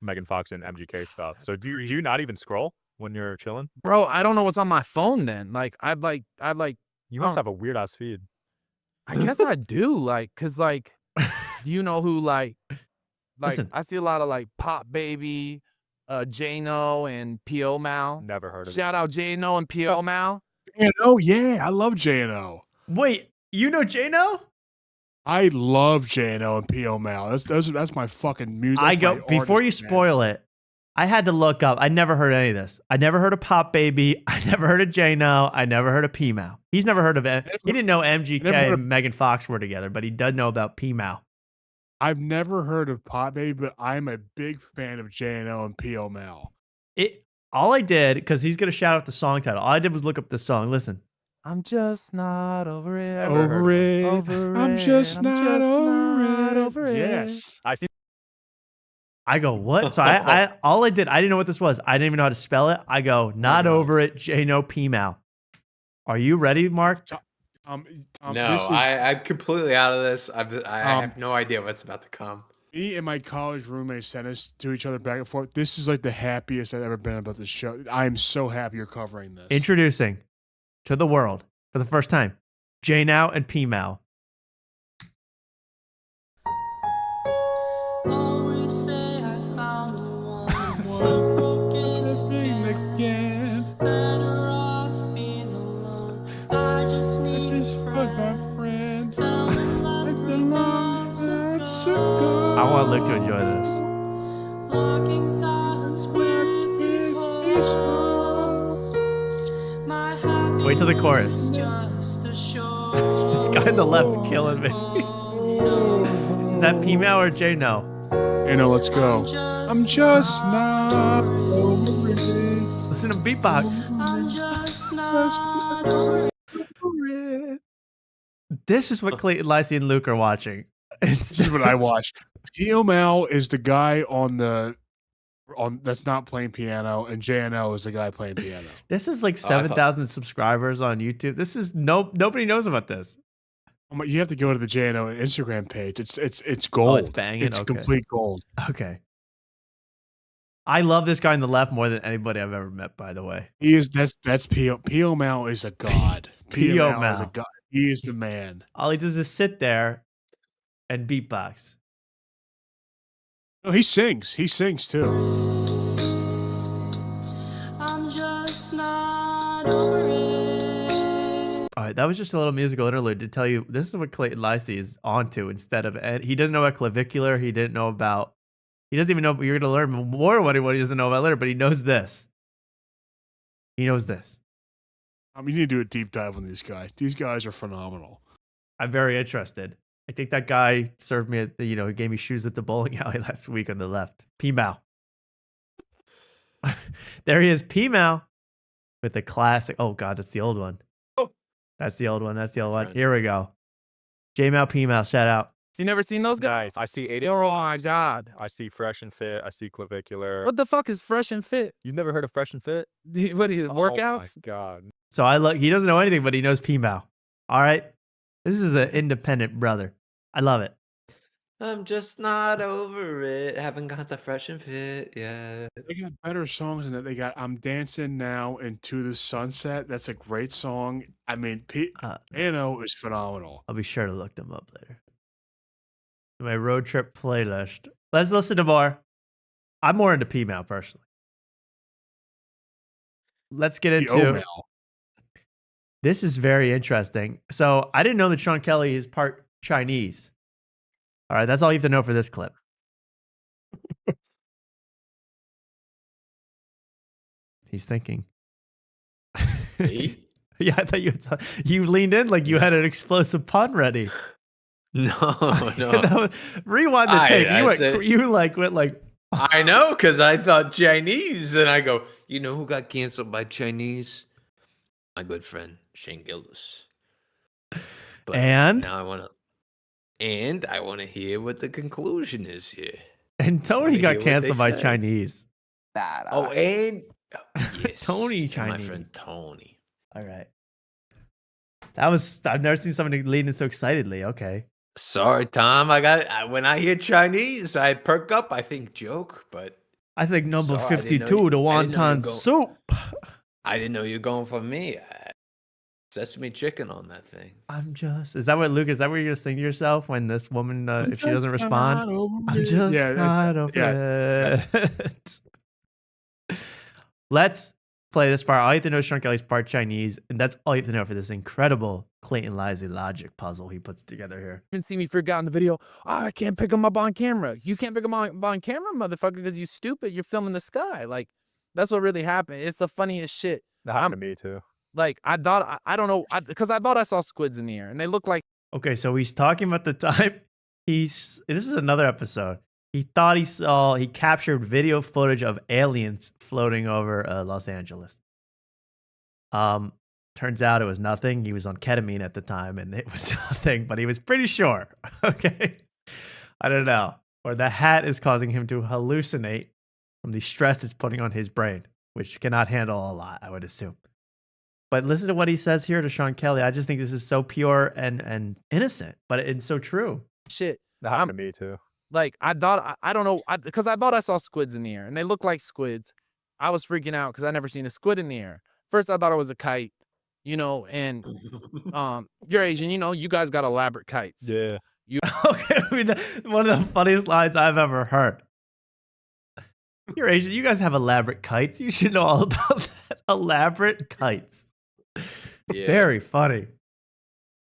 Megan Fox and MGK stuff. So do you not even scroll when you're chilling? Bro, I don't know what's on my phone then. Like, I'd like. You must have a weird ass feed. I guess I do. Like, cause like, do you know who like Listen. I see a lot of like Pop Baby, J-No and P.O. Mal. Never heard of Shout out J-No and P.O. Mal. J&O, yeah, I love J&O. Wait, you know J-No? I love J&O and P.O. Mal. That's my fucking music. I That's go my before you artist, man. spoil it. I had to look up. I never heard any of this. I never heard of Pop Baby. I never heard of J-No. I never heard of P-Mal. He's never heard of it. He didn't know MGK and Megan Fox were together, but he does know about P-Mal. I've never heard of Pop Baby, but I'm a big fan of J&O and P.O. Mal. All I did, because he's gonna shout out the song title. All I did was look up the song. Listen. I'm just not over it. Over it. I'm just not over it. Yes. I see. I go, what? So I all I did, I didn't know what this was. I didn't even know how to spell it. I go, not over it, J-No P-Mal. Are you ready, Mark? No, this is, I'm completely out of this. I have no idea what's about to come. Me and my college roommate sent us to each other back and forth. This is like the happiest I've ever been about this show. I'm so happy you're covering this. Introducing to the world for the first time, J-Now and P-Mal. I want Luke to enjoy this. Wait till the chorus. This guy on the left's killing me. Is that P-Mal or J-No? Let's go. I'm just not over it. Listen to beatbox. This is what Clayton, Lisy, and Luke are watching. This is what I watch. P.O. Mal is the guy that's not playing piano, and J&O is the guy playing piano. This is like 7,000 subscribers on YouTube. This is nobody knows about this. You have to go to the J&O Instagram page. It's gold. Oh, it's banging. It's Okay. complete gold. Okay. I love this guy on the left more than anybody I've ever met, by the way. That's P.O. Mal is a god. P.O. Mal is a Mal. god. He is the man. All he does is sit there and beatbox. No, he sings. He sings too. I'm just not over it. All right, that was just a little musical interlude to tell you this is what Clayton Lisy is onto instead of, and he doesn't know about clavicular. He didn't know about, he doesn't even know, you're going to learn more what he doesn't know about later, but he knows this. He knows this. You need to do a deep dive on these guys. These guys are phenomenal. I'm very interested. I think that guy served me at the, he gave me shoes at the bowling alley last week on the left. P-Mal. There he is, P-Mal with the classic. Oh God, that's the old one. That's the old one. That's the old one. Here we go. J-Mal, P-Mal, shout out. You never seen those guys? I see 80. Oh my God. I see Fresh and Fit. I see Clavicular. What the fuck is Fresh and Fit? You've never heard of Fresh and Fit? What are you, workouts? Oh my God. So he doesn't know anything, but he knows P-Mal. All right. This is an independent brother. I love it. I'm just not over it. Haven't got the Fresh and Fit yet. They got better songs than that. They got I'm Dancing Now into the Sunset. That's a great song. I mean, Piano is phenomenal. I'll be sure to look them up later. My road trip playlist. Let's listen to more. I'm more into P-Mal personally. let's get The into O'Mel. this. Is very interesting. So I didn't know that Sean Kelly is part Chinese. All right, that's all you have to know for this clip. He's thinking. Me? Yeah, I thought you leaned in like you had an explosive pun ready. No, no. That was- rewind the tape. I said- Went like. I know, because I thought Chinese, and I go, you know who got canceled by Chinese? My good friend Shane Gillis. But And? now I want to hear what the conclusion is here. And Tony Wanna hear got what they canceled by say. Chinese. Oh, and yes, Tony and Chinese. my friend Tony. All right. I've never seen somebody lean in so excitedly. Okay. Sorry, Tom. When I hear Chinese, I perk up. I think joke, but I think number Sorry, I didn't know 52, the I didn't know you wonton go- soup. I didn't know you were going for me. Sesame chicken on that thing. Is that what, Luke, is that what you're going to sing to yourself when this woman, if she doesn't respond? I'm just Yeah, not over it. Let's play this part. All you have to know is Sean Kelly's part Chinese, and that's all you have to know for this incredible Clayton Lisy logic puzzle he puts together here. You can see me freak out in the video. Oh, I can't pick him up on camera. You can't pick him up on camera, motherfucker, because you stupid. You're filming the sky. Like, that's what really happened. It's the funniest shit. That happened to me too. Like, I thought, I don't know, because I thought I saw squids in the air, and they look like. Okay, so he's talking about the time this is another episode. He thought he captured video footage of aliens floating over Los Angeles. Turns out it was nothing. He was on ketamine at the time, and it was nothing, but he was pretty sure. Okay. I don't know. Or the hat is causing him to hallucinate from the stress it's putting on his brain, which cannot handle a lot, I would assume. But listen to what he says here to Sean Kelly. I just think this is so pure and innocent, but it's so true. Shit. That happened to me too. Like, I thought, I don't know, because I thought I saw squids in the air, and they look like squids. I was freaking out because I never seen a squid in the air. First, I thought it was a kite, and you're Asian, you guys got elaborate kites. Yeah. Okay, I mean, one of the funniest lines I've ever heard. You're Asian. You guys have elaborate kites. You should know all about that. Elaborate kites. Yeah. Very funny.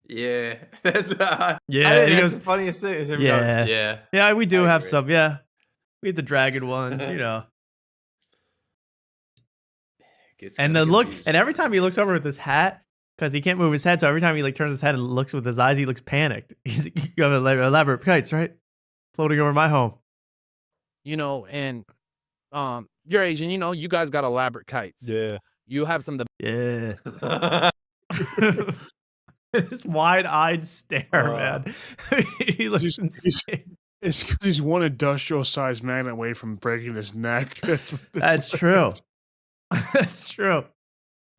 Yeah, that's Yeah, I think he that's goes, the funniest thing. Is him Yeah. going, yeah. Yeah, we do I have agree. some. Yeah. We have the dragon ones, Gets And kinda the look, confused. and every time he looks over with his hat, because he can't move his head, so every time he turns his head and looks with his eyes, he looks panicked. You have elaborate kites, right? Floating over my home. And you're Asian, you guys got elaborate kites. Yeah. You have some of the. Yeah. This wide-eyed stare, man. He looks insane. It's because he's one industrial-sized magnet away from breaking his neck. That's true. That's true.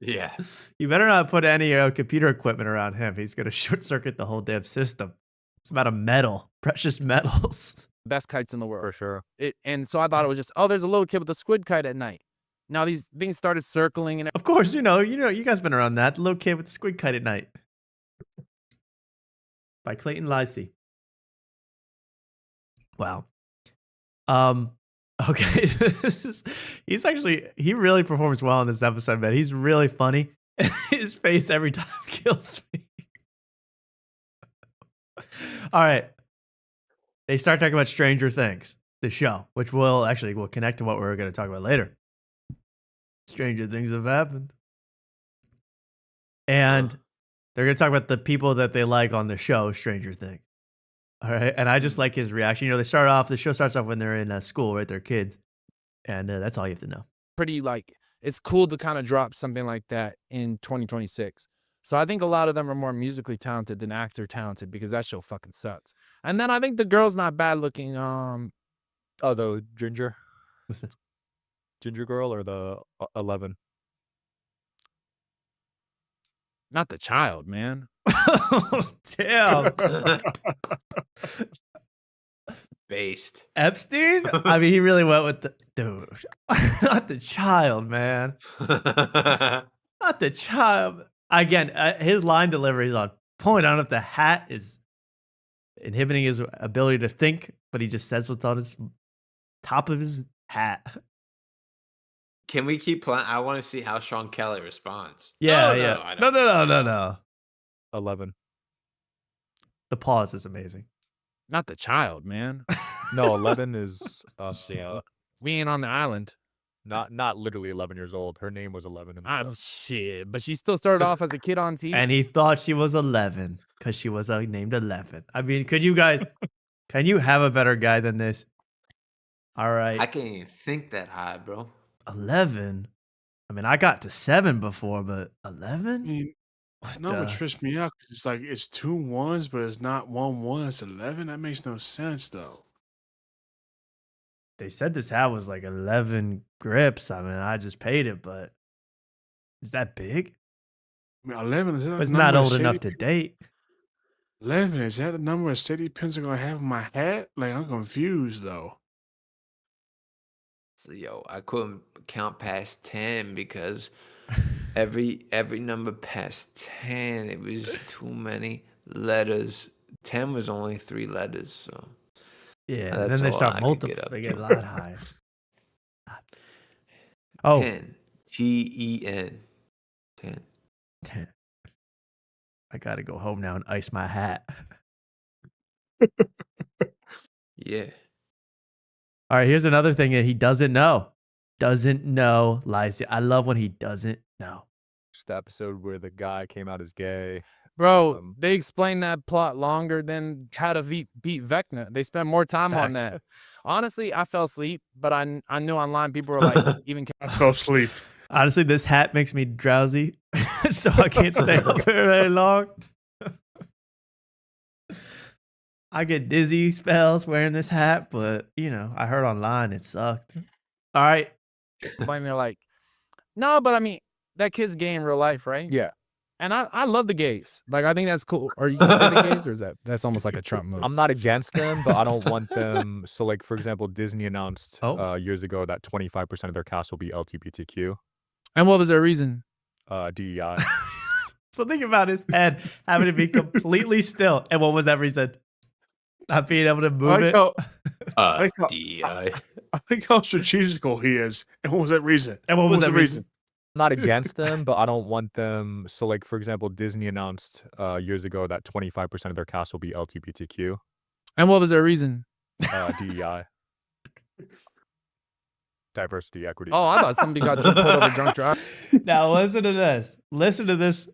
Yeah. You better not put any computer equipment around him. He's going to short circuit the whole damn system. It's about metal, precious metals. Best kites in the world. For sure. And so I thought it was just, there's a little kid with a squid kite at night. Now these things started circling, and Of course, you guys been around that. The little kid with the squid kite at night. By Clayton Lisy. Wow. Okay. He really performs well in this episode, man. He's really funny. His face every time kills me. All right. They start talking about Stranger Things, the show, which will connect to what we're going to talk about later. Stranger things have happened. And they're going to talk about the people that they like on the show, Stranger Things. All right. And I just like his reaction. The show starts off when they're in school, right? They're kids. And that's all you have to know. pretty it's cool to kind of drop something like that in 2026. So I think a lot of them are more musically talented than actor talented because that show fucking sucks. And then I think the girl's not bad looking. Oh, the ginger. Ginger girl or the 11? Not the child, man. Damn. Based. Epstein? I mean, he really went with the dude. Not the child, man. Not the child. Again, his line delivery is on point. I don't know if the hat is inhibiting his ability to think, but he just says what's on his top of his hat. Can we keep playing? I want to see how Sean Kelly responds. Yeah, Oh, yeah. I No, don't no, think no, so. no. 11. The pause is amazing. Not the child, man. No, 11 is Shit. We ain't on the island. not literally 11 years old. Her name was 11. I don't shit, but she still started off as a kid on TV. And he thought she was 11 because she was named 11. I mean, could you guys, can you have a better guy than this? All right. I can't even think that high, bro. 11? I mean, I got to 7 before, but 11? I mean, no, what trips me out 'cause it's like it's 2 1s, but it's not 1 1. It's 11. That makes no sense though. They said this hat was like 11 grips. I mean, I just paid it, but is that big? I mean, 11 is that? But it's the not number old Sadie enough to Pins- date. 11 is that the number of Sadie Pins are gonna have in my hat? Like I'm confused though. So, yo, I couldn't count past 10 because every number past 10, it was too many letters. 10 was only 3 letters, so Yeah, and that's then they all start I could multiplying. They up get a to. lot higher. Oh, 10. TEN. 10. 10. I got to go home now and ice my hat. Yeah. All right, here's another thing that he doesn't know. Doesn't know Lisy. I love when he doesn't know. Just the episode where the guy came out as gay. Bro, they explained that plot longer than how to beat Vecna. They spent more time on Facts. that. Honestly, I fell asleep, but I knew online people were like, even. I fell asleep. Honestly, this hat makes me drowsy, so I can't stay up here very long. I get dizzy spells wearing this hat, but you know, I heard online it sucked. All right. And they're like, no, but I mean, that kid's gay in real life, right? Yeah. And I love the gays. Like, I think that's cool. Are you gonna say the gays, or is that's almost like a Trump move? I'm not against them, but I don't want them. So, like, for example, Disney announced years ago that 25% of their cast will be LGBTQ. And what was their reason? DEI. So think about his head having to be completely still. And what was that reason? Not being able to move it. DEI. I think how strategical he is. And what was that reason? And what was that the reason? I'm not against them, but I don't want them. So, like, for example, Disney announced years ago that 25% of their cast will be LGBTQ. And what was their reason? DEI. Diversity, equity. Oh, I thought somebody got pulled over drunk driving. Now listen to this. Listen to this.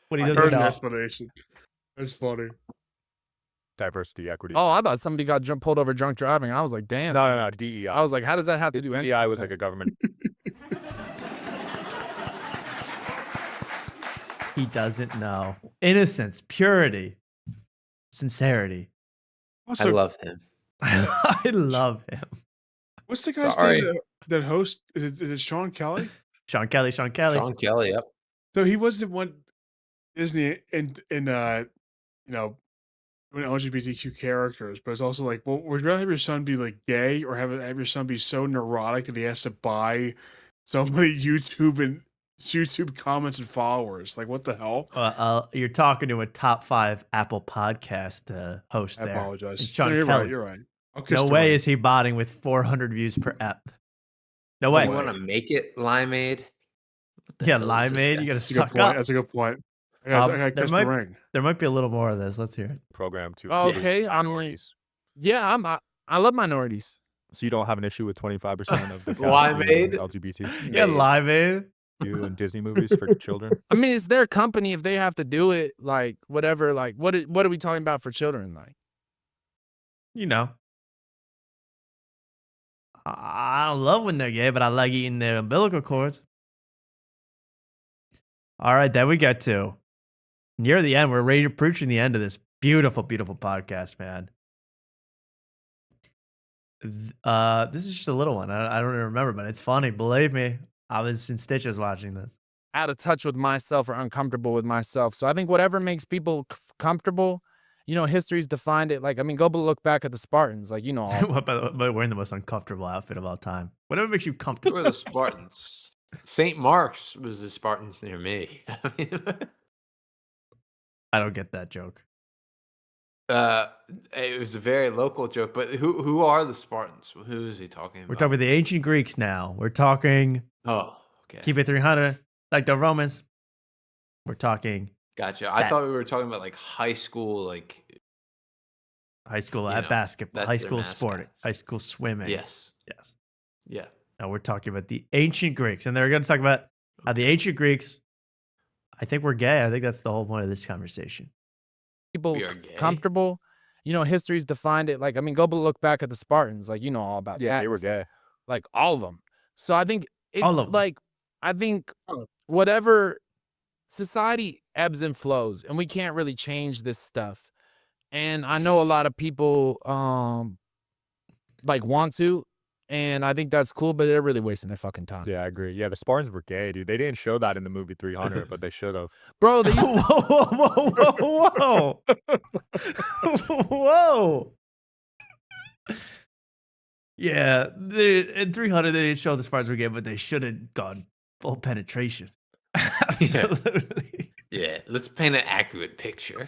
What he I doesn't heard know. an explanation. That's funny. Diversity, equity. Oh, I thought somebody got pulled over drunk driving. I was like, damn. No, DEI. I was like, how does that have to do anything? DEI was like a government. He doesn't know. Innocence, purity, sincerity. I love him. I love him. What's the guy's Sorry. name that host? Is it Sean Kelly? Sean Kelly. Sean Kelly, yep. So he wasn't one Disney in you know, doing LGBTQ characters, but it's also like, well, would you rather have your son be like gay or have your son be so neurotic that he has to buy so many YouTube comments and followers? Like, what the hell? You're talking to a top 5 Apple podcast host I there. apologize. It's Sean No, you're Kelly. right. You're right. I'll kiss No the way ring. is he botting with 400 views per ep. No Do way. you want to make it limeade? Yeah, limeade. You got to That's a good suck point. up. That's a good point. I gotta kiss the ring. There might be a little more of this. Let's hear it. Program to Oh, okay, I love minorities. So you don't have an issue with 25% of the cast Limeade? being LGBT? Yeah, limeade. You in Disney movies for children? I mean, it's their company. If they have to do it, like whatever, like what are we talking about for children? Like, You know. I don't love when they're gay, but I like eating their umbilical cords. All right, there we get to. Near the end, we're ready approaching the end of this beautiful, beautiful podcast, man. This is just a little one. I don't even remember, but it's funny. Believe me, I was in stitches watching this. out of touch with myself or uncomfortable with myself. So I think whatever makes people comfortable, you know, history's defined it. Like, I mean, go look back at the Spartans, like, you know, all, but wearing the most uncomfortable outfit of all time. Whatever makes you comfortable. Who are the Spartans? St. Mark's was the Spartans near me. I don't get that joke. It was a very local joke, but who are the Spartans? Who is he talking about? We're talking about the ancient Greeks now. We're talking. Oh, okay. Keep it 300, like the Romans. We're talking. Gotcha. I thought we were talking about like high school, like high school you at know, basketball, high that's their school sporting, mascots. high school swimming. Yes. Yes. Yeah. Now we're talking about the ancient Greeks, and they're going to talk about how the ancient Greeks. I think we're gay. I think that's the whole point of this conversation. People We are gay? comfortable. You know, history's defined it. Like, I mean, go look back at the Spartans. Like, you know all about Yeah, that. they were gay. Like, all of them. So I think it's All of 'em. like, I think whatever society ebbs and flows, and we can't really change this stuff. And I know a lot of people like want to, and I think that's cool, but they're really wasting their fucking time. Yeah, I agree. Yeah, the Spartans were gay, dude. They didn't show that in the movie 300, but they should have. Bro, they whoa, whoa, whoa, whoa. Yeah, in 300 they didn't show the Spartans were gay, but they should have gone full penetration. Absolutely. Yeah. Let's paint an accurate picture.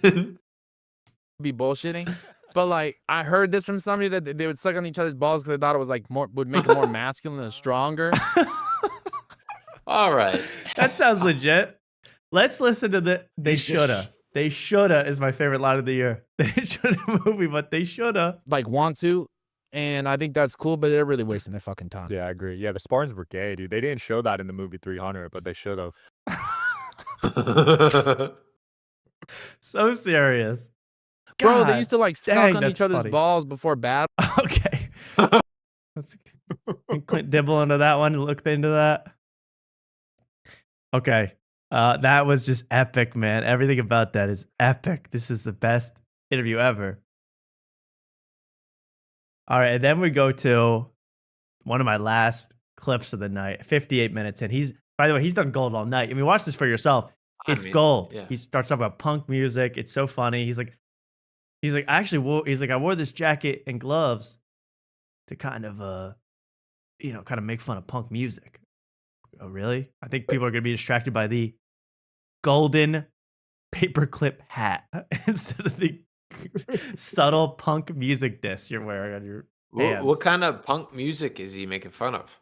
Be bullshitting. But like, I heard this from somebody that they would suck on each other's balls because they thought it was like would make them more masculine and stronger. All right. That sounds legit. Let's listen to the they Jesus. shoulda. They shoulda is my favorite line of the year. They shoulda movie, but they shoulda. Like, want to, and I think that's cool, but they're really wasting their fucking time. Yeah, I agree. Yeah, the Spartans were gay, dude. They didn't show that in the movie 300, but they should have. So serious. Bro, they God used to like suck dang, on that's each other's funny. balls before battle. Okay. Let's Clint dibble into that one and look into that. Okay. That was just epic, man. Everything about that is epic. This is the best interview ever. All right, and then we go to one of my last clips of the night, 58 minutes in. By the way, he's done gold all night. I mean, watch this for yourself. It's gold. yeah. He starts talking about punk music. It's so funny. He's like, I actually I wore this jacket and gloves to kind of make fun of punk music. Oh, really? I think people are going to be distracted by the golden paperclip hat instead of the subtle punk music disc you're wearing on your hands. What kind of punk music is he making fun of?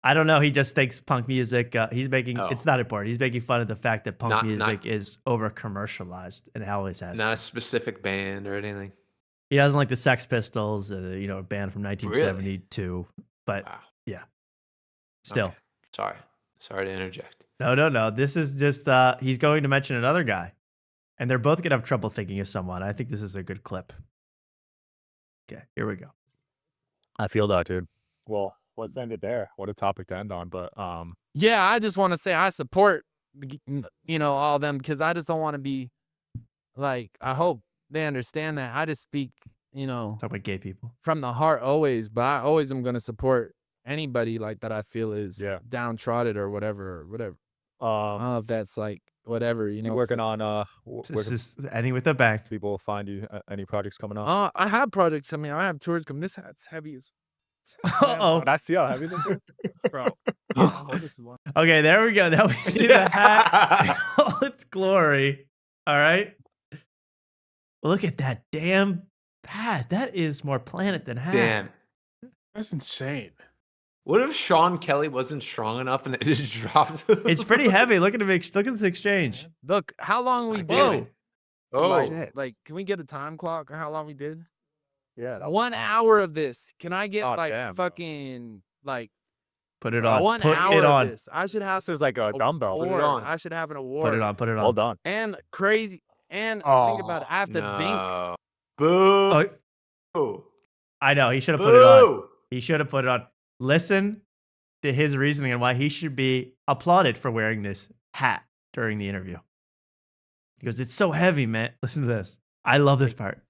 I don't know. He just thinks punk music. He's making Oh. it's not important. He's making fun of the fact that punk Not- music is over commercialized and it always has. Not a specific band or anything. He doesn't like the Sex Pistols, a band from 1972. But Wow. yeah, still. Okay. Sorry to interject. No. This is just he's going to mention another guy, and they're both gonna have trouble thinking of someone. I think this is a good clip. Okay, here we go. I feel that, dude. Well, let's end it there. What a topic to end on. But Yeah, I just want to say I support, all of them because I just don't want to be like, I hope they understand that. I just speak, Talk about gay people. from the heart always, but I always am going to support anybody like that I feel is downtrodden or whatever. I don't know if that's like whatever, you working on This is ending with a bang. People will find you any projects coming up. I have projects. I mean, I have tours coming. This hat's heavy as. Uh-oh. I see how heavy this is. Bro. Okay, there we go. Now we see the hat in all its glory. All right. Look at that damn hat. That is more planet than hat. Damn. That's insane. What if Sean Kelly wasn't strong enough and it just dropped? It's pretty heavy. Look at this exchange. Look, how long we Damn did. it. Oh. Like, can we get a time clock or how long we did? Yeah. 1 hour of this. Can I get damn, fucking like Put it on. 1 Put hour it on. of this? I should have This is like a dumbbell. award. on. I should have an award. Put it on. Put it on. Well done. And crazy. And think about it. I have to think. No. Boo. Oh, I know. He should have put it on. Boo. He should have put it on. Listen to his reasoning and why he should be applauded for wearing this hat during the interview. He goes, "It's so heavy, man." Listen to this. I love this part.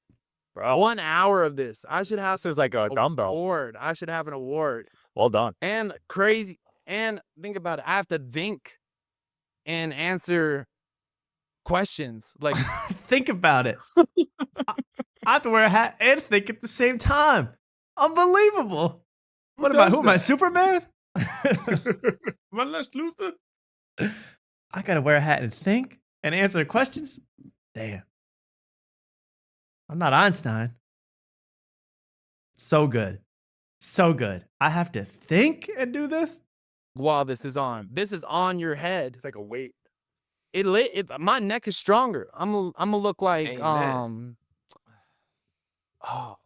Bro, 1 hour of this. I should have this is like a dumbbell. award. I should have an award. Well done. And crazy. And think about it. I have to think and answer questions. Like, Think about it. I have to wear a hat and think at the same time. Unbelievable. What am I? Who am I? Superman? One less Luther. I gotta wear a hat and think and answer questions. Damn. I'm not Einstein. So good. So good. I have to think and do this? While this is on your head. It's like a weight. My neck is stronger. I'm gonna look like Amen. Oh,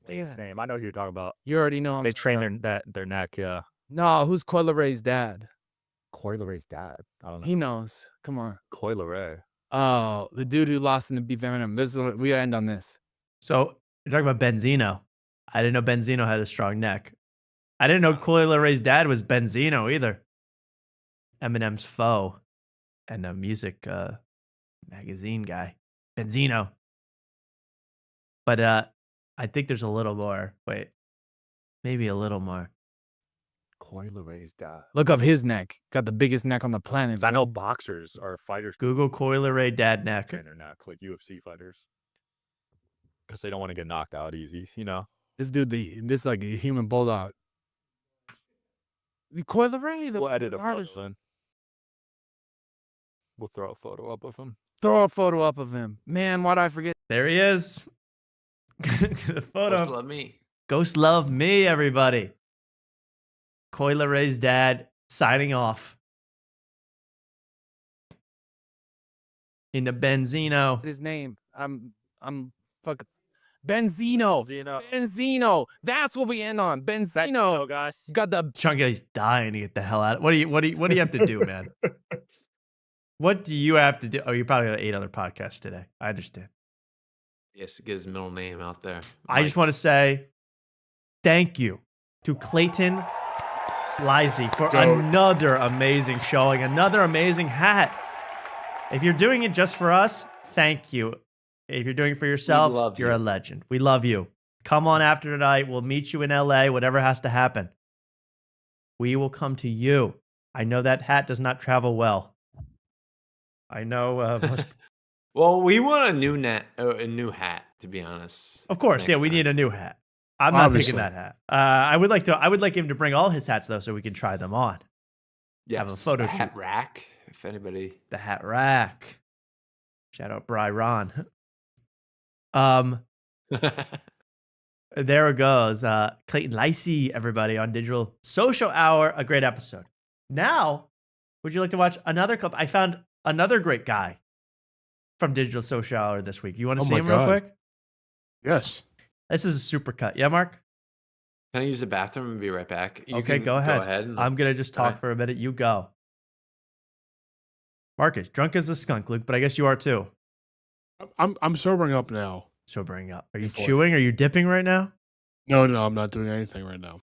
yeah. Same. I know who you're talking about. You already know. They train their neck. Yeah. No, who's Coyle Ray's dad? Coyle Ray's dad. I don't know. He knows. Come on. Coyle Ray. Oh, the dude who lost in the beef venom. We end on this. So you're talking about Benzino. I didn't know Benzino had a strong neck. I didn't know Coyle Ray's dad was Benzino either. Eminem's foe and a music magazine guy. Benzino. But I think there's a little more. Wait. Maybe a little more. Coyle Ray's dad. Look up his neck. Got the biggest neck on the planet. I know boxers or fighters. Google Coyle Ray dad neck. Train their neck like UFC fighters. Because they don't want to get knocked out easy, you know? This dude, this like a human bulldog. Coyle Ray, We'll edit a artist. photo then. We'll throw a photo up of him. Throw a photo up of him. Man, why'd I forget? There he is. The photo. Ghost love me. Ghost love me, everybody. Coyle Ray's dad signing off. In the Benzino. His name. I'm fucking Benzino. Benzino. That's what we end on. Benzino, guys. Got the Chunky's dying to get the hell out. What do you have to do, man? What do you have to do? Oh, you probably got 8 other podcasts today. I understand. Yes, to get his middle name out there. I just want to say thank you to Clayton Lisy for another amazing showing, another amazing hat. If you're doing it just for us, thank you. If you're doing it for yourself, you're a legend. We love you. Come on after tonight. We'll meet you in LA, whatever has to happen. We will come to you. I know that hat does not travel well. I know. Well, we want a new hat, to be honest. Of course, yeah, we need a new hat. I'm not taking that hat. I would like him to bring all his hats though, so we can try them on. Yes, have a photo shoot. hat rack. If anybody, the hat rack. Shout out Bry Ron. There it goes. Clayton Lisy, everybody on Digital Social Hour. A great episode. Now, would you like to watch another clip? I found another great guy from Digital Social Hour this week. You want to see him real quick? Yes. This is a super cut. Yeah, Mark? Can I use the bathroom and be right back? You Okay, can go ahead. and- I'm going to just talk Alright. for a minute. You go. Marcus, drunk as a skunk, Luke, but I guess you are too. I'm sobering up now. Sobering up. Are you chewing? Are you dipping right now? No, I'm not doing anything right now.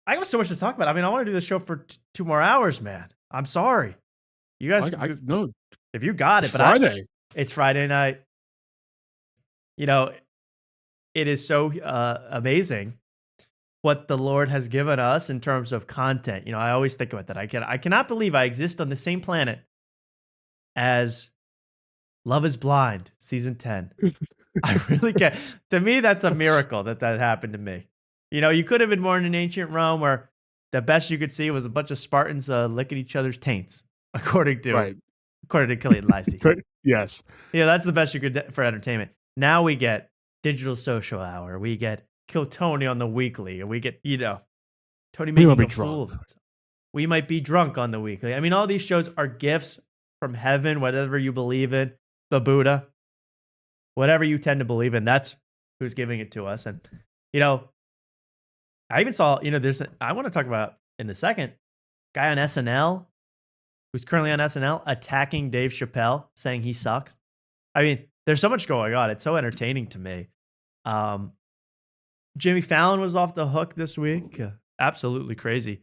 I have so much to talk about. I mean, I want to do this show for 2 more hours, man. I'm sorry. You guys, no. If you got it, It's but Friday. It's Friday night. You know, it is so amazing what the Lord has given us in terms of content. You know, I always think about that. I cannot believe I exist on the same planet as Love is Blind, season 10. I really can't. To me, that's a miracle that happened to me. You know, you could have been born in ancient Rome where the best you could see was a bunch of Spartans licking each other's taints, according to Clayton Lisy. Yes. Yeah, that's the best you could for entertainment. Now we get Digital Social Hour. We get Kill Tony on the weekly. And we get, Tony making a fool of himself. We might be drunk on the weekly. I mean, all these shows are gifts from heaven, whatever you believe in, the Buddha, whatever you tend to believe in, that's who's giving it to us. And, I even saw, I want to talk about in a second, guy on SNL, who's currently on SNL, attacking Dave Chappelle, saying he sucks. I mean, there's so much going on. It's so entertaining to me. Jimmy Fallon was off the hook this week. Absolutely crazy.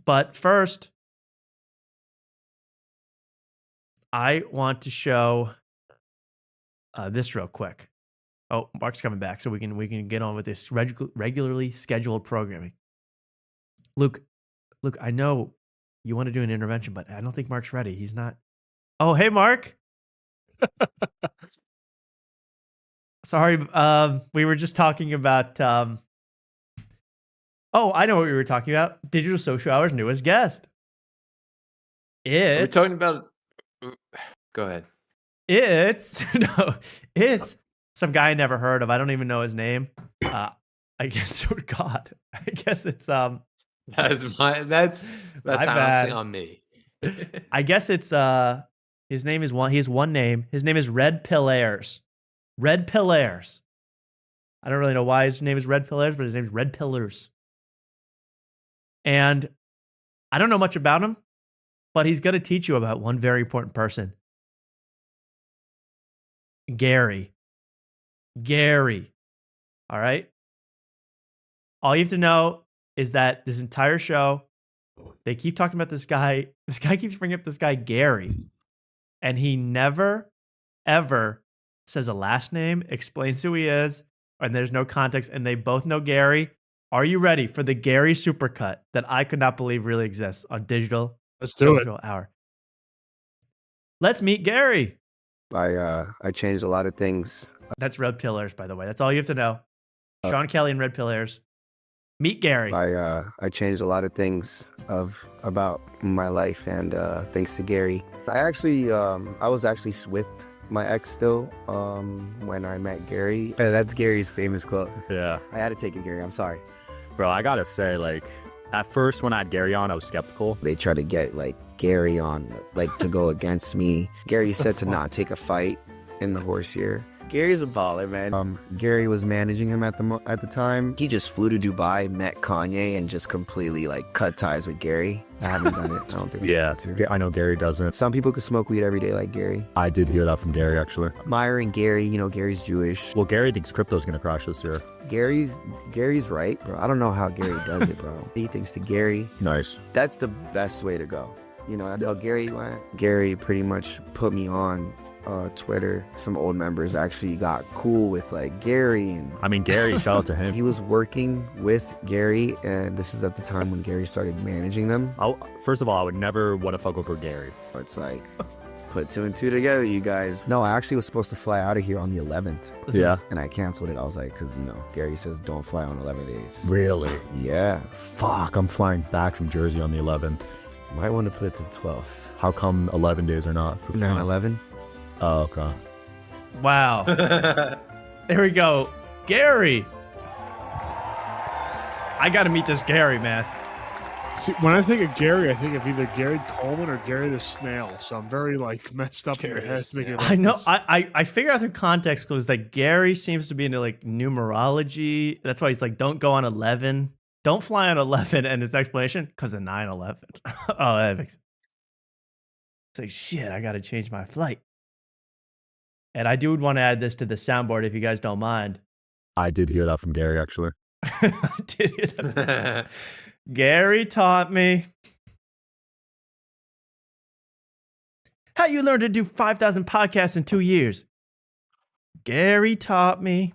But first, I want to show this real quick. Oh, Mark's coming back, so we can get on with this regularly scheduled programming. Luke, I know you want to do an intervention, but I don't think Mark's ready. He's not. Oh, hey, Mark. Sorry, we were just talking about. I know what we were talking about. Digital Social Hour's newest guest. We're talking about. Go ahead. It's it's some guy I never heard of. I don't even know his name. I guess, oh God, I guess it's That's my honestly bad. on me. I guess it's his name is he has one name. His name is Red Pillars. Red Pillars. I don't really know why his name is Red Pillars, but his name is Red Pillars. And I don't know much about him, but he's going to teach you about one very important person. Gary. All right? All you have to know is that this entire show, they keep talking about this guy. This guy keeps bringing up this guy, Gary. And he never, ever says a last name, explains who he is, and there's no context. And they both know Gary. Are you ready for the Gary supercut that I could not believe really exists on Digital Let's do it. Social Hour? Let's meet Gary. I changed a lot of things. That's Red Pillars, by the way. That's all you have to know. Sean Kelly and Red Pillars. Meet Gary. I changed a lot of things about my life, and thanks to Gary. I was actually with my ex still when I met Gary. That's Gary's famous quote. Yeah. I had to take it, Gary. I'm sorry. Bro, I gotta say, like, at first when I had Gary on, I was skeptical. They tried to get like Gary on, like to go against me. Gary said to not take a fight in the horse year. Gary's a baller, man. Gary was managing him at the time. He just flew to Dubai, met Kanye, and just completely like cut ties with Gary. I haven't done it. I don't think. Yeah, I know Gary doesn't. Some people could smoke weed every day like Gary. I did hear that from Gary, actually. Admiring Gary, Gary's Jewish. Well, Gary thinks crypto's gonna crash this year. Gary's right, bro. I don't know how Gary does it, bro. He thinks to Gary. Nice. That's the best way to go. That's how Gary went. Gary pretty much put me on Twitter. Some old members actually got cool with like Gary, and I mean, Gary, shout out to him. He was working with Gary, and this is at the time when Gary started managing them. First of all, I would never want to fuck over Gary. It's like, put 2 and 2 together, you guys. No, I actually was supposed to fly out of here on the 11th. Yeah. And I canceled it. I was like, because Gary says don't fly on 11 days. Really? Yeah. Fuck, I'm flying back from Jersey on the 11th. Might want to put it to the 12th. How come 11 days are not? 9/11. Oh, okay. Wow. There we go. Gary. I got to meet this Gary, man. See, when I think of Gary, I think of either Gary Coleman or Gary the Snail. So I'm very like messed up in the head thinking about I know. this. I figure out through context clues that Gary seems to be into like numerology. That's why he's like, don't go on 11. Don't fly on 11. And his explanation, because of 9/11. Oh, that makes sense. It's like, shit, I got to change my flight. And I do want to add this to the soundboard if you guys don't mind. I did hear that from Gary, actually. I did hear that. Gary taught me how you learn to do 5,000 podcasts in 2 years. Gary taught me.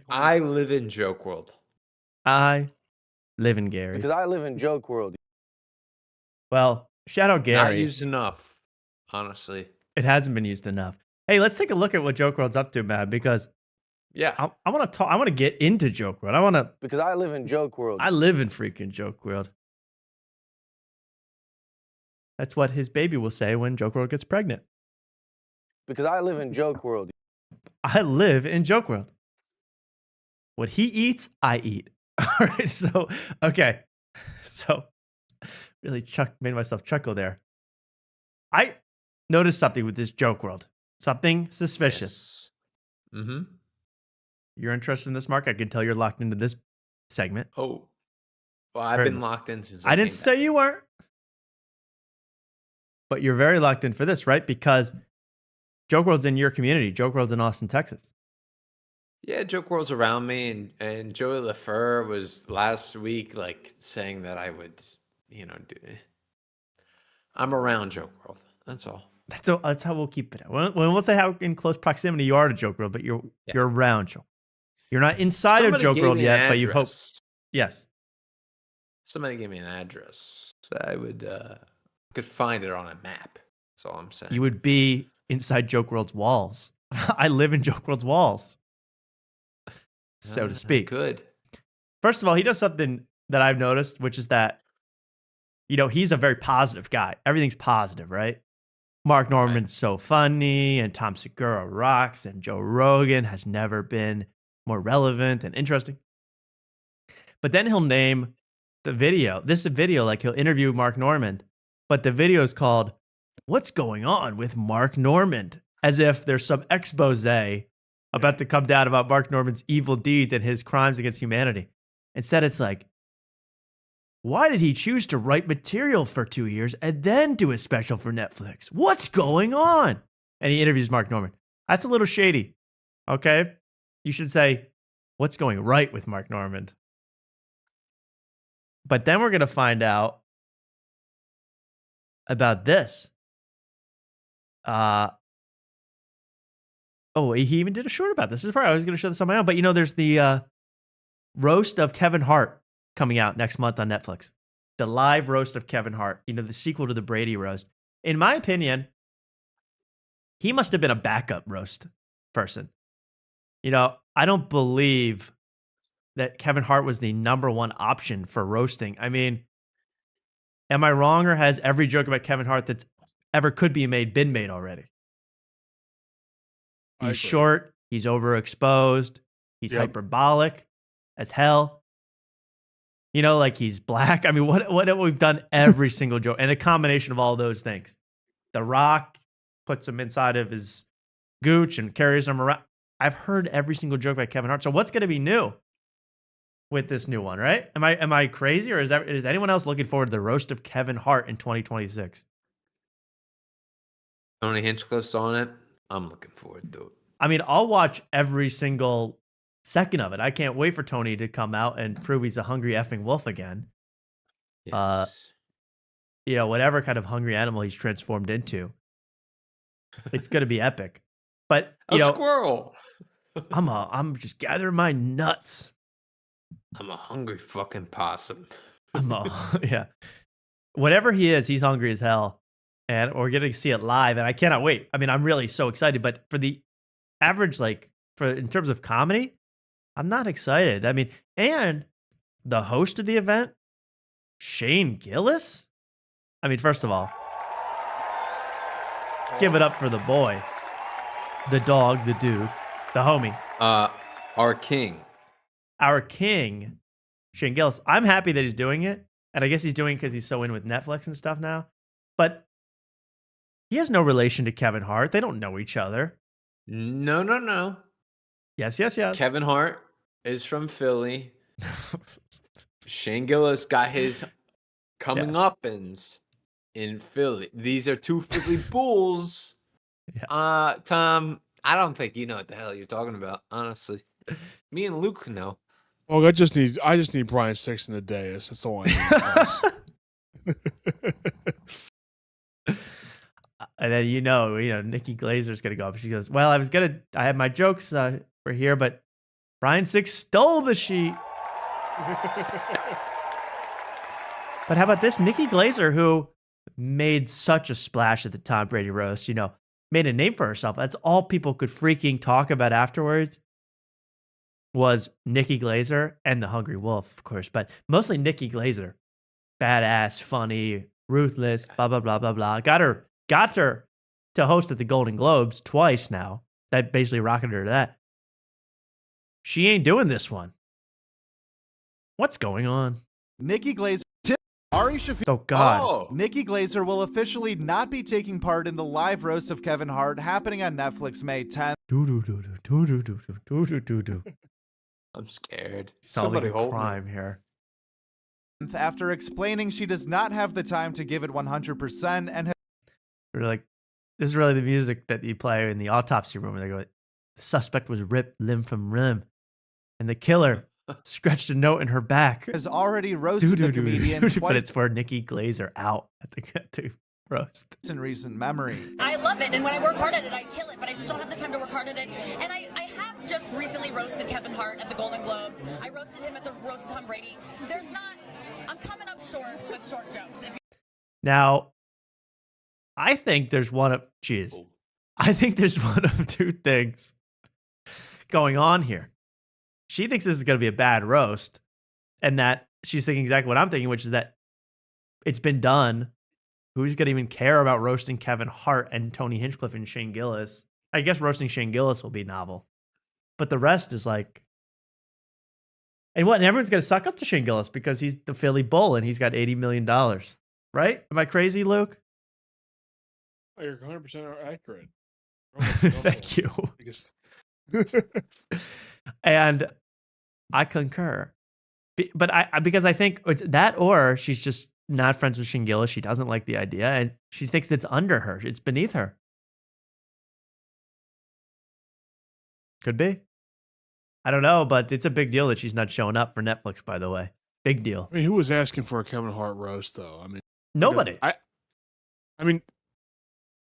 I live in joke world. I live in Gary. Because I live in joke world. Well, shout out Gary. Not used enough, honestly. It hasn't been used enough. Hey, let's take a look at what Joke World's up to, man, because yeah, I want to talk. I want to get into Joke World. Because I live in joke world. I live in freaking Joke World. That's what his baby will say when Joke World gets pregnant. Because I live in joke world. I live in Joke World. What he eats, I eat. All right. So, okay. So, really made myself chuckle there. I noticed something with this Joke World. Something suspicious. Yes. Mm-hmm. You're interested in this, Mark? I can tell you're locked into this segment. Oh. Well, I've been locked in since I didn't say you weren't. But you're very locked in for this, right? Because Joke World's in your community. Joke World's in Austin, Texas. Yeah, Joke World's around me, and Joey LaFleur was last week like saying that I would, do. I'm around Joke World. That's all. That's how we'll keep it. We'll say how in close proximity you are to Joke World, but you're around Joke. You're not inside of Joke World yet, but you hope. Yes. Somebody gave me an address, so I would could find it on a map. That's all I'm saying. You would be inside Joke World's walls. I live in Joke World's walls, so to speak. Good. First of all, he does something that I've noticed, which is that, he's a very positive guy. Everything's positive, right? Mark Norman's so funny, and Tom Segura rocks, and Joe Rogan has never been more relevant and interesting. But then he'll name the video. This is a video, like he'll interview Mark Norman, but the video is called "What's Going On with Mark Norman?" As if there's some expose about to come down about Mark Norman's evil deeds and his crimes against humanity. Instead, it's like, why did he choose to write material for 2 years and then do a special for Netflix? What's going on? And he interviews Mark Norman. That's a little shady. Okay? You should say, what's going right with Mark Norman? But then we're going to find out about this. Oh, he even did a short about this. This is probably I was going to show this on my own. But you know, there's the roast of Kevin Hart coming out next month on Netflix. The live roast of Kevin Hart. You know, the sequel to the Brady roast. In my opinion, he must have been a backup roast person. You know, I don't believe that Kevin Hart was the number one option for roasting. I mean, am I wrong, or has every joke about Kevin Hart that's ever could be made been made already? He's short. He's overexposed. He's hyperbolic as hell. You know, like he's black. I mean, what we've done every single joke, and a combination of all those things. The Rock puts him inside of his gooch and carries him around. I've heard every single joke about Kevin Hart. So what's going to be new with this new one, right? Am I crazy, or is anyone else looking forward to the roast of Kevin Hart in 2026? Tony Hinchcliffe's on it. I'm looking forward to it. I mean, I'll watch every single second of it. I can't wait for Tony to come out and prove he's a hungry effing wolf again. Yes. You know, whatever kind of hungry animal he's transformed into, it's gonna be epic. But you know, squirrel. I'm just gathering my nuts. I'm a hungry fucking possum. Yeah. Whatever he is, he's hungry as hell. And we're getting to see it live, and I cannot wait. I mean, I'm really so excited. But for the average, in terms of comedy, I'm not excited. I mean, and the host of the event, Shane Gillis. I mean, first of all, give it up for the boy, the dog, the dude, the homie. Our king, Shane Gillis. I'm happy that he's doing it, and I guess he's doing it because he's so in with Netflix and stuff now. But he has no relation to Kevin Hart. They don't know each other. No. Yes. Kevin Hart is from Philly. Shane Gillis got his coming uppins in Philly. These are two Philly Bulls. Yes. Tom, I don't think you know what the hell you're talking about, honestly. Me and Luke know. Oh, I just need Brian Six in the dais. That's all I need. And then you know, Nikki Glazer's gonna go up. She goes, "Well, I had my jokes were here, but Brian Six stole the sheet." But how about this? Nikki Glazer, who made such a splash at the Tom Brady roast, made a name for herself. That's all people could freaking talk about afterwards was Nikki Glazer and the Hungry Wolf, of course, but mostly Nikki Glazer. Badass, funny, ruthless, blah, blah, blah, blah, blah. Got her to host at the Golden Globes twice now. That basically rocketed her to that. She ain't doing this one. What's going on? Nikki Glazer. Ari Shafi. Oh, God. Nikki Glazer will officially not be taking part in the live roast of Kevin Hart happening on Netflix May 10th. I'm scared. Sounds like a hold crime me. here. After explaining she does not have the time to give it 100% and We're like, this is really the music that you play in the autopsy room. Where they go, the suspect was ripped limb from limb, and the killer scratched a note in her back. has already roasted the comedian But twice it's for Nikki Glazer out at the roast. in recent memory. I love it, and when I work hard at it, I kill it, but I just don't have the time to work hard at it. And I have just recently roasted Kevin Hart at the Golden Globes. I roasted him at the roast of Tom Brady. I'm coming up short with short jokes. Now, I think there's one of two things going on here. She thinks this is going to be a bad roast, and that she's thinking exactly what I'm thinking, which is that it's been done who's going to even care about roasting Kevin Hart and Tony Hinchcliffe and Shane Gillis? I guess roasting Shane Gillis will be novel. But the rest is like... And what? And everyone's going to suck up to Shane Gillis because he's the Philly Bull and he's got $80 million. Right? Am I crazy, Luke? Oh, you're 100% accurate. Thank you. And I concur. But because I think it's that, or she's just not friends with Shane Gillis. She doesn't like the idea and she thinks it's under her. It's beneath her. Could be. I don't know, but it's a big deal that she's not showing up for Netflix, by the way. Big deal. I mean, who was asking for a Kevin Hart roast, though? I mean, nobody. I mean,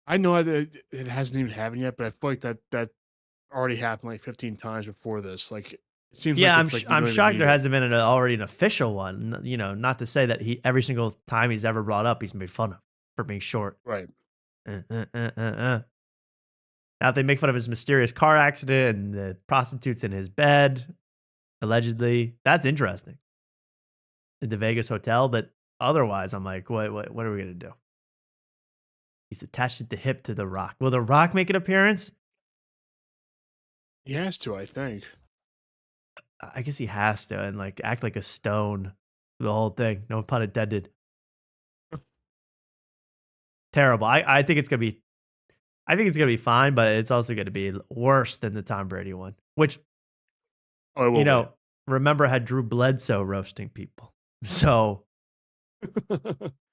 I know that it hasn't even happened yet, but I feel like that already happened like 15 times before this. Like, it seems Yeah, like it's I'm shocked there hasn't been already an official one. You know, not to say that every single time he's ever brought up, he's made fun of for being short. Right. Now they make fun of his mysterious car accident and the prostitutes in his bed, allegedly. That's interesting. In the Vegas hotel, but otherwise, I'm like, what are we gonna do? He's attached at the hip to The Rock. Will The Rock make an appearance? He has to, I think. I guess he has to, and like act like a stone the whole thing. No pun intended. Terrible. I think it's gonna be. I think it's gonna be fine, but it's also gonna be worse than the Tom Brady one. Which, remember had Drew Bledsoe roasting people. So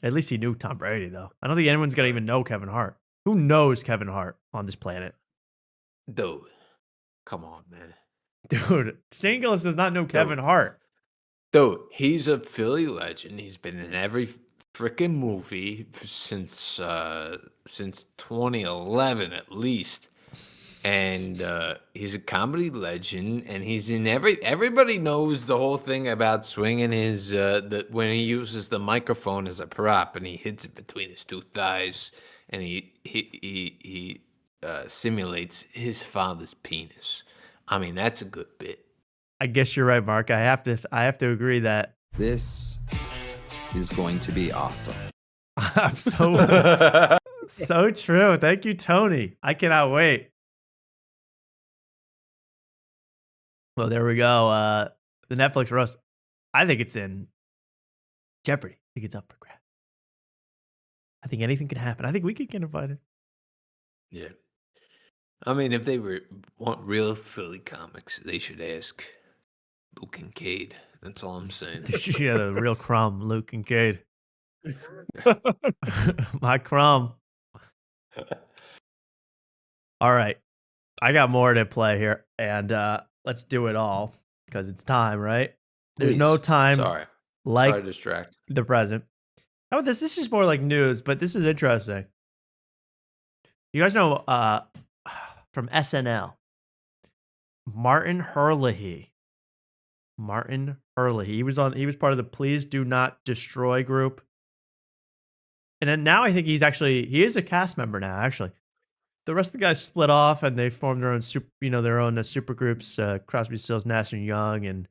at least he knew Tom Brady, though. I don't think anyone's gonna even know Kevin Hart. Who knows Kevin Hart on this planet? Dude, come on, man. Dude, Shane Gillis does not know Kevin Hart. Dude, he's a Philly legend. He's been in every freaking movie since 2011 at least. And he's a comedy legend, and he's in everybody knows the whole thing about swinging his when he uses the microphone as a prop and he hits it between his two thighs and he simulates his father's penis. I mean, that's a good bit. I guess you're right, Mark. I have to agree that this is going to be awesome. I'm so true. Thank you, Tony. I cannot wait. Well, there we go. The Netflix roast. I think it's in jeopardy. I think it's up for grabs. I think anything can happen. I think we could get invited. Yeah. I mean, if they want real Philly comics, they should ask Luke Kincaid. That's all I'm saying. Yeah, the real crumb, Luke Kincaid. My crumb. All right. I got more to play here, and let's do it all because it's time, right? There's no time Sorry like to distract. the present. How about this? This is more like news, but this is interesting. You guys know from SNL, Martin Herlihy. He was part of the Please Do Not Destroy group. And then now I think he is a cast member now, actually. The rest of the guys split off and they formed their own super groups, Crosby, Stills, Nash and Young and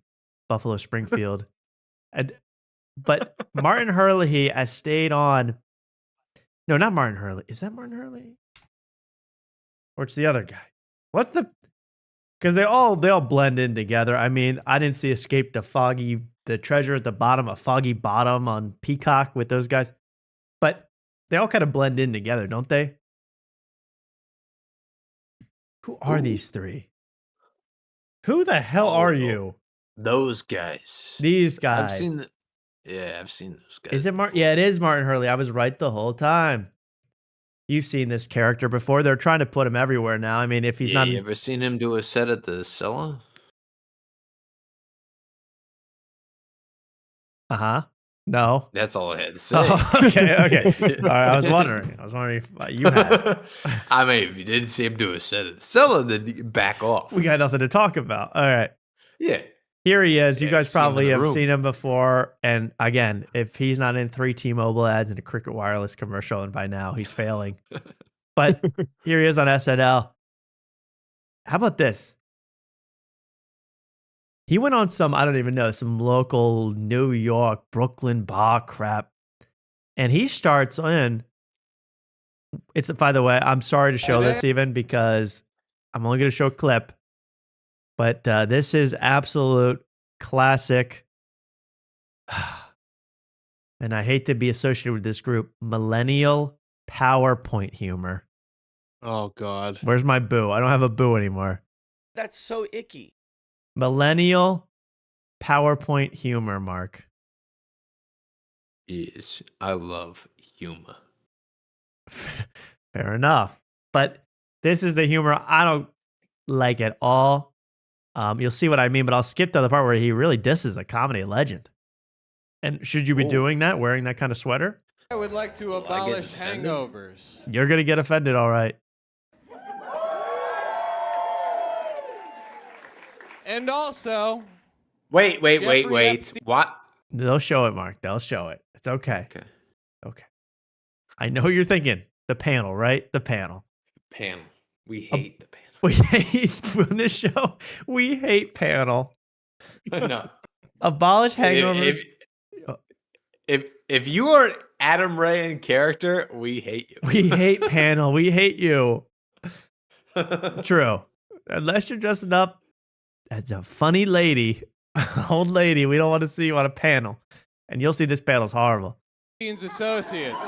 Buffalo Springfield. But Martin Herlihy has stayed on. No, not Martin Herlihy. Is that Martin Herlihy? Or it's the other guy. Because they all blend in together. I mean, I didn't see Escape to Foggy, the treasure at the bottom of Foggy Bottom on Peacock with those guys. But they all kind of blend in together, don't they? Who are these three? Who the hell are you? Those guys. These guys. I've seen those guys. Is it Martin? Yeah, it is Martin Herlihy. I was right the whole time. You've seen this character before. They're trying to put him everywhere now. I mean, if he's not... You ever seen him do a set at the Cellar? Uh-huh. No. That's all I had to say. Oh, okay. All right, I was wondering if you had. I mean, if you didn't see him do a set at the Cellar, then you can back off. We got nothing to talk about. All right. Yeah. Here he is. You guys probably have room. seen him before. And again, if he's not in 3 T-Mobile ads and a Cricket Wireless commercial, and by now he's failing. But here he is on SNL. How about this? He went on some local New York, Brooklyn bar crap. And he starts in It's, by the way, I'm sorry to show this even because I'm only going to show a clip, but this is absolute classic. And I hate to be associated with this group, millennial PowerPoint humor. Oh God. Where's my boo? I don't have a boo anymore. That's so icky. Millennial PowerPoint humor, Mark. Yes, I love humor. Fair enough. But this is the humor I don't like at all. You'll see what I mean, but I'll skip to the part where he really disses a comedy legend. And should you be doing that, wearing that kind of sweater? I would like to abolish hangovers. You're going to get offended, all right. And also... Wait. Jeffrey Epstein- What? They'll show it, Mark. They'll show it. It's okay. Okay. I know you're thinking the panel, right? The panel. Panel. We hate the panel. We hate on this show. We hate panel. No. Abolish hangovers. If you are Adam Ray in character, we hate you. We hate panel. We hate you. True. Unless you're dressing up as a funny lady, old lady, we don't want to see you on a panel. And you'll see this panel's horrible. Associates.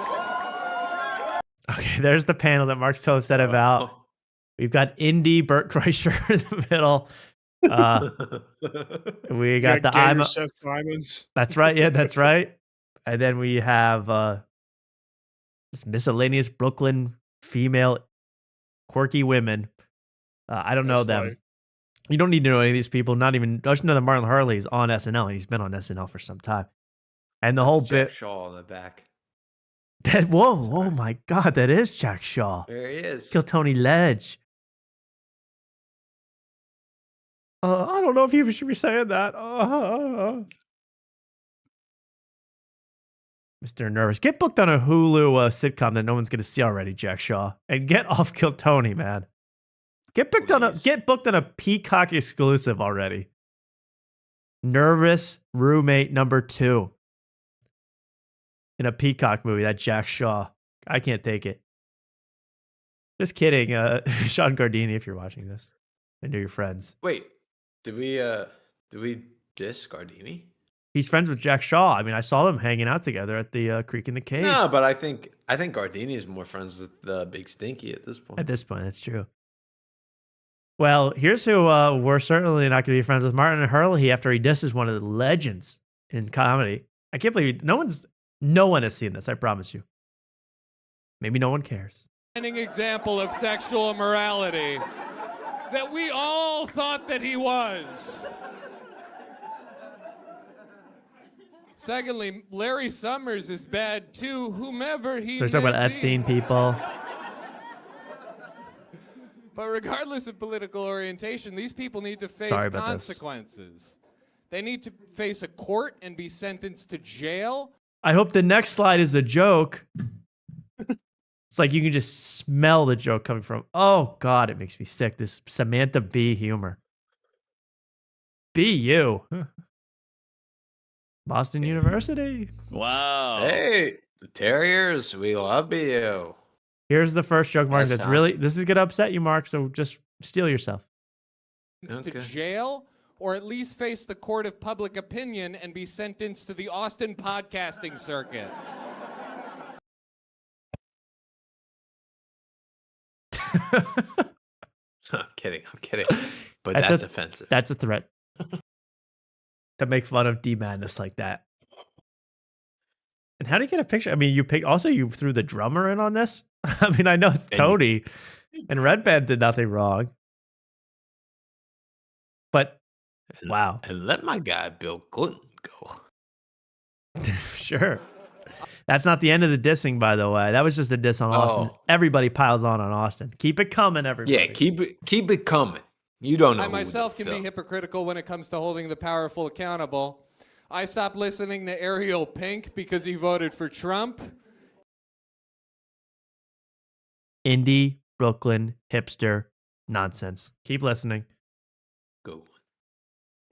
Okay, there's the panel that Mark's so upset about. We've got Indy Burt Kreischer in the middle. We got the I'm Seth Simons. That's right. Yeah, that's right. And then we have this miscellaneous Brooklyn female quirky women. I don't know them. You don't need to know any of these people. Not even. Just know that Marlon Hurley's on SNL, and he's been on SNL for some time. And the whole Jack bit. Shaw in the back. Whoa! Oh my God! That is Jack Shaw. There he is. Kill Tony Ledge. I don't know if you should be saying that. Mr. Nervous. Get booked on a Hulu sitcom that no one's going to see already, Jack Shaw. And get off Kill Tony, man. Get booked on a Peacock exclusive already. Nervous Roommate number 2. In a Peacock movie, that Jack Shaw. I can't take it. Just kidding, Sean Gardini, if you're watching this. I know your friends. Wait, did we diss Gardini? He's friends with Jack Shaw. I mean, I saw them hanging out together at the Creek in the Cave. No, but I think Gardini is more friends with Big Stinky at this point. At this point, that's true. Well, here's who we're certainly not going to be friends with: Martin Hurley, after he disses one of the legends in comedy. I can't believe no one has seen this. I promise you. Maybe no one cares. Example of sexual immorality that we all thought that he was. Secondly, Larry Summers is bad too, whomever he So we're talking about may be. Epstein people. But regardless of political orientation, these people need to face Sorry about this. consequences. They need to face a court and be sentenced to jail. I hope the next slide is a joke. It's like you can just smell the joke coming from. Oh, God, it makes me sick. This Samantha Bee humor. BU. Boston University. Wow. Hey, the Terriers, we love you. Here's the first joke, Mark. That's This is going to upset you, Mark, so just steel yourself. To jail, or at least face the court of public opinion and be sentenced to the Austin podcasting circuit. I'm kidding. But that's offensive. That's a threat. To make fun of D Madness like that. And how do you get a picture? I mean, you threw the drummer in on this? I mean, I know it's Tony, and Red Band did nothing wrong. But, wow. And let my guy Bill Clinton go. Sure. That's not the end of the dissing, by the way. That was just a diss on Austin. Everybody piles on Austin. Keep it coming, everybody. Yeah, keep it coming. You don't know. I myself can be hypocritical when it comes to holding the powerful accountable. I stopped listening to Ariel Pink because he voted for Trump. Indie, Brooklyn, hipster, nonsense. Keep listening. Go.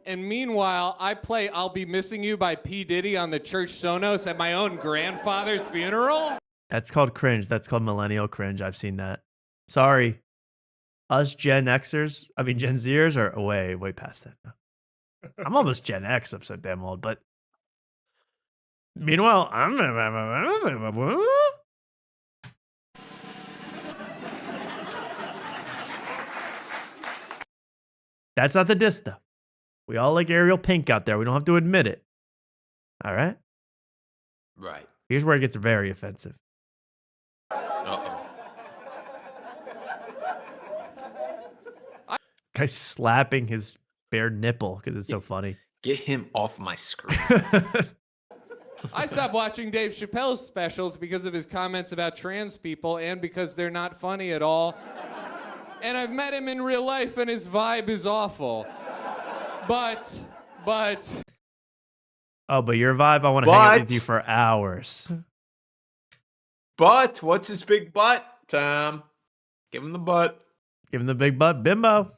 And meanwhile, I play I'll Be Missing You by P. Diddy on the church Sonos at my own grandfather's funeral. That's called cringe. That's called millennial cringe. I've seen that. Sorry. Us Gen Xers, I mean Gen Zers are way past that now. I'm almost Gen X. I'm so damn old. But meanwhile, that's not the diss, though. We all like Ariel Pink out there. We don't have to admit it. All right? Right. Here's where it gets very offensive. Uh-oh. Guy slapping his bare nipple because it's so funny. Get him off my screen. I stopped watching Dave Chappelle's specials because of his comments about trans people and because they're not funny at all. And I've met him in real life and his vibe is awful. But... Oh, but your vibe, I want to hang out with you for hours. But what's his big butt, Tom? Give him the butt. Give him the big butt, Bimbo.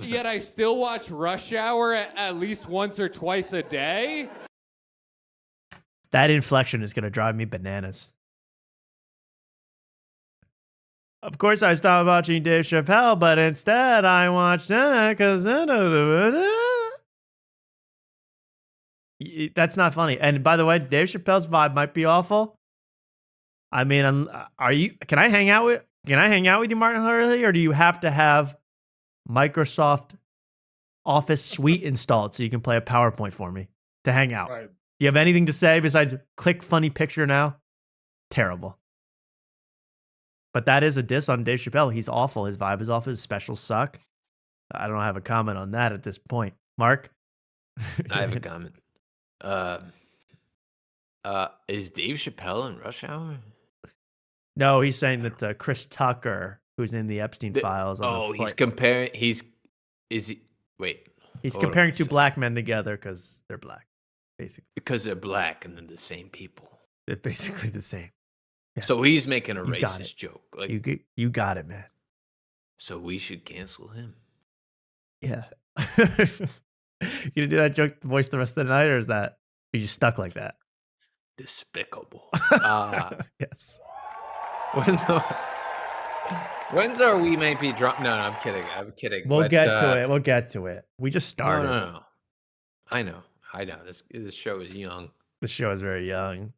Yet I still watch Rush Hour at least once or twice a day. That inflection is going to drive me bananas. Of course, I stopped watching Dave Chappelle, but instead I watched because that's not funny. And by the way, Dave Chappelle's vibe might be awful. I mean, can I hang out with you, Martin Hurley, or do you have to have Microsoft Office Suite installed so you can play a PowerPoint for me to hang out? Right. Do you have anything to say besides click funny picture now? Terrible. But that is a diss on Dave Chappelle. He's awful. His vibe is awful. His specials suck. I don't have a comment on that at this point. Mark? I have a comment. Is Dave Chappelle in Rush Hour? No, he's saying that Chris Tucker, who's in the Epstein files. He's comparing. Wait. He's comparing two black men together because they're black, basically. Because they're black and they're the same people. They're basically the same. Yeah. So he's making a You got racist it. joke. Like, you got it, man. so we should cancel him. Yeah. You gonna do that joke voice the rest of the night, or is that you just stuck like that? Despicable. Yes. When's our We Might Be Drunk? No, I'm kidding. We'll get to it. We'll get to it. We just started. No. I know. This show is young. The show is very young.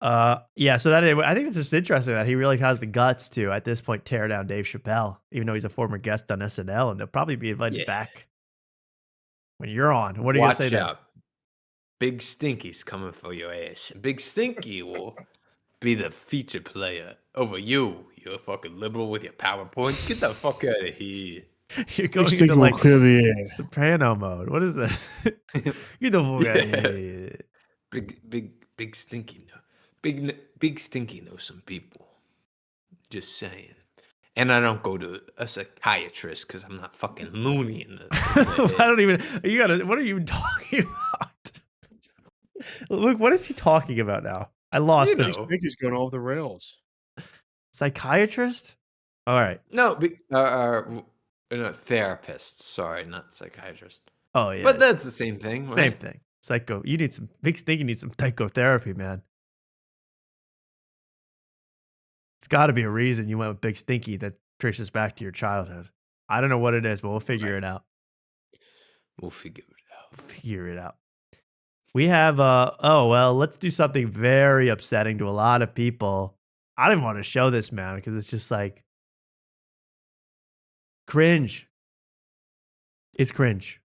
Yeah, so I think it's just interesting that he really has the guts to, at this point, tear down Dave Chappelle, even though he's a former guest on SNL, and they'll probably be invited back when you're on. What are you going to say out. Big Stinky's coming for your ass. Big Stinky will be the feature player over you. You're a fucking liberal with your PowerPoint. Get the fuck out of here. You're going into like Soprano mode. What is this? Get the fuck out of here. Big Stinky knows. Big Stinky knows some people. Just saying. And I don't go to a psychiatrist because I'm not fucking loony in the I don't even. What are you talking about? Look, what is he talking about now? I lost it. I think he's going off the rails. Psychiatrist? All right. No, therapists. Sorry, not psychiatrist. Oh yeah, but that's the same thing. Right? Same thing. Psycho. You need some Big Stinky needs some psychotherapy, man. It's got to be a reason you went with Big Stinky that traces back to your childhood. I don't know what it is, but we'll figure it out. We'll figure it out. We have let's do something very upsetting to a lot of people. I didn't want to show this, man, because it's just like cringe. It's cringe.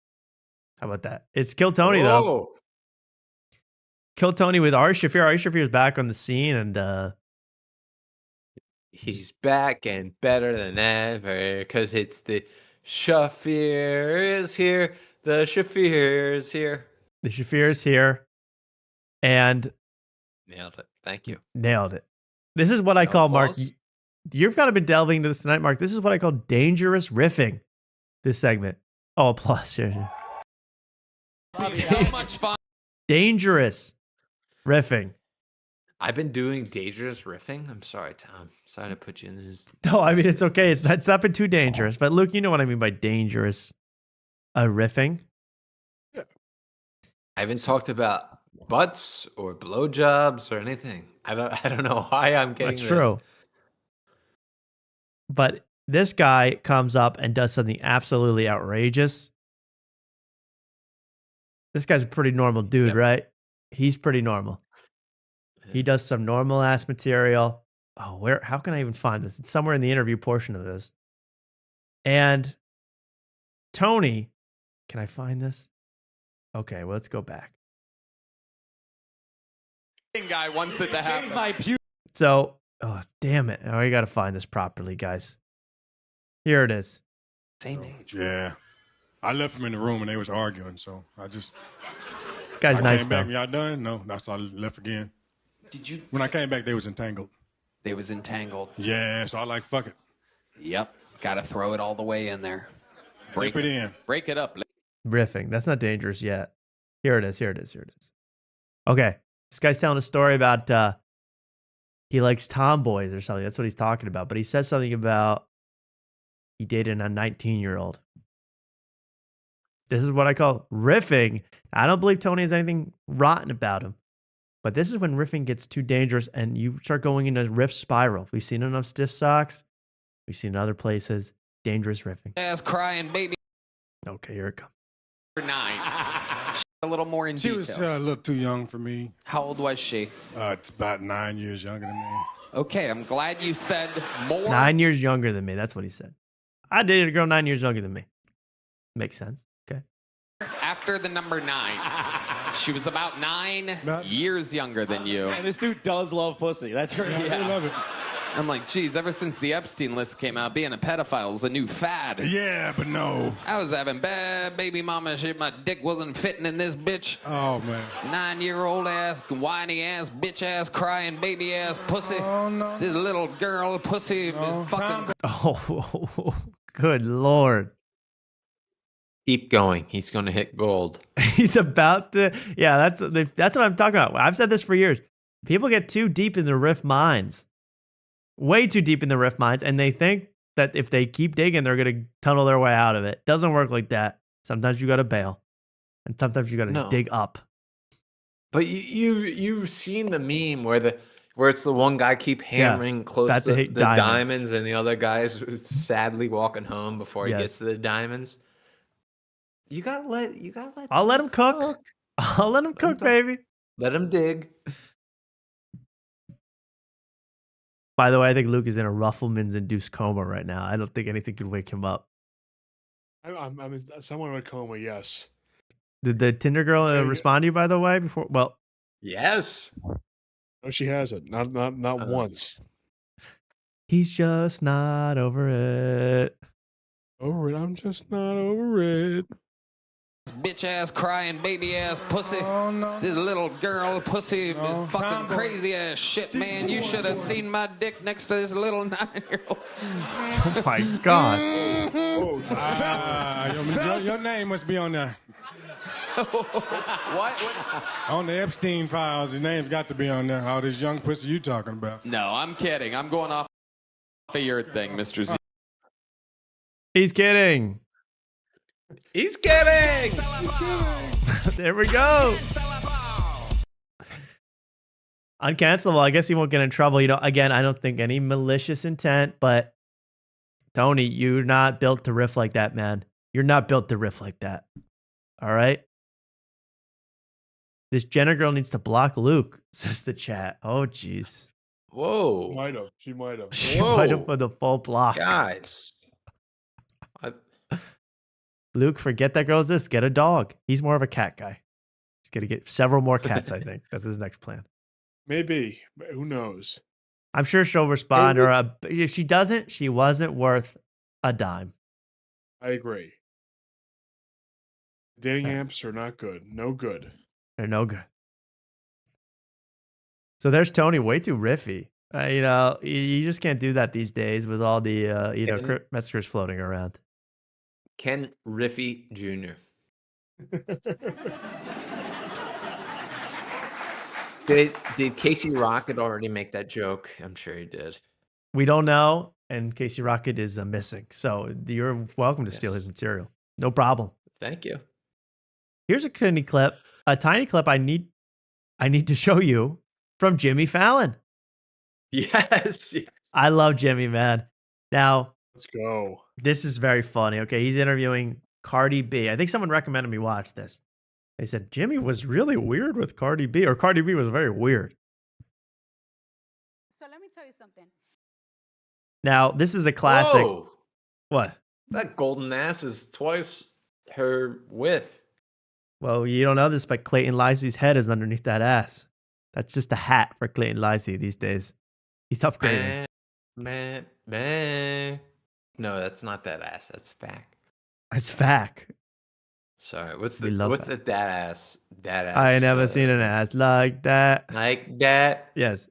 How about that? It's Kill Tony, though. Kill Tony with Ari Shaffir. Ari Shaffir is back on the scene, and he's back and better than ever because it's the Shaffir is here. The Shaffir is here. The Shaffir is here. And nailed it. Thank you. Nailed it. This is what I call, Mark. You've kind of been delving into this tonight, Mark. This is what I call dangerous riffing. This segment. Oh, applause. Here. So much fun. Dangerous riffing. I've been doing dangerous riffing. I'm sorry, Tom. Sorry to put you in this. No, I mean, it's okay. It's not been too dangerous. But Luke, you know what I mean by dangerous riffing. Yeah. I haven't talked about butts or blowjobs or anything. I don't know why I'm getting That's this. true. But this guy comes up and does something absolutely outrageous. This guy's a pretty normal dude, right? He's pretty normal. He does some normal ass material. Oh, how can I even find this? It's somewhere in the interview portion of this. And Tony, can I find this? Okay, well, let's go back. Guy wants it to happen. So, oh, damn it. Oh, you got to find this properly, guys. Here it is. Same age. Yeah. I left him in the room and they was arguing, so I just... Guy's I nice, came back, though. y'all done? No, that's why I left again. Did you... When I came back, they was entangled. They was entangled. Yeah, so I like, fuck it. Yep. Gotta throw it all the way in there. Break it in. Break it up. Riffing. That's not dangerous yet. Here it is. Okay. This guy's telling a story about he likes tomboys or something. That's what he's talking about. But he says something about he dated a 19-year-old. This is what I call riffing. I don't believe Tony has anything rotten about him. But this is when riffing gets too dangerous and you start going into a riff spiral. We've seen enough stiff socks. We've seen other places. Dangerous riffing. Ass crying baby. Okay, here it comes. 9. A little more in She detail. was a little too young for me. How old was she? It's about 9 years younger than me. Okay, I'm glad you said more. 9 years younger than me. That's what he said. I dated a girl 9 years younger than me. Makes sense. Okay. After the number 9. She was about 9 years younger than you. And this dude does love pussy. That's great. I love it. I'm like, geez, ever since the Epstein list came out, being a pedophile is a new fad. Yeah, but no. I was having bad baby mama shit. My dick wasn't fitting in this bitch. Oh, man. 9-year-old ass, whiny ass, bitch ass, crying baby ass pussy. Oh, no. This little girl pussy. Fucking. Oh, good Lord. Keep going. He's going to hit gold. He's about to. Yeah, that's what I'm talking about. I've said this for years. People get too deep in the riff mines. Way too deep in the riff mines, and they think that if they keep digging, they're going to tunnel their way out of it. Doesn't work like that. Sometimes you got to bail, and sometimes you got to dig up. But you've seen the meme where it's the one guy keep hammering close about to to the hit diamonds. diamonds, and the other guy's sadly walking home before he Yes. gets to the diamonds. You gotta let. I'll let him cook. I'll let him cook, baby. Let him dig. By the way, I think Luke is in a Rufflemans-induced coma right now. I don't think anything could wake him up. I'm somewhat of a coma, yes. Did the Tinder girl respond to you, by the way? Before, well, yes. No, she hasn't. Not once. He's just not over it. Over it. I'm just not over it. Bitch ass, crying baby ass pussy. Oh, no. This little girl pussy. Fucking crazy ass shit, man. You should have seen my dick next to this little 9-year-old. Oh my God. Your name must be on there. What? On the Epstein files, your name's got to be on there. All this young pussy you talking about. No, I'm kidding. I'm going off of your thing, Mr. Z. He's kidding. He's kidding. There we go. Uncancelable. I guess he won't get in trouble. Again, I don't think any malicious intent, but Tony, you're not built to riff like that, man. You're not built to riff like that. All right? This Jenner girl needs to block Luke, says the chat. Oh, jeez. Whoa. She might have. She might have put the full block. Guys. Luke, forget that girl exists. Get a dog. He's more of a cat guy. He's going to get several more cats, I think. That's his next plan. Maybe. But who knows? I'm sure she'll respond. If she doesn't, she wasn't worth a dime. I agree. Dating apps are not good. No good. They're no good. So there's Tony, way too riffy. You just can't do that these days with all the messages floating around. Ken Riffy Jr. Did Casey Rocket already make that joke? I'm sure he did. We don't know, and Casey Rocket is missing. So you're welcome to steal his material. No problem. Thank you. Here's a tiny clip. I need I need to show you from Jimmy Fallon. Yes. I love Jimmy, man. Now, Let's go. this is very funny. Okay, he's interviewing Cardi B. I think someone recommended me watch this. They said Jimmy was really weird with Cardi B, or Cardi B was very weird. So let me tell you something. Now, this is a classic. Whoa. What? That golden ass is twice her width. Well, you don't know this, but Clayton Lisy's head is underneath that ass. That's just a hat for Clayton Lisy these days. He's upgrading. Man. No, that's not that ass. That's fact. It's fact. Sorry. What's We the love what's that. the that ass? That ass. I ain't never seen an ass like that. Like that. Yes.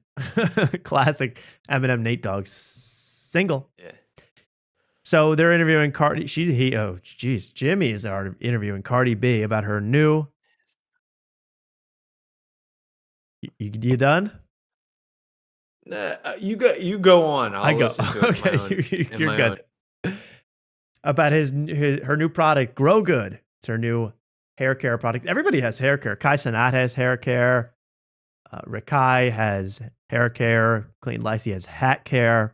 Classic Eminem Nate Dogg single. Yeah. So they're interviewing Cardi. Jimmy is interviewing Cardi B about her new. You done? You go on. I'll I go. listen to it. Okay, you're good. About her new product, Grow Good. It's her new hair care product. Everybody has hair care. Kai Cenat has hair care. Rikai has hair care. Clayton Lisy has hat care.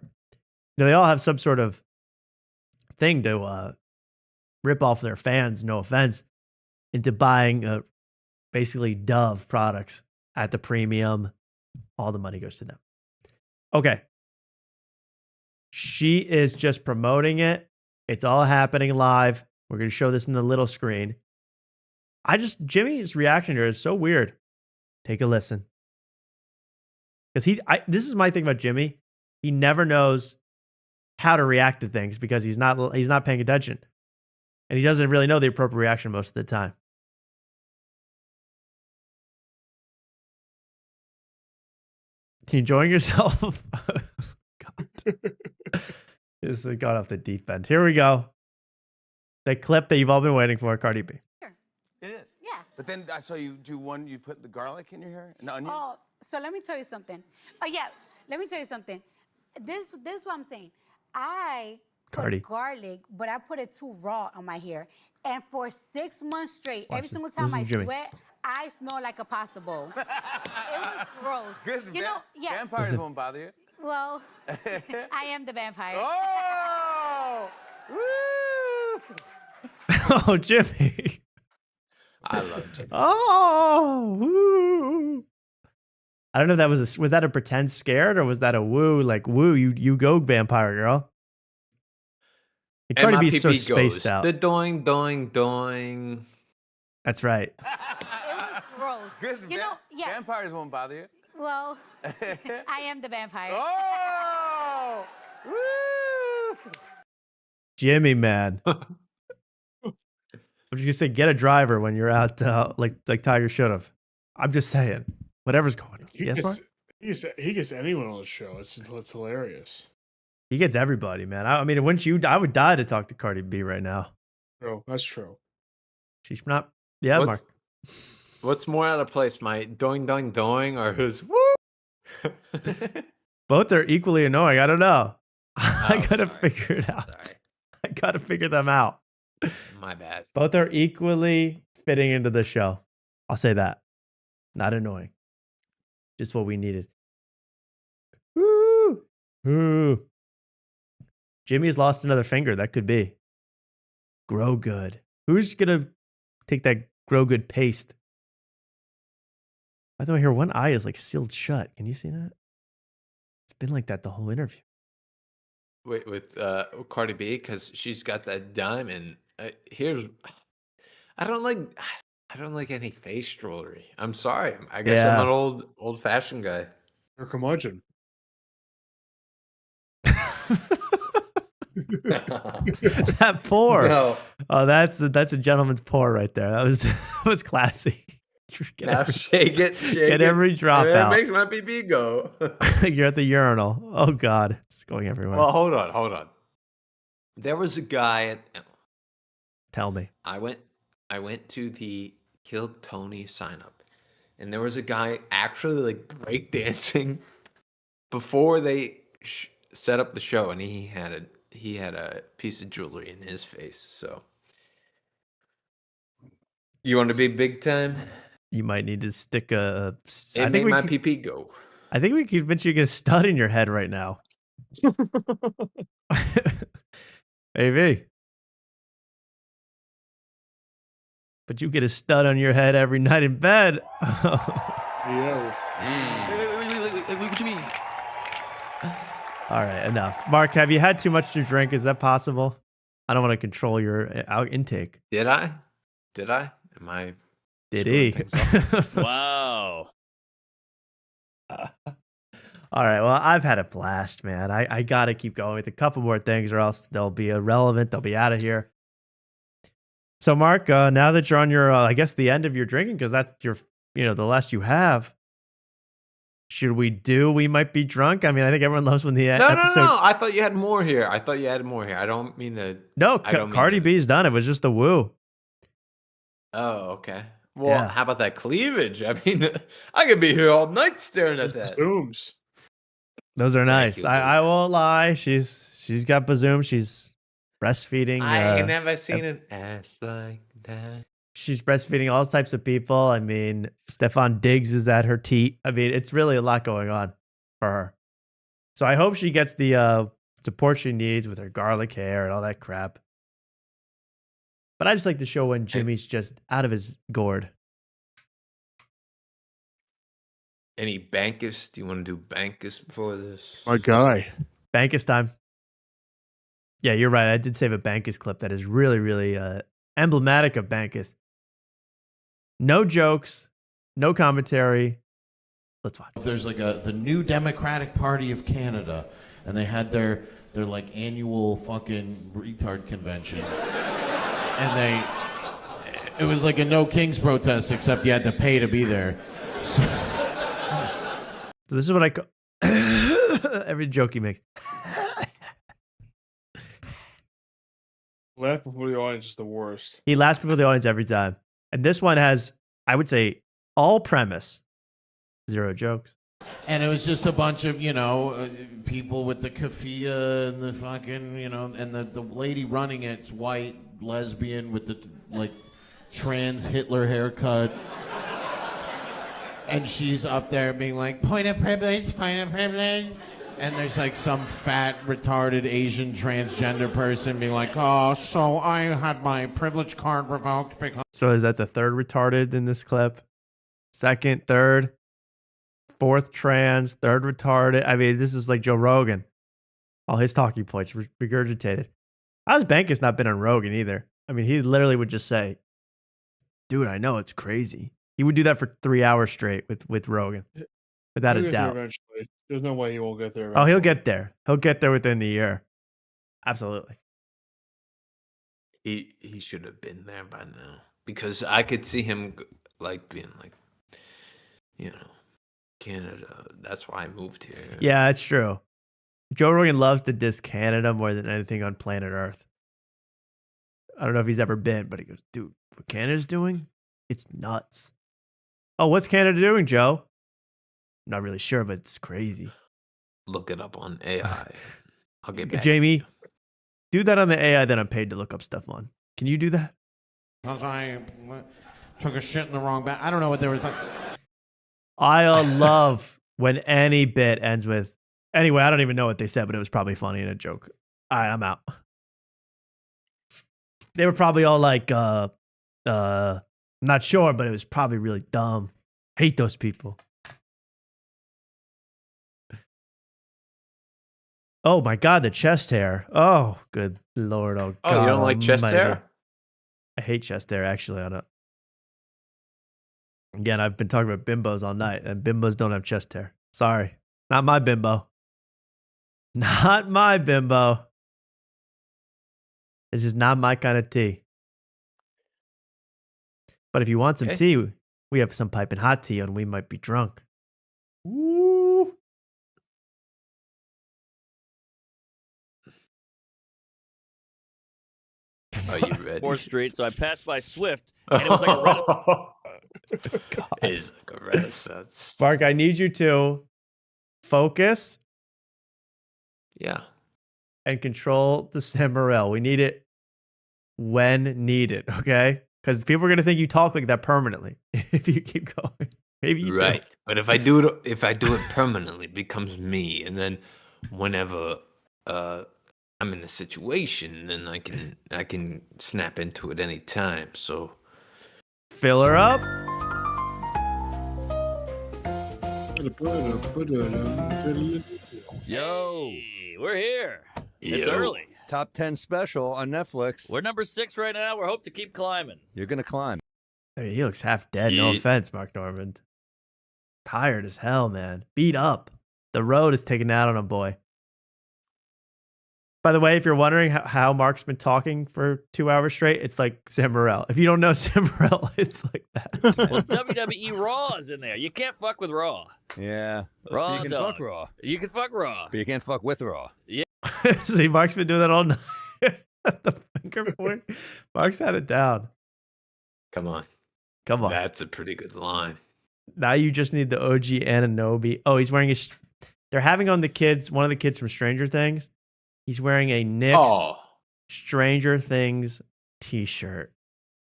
They all have some sort of thing to rip off their fans, no offense, into buying basically Dove products at the premium. All the money goes to them. Okay. She is just promoting it. It's all happening live. We're going to show this in the little screen. Jimmy's reaction here is so weird. Take a listen. Because this is my thing about Jimmy. He never knows how to react to things because he's not paying attention. And he doesn't really know the appropriate reaction most of the time. You enjoying yourself? God. This has gone off the deep end. Here we go. The clip that you've all been waiting for, Cardi B. It is. Yeah. But then I saw you do one, you put the garlic in your hair? An onion? Oh, so let me tell you something. Oh, yeah. Let me tell you something. This is what I'm saying. I Cardi. put garlic, but I put it too raw on my hair. And for 6 months straight, Watch every this. single This time is I Jimmy. sweat, I smell like a pasta bowl. It was gross. Good. You know, yeah. Vampires Listen. won't bother you. Well, I am the vampire. Oh! Woo! Oh, Jimmy. I love Jimmy. Oh, woo. I don't know if that was that a pretend scared or was that a woo? Like, woo, you go, vampire girl. It Cardi B's so spaced out. The doing, doing, doing. That's right. It was gross. Good. You know, yeah. Vampires won't bother you. Well, I am the vampire. Oh! Woo! Jimmy, man. I'm just gonna say, get a driver when you're out, like Tiger should have. I'm just saying, whatever's going on. Yes, Mark? He gets anyone on the show. It's hilarious. He gets everybody, man. I mean, wouldn't you? I would die to talk to Cardi B right now. True. That's true. She's not. Yeah, Mark. What's more out of place, my doing, doing, doing, or who's woo? Both are equally annoying. I don't know. I gotta figure it out. Sorry. I gotta figure them out. My bad. Both are equally fitting into the show. I'll say that. Not annoying. Just what we needed. Woo! Ooh. Jimmy's lost another finger. That could be. Grow Good. Who's gonna take that Grow Good paste? By the way, here one eye is like sealed shut. Can you see that? It's been like that the whole interview. Wait, with Cardi B, because she's got that diamond. Here's, I don't like any face jewelry. I'm sorry. I guess I'm an old fashioned guy. Or curmudgeon. That pour. No. Oh, that's a gentleman's pour right there. That was classy. Get Now shake it. Get every drop It out. makes my BB go. You're at the urinal. Oh God, it's going everywhere. Well, hold on. There was a guy at. Tell me. I went to the Kill Tony sign up, and there was a guy actually like breakdancing before they set up the show, and he had a piece of jewelry in his face. So, you want to be big time? You might need to stick a. It made my pee go. I think we could convince you to get a stud in your head right now. Maybe. But you get a stud on your head every night in bed. Yo. Wait, what you mean? All right, enough. Mark, have you had too much to drink? Is that possible? I don't want to control your intake. Did I? Am I? Did he? Wow. All right, well, I've had a blast, man. I got to keep going with a couple more things or else they'll be irrelevant. They'll be out of here. So, Mark, now that you're on your, I guess, the end of your drinking, because that's your, the last you have, should we might be drunk? I mean, I think everyone loves when the episode... No. I thought you had more here. I don't mean to... No, Cardi B's done. It was just the woo. Oh, okay. Well, how about that cleavage? I mean, I could be here all night staring at that. Zooms. Those are nice. I won't lie. She's got bazoom. She's breastfeeding. I ain't never seen an ass like that. She's breastfeeding all types of people. I mean, Stefan Diggs is at her teat. I mean, it's really a lot going on for her. So I hope she gets the support she needs with her garlic hair and all that crap. But I just like to show when Jimmy's just out of his gourd. Any Bankus? Do you want to do Bankus before this? My guy. Bankus time. Yeah, you're right. I did save a Bankus clip that is really, really emblematic of Bankus. No jokes, no commentary. Let's watch. There's like the New Democratic Party of Canada, and they had their like annual fucking retard convention, and it was like a No Kings protest, except you had to pay to be there. So this is what I call every joke he makes. Laugh before the audience is the worst. He laughs before the audience every time. And this one has, I would say, all premise, zero jokes. And it was just a bunch of, people with the keffiyeh and the fucking, and the lady running it's white, lesbian with the, trans Hitler haircut. And she's up there being like, point of privilege, point of privilege. And there's some fat, retarded Asian transgender person being like, oh, so I had my privilege card revoked because... So is that the third retarded in this clip? Second, third, fourth trans, third retarded. I mean, this is like Joe Rogan. All his talking points regurgitated. How's Bankus not been on Rogan either? I mean, he literally would just say, dude, I know, it's crazy. He would do that for 3 hours straight with Rogan. Without a doubt. Eventually. There's no way he won't get there. Oh, he'll get there. He'll get there within the year. Absolutely. He should have been there by now, because I could see him being Canada. That's why I moved here. Yeah, it's true. Joe Rogan loves to diss Canada more than anything on planet Earth. I don't know if he's ever been, but he goes, dude, what Canada's doing, it's nuts. Oh, what's Canada doing, Joe? I'm not really sure, but it's crazy. Look it up on AI. I'll get back. Jamie, do that on the AI that I'm paid to look up stuff on. Can you do that? Because I took a shit in the wrong bag. I don't know what they were talking. I love when any bit ends with, anyway, I don't even know what they said, but it was probably funny and a joke. All right, I'm out. They were probably all like, not sure, but it was probably really dumb. Hate those people. Oh my God, the chest hair. Oh, good Lord. Oh, God. You don't like chest hair? I hate chest hair, actually. Again, I've been talking about bimbos all night, and bimbos don't have chest hair. Sorry. Not my bimbo. Not my bimbo. This is not my kind of tea. But if you want some tea, we have some piping hot tea, and we might be drunk. Woo. Are you ready? 4th Street, so I passed by Swift, and it was like a It's like a renaissance. Mark, I need you to focus. Yeah. And control the Samarel. We need it when needed, okay? because people are gonna think you talk like that permanently if you keep going. Maybe you Right. do. But if I do it permanently, it becomes me. And then whenever I'm in a situation, then I can snap into it any time. So Fill her up. Yo, we're here. It's Yo. early. Top 10 special on Netflix. We're number 6 right now. We're hope to keep climbing. You're going to climb. I mean, he looks half dead. No Yeah. offense, Mark Normand. Tired as hell, man. Beat up. The road is taking out on him, boy. By the way, if you're wondering how Mark's been talking for 2 hours straight, it's like Sam Morril. If you don't know Sam Morril, it's like that. Well, WWE Raw is in there. You can't fuck with Raw. Yeah. Raw You can dog. fuck Raw. You can fuck Raw. But you can't fuck with Raw. Yeah. See, Mark's been doing that all night. The finger point. Mark's had it down. come on. Come on. That's a pretty good line. Now you just need the OG Ananobi. Oh, he's wearing they're having on the kids, one of the kids from Stranger Things. He's wearing a Knicks Oh. Stranger Things t-shirt.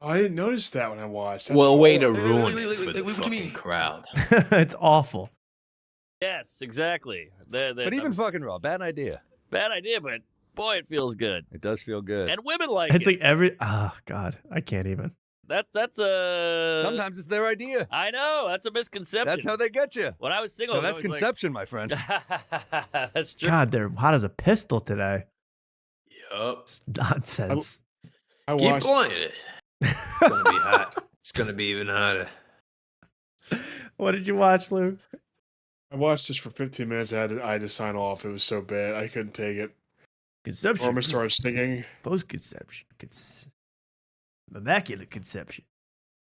Oh, I didn't notice that when I watched. Well, way to Wait, ruin wait, it wait, for wait, the what do you fucking crowd. It's awful. Yes, exactly. But even fucking Raw, bad idea. Bad idea, but boy, it feels good. It does feel good. And women like It's it. like oh God, I can't even. That's a. Sometimes it's their idea. I know that's a misconception. That's how they get you. When I was single, No, I that's was like- conception, my friend. That's true. God, they're hot as a pistol today. Yup. It's nonsense. I Keep watched. playing it. It's gonna be hot. It's gonna be even hotter. What did you watch, Luke? I watched this for 15 minutes. I had to sign off. It was so bad. I couldn't take it. Conception. Norma started singing. Post-conception. Immaculate conception.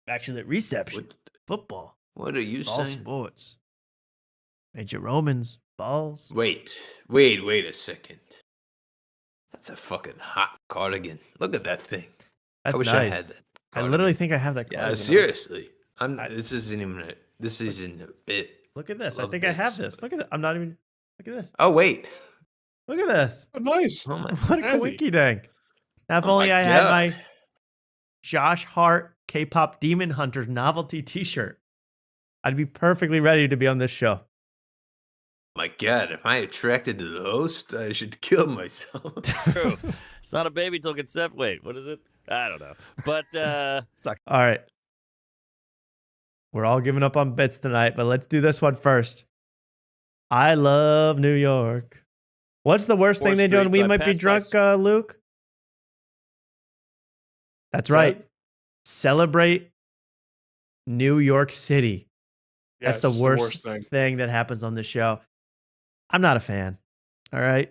Immaculate reception. Football. What are you All saying? sports. Major Romans. Balls. Wait a second. That's a fucking hot cardigan. Look at that thing. That's I wish nice. I had that. I literally think I have that. Yeah, cardigan on. seriously. This isn't a bit. Look at this. I Love think I have bits. this. Look at it. I'm not even. Look at this. Oh wait. Look at this. Oh, nice. Oh my. What a Heavy. quinky dank. Now, if Oh only my I had God. my Josh Hart K-pop Demon Hunter novelty T-shirt, I'd be perfectly ready to be on this show. My God, am I attracted to the host? I should kill myself. True. It's not a baby till concept. Wait, what is it? I don't know. But All right. We're all giving up on bits tonight, but let's do this one first. I love New York. What's the worst thing Fourth they do on Street, We so I Might Be passed by Drunk, Luke? That's right. Celebrate New York City. Yes, That's it's the worst thing. thing that happens on this show. I'm not a fan. All right.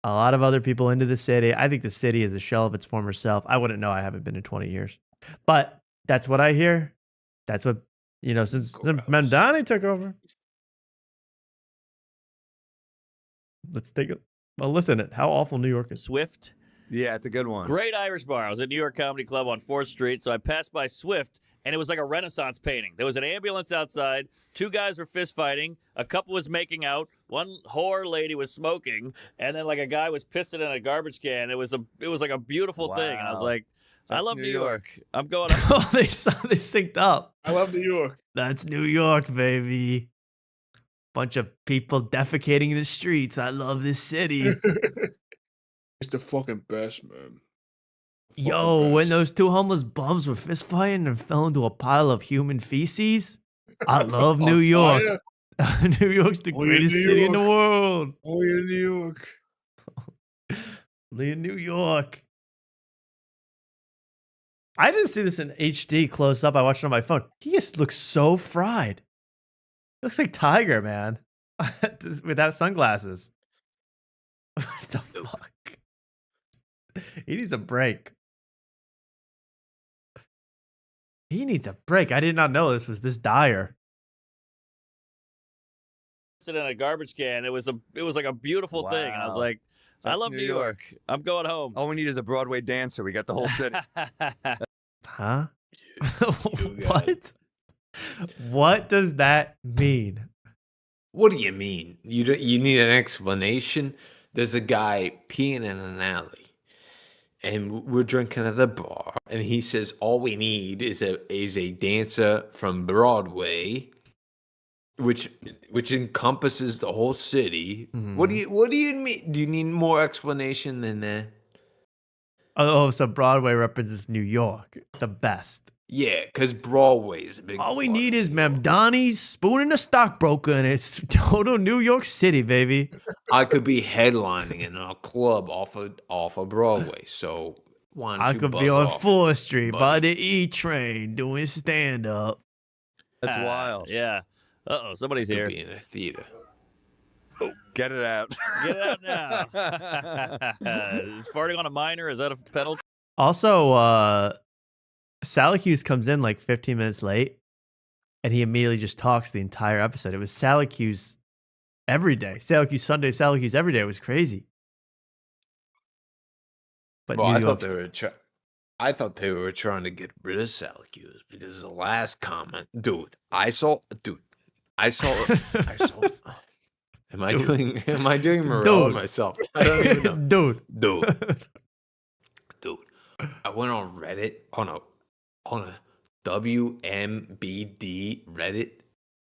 A lot of other people into the city. I think the city is a shell of its former self. I wouldn't know. I haven't been in 20 years. But that's what I hear. That's what, since Mandani took over. Let's take a listen at how awful New York is. Swift. Yeah, it's a good one. Great Irish bar. I was at New York Comedy Club on 4th Street, so I passed by Swift, and it was like a Renaissance painting. There was an ambulance outside. 2 guys were fist fighting. A couple was making out. One whore lady was smoking, and then like a guy was pissing in a garbage can. It was like a beautiful thing, and I was Wow. like, I That's love New New York. York. I'm going. Oh, they synced up. I love New York. That's New York, baby. Bunch of people defecating in the streets. I love this city. It's the fucking best, man. Yo, when those 2 homeless bums were fist fighting and fell into a pile of human feces, I love New On York. fire. New York's the Only in greatest New city in the York. world. Only in New York. Only in New York. I didn't see this in HD close up. I watched it on my phone. He just looks so fried. He looks like Tiger, man, without sunglasses. What the fuck? He needs a break. He needs a break. I did not know this was this dire. In a garbage can. It was like a beautiful thing, and I was Wow. like, I That's love New New York. I'm going home. All we need is a Broadway dancer. We got the whole city. Huh? What? What does that mean? What do you mean? You need an explanation? There's a guy peeing in an alley, and we're drinking at the bar, and he says all we need is a dancer from Broadway, which encompasses the whole city. What do you mean? Do you need more explanation than that? Oh, so Broadway represents New York, the best. Yeah, because Broadway is a big. All we need is Mamdani's spoon and a stockbroker, and it's total New York City, baby. I could be headlining in a club off of Broadway, so why don't I you could buzz be on off, 4th Street by buddy? the E train doing stand up. That's wild. Yeah. Uh-oh, somebody's Could here. be in a theater. Get it out. Get it out now. Is farting on a minor? Is that a penalty? Also, Sally Hughes comes in like 15 minutes late, and he immediately just talks the entire episode. It was Sally Hughes every day. Sally Hughes Sunday, Sally Hughes every day. It was crazy. But Well, New I York, thought they were trying to get rid of Syracuse because the last comment, I saw. Am I doing Morel Dude. myself? I don't even know. dude. Dude. I went on Reddit on a WMBD Reddit,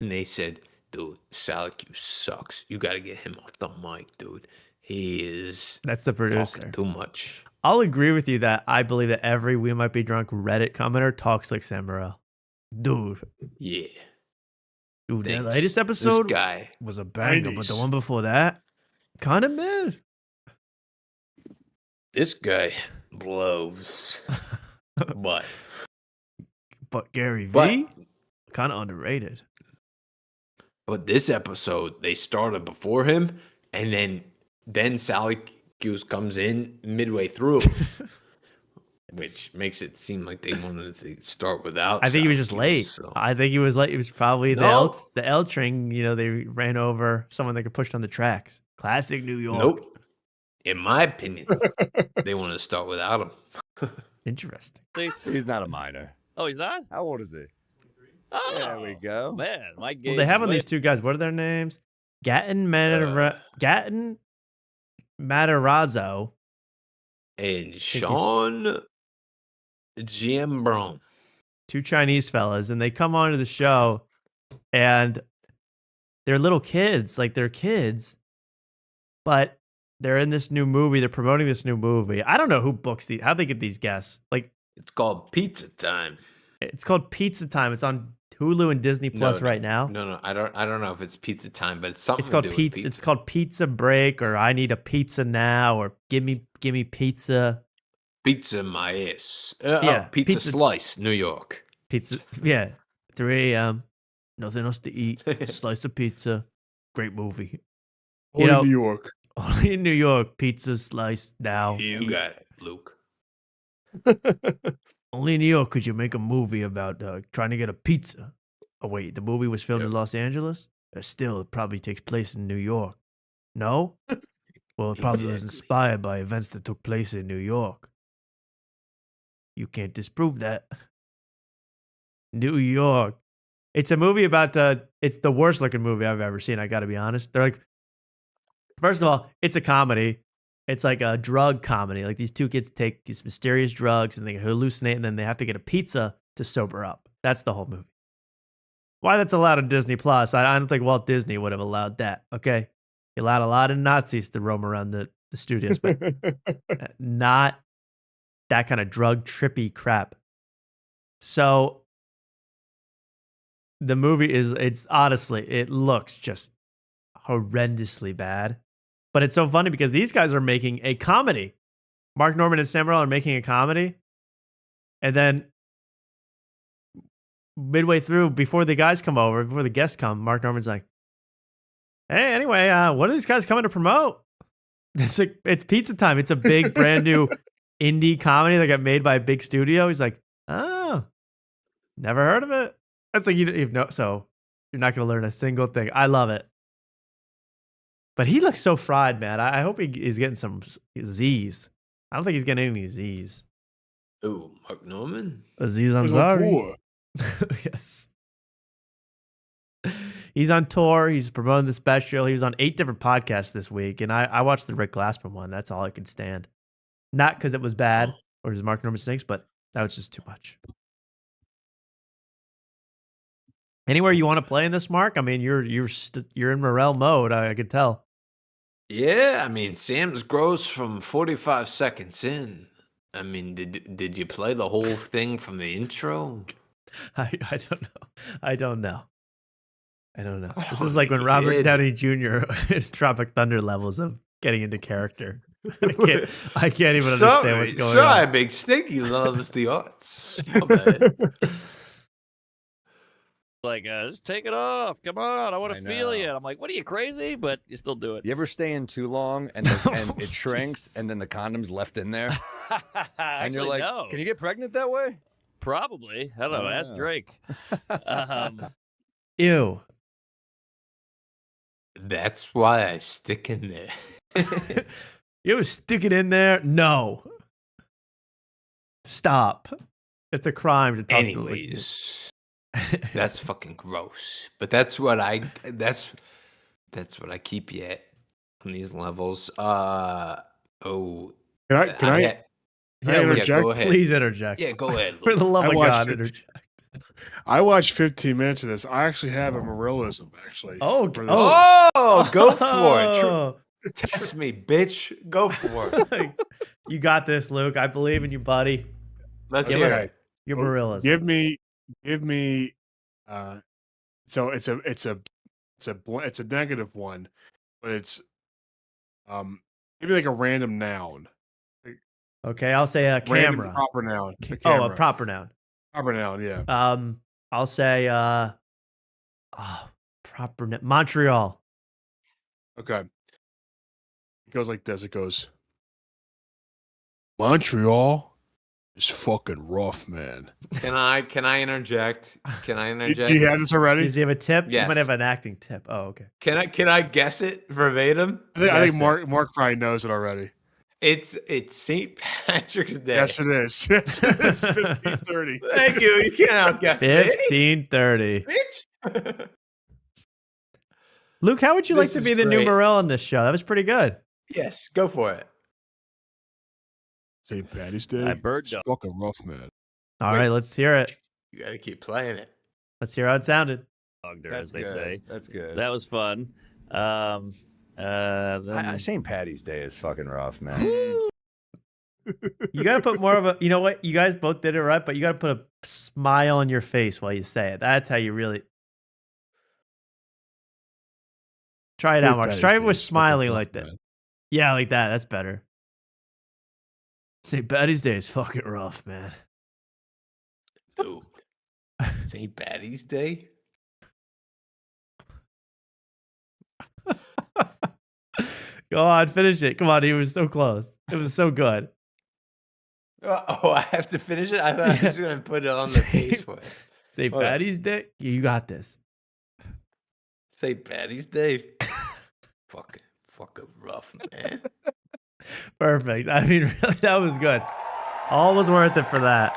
and they said, dude, Syracuse sucks. You got to get him off the mic, dude. He is That's the producer. talking too much. I'll agree with you that I believe that every We Might Be Drunk Reddit commenter talks like Sam Morril. Dude. Yeah. Dude, that Thanks. latest This episode guy. was a banger, but the 90s. one before that, kind of mid. This guy blows. But Gary But- V, kind of underrated. But this episode, they started before him, and then Sally Hughes comes in midway through, which makes it seem like they wanted to start without. I think he was just Sally late. Hughes, so- I think he was late. It was probably No. the L train. You know, they ran over someone that could push on the tracks. Classic New York. Nope. In my opinion, they want to start without him. Interesting. He's not a minor. Oh, he's not? How old is he? Oh, There we go. Man, my Well, they have on these two guys. What are their names? Gatton Matarazzo. And Sean Giambron. Two Chinese fellas, and they come onto the show, and they're little kids, like they're kids, but they're in this new movie. They're promoting this new movie. I don't know who books these. How they get these guests? Like, It's called Pizza Time. it's called Pizza Time. It's on Hulu and Disney Plus right now. No, I don't know if it's Pizza Time, but it's something It's called to do pizza. with It's called Pizza Break, or I Need a Pizza Now, or Give me pizza. Pizza my ass. Yeah, pizza pizza- Slice, New York. Pizza. Yeah, 3 a.m. Nothing else to eat. Slice of pizza. Great movie. Only New York. Only in New York. Pizza slice now. You Eat. got it, Luke. Only in New York could you make a movie about trying to get a pizza. Oh, wait, the movie was filmed in Los Angeles? Still, it probably takes place in New York. No? Well, it probably was inspired by events that took place in New York. You can't disprove that. New York. It's a movie about, it's the worst looking movie I've ever seen, I gotta be honest. They're like, first of all, it's a comedy. It's like a drug comedy. Like these two kids take these mysterious drugs and they hallucinate, and then they have to get a pizza to sober up. That's the whole movie. Why that's allowed on Disney Plus? I don't think Walt Disney would have allowed that. Okay, he allowed a lot of Nazis to roam around the studios, but not that kind of drug trippy crap. So the movie it's honestly, it looks just horrendously bad. But it's so funny because these guys are making a comedy. Mark Norman and Sam Morril are making a comedy. And then midway through, before the guys come over, before the guests come, Mark Norman's like, hey, anyway, what are these guys coming to promote? It's Pizza Time. It's a big, brand new indie comedy that got made by a big studio. He's like, oh, never heard of it. That's like, so you're not going to learn a single thing. I love it. But he looks so fried, man. I hope he is getting some Z's. I don't think he's getting any Z's. Ooh, Mark Norman? Aziz He's Ansari. on Yes. He's on tour. He's promoting the special. He was on 8 different podcasts this week. And I watched the Rick Glassman one. That's all I could stand. Not because it was bad or his mark number 6, but that was just too much. Anywhere you want to play in this, Mark? I mean, you're in Morel mode. I could tell. Yeah, I mean, Sam's gross from 45 seconds in. I mean, did you play the whole thing from the intro? I don't know. I don't know. This is like when Robert Downey Jr. is Tropic Thunder levels of getting into character. I can't even understand what's going on. Sorry, Big Stinky loves the arts. My bad. Like, just take it off. Come on, I want to feel you. I'm like, what are you, crazy? But you still do it. You ever stay in too long and it shrinks and then the condom's left in there? And you're like, no. Can you get pregnant that way? Probably. I don't know. Ask Drake. Ew. That's why I stick in there. You ever stick it in there? No. Stop. It's a crime to talk Anyways, that's fucking gross. But that's what I keep you at on these levels. Can I interject? Go ahead. Please interject. Yeah, go ahead. For the love of God, interject. I watched 15 minutes of this. I actually have a Morellism, actually. Oh, for this. Go for it. Test me, bitch. Go for it. You got this, Luke. I believe in you, buddy. Let's hear it. Your Morellism. Give me. So it's a negative one, but it's give me like a random noun. Okay, I'll say a camera. Random proper noun. A camera. proper noun. Proper noun, yeah. I'll say proper noun. Montreal. Okay. It goes like this. It goes, Montreal is fucking rough, man. Can I interject? Can I interject? Do you have this already? Does he have a tip? Yes. You might have an acting tip. Oh, okay. Can I guess it verbatim? I think Mark probably knows it already. It's St. Patrick's Day. Yes, it is. Yes, it is. 15:30. Thank you. You can't outguess me. 15:30. Bitch. Luke, how would you like This to is be the new great. Morel on this show? That was pretty good. Yes, go for it. St. Patty's Day. I bird It's dog. fucking rough, man. All right, let's hear it. You gotta keep playing it. Let's hear how it sounded. As they say. That's good. That was fun. Then St. Patty's Day is fucking rough, man. You got to put more of a, you know what? You guys both did it right, but you got to put a smile on your face while you say it. That's how you really. Try it out, Mark. Try it with smiling like that. Yeah, like that. That's better. St. Patty's Day is fucking rough, man. Dude. St. Patty's Day? Go on, finish it. Come on, he was so close. It was so good. Oh, I have to finish it? I thought I was going to put it on the page for it. St. Hold on. Patty's Day? You got this. St. Patty's Day? fucking rough, man. Perfect. I mean, really, that was good. All was worth it for that.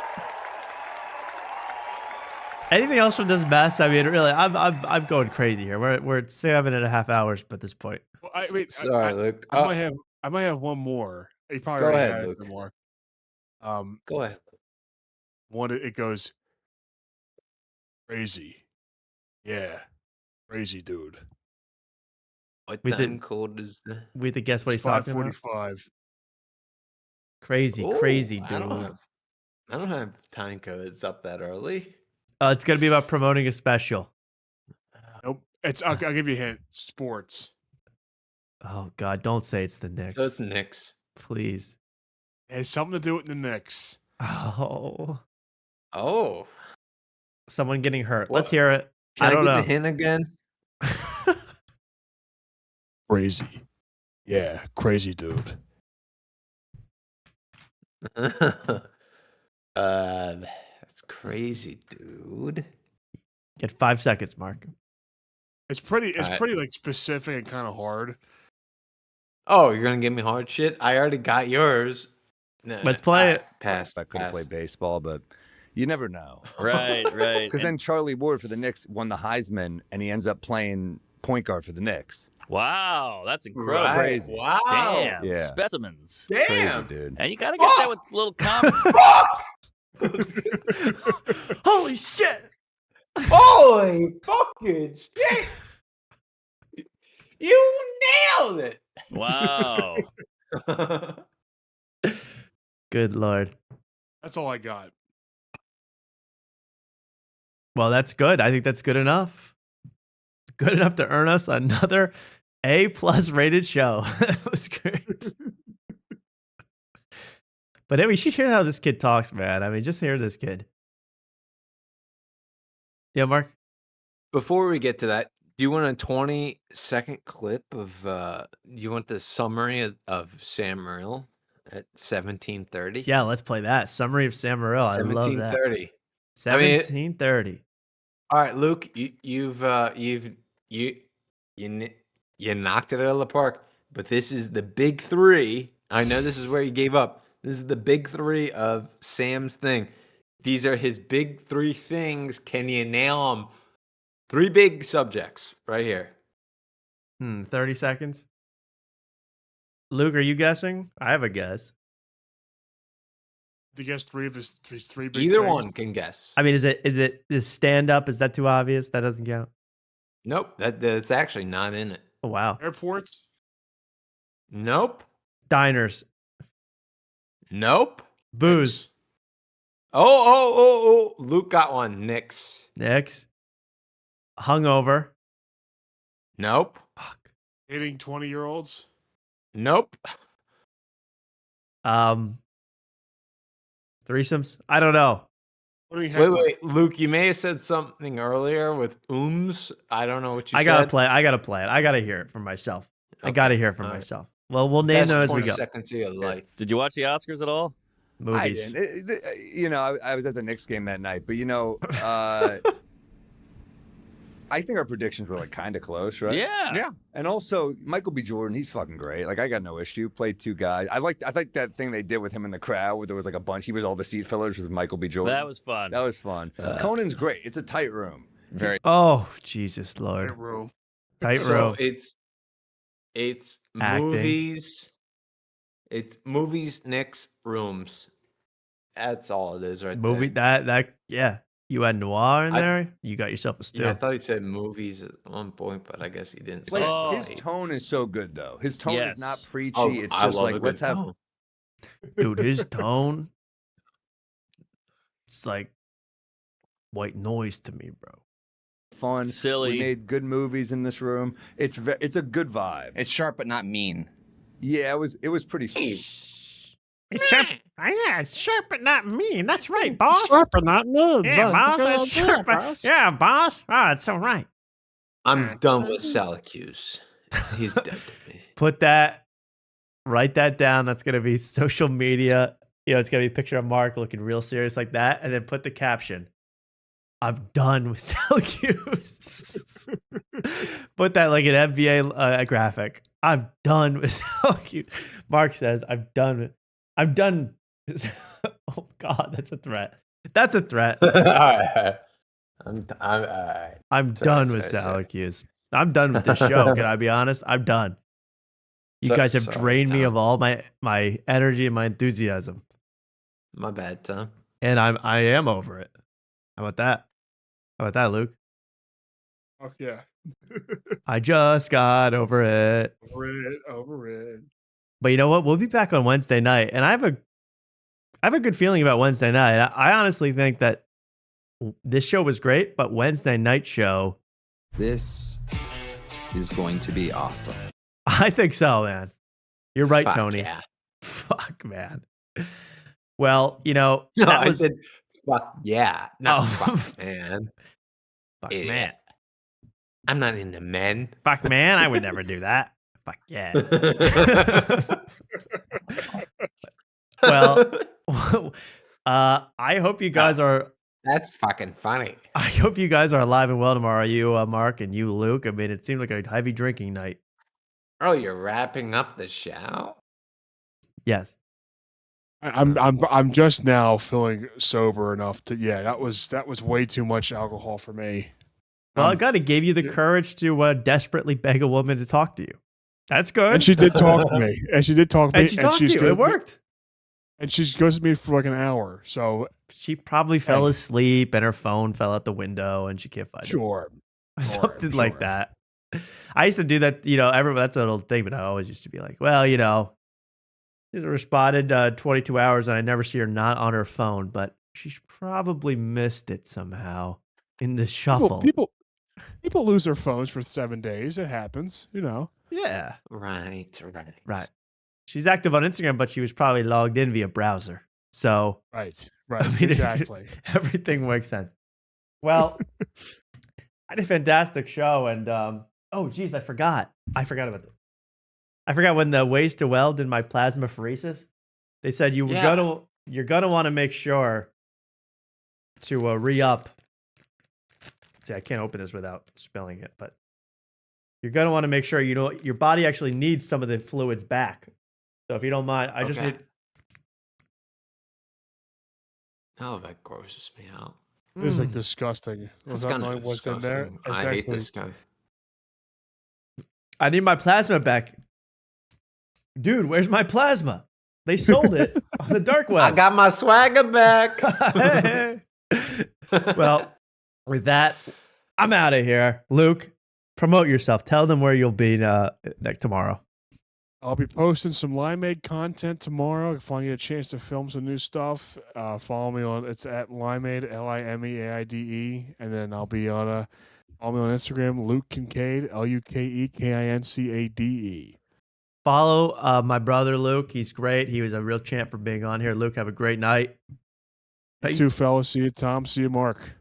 Anything else from this mess? I mean, really, I'm going crazy here. We're at 7.5 hours at this point. Well, I mean, Sorry, Luke. I might have one more. You probably Go already ahead, had Luke. one more. Go ahead. One, it goes crazy. Yeah, crazy dude. What We time did- code is that? We have to guess what he's It's talking about. 5:45. Crazy, Ooh, crazy I dude. don't have time codes up that early. It's going to be about promoting a special. Nope. I'll give you a hint. Sports. Oh, God, don't say it's the Knicks. So it's Knicks. Please. It has something to do with the Knicks. Oh. Oh. Someone getting hurt. What? Let's hear it. Can I don't get know. the hint again? Crazy. Yeah, crazy dude. That's crazy, dude. Get 5 seconds, Mark. It's pretty Alright. like specific and kind of hard. Oh, you're gonna give me hard shit? I already got yours. No, Let's play it. Pass. I couldn't play baseball, but you never know. Right. Because then Charlie Ward for the Knicks won the Heisman, and he ends up playing point guard for the Knicks. Wow, that's incredible. Right. Crazy. Wow. Damn. Yeah. Specimens. Damn. Crazy, dude. And you gotta get that with a little comment. Holy shit! Holy fucking shit! You nailed it. Wow. Good Lord. That's all I got. Well, that's good. I think that's good enough. Good enough to earn us another A+ rated show. That was great. But hey, we should hear how this kid talks, man. I mean, just hear this kid. Yeah, Mark? Before we get to that, do you want a 20-second clip of, do you want the summary of Sam Morril at 17:30? Yeah, let's play that. Summary of Sam Morril. I love that. 17:30. 17:30. All right, Luke, you knocked it out of the park, but this is the big three. I know this is where you gave up. This is the big three of Sam's thing. These are his big three things. Can you nail them? 3 big subjects right here. 30 seconds. Luke, are you guessing? I have a guess. To guess 3 of his three big Either things. one can guess. I mean, is stand up? Is that too obvious? That doesn't count. Nope, that's actually not in it. Oh, wow. Airports. Nope. Diners. Nope. Booze. Oh. Luke got one. Knicks. Next. Hungover. Nope. Dating 20-year-olds. Nope. Threesomes. I don't know. Wait, Luke, you may have said something earlier with I don't know what you said. I gotta play it. I gotta hear it for myself. I gotta hear it for myself. Well, we'll name them as we go. Seconds of your life. Did you watch the Oscars at all? Movies. I didn't. I was at the Knicks game that night, but I think our predictions were like kind of close, right? Yeah. And also Michael B. Jordan, he's fucking great. Like I got no issue. Played 2 guys. I like that thing they did with him in the crowd where there was like a bunch. He was all the seat fillers with Michael B. Jordan. That was fun. That was fun. Conan's great. It's a tight room. Very. Oh, Jesus Lord. Tight room. Tight So room. it's Acting. movies. It's movies, Knicks, rooms. That's all it is right Movie that yeah. You had noir in I- there. You got yourself a stew. Yeah, I thought he said movies at one point, but I guess he didn't It's say like, it. his tone is so good though. His tone Yes. is not preachy. Oh, It's I just love like a good let's have tone. Dude, his tone. It's like white noise to me, bro. fun. Silly. We made good movies in this room. It's a good vibe. It's sharp but not mean. Yeah, it was pretty. It's sharp. Yeah, it's sharp but not mean. That's right, boss. Sharp but not mean. Yeah, boss. Good That's idea, sharp. boss. Yeah, boss. Oh, it's so right. I'm done with Syracuse. He's dead to me. Write that down. That's gonna be social media. It's gonna be a picture of Mark looking real serious like that, and then put the caption. I'm done with Syracuse. Put that like an NBA graphic. I'm done with Syracuse. Mark says, I'm done. Oh God, that's a threat. That's a threat. All right. I'm all right. I'm done with Syracuse. I'm done with this show. Can I be honest? I'm done. You guys have drained me of all my energy and my enthusiasm. My bad, Tom. And I am over it. How about that? How about that, Luke? Oh, yeah. I just got over it. Over it. But you know what? We'll be back on Wednesday night, and I have a good feeling about Wednesday night. I honestly think that this show was great, but Wednesday night show. This is going to be awesome. I think so, man. You're right, Fuck Tony. yeah. Fuck, man. Well, No, that was I said fuck yeah. Not Oh. fuck man. fuck, Idiot. man. I'm not into men. Fuck, man. I would never do that. Fuck yeah. Well, I hope you guys are. That's fucking funny. I hope you guys are alive and well tomorrow. You, Mark, and you, Luke. I mean, it seemed like a heavy drinking night. Oh, you're wrapping up the show? Yes. I'm just now feeling sober enough to that was way too much alcohol for me. Well, it kind of gave you the courage to desperately beg a woman to talk to you. That's good. And she did talk to me. And she did talk to me. And she talked to you. It worked. And she goes to me for like an hour. So she probably fell asleep and her phone fell out the window and she can't find it. Sure. Something like that. I used to do that, that's a little thing, but I always used to be like, well, she responded 22 hours and I never see her not on her phone, but she's probably missed it somehow in the shuffle. People lose their phones for 7 days. It happens, Yeah. Right. Right. She's active on Instagram, but she was probably logged in via browser. So Right. Exactly. Everything makes sense. Well, I had a fantastic show, and oh geez, I forgot about this. I forgot when the Ways to Well did my plasmapheresis. They said you're gonna want to make sure to re-up. See, I can't open this without spelling it, but you're gonna want to make sure your body actually needs some of the fluids back. So if you don't mind, I just need. Oh, that grosses me out. This is like disgusting. That's Without kind of knowing what's in there. disgusting. I hate this guy. I need my plasma back. Dude, where's my plasma? They sold it on the dark web. I got my swagger back. Well, with that, I'm out of here. Luke, promote yourself. Tell them where you'll be tomorrow. I'll be posting some Limeade content tomorrow. If I get a chance to film some new stuff, follow me on. It's at Limeade, Limeaide, and then I'll be on follow me on Instagram, Luke Kincaid, LukeKincade. Follow my brother Luke. He's great. He was a real champ for being on here. Luke, have a great night. You too, fellas. See you, Tom. See you, Mark.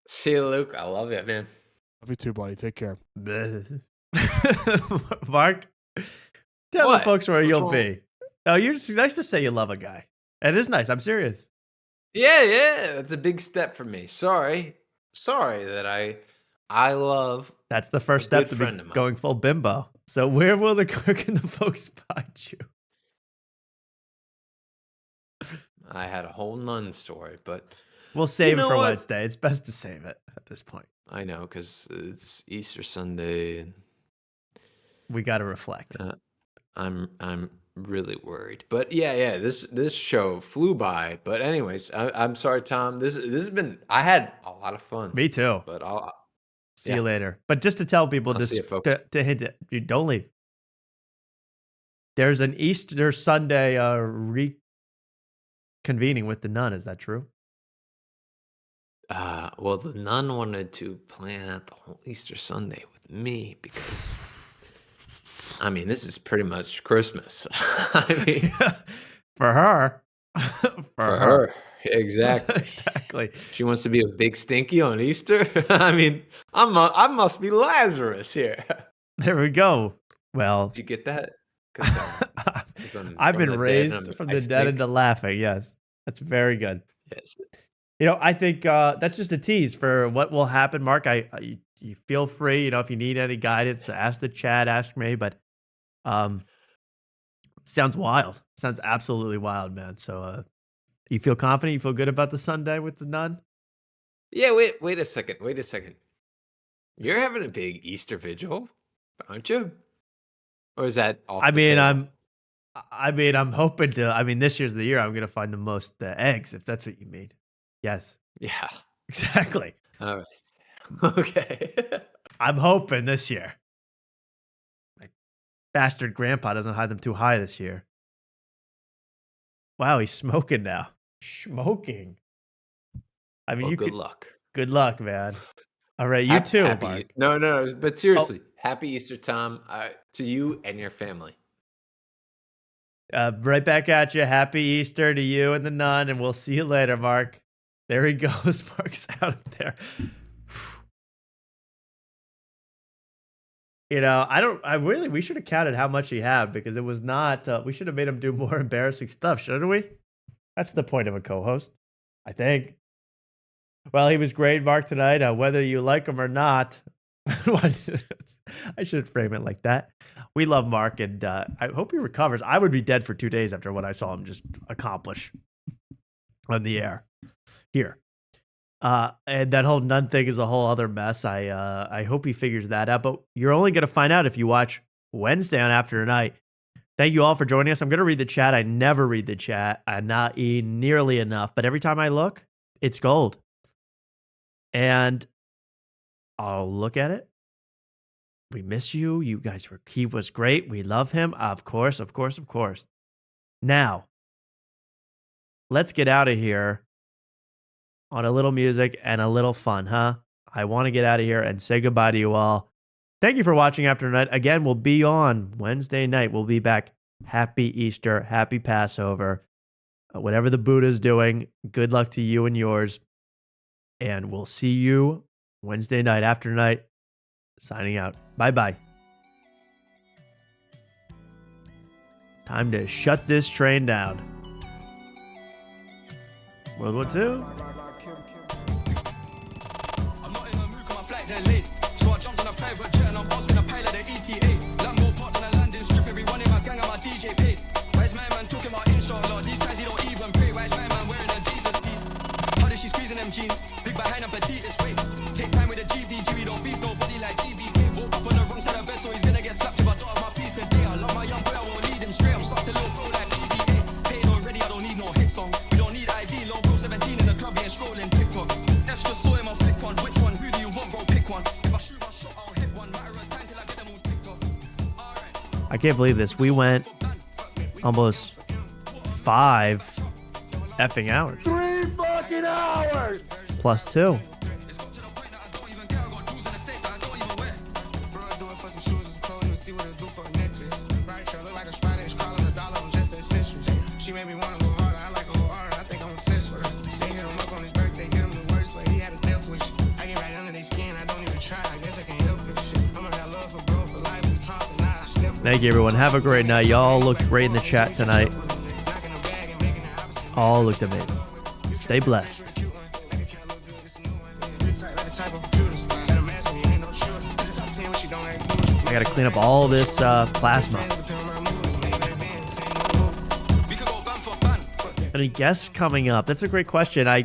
See you, Luke. I love you, man. Love you too, buddy. Take care. Mark, tell the folks where What's you'll wrong? be. Oh, you're just nice to say you love a guy. It is nice. I'm serious. Yeah, that's a big step for me. Sorry that I love. That's the first a step good to friend be of mine. going full bimbo. So where can the folks find you? I had a whole nun story, but We'll save it know for what? Wednesday. It's best to save it at this point. I know because it's Easter Sunday. And We got to reflect. I'm really worried. But yeah, this show flew by. But anyways, I'm sorry, Tom. This has been. I had a lot of fun. Me too. But I'll See you later. But just to tell people, I'll just see you, folks. to hint it, you don't leave. There's an Easter Sunday reconvening with the nun. Is that true? Well, the nun wanted to plan out the whole Easter Sunday with me because, I mean, this is pretty much Christmas. I mean, For her. for her, exactly. Exactly. She wants to be a big stinky on Easter. I mean, I must be Lazarus here. There we go. Well, Did you get that? 'Cause, 'cause I'm I've from been the dead raised and from I the dead stink. into laughing. Yes. That's very good. Yes. I think that's just a tease for what will happen, Mark. You feel free, if you need any guidance, ask the chat, ask me. But sounds wild. Sounds absolutely wild, man. So you feel confident? You feel good about the Sunday with the nun? Yeah, wait a second. You're having a big Easter vigil, aren't you? Or is that off I the mean, table? I'm hoping to. I mean, this year's the year I'm going to find the most eggs, if that's what you mean. Yes, Yeah. exactly. All right. Okay. I'm hoping this year. My bastard grandpa doesn't hide them too high this year. Wow, he's smoking now. Smoking. I mean, Well, you good could. luck. Good luck, man. All right, you Hap- too, happy- Mark. No, but seriously, happy Easter, Tom, to you and your family. Right back at you. Happy Easter to you and the nun, and we'll see you later, Mark. There he goes. Mark's out there. We should have counted how much he had because it was not, we should have made him do more embarrassing stuff, shouldn't we? That's the point of a co-host, I think. Well, he was great, Mark, tonight. Whether you like him or not, I shouldn't frame it like that. We love Mark, and I hope he recovers. I would be dead for 2 days after what I saw him just accomplish on the air here. And that whole nun thing is a whole other mess. I hope he figures that out. But you're only going to find out if you watch Wednesday on After Night. Thank you all for joining us. I'm going to read the chat. I never read the chat. I'm not nearly enough. But every time I look, it's gold. And I'll look at it. We miss you. You guys he was great. We love him. Of course, of course, of course. Now, let's get out of here on a little music and a little fun, huh? I want to get out of here and say goodbye to you all. Thank you for watching After Night. Again, we'll be on Wednesday night. We'll be back. Happy Easter. Happy Passover. Whatever the Buddha's doing, good luck to you and yours. And we'll see you Wednesday night, After Night. Signing out. Bye-bye. Time to shut this train down. World War II. So I jumped on a private jet and I'm asking a pilot at ETA. Lambo parked on a landing strip, everyone in my gang and my DJ paid. Where's my man talking about inshallah? These guys, he don't even pray. Where's my man wearing a Jesus piece? How does she squeezing them jeans? Big behind and petite is waist. Take time with a GVG, we don't beef nobody like GVK. Woke up on the wrong side of bed, so he's gonna get slapped if I don't have my piece today. I love my young boy, I won't lead him straight. I'm stuck to little bro like PVA. Paid already, I don't need no hit song. We don't need ID, low bro 17 in the club, ain't scrolling TikTok. Extra saw him, I'll flick one. Which one? Who do you want, bro? Pick one. I can't believe this. We went almost 5 effing hours. 3 fucking hours! Plus 2. She made me wanna go harder. I like her harder. I think I'm obsessed with her. They hit him up on his birthday, get him the worst way. He had a death wish. I get right under their skin. I don't even try. I guess I can't help it. I'm gonna have love for bro for life. We talking now. Thank you, everyone. Have a great night. Y'all looked great in the chat tonight. All looked amazing. Stay blessed. I gotta clean up all this plasma. Any guests coming up? That's a great question. I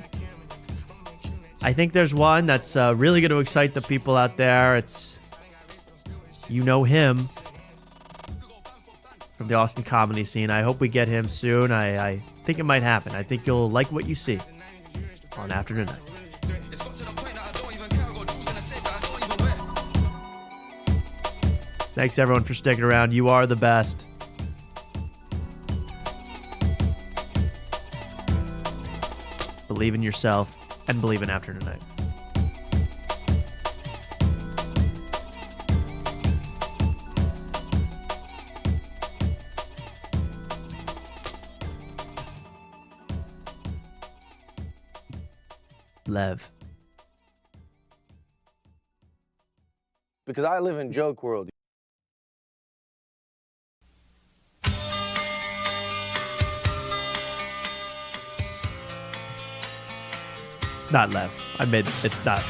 think there's one that's really going to excite the people out there. It's, you know him from the Austin comedy scene. I hope we get him soon. I think it might happen. I think you'll like what you see on After Night. Thanks everyone for sticking around. You are the best. Believe in yourself and believe in After Night. Lev. Because I live in joke world. It's not Lev. I made it's not.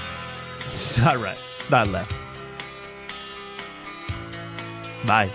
It's not right. It's not Lev. Bye.